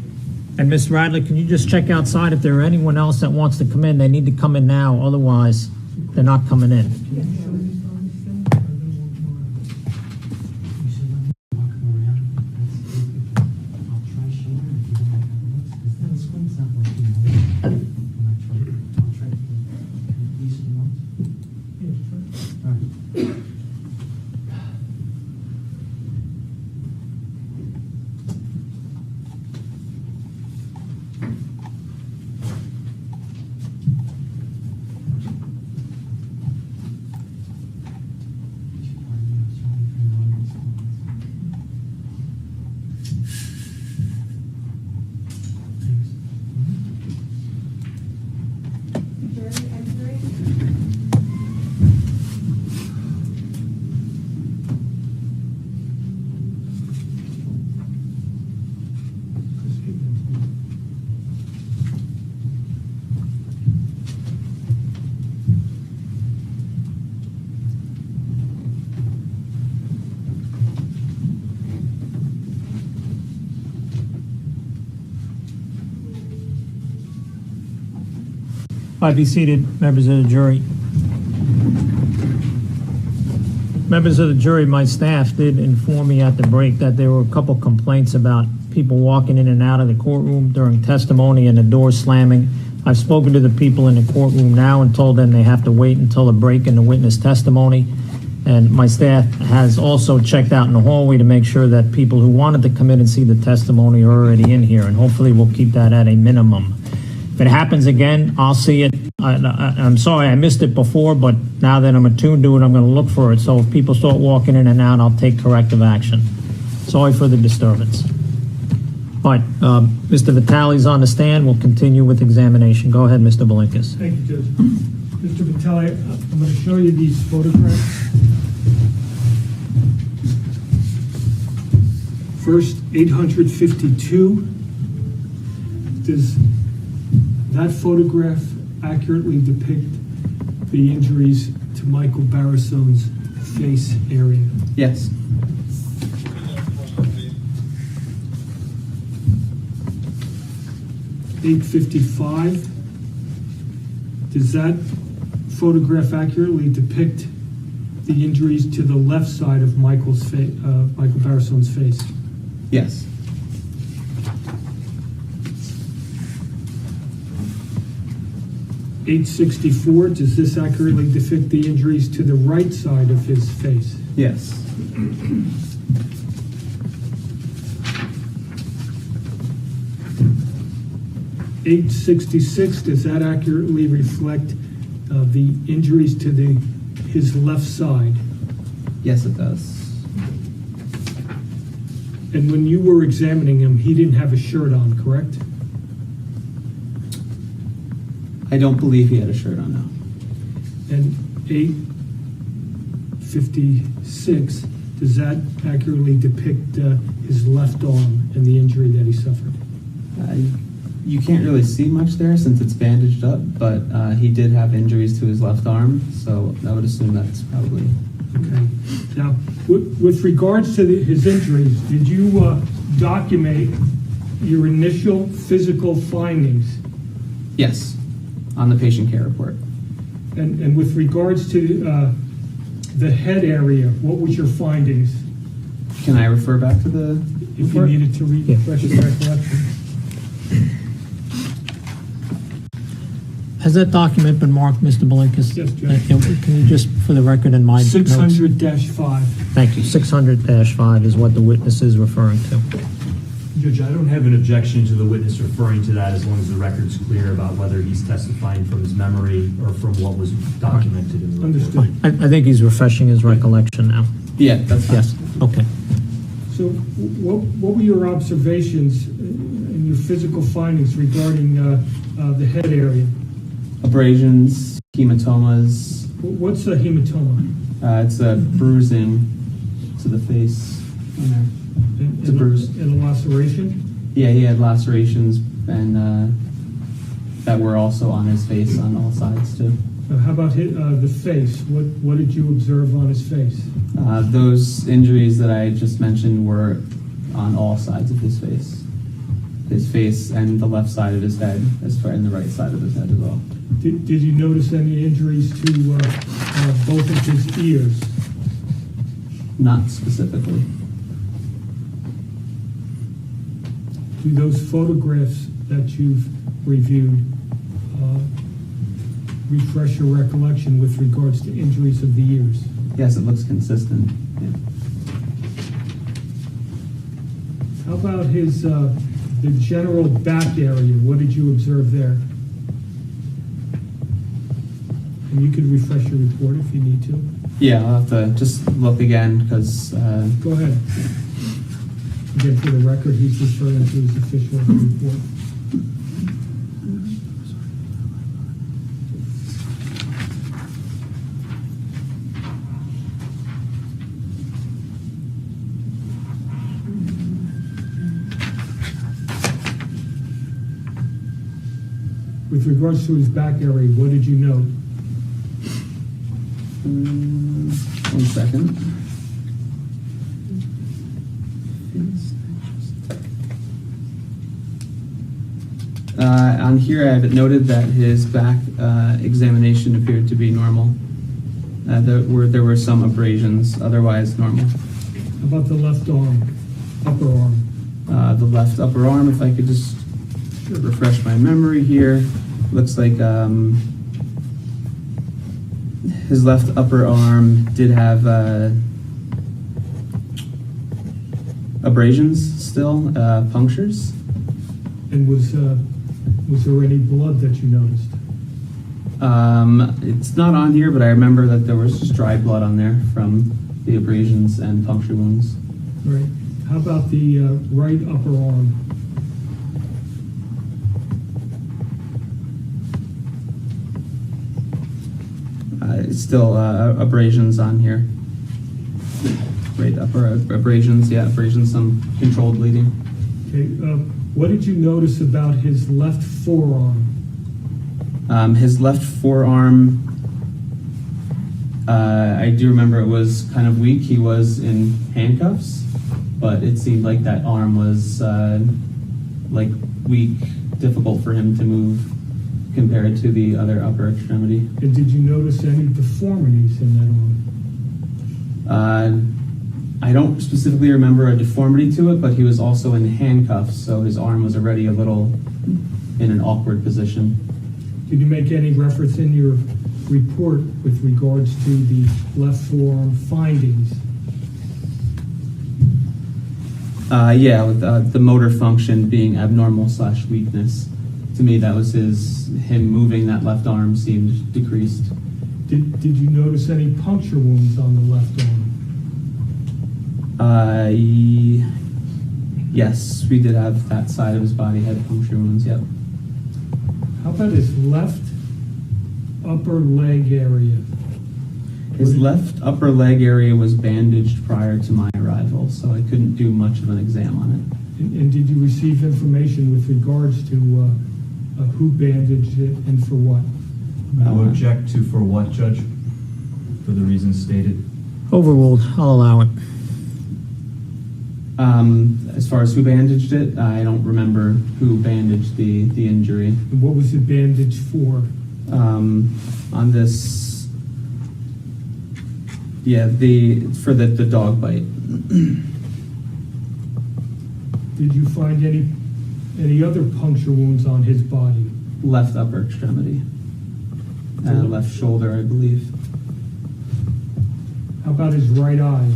S3: And Ms. Radley, can you just check outside if there are anyone else that wants to come in? They need to come in now, otherwise they're not coming in. Be seated, members of the jury. Members of the jury, my staff did inform me at the break that there were a couple complaints about people walking in and out of the courtroom during testimony and the doors slamming. I've spoken to the people in the courtroom now and told them they have to wait until a break in the witness testimony. And my staff has also checked out in the hallway to make sure that people who wanted to come in and see the testimony are already in here, and hopefully we'll keep that at a minimum. If it happens again, I'll see it. I'm sorry I missed it before, but now that I'm attuned to it, I'm going to look for it. So if people start walking in and out, I'll take corrective action. Sorry for the disturbance. All right, Mr. Vitale's on the stand. We'll continue with examination. Go ahead, Mr. Belinkas.
S1: Thank you, Judge. Mr. Vitale, I'm going to show you these photographs. First, 852. Does that photograph accurately depict the injuries to Michael Barisone's face area?
S12: Yes.
S1: $855. Does that photograph accurately depict the injuries to the left side of Michael Barisone's face?
S12: Yes.
S1: $864. Does this accurately depict the injuries to the right side of his face?
S12: Yes.
S1: $866. Does that accurately reflect the injuries to his left side?
S12: Yes, it does.
S1: And when you were examining him, he didn't have a shirt on, correct?
S12: I don't believe he had a shirt on now.
S1: And 856, does that accurately depict his left arm and the injury that he suffered?
S12: You can't really see much there since it's bandaged up, but he did have injuries to his left arm, so I would assume that's probably...
S1: Okay. Now, with regards to his injuries, did you document your initial physical findings?
S12: Yes, on the patient care report.
S1: And with regards to the head area, what was your findings?
S12: Can I refer back to the
S1: If
S12: report?
S1: you needed to refresh your recollection.
S3: Has that document been marked, Mr. Belinkas?
S1: Yes, Judge.
S3: Can you just, for the record in my notes?
S1: 600-5.
S3: Thank you. 600-5 is what the witness is referring to.
S1: Judge,
S22: Judge, I don't have an objection to the witness referring to that as long as the record's clear about whether he's testifying from his memory or from what was documented in the report.
S1: Understood.
S3: I think he's refreshing his recollection now.
S14: Yeah, that's fine.
S3: Yes, okay.
S1: So what were your observations and your physical findings regarding the head area?
S14: Abrasions, hematomas.
S1: What's a hematoma?
S14: It's a bruising to the face. It's a bruise.
S1: And a laceration?
S14: Yeah, he had lacerations and that were also on his face on all sides too.
S1: How about the face? What did you observe on his face?
S14: Those injuries that I just mentioned were on all sides of his face. His face and the left side of his head, and the right side of his head as well.
S1: Did you notice any injuries to both of his ears?
S14: Not specifically.
S1: Do those photographs that you've reviewed refresh your recollection with regards to injuries of the ears?
S14: Yes, it looks consistent. Yeah.
S1: How about his the general back area? What did you observe there? And you could refresh your report if you need to.
S14: Yeah, I'll have to just look again because.
S1: Go ahead. Again, for the record, he's referring to his official report. With regards to his back area, what did you note?
S14: 1 second. On here, I have it noted that his back examination appeared to be normal. There were some abrasions, otherwise normal.
S1: How about the left arm, upper arm?
S14: The left upper arm, if I could just refresh my memory here, looks like his left upper arm did have abrasions still, punctures.
S1: And was there any blood that you noticed?
S14: It's not on here, but I remember that there was just dry blood on there from the abrasions and puncture wounds.
S1: Right. How about the right upper arm?
S14: It's still abrasions on here. Right upper abrasions, yeah, abrasions, some controlled bleeding.
S1: Okay. What did you notice about his left forearm?
S14: His left forearm, I do remember it was kind of weak. He was in handcuffs, but it seemed like that arm was like weak, difficult for him to move compared to the other upper extremity.
S1: And did you notice any deformities in that arm?
S14: I don't specifically remember a deformity to it, but he was also in handcuffs, so his arm was already a little in an awkward position.
S1: Did you make any reference in your report with regards to the left forearm findings?
S14: Yeah, with the motor function being abnormal / weakness. To me, that was him moving that left arm seemed decreased.
S1: Did you notice any puncture wounds on the left arm?
S14: Yes, we did have that side of his body had puncture wounds, yep.
S1: How about his left upper leg area?
S14: His left upper leg area was bandaged prior to my arrival, so I couldn't do much of an exam on it.
S1: And did you receive information with regards to who bandaged it and for what?
S22: I will object to for what, Judge? For the reasons stated.
S3: Overruled. I'll allow it.
S14: As far as who bandaged it, I don't remember who bandaged the injury.
S1: And what was it bandaged for?
S14: On this, yeah, for the dog bite.
S1: Did you find any other puncture wounds on his body?
S14: Left upper extremity. Left shoulder, I believe.
S1: How about his right eye?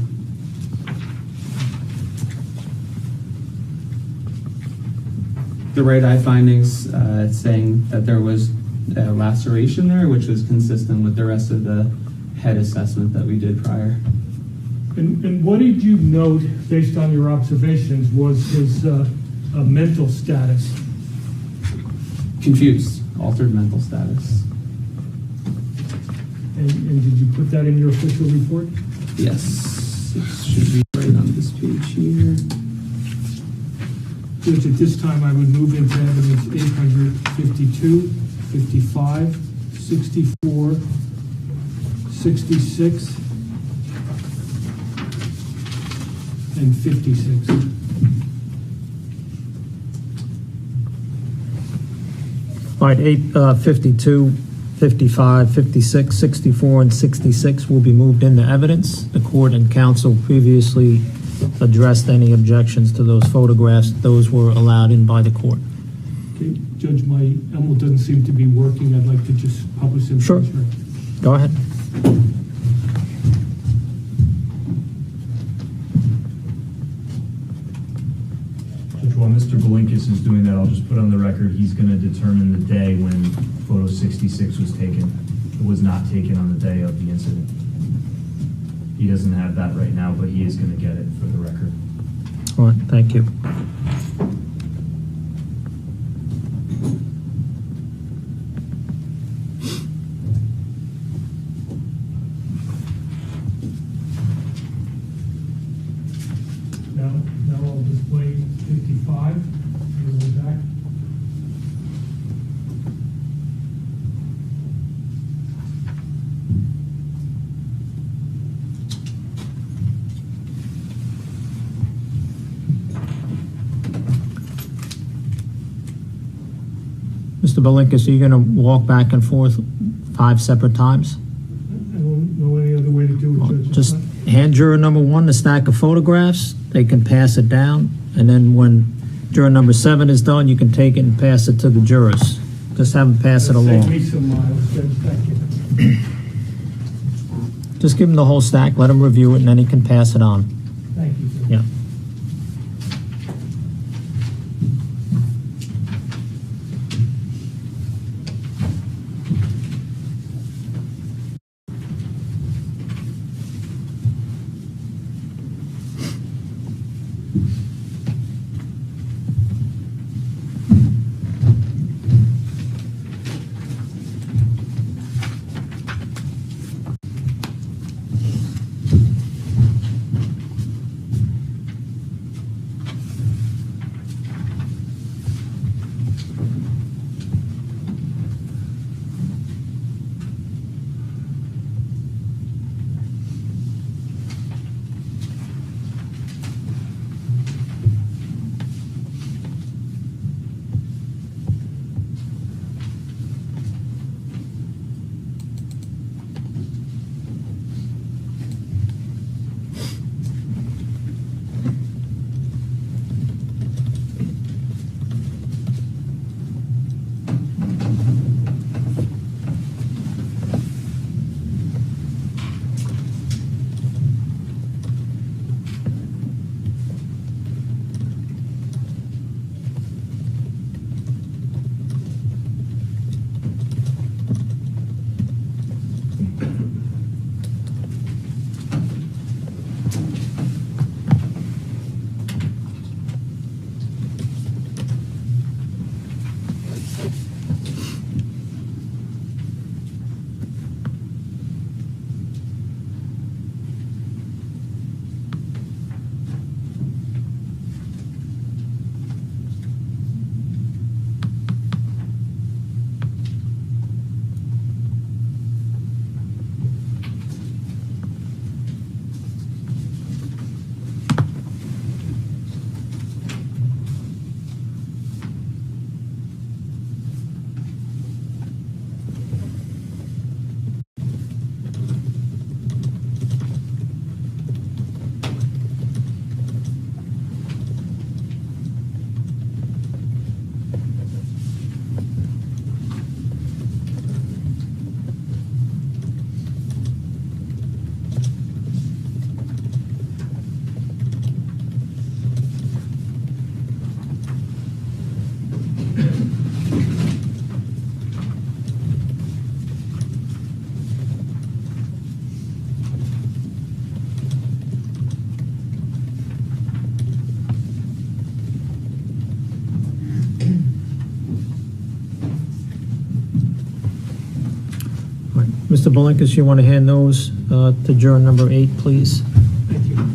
S12: the right eye findings saying that there was a laceration there, which was consistent with the rest of the head assessment that we did prior.
S1: And what did you note, based on your observations, was his mental status?
S12: Confused, altered mental status.
S1: And did you put that in your official report?
S12: Yes, it should be right on this page here.
S1: Judge, at this time, I would move into evidence 852, 55, 64, 66, and 56.
S3: All right, 52, 55, 56, 64, and 66 will be moved into evidence. The court and counsel previously addressed any objections to those photographs. Those were allowed in by the court.
S1: Okay, Judge, my Emil doesn't seem to be working. I'd like to just publish him.
S3: Sure. Go ahead.
S22: Judge, while Mr. Balinkas is doing that, I'll just put on the record, he's going to determine the day when photo 66 was taken. It was not taken on the day of the incident. He doesn't have that right now, but he is going to get it for the record.
S3: All right, thank you.
S1: Now I'll display 55 in the back.
S3: Mr. Balinkas, are you going to walk back and forth 5 separate times?
S1: I don't know any other way to do it, Judge.
S3: Just hand juror number 1 the stack of photographs. They can pass it down. And then when juror number 7 is done, you can take it and pass it to the jurors. Just have them pass it
S1: Save
S3: along.
S1: me some miles, Judge. Thank you.
S3: Just give him the whole stack, let him review it, and then he can pass it on.
S1: Thank you, Judge.
S3: Yeah. Mr. Belinkus, you want to hand those to juror number 8, please?
S1: Thank you.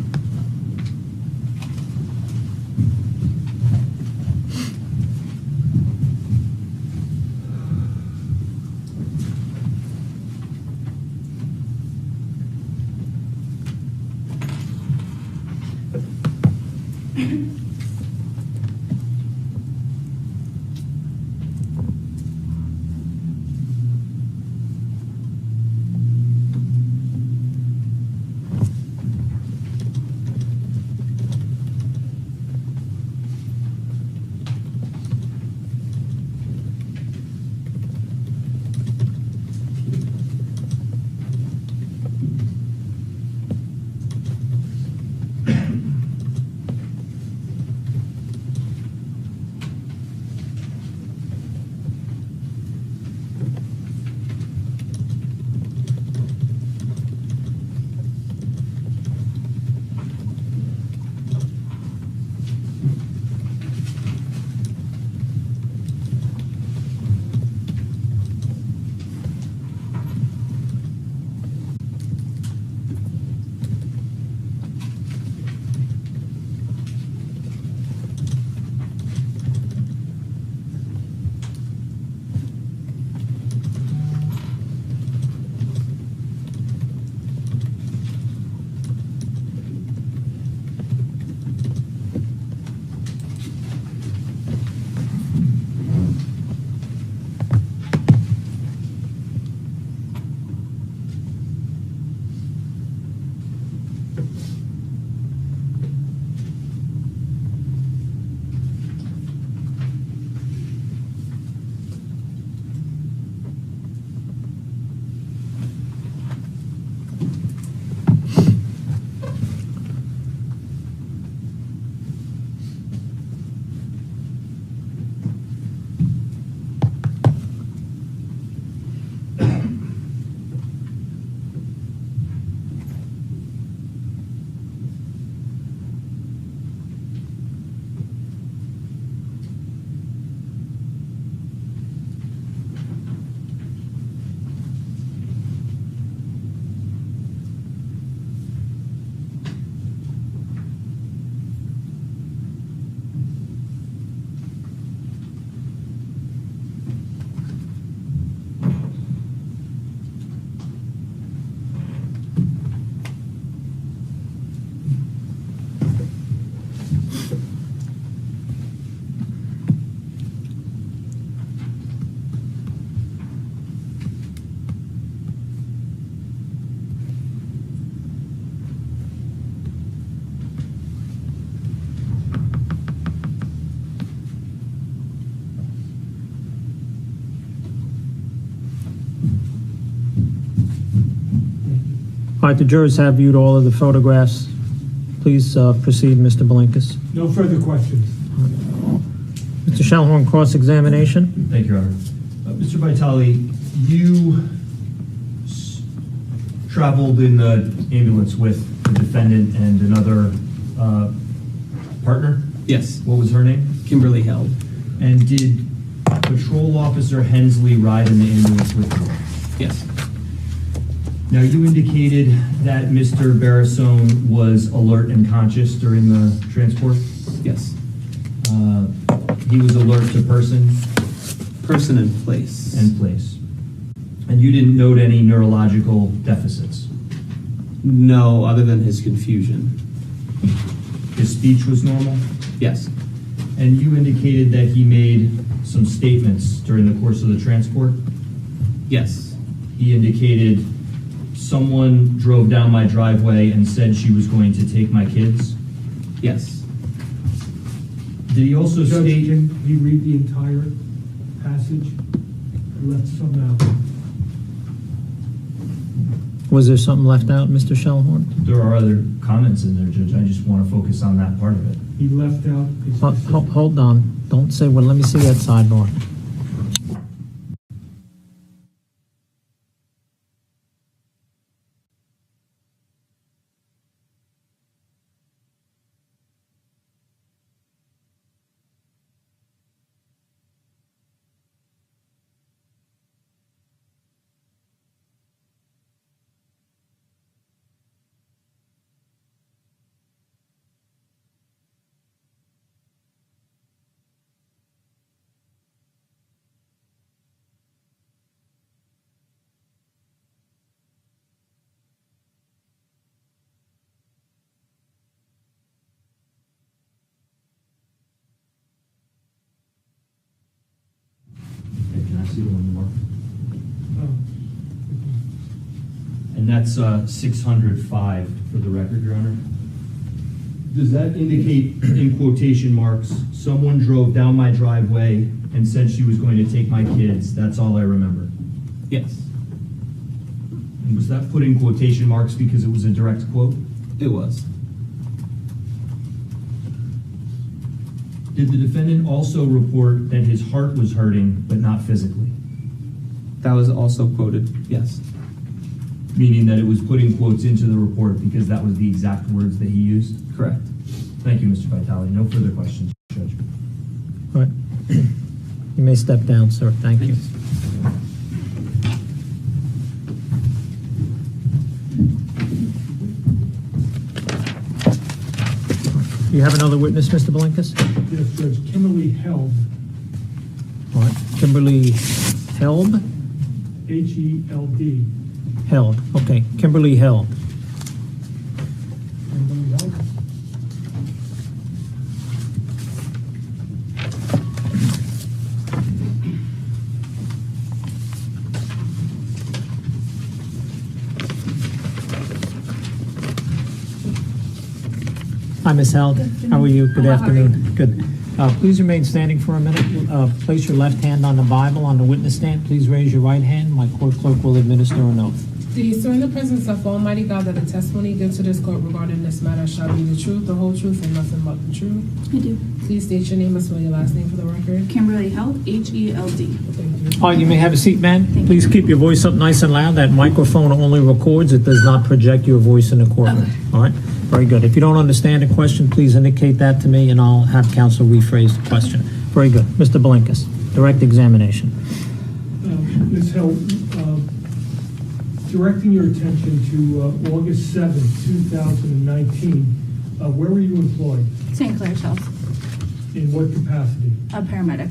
S3: All right, the jurors have viewed all of the photographs. Please proceed, Mr. Belinkus.
S1: No further questions.
S3: Mr. Shellhorn, cross-examination.
S4: Thank you, Your Honor. Mr. Vitale, you traveled in the ambulance with the defendant and another partner?
S12: Yes.
S4: What was her name?
S12: Kimberly Held.
S4: And did Patrol Officer Hensley ride in the ambulance with you?
S12: Yes.
S4: Now, you indicated that Mr. Barisone was alert and conscious during the transport?
S12: Yes.
S4: He was alert to person?
S12: Person and place.
S4: And place. And you didn't note any neurological deficits?
S12: No, other than his confusion.
S4: His speech was normal?
S12: Yes.
S4: And you indicated that he made some statements during the course of the transport?
S12: Yes.
S4: He indicated, someone drove down my driveway and said she was going to take my kids?
S12: Yes.
S4: Did he also
S1: Judge,
S4: state...
S1: can he read the entire passage? I left some out.
S3: Was there something left out, Mr. Shellhorn?
S4: There are other comments in there, Judge. I just want to focus on that part of it.
S1: He left out.
S3: Hold on. Don't say, well, let me see that sidebar.
S4: see the one you marked.
S1: Oh.
S4: And that's 605 for the record, Your Honor. Does that indicate, in quotation marks, someone drove down my driveway and said she was going to take my kids? That's all I remember.
S12: Yes,
S4: And was that put in quotation marks because it was a direct quote?
S12: it was.
S4: Did the defendant also report that his heart was hurting, but not physically?
S12: That was also quoted, yes.
S4: Meaning that it was put in quotes into the report because that was the exact words that he used?
S12: Correct.
S4: Thank you, Mr. Vitale. No further questions, Judge.
S3: All right. You may step down, sir. Thank you. You have another witness, Mr. Blinkus?
S1: Yes, Judge. Kimberly Held,
S3: All right. Kimberly Helb?
S1: H-E-L-D.
S3: Held. Okay. Kimberly Held.
S1: Kimberly Held.
S3: Hi, Ms. Held. How are you? Good afternoon. Good. Please remain standing for a minute. Place your left hand on the Bible on the witness stand. Please raise your right hand. My court clerk will administer an oath.
S5: Do you swear in the presence of Almighty God that the testimony given to this court regarding this matter shall be the truth, the whole truth, and nothing but the truth?
S11: I do.
S5: Please state your name as well, your last name for the record.
S11: Kimberly Held, H-E-L-D.
S5: Thank you.
S3: All right, you may have a seat, ma'am. Please keep your voice up nice and loud. That microphone only records. It does not project your voice in the courtroom.
S11: Okay.
S3: All right? Very good. If you don't understand a question, please indicate that to me, and I'll have counsel rephrase the question. Very good. Mr. Blinkus, direct examination.
S1: Ms. Held, directing your attention to August 7th, 2019, where were you employed?
S11: St. Clair's Health,
S1: In what capacity?
S11: a paramedic.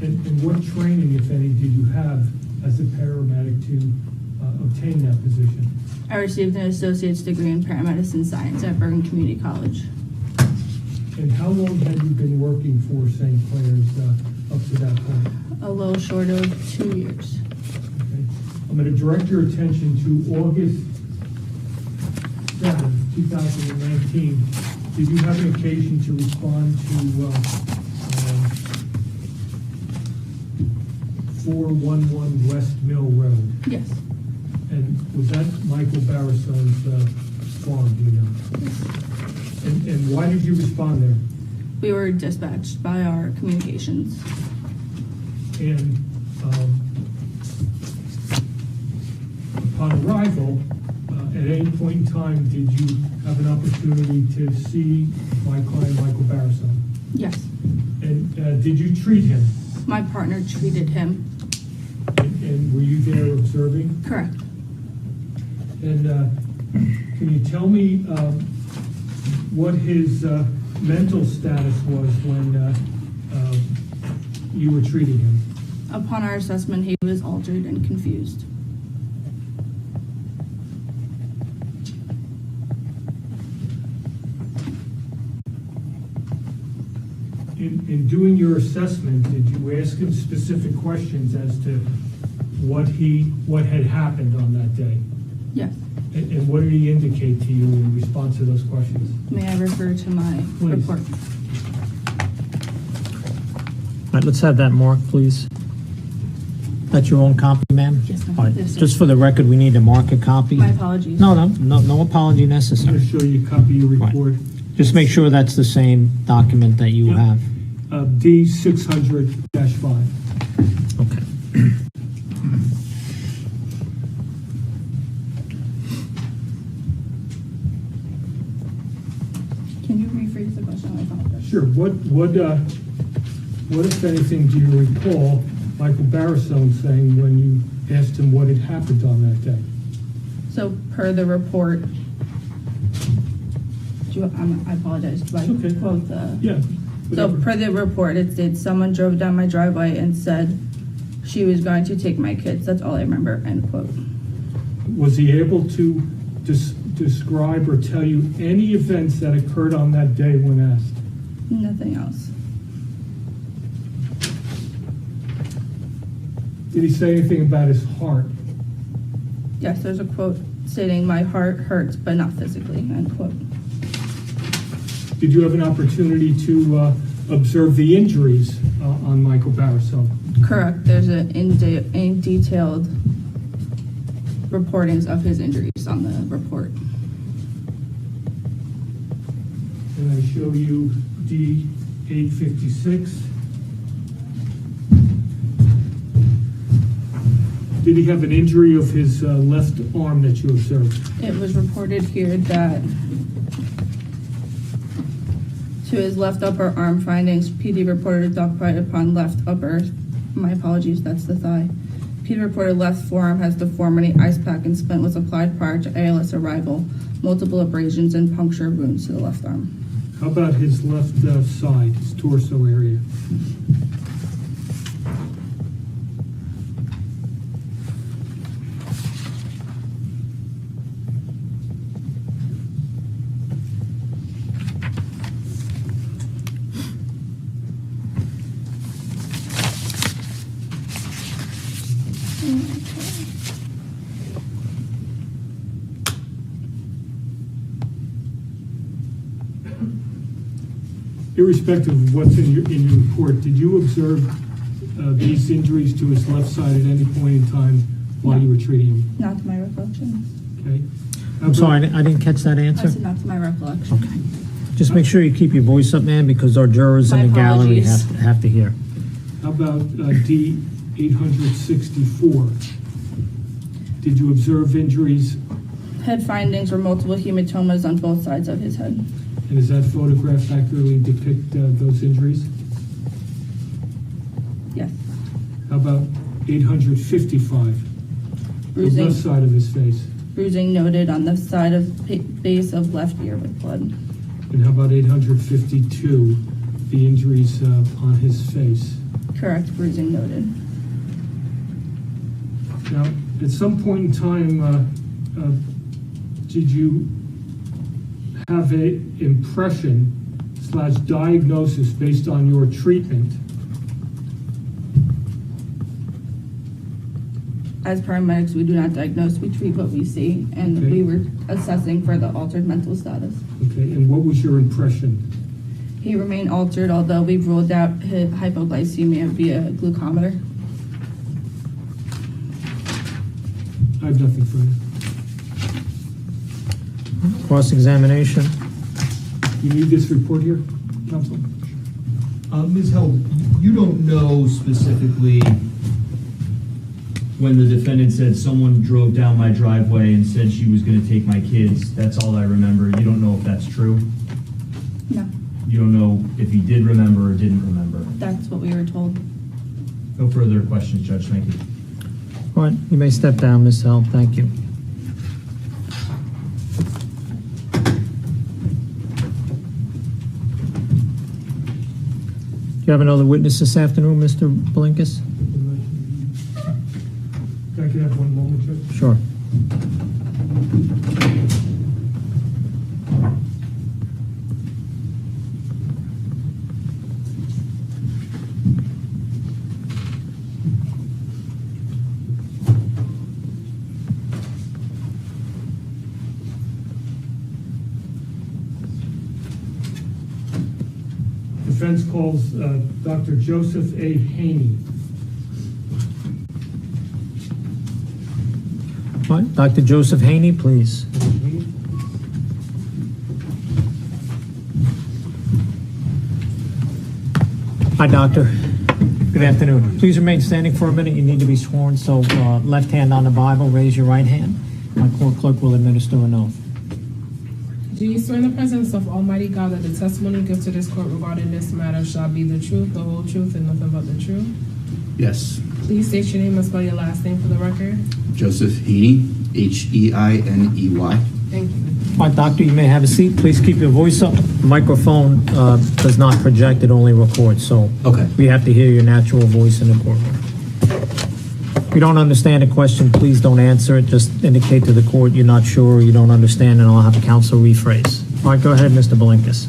S1: And what training, if any, did you have as a paramedic to obtain that position?
S11: I received an associate's degree in paramedicine science at Bergen Community College.
S1: And how long had you been working for St. Clair's up to that point?
S11: A little short of 2 years.
S1: Okay. I'm going to direct your attention to August 7th, 2019. Did you have an occasion to respond to 411 West Mill Road?
S11: Yes.
S1: And was that Michael Barisone's farm, do you know? And why did you respond there?
S11: We were dispatched by our communications.
S1: And upon arrival, at any point in time, did you have an opportunity to see my client, Michael Barisone?
S11: Yes.
S1: And did you treat him?
S11: My partner treated him.
S1: And were you there observing?
S11: Correct.
S1: And can you tell me what his mental status was when you were treating him?
S11: Upon our assessment, he was altered and confused.
S1: In doing your assessment, did you ask him specific questions as to what had happened on that day?
S11: Yes.
S1: And what did he indicate to you in response to those questions?
S11: May I refer to my
S1: Please.
S11: report?
S3: All right, let's have that marked, please. That's your own copy, ma'am?
S11: Yes, ma'am.
S3: All right,
S11: Yes, sir.
S3: just for the record, we need to mark a copy.
S11: My apologies.
S3: No apology
S1: I'm
S3: necessary.
S1: going to show you a copy of your report.
S3: Just make sure that's the same document that you have.
S1: D600-5.
S3: Okay.
S11: Can you rephrase the question? I apologize.
S1: Sure. What if anything do you recall Michael Barisone saying when you asked him what had happened on that day?
S11: So per the report, I apologize. Do I quote the?
S1: Yeah.
S11: So per the report, it states someone drove down my driveway and said she was going to take my kids. That's all I remember, end quote.
S1: Was he able to describe or tell you any events that occurred on that day when asked?
S11: Nothing else.
S1: Did he say anything about his heart?
S11: Yes, there's a quote stating, "My heart hurts, but not physically," end quote.
S1: Did you have an opportunity to observe the injuries on Michael Barisone?
S11: Correct. There's in detailed reportings of his injuries on the report.
S1: And I show you D856. Did he have an injury of his left arm that you observed?
S11: It was reported here that to his left upper arm findings, PD reported a dogbite upon left upper. My apologies, that's the thigh. PD reported left forearm has deformity, ice pack and splint was applied prior to ALS arrival. Multiple abrasions and puncture wounds to the left arm.
S1: How about his left side, his torso area? Irrespective of what's in your report, did you observe these injuries to his left side at any point in time while you were treating him?
S11: Not to my recollection.
S1: Okay.
S3: I'm sorry, I didn't catch that
S11: I
S3: answer.
S11: said not to my recollection.
S3: Okay. Just make sure you keep your voice up, man, because our jurors in
S11: My
S3: the gallery
S11: apologies.
S3: have to hear.
S1: How about D864? Did you observe injuries,
S11: Head findings were multiple hematomas on both sides of his head.
S1: and does that photograph accurately depict those injuries?
S11: Yes.
S1: How about 855? The
S11: Bruising.
S1: left side of his face.
S11: Bruising noted on the side of base of left ear with blood.
S1: And how about 852? The injuries on his face.
S11: Correct, bruising noted.
S1: Now, at some point in time, did you have a impression / diagnosis based on your treatment?
S11: As paramedics, we do not diagnose, we treat what we see, and
S1: Okay.
S11: we were assessing for the altered mental status.
S1: Okay, and what was your impression?
S11: He remained altered, although we ruled out his hypoglycemia via glucometer.
S1: I have nothing further.
S3: Cross-examination.
S1: You need this report here, counsel?
S4: Ms. Held, you don't know specifically when the defendant said someone drove down my driveway and said she was going to take my kids. That's all I remember. You don't know if that's true?
S11: No,
S4: You don't know if he did remember or didn't remember?
S11: that's what we were told.
S4: No further questions, Judge. Thank you.
S3: All right, you may step down, Ms. Held. Thank you. Do you have another witness this afternoon, Mr. Blinkus?
S1: Can I have one moment, Judge?
S3: Sure.
S1: Defense calls Dr. Joseph A. Haney.
S3: All right, Dr. Joseph Haney, please. Hi, doctor. Good afternoon. Please remain standing for a minute. You need to be sworn, so left hand on the Bible, raise your right hand. My court clerk will administer an oath.
S5: Do you swear in the presence of Almighty God that the testimony you give to this court regarding this matter shall be the truth, the whole truth, and nothing but the truth?
S9: Yes.
S5: Please state your name and spell your last name for the record.
S9: Joseph Haney, H-E-I-N-E-Y.
S5: Thank you.
S3: All right, doctor, you may have a seat. Please keep your voice up. The microphone does not project, it only records, so
S9: Okay.
S3: we have to hear your natural voice in the courtroom. If you don't understand a question, please don't answer it. Just indicate to the court you're not sure, you don't understand, and I'll have the counsel rephrase. All right, go ahead, Mr. Blinkus.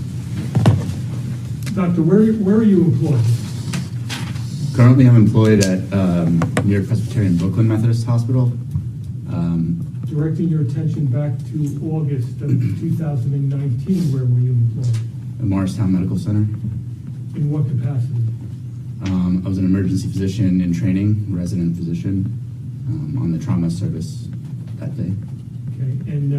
S1: Doctor, where are you employed?
S9: Currently, I'm employed at New York Presbyterian Brooklyn Methodist Hospital.
S1: Directing your attention back to August of 2019, where were you employed?
S9: At Morristown Medical Center.
S1: In what capacity?
S9: I was an emergency physician in training, resident physician, on the trauma service that day.
S1: Okay, and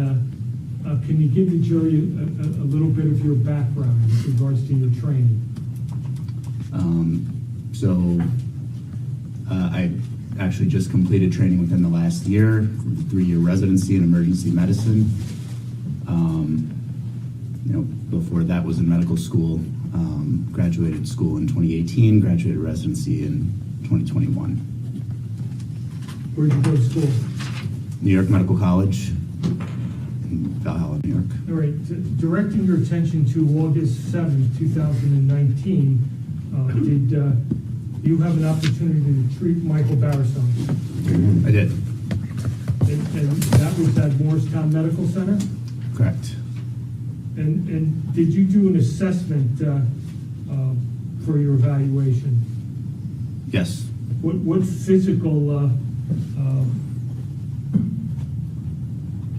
S1: can you give the jury a little bit of your background with regards to your training?
S9: I actually just completed training within the last year, 3-year residency in emergency medicine. Before that was in medical school. Graduated school in 2018, graduated residency in 2021.
S1: Where did you go to school?
S9: New York Medical College in Valhalla, New York.
S1: All right, directing your attention to August 7th, 2019, did you have an opportunity to treat Michael Barisone?
S9: I did.
S1: And that was at Morristown Medical Center?
S9: Correct.
S1: And did you do an assessment for your evaluation?
S9: Yes.
S1: What physical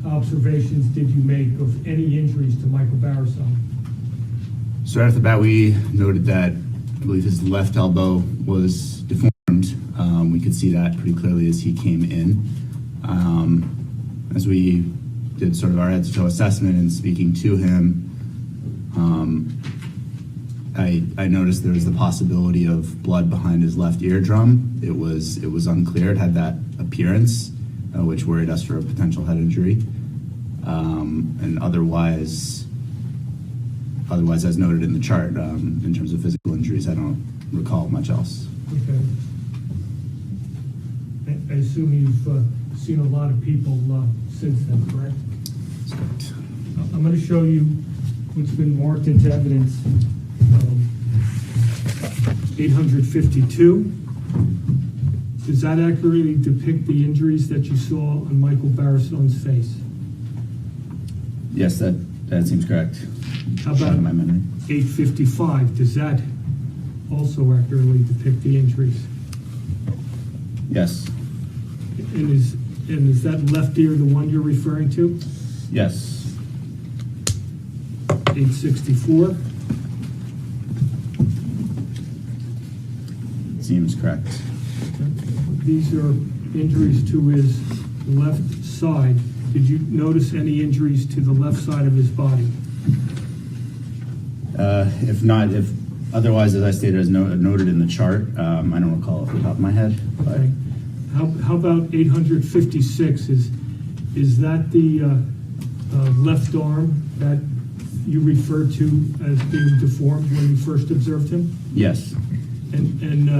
S1: observations did you make of any injuries to Michael Barisone?
S9: So right off the bat, we noted that I believe his left elbow was deformed. We could see that pretty clearly as he came in. As we did sort of our head to toe assessment and speaking to him, I noticed there was the possibility of blood behind his left eardrum. It was unclear. It had that appearance, which worried us for a potential head injury. And otherwise, as noted in the chart, in terms of physical injuries, I don't recall much else.
S1: Okay. I assume you've seen a lot of people since then, correct?
S9: That's correct.
S1: I'm going to show you what's been marked into evidence. 852. Does that accurately depict the injuries that you saw on Michael Barisone's face?
S9: Yes, that seems correct.
S1: How about
S9: my memory?
S1: 855? Does that also accurately depict the injuries?
S9: Yes.
S1: And is that left ear the one you're referring to?
S9: Yes.
S1: 864?
S9: Seems correct.
S1: These are injuries to his left side. Did you notice any injuries to the left side of his body?
S9: If otherwise, as I stated, as noted in the chart, I don't recall off the top of my head. But
S1: Okay. How about 856? Is that the left arm that you referred to as being deformed when you first observed him?
S9: yes,
S1: And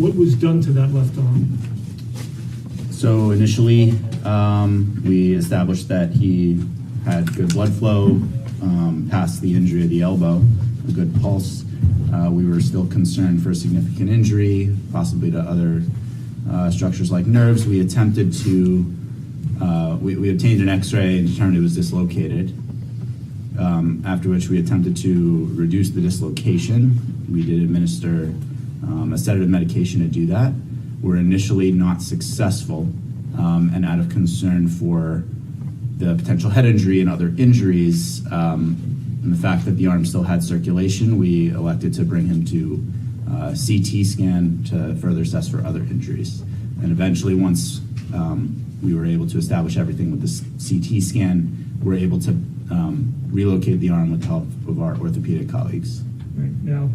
S1: what was done to that left arm?
S9: so initially we established that he had good blood flow past the injury of the elbow, a good pulse. We were still concerned for a significant injury, possibly to other structures like nerves. We attempted to, we obtained an x-ray and determined it was dislocated. After which we attempted to reduce the dislocation. We did administer a sedative medication to do that. We're initially not successful, and out of concern for the potential head injury and other injuries, and the fact that the arm still had circulation, we elected to bring him to CT scan to further assess for other injuries. And eventually, once we were able to establish everything with the CT scan, we were able to relocate the arm with the help of our orthopedic colleagues.
S1: Right. Now,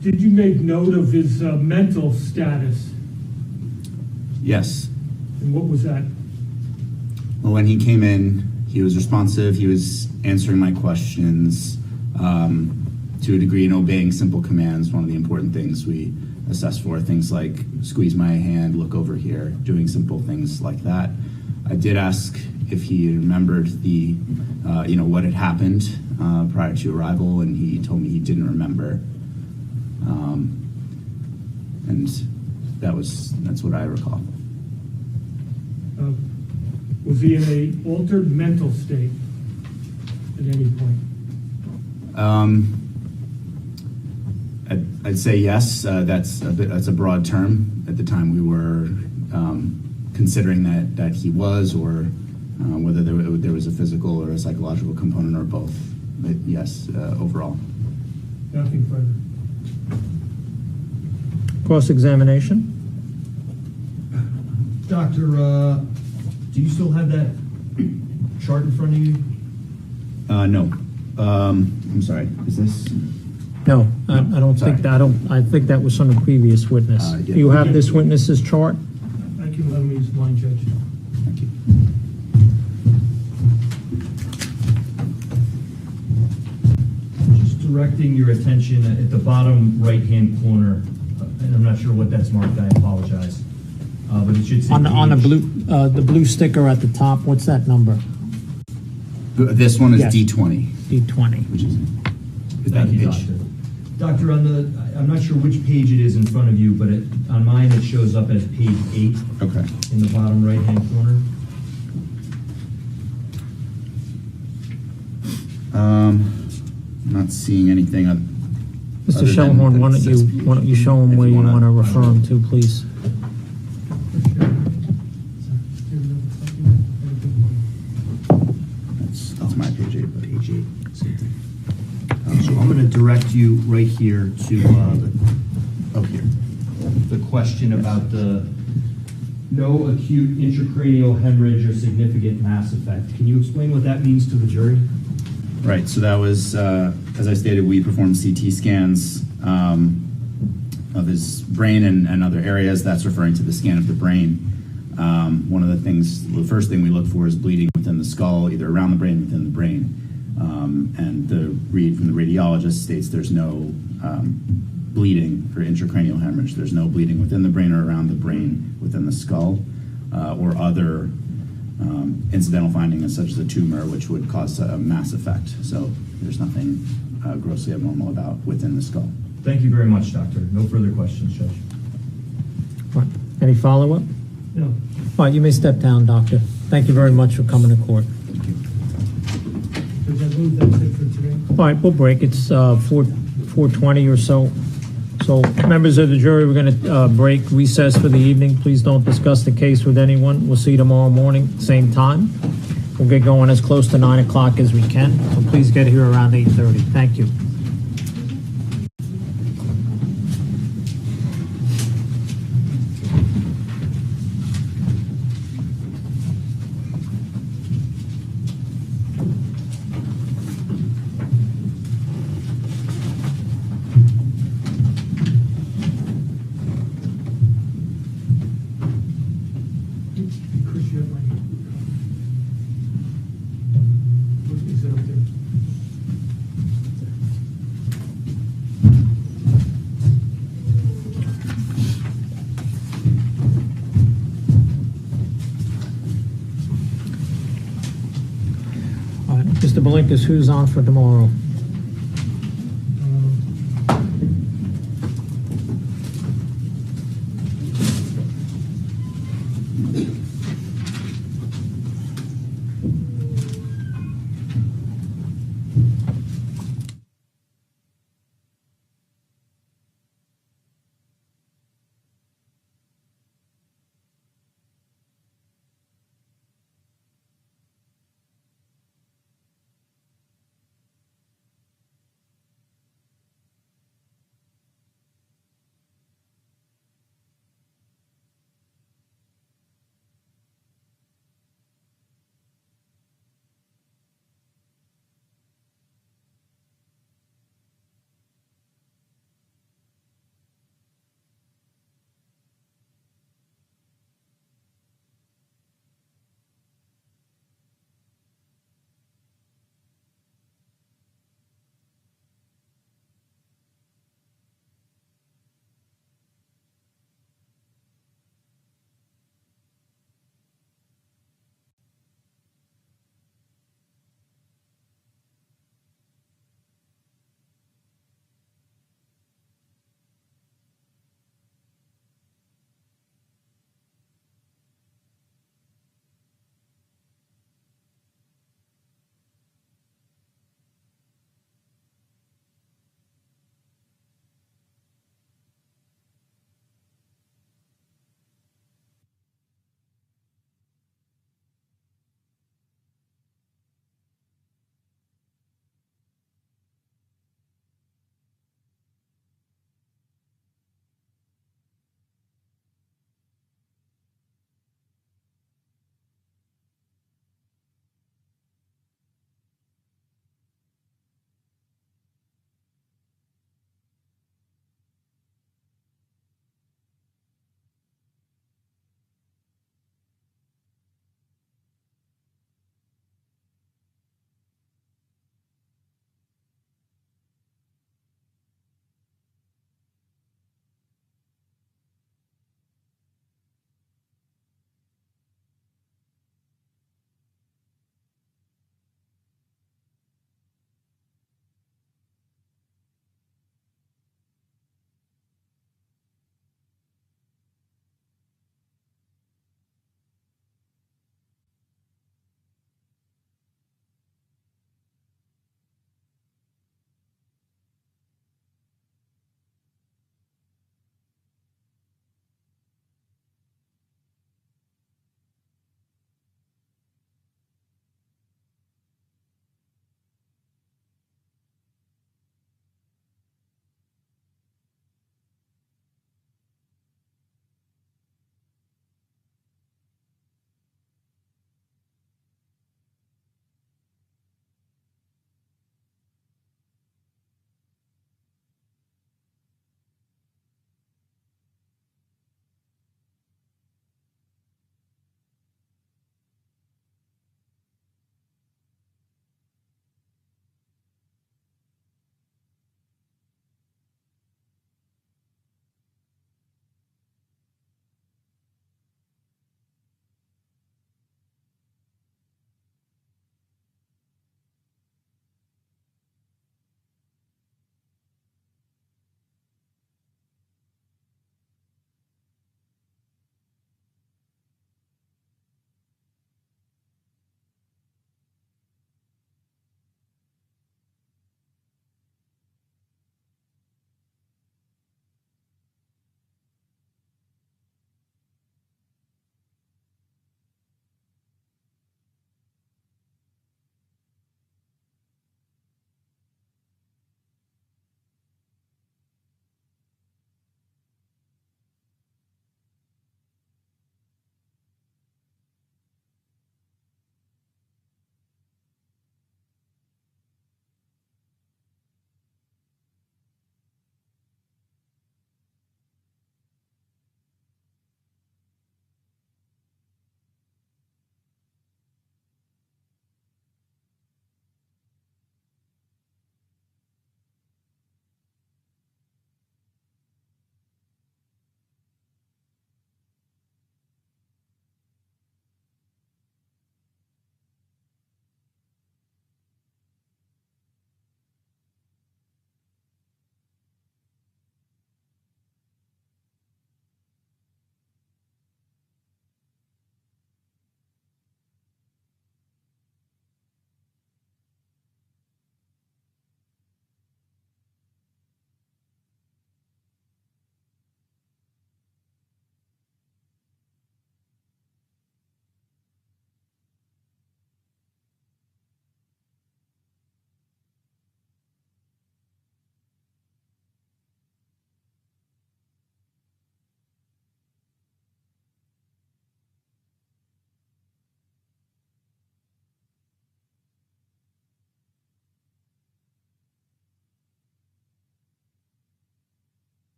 S1: did you make note of his mental status?
S9: Yes.
S1: And what was that?
S9: Well, when he came in, he was responsive. He was answering my questions to a degree and obeying simple commands. One of the important things we assess for, things like squeeze my hand, look over here, doing simple things like that. I did ask if he remembered the, what had happened prior to arrival, and he told me he didn't remember. And that's what I recall.
S1: Was he in a altered mental state at any point?
S9: I'd say yes. That's a broad term. At the time, we were considering that he was, or whether there was a physical or a psychological component, or both. But yes, overall.
S1: Nothing further.
S3: Cross-examination?
S4: Doctor, do you still have that chart in front of you?
S9: No. I'm sorry. Is this?
S3: No, I don't think that, I think that was from the previous witness.
S9: Yeah.
S3: You have this witness's chart?
S1: I can let me use mine, Judge.
S9: Thank you.
S4: Just directing your attention at the bottom right-hand corner, and I'm not sure what that's marked, I apologize. But it should say
S3: On the
S4: page.
S3: the blue sticker at the top, what's that number?
S9: This one is
S3: Yes.
S9: D20.
S3: D20.
S9: Which is that
S4: Thank
S9: the
S4: you,
S9: page?
S4: Doctor, I'm not sure which page it is in front of you, but on mine it shows up as page 8.
S9: Okay.
S4: In the bottom right-hand corner.
S9: I'm not seeing anything.
S3: Mr. Shellhorn, why don't you show him where you want to refer him to, please?
S9: That's my page 8. Page 8. Same thing. So I'm going to direct you right here to here.
S4: The question about the no acute intracranial hemorrhage or significant mass effect. Can you explain what that means to the jury?
S9: Right. So that was, as I stated, we performed CT scans of his brain and other areas. That's referring to the scan of the brain. One of the things, the first thing we look for is bleeding within the skull, either around the brain or within the brain. And the read from the radiologist states there's no bleeding for intracranial hemorrhage. There's no bleeding within the brain or around the brain within the skull, or other incidental findings such as a tumor, which would cause a mass effect. So there's nothing grossly abnormal about within the skull.
S4: Thank you very much, Doctor. No further questions, Judge.
S3: All right. Any follow-up?
S4: No.
S3: All right, you may step down, Doctor. Thank you very much for coming to court.
S1: Judge, I believe that's it for today.
S3: All right, we'll break. It's 4:20 or so. So, members of the jury, we're going to break, recess for the evening. Please don't discuss the case with anyone. We'll see you tomorrow morning, same time. We'll get going as close to 9 o'clock as we can. So please get here around 8:30. Thank you.
S1: Chris, you have my, is it up there?
S3: All right, Mr. Belinkus, who's on for tomorrow?